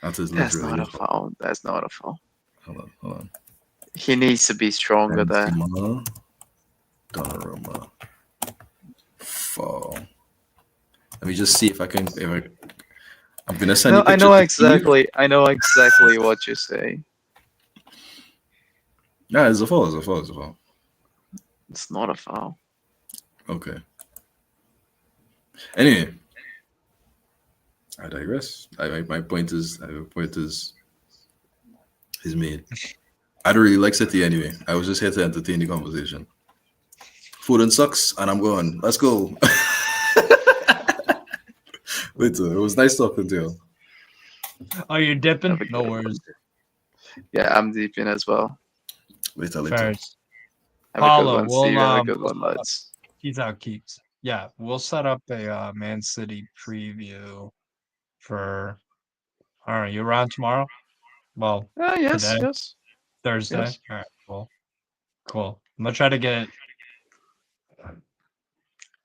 That is That's literally not a a foul. foul. That's not a foul. Hold on. He needs to be stronger there. Benzema, Donnarumma, foul. Let me just see if I can. I'm gonna send No, you I pictures know to Steve. exactly. I know exactly what you say. Yeah, it's a foul. It's a foul. It's a foul. It's not a foul. Okay. Anyway, I digress. My point is made. I don't really like City anyway. I was just here to entertain the conversation. Foden sucks, and I'm going. Let's go. Later. It was nice talking to you. Oh, you're dipping? Have a No good worries. Yeah, I'm deep in as well. Later. Fairs. Have a Paulo, good one, we'll Steve. Have a good one, lads. Keeps out keeps. Yeah, we'll set up a Man City preview for. All right, you around tomorrow? Well, Yes, today, yes. Thursday. Yes. All right, cool. I'm gonna try to get.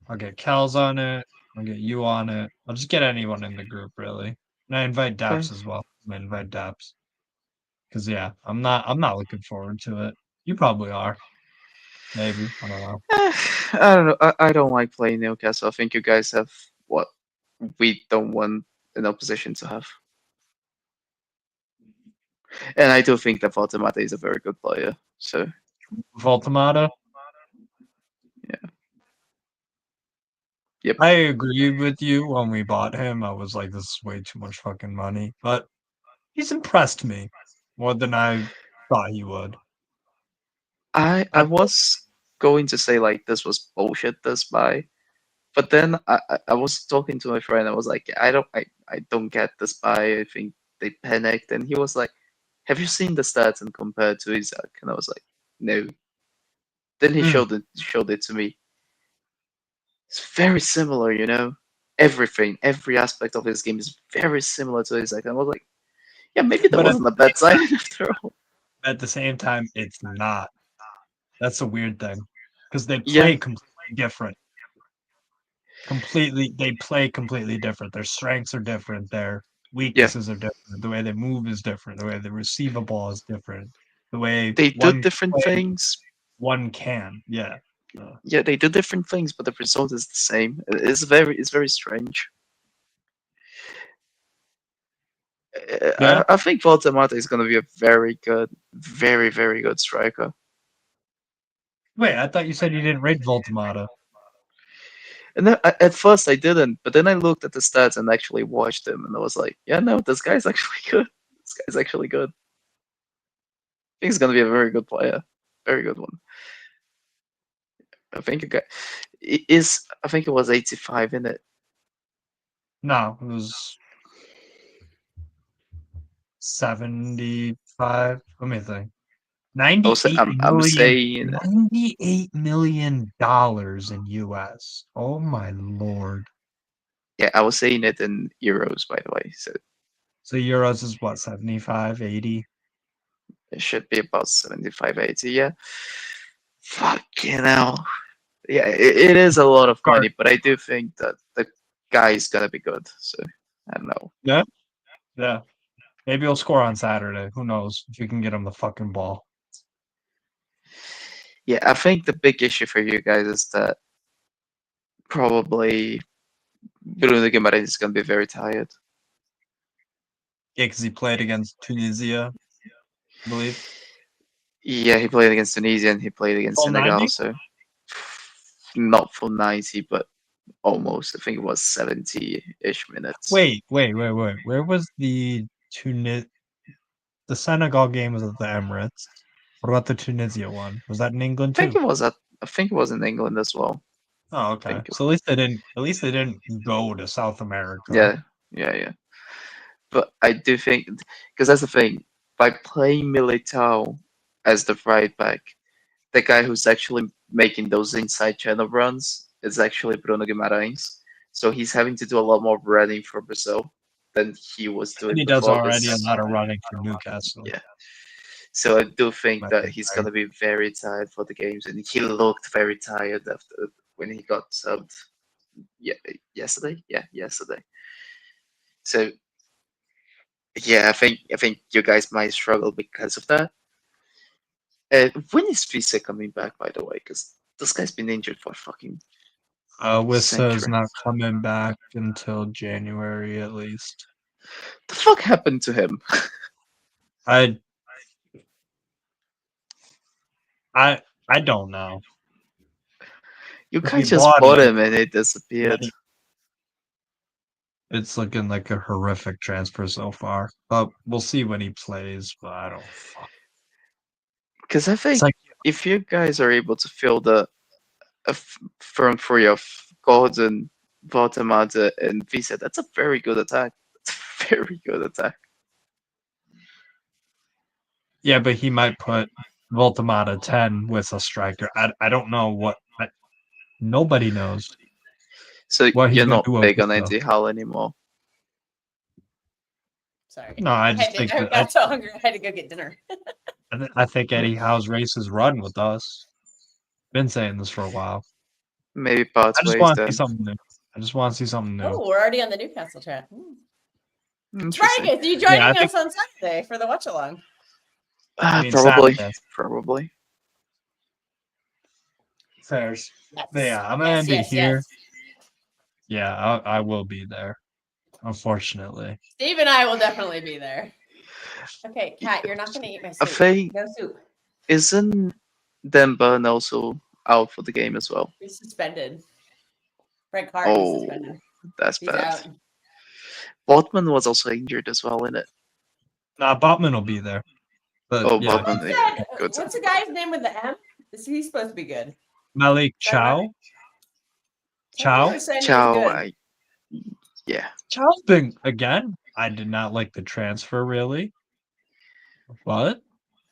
I'll get Kels on it. I'll get you on it. I'll just get anyone in the group really, and I invite Daps Okay. as well. I invite Daps because yeah, I'm not looking forward to it. You probably are. Maybe I don't know. I don't know. I don't like playing Newcastle. I think you guys have what we don't want an opposition to have. And I do think that Voltemate is a very good player. So Voltamata. Yeah. Yep. I agree with you when we bought him. I was like, this is way too much fucking money. But he's impressed me more than I thought he would. I was going to say like this was bullshit this buy, but then I was talking to my friend. I was like, I don't get this buy. I think they panicked, and he was like, "Have you seen the stats and compared to Isaac?" And I was like, "No." Then he Hmm. showed it to me. It's very similar, you know. Everything, every aspect of his game is very similar to Isaac. And I was like, yeah, maybe that But wasn't a bad sign after all. at the same time, it's not. That's a weird thing because they Yeah. play completely different. They play completely different. Their strengths are different. Their weaknesses are different. The way they move is different. The way they receive a ball is different. The way They do one different play, things. one can. Yeah. Yeah, they do different things, but the result is the same. It's very strange. Yeah. I think Voltemata is going to be a very good, very good striker. Wait, I thought you said you didn't rate Voltamata. And then, at first I didn't, but then I looked at the stats and actually watched him, and I was like, yeah, no, this guy's actually good. This guy's actually good. I think he's going to be a very good player. Very good one. I think I think it was 85 in it. No, it was 75. Let me think. I'm saying $98 million in US. Oh my lord. yeah, I was saying it in euros, by the way. So euros is what, 75, 80? It should be about 75, 80. Yeah. Fucking hell. Yeah, it is a lot of money, but I do think that the guy is gonna be good. So I don't know. Yeah. Yeah. Maybe he'll score on Saturday. Who knows if you can get him the fucking ball. Yeah, I think the big issue for you guys is that probably Bruno Guimaraes is gonna be very tired. Yeah, because he played against Tunisia, I believe. Yeah, he played against Tunisia and he played against Full Senegal, 90? so not full 90, but almost. I think it was 70-ish minutes. Wait. Where was the Senegal game was at the Emirates? What about the Tunisia one? Was that in England I think too? I think it was in England as well. Oh, okay. Thank you. So at least they didn't go to South America. Yeah. But I do think, because that's the thing, by playing Militao as the right back, the guy who's actually making those inside channel runs is actually Bruno Guimarães. So he's having to do a lot more running for Brazil than he was doing And he does before. already a lot of running for Newcastle. Yeah. So I do think Might that be he's tired. gonna be very tired for the games, and he looked very tired after when he got subbed. Yeah, yesterday. Yeah, yesterday. So yeah, I think you guys might struggle because of that. When is Visa coming back, by the way? Because this guy's been injured for fucking Wissa is century. not coming back until January at least. The fuck happened to him? I I don't know. You We guys just bought bought him. him and it disappeared. It's looking like a horrific transfer so far. But we'll see when he plays, but I don't fuck. Because I It's think like if you guys are able to fill the front three of Gordon, Votamata, and Visa, that's a very good attack. That's a very good attack. yeah, but he might put Voltamata 10 with a striker. I don't know what nobody knows So what he's you're gonna not do with big on Wissa. Eddie Howe anymore. Sorry. No, I just think I that got so hungry I had to go get dinner. I think Eddie Howe's race is run with us. Been saying this for a while. Maybe I parts just ways want to then. see something new. I just want to see something new. Oh, we're already on the Newcastle chat. Interesting. Vargas, you joining I think- us on Saturday for the watch along? mean, Probably. Saturday. Probably. Fairs. Yes. But yeah, I'm gonna Yes, end yes, it here. yes. Yeah, I will be there. Unfortunately. Steve and I will definitely be there. Okay, Kat, you're not gonna eat my I soup. think No soup. isn't Denburn also out for the game as well? He's suspended. Frank Hart is Oh, suspended. that's He's bad. out. Botman was also injured as well in it. Nah, Botman will be there. But Oh, yeah, Botman. What's, Yeah, that? good. What's the guy's name with the M? Is he supposed to be good? Malik Is that right? Chow. Chow? Somebody was saying he was Chow, good. yeah. Chow's been again. I did not like the transfer really. But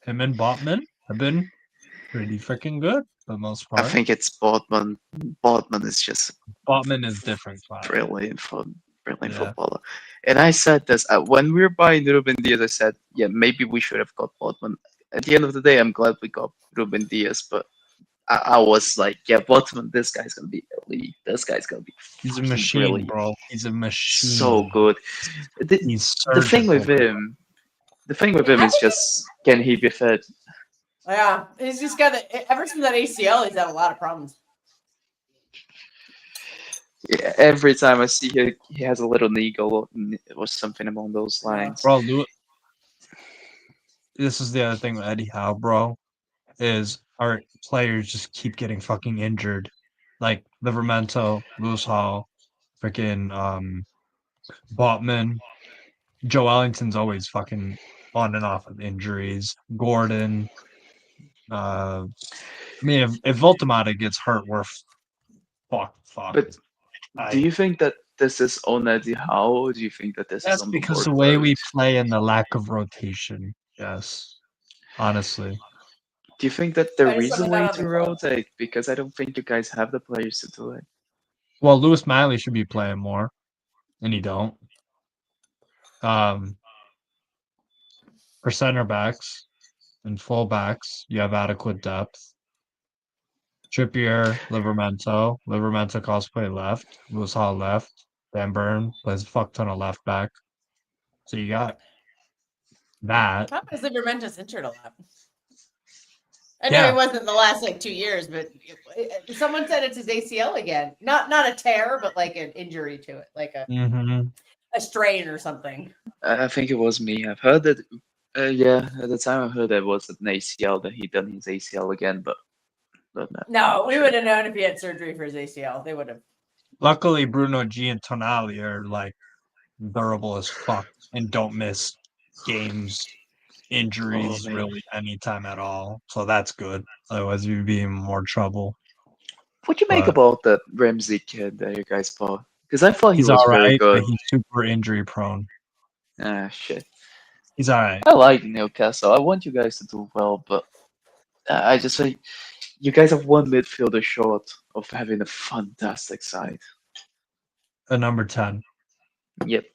him and Botman have been pretty freaking good for the most I part. think it's Botman. Botman is just Botman is different class. brilliant Yeah. footballer. And I said this when we were buying Ruben Diaz. I said, yeah, maybe we should have got Botman. At the end of the day, I'm glad we got Ruben Diaz, but I was like, yeah, Botman, this guy's gonna be elite. This guy's gonna be He's a fucking machine, brilliant. bro. He's a machine. So good. He's The thing with surgical. him, is just can he be fit? Yeah, he's just got ever since that ACL, he's had a lot of problems. Yeah, every time I see him, he has a little knee goal or something along those lines. Bro, this is the other thing with Eddie Howe, bro, is our players just keep getting fucking injured. Like Livermento, Lewis Hall, freaking Botman. Joe Ellington's always fucking on and off of injuries. Gordon. I mean, if Voltamata gets hurt, we're fucked. But do you think that this is on Eddie Howe, or do you think that this That's is on because the the way we board? play and the lack of rotation. Yes, honestly. Do you think that there I just is a saw way that on to the club. rotate? Because I don't think you guys have the players to do it. Well, Lewis Miley should be playing more, and he don't. For center backs and full backs, you have adequate depth. Trippier, Livermento. Livermento calls play left. Lewis Hall left. Van Burn plays a fuck ton of left back. So you got that. How is Livermento's injured a lot? I know Yeah. he wasn't the last 2 years, but someone said it's his ACL again. Not a tear, but like an injury to it, like a strain or something. I think it was me. I've heard that. Yeah, at the time I heard that was an ACL that he done his ACL again, but No, we would have known if he had surgery for his ACL. They would have. Luckily, Bruno G and Tonali are like durable as fuck and don't miss games, injuries really anytime at all. So that's good. Otherwise, you'd be in more trouble. What do you make But- about that Ramsey kid that you guys bought? Because I thought he He's was all very right, good. but he's super injury prone. Ah, shit. He's all right. I like Newcastle. I want you guys to do well, but I just think you guys have one midfielder short of having a fantastic side. A number 10 Yep.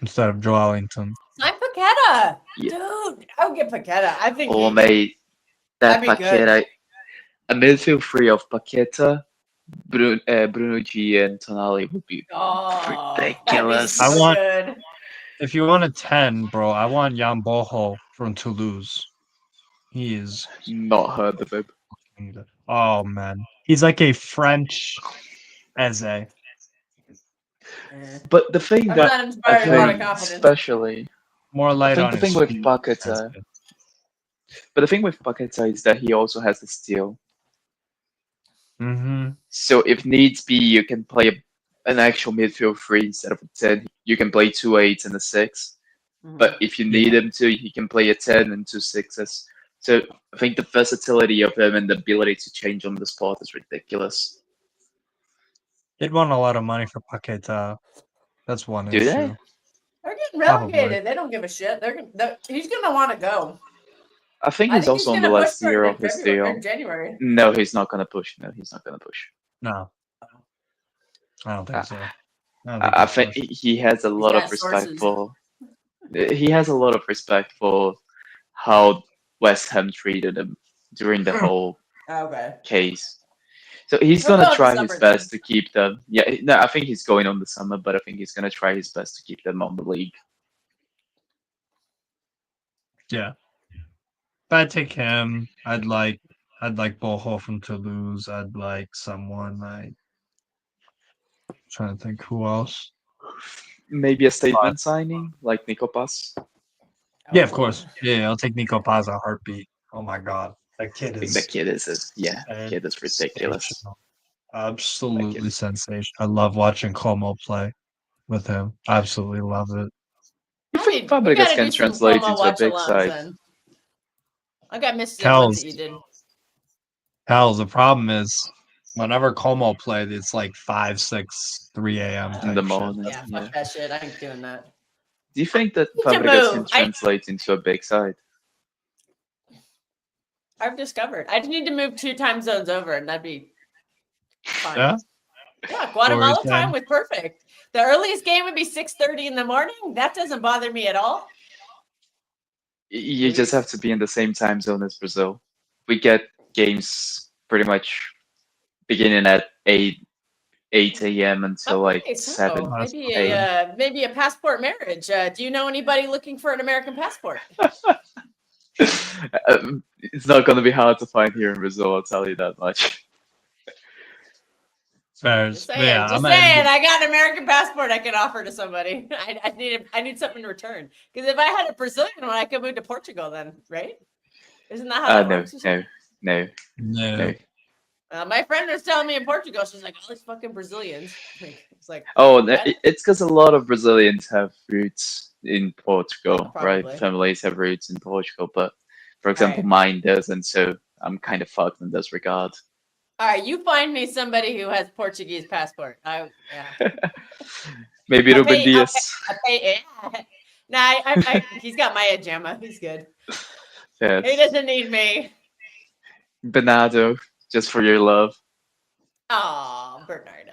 instead of Joe Ellington. I put Paqueta. Yeah. Dude, I would get Paqueta. I think Oh, he- mate, that That'd be good. Paqueta, a midfield three of Paqueta, Bruno G, and Tonali would be Oh, that'd be ridiculous. so I want- good. If you want a 10, bro, I want Jan Boho from Toulouse. He is. Not heard of him. Oh man, he's like a French Eze. Eh. But the thing I'm that not I inspired a lot of think, confidence. especially, More light think on the his thing with feet. Paqueta, but the thing with Paqueta is that he also has the steal. Mm-hmm. So if needs be, you can play an actual midfield three instead of a 10. You can play 2 8s and a 6. Mhm. But if you need him to, he can play a 10 and 2 6s. So I think the versatility of him and the ability to change on the spot is ridiculous. They'd want a lot of money for Paqueta. That's one Do they? issue. They're getting Probably. relegated. They don't give a shit. He's gonna want to go. I think I he's think also on gonna the push last for it year in of his February or deal. January. No, he's not gonna push. No, he's not gonna push. No, I don't think so. I think he has a lot got of respect sources. for. He has a lot of respect for how West Ham treated him during the whole Okay. case. So he's He'll go gonna in the try summer his best then. to keep them. Yeah, no, I think he's going on the summer, but I think he's gonna try his best to keep them on the league. Yeah. If I take him, I'd like Boho from Toulouse. I'd like someone like trying to think who else. Maybe a statement signing like Nico Pass. Yeah, of course. Yeah, I'll take Nico Paz a heartbeat. Oh my god. That kid I think the is kid is ridiculous. sensational. Absolutely sensational. I love watching Como play with him. Absolutely love it. You think We Fabregas gotta can do some translate Como into a big watch-alongs side? then. I got missed the ones that you did. Hell, the problem is whenever Como played, it's like 5, 6, 3 a.m. In the type shit. morning. Yeah, fuck that shit. I ain't doing that. Do you think that Need to Fabregas can move. translate into a big side? I've discovered. I just need to move 2 time zones over, and that'd be fine. Yeah? Yeah, Guatemala saying? time was perfect. The earliest game would be 6:30 in the morning. That doesn't bother me at all. You just have to be in the same time zone as Brazil. We get games pretty much beginning at 8 a.m. until like Okay, so 7. maybe a passport marriage. Do you know anybody looking for an American passport? It's not going to be hard to find here in Brazil, I'll tell you that much. Fair. Just saying, Yeah, I got an American passport I can offer to somebody. I need something in return. Because if I had a Brazilian one, I could move to Portugal then, right? Isn't that how that works? or something? No. My friend was telling me in Portugal, she's like, all these fucking Brazilians. It's like, Oh, what? it's because a lot of Brazilians have roots in Portugal, right? Probably. Families have roots in Portugal, but for example, Right. mine doesn't, so I'm kind of fucked in this regard. All right, you find me somebody who has Portuguese passport. Yeah. Maybe I'll Ruben pay- Diaz. Yeah. Nah, he's got Maya Jama. He's good. Yes. He doesn't need me. Bernardo, just for your love. Oh, Bernardo.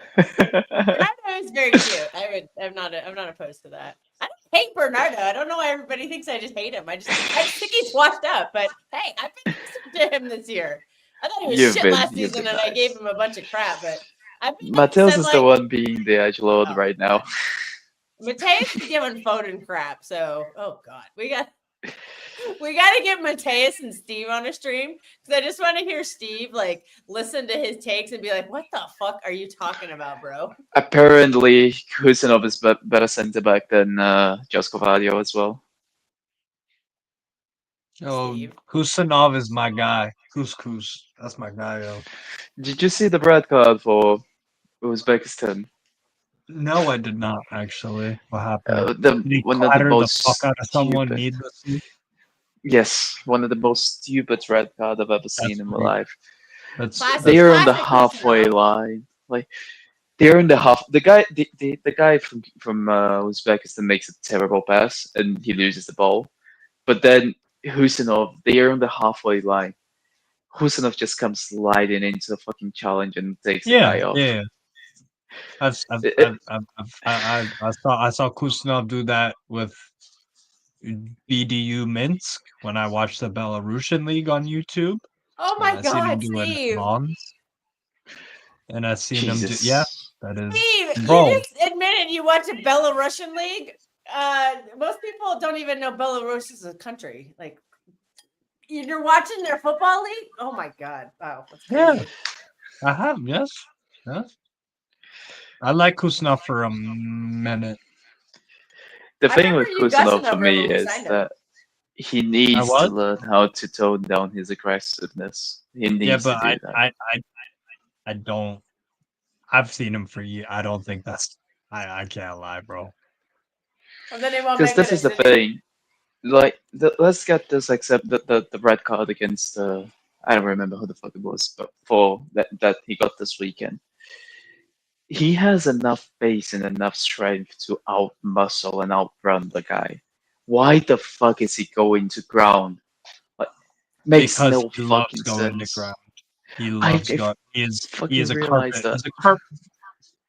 Bernardo is very cute. I'm not opposed to that. I don't hate Bernardo. I don't know why everybody thinks I just hate him. I just think he's washed up. But hey, I've been listening to him this year. I thought he was shit last season, and I gave him a bunch of crap. But Mateus is the one being the edgelord right now. Mateus is giving Foden crap. So, oh god, we got to get Mateus and Steve on a stream because I just want to hear Steve like listen to his takes and be like, "What the fuck are you talking about, bro?" Apparently, Kusanov is better centre back than Josko Vadio as well. Oh, Kusanov is my guy. Couscous. That's my guy, yo. Did you see the red card for Uzbekistan? No, I did not actually. What happened? One of the most fuck out of someone stupid. needlessly. Yes, one of the most stupid red card I've ever seen in my life. They're on the halfway line. Like they're in the half. The guy from Uzbekistan makes a terrible pass and he loses the ball. But then Husinov, they're on the halfway line. Husinov just comes sliding into the fucking challenge and takes the guy off. Yeah. I saw Kusanov do that with BDU Minsk when I watched the Belarusian league on YouTube. Oh And my I seen him God, doing Steve! Mons. And I seen him do Jesus. that is Steve, bro. you just admitted you watch a Belarusian league. Most people don't even know Belarus is a country. Like, you're watching their football league? Oh my God! Wow, that's Yeah, crazy. I have, yes. I like Kusna for a minute. The I thing remember with you gushing Kusanov for over him me when we is signed him. that he needs to what? learn how to tone down his aggressiveness. He Yeah, needs but to do that. I don't. I've seen him for years. I don't think that's. I can't lie, bro. And then he won't Because make it this is a the city. thing. Like, let's get this, except the red card against I don't remember who the fuck it was, but for that he got this weekend. He has enough pace and enough strength to out muscle and outrun the guy. Why the fuck is he going to ground? Like, makes Because no he loves fucking going to sense. ground. He I loves I going. He fucking is a realize carpet. that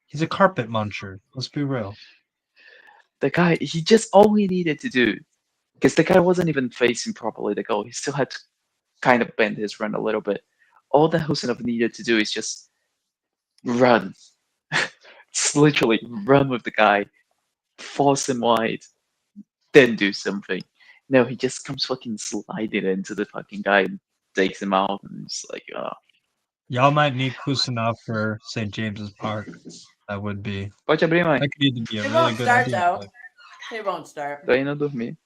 He's a carpet muncher. Let's be real. the guy, he just all he needed to do, because the guy wasn't even facing properly the goal. He still had to kind of bend his run a little bit. All that Husinov needed to do is just run. It's literally run with the guy, force him wide, then do something. No, he just comes fucking sliding into the fucking guy and takes him out, and it's like, oh. Y'all might need Kusanov for St. James's Park. That would be. Pode abrir, mãe. That could either be a He really won't good start idea. though. He won't start. Daí não dormi.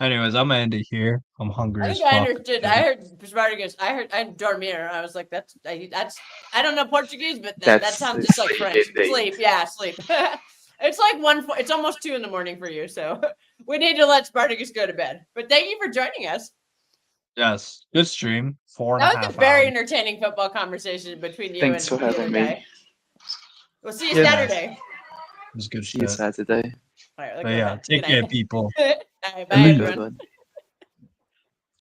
Anyways, I'm gonna end it here. I'm hungry I as think I fuck. understood. I heard Spartacus. I dormir. I was like, that's I don't know Portuguese, but that That's sounds just like sleep French. indeed. Sleep, yeah, sleep. It's like it's almost 2 a.m. for you, so we need to let Spartacus go to bed. But thank you for joining us. Yes, good stream. 4.5 That was a very hours. entertaining football conversation between you Thanks and for the other having me. guy. We'll see you Yeah. Saturday. It was good See you shit. Saturday. All right, But yeah, take care, people. All right, bye, Elite. everyone. Good one.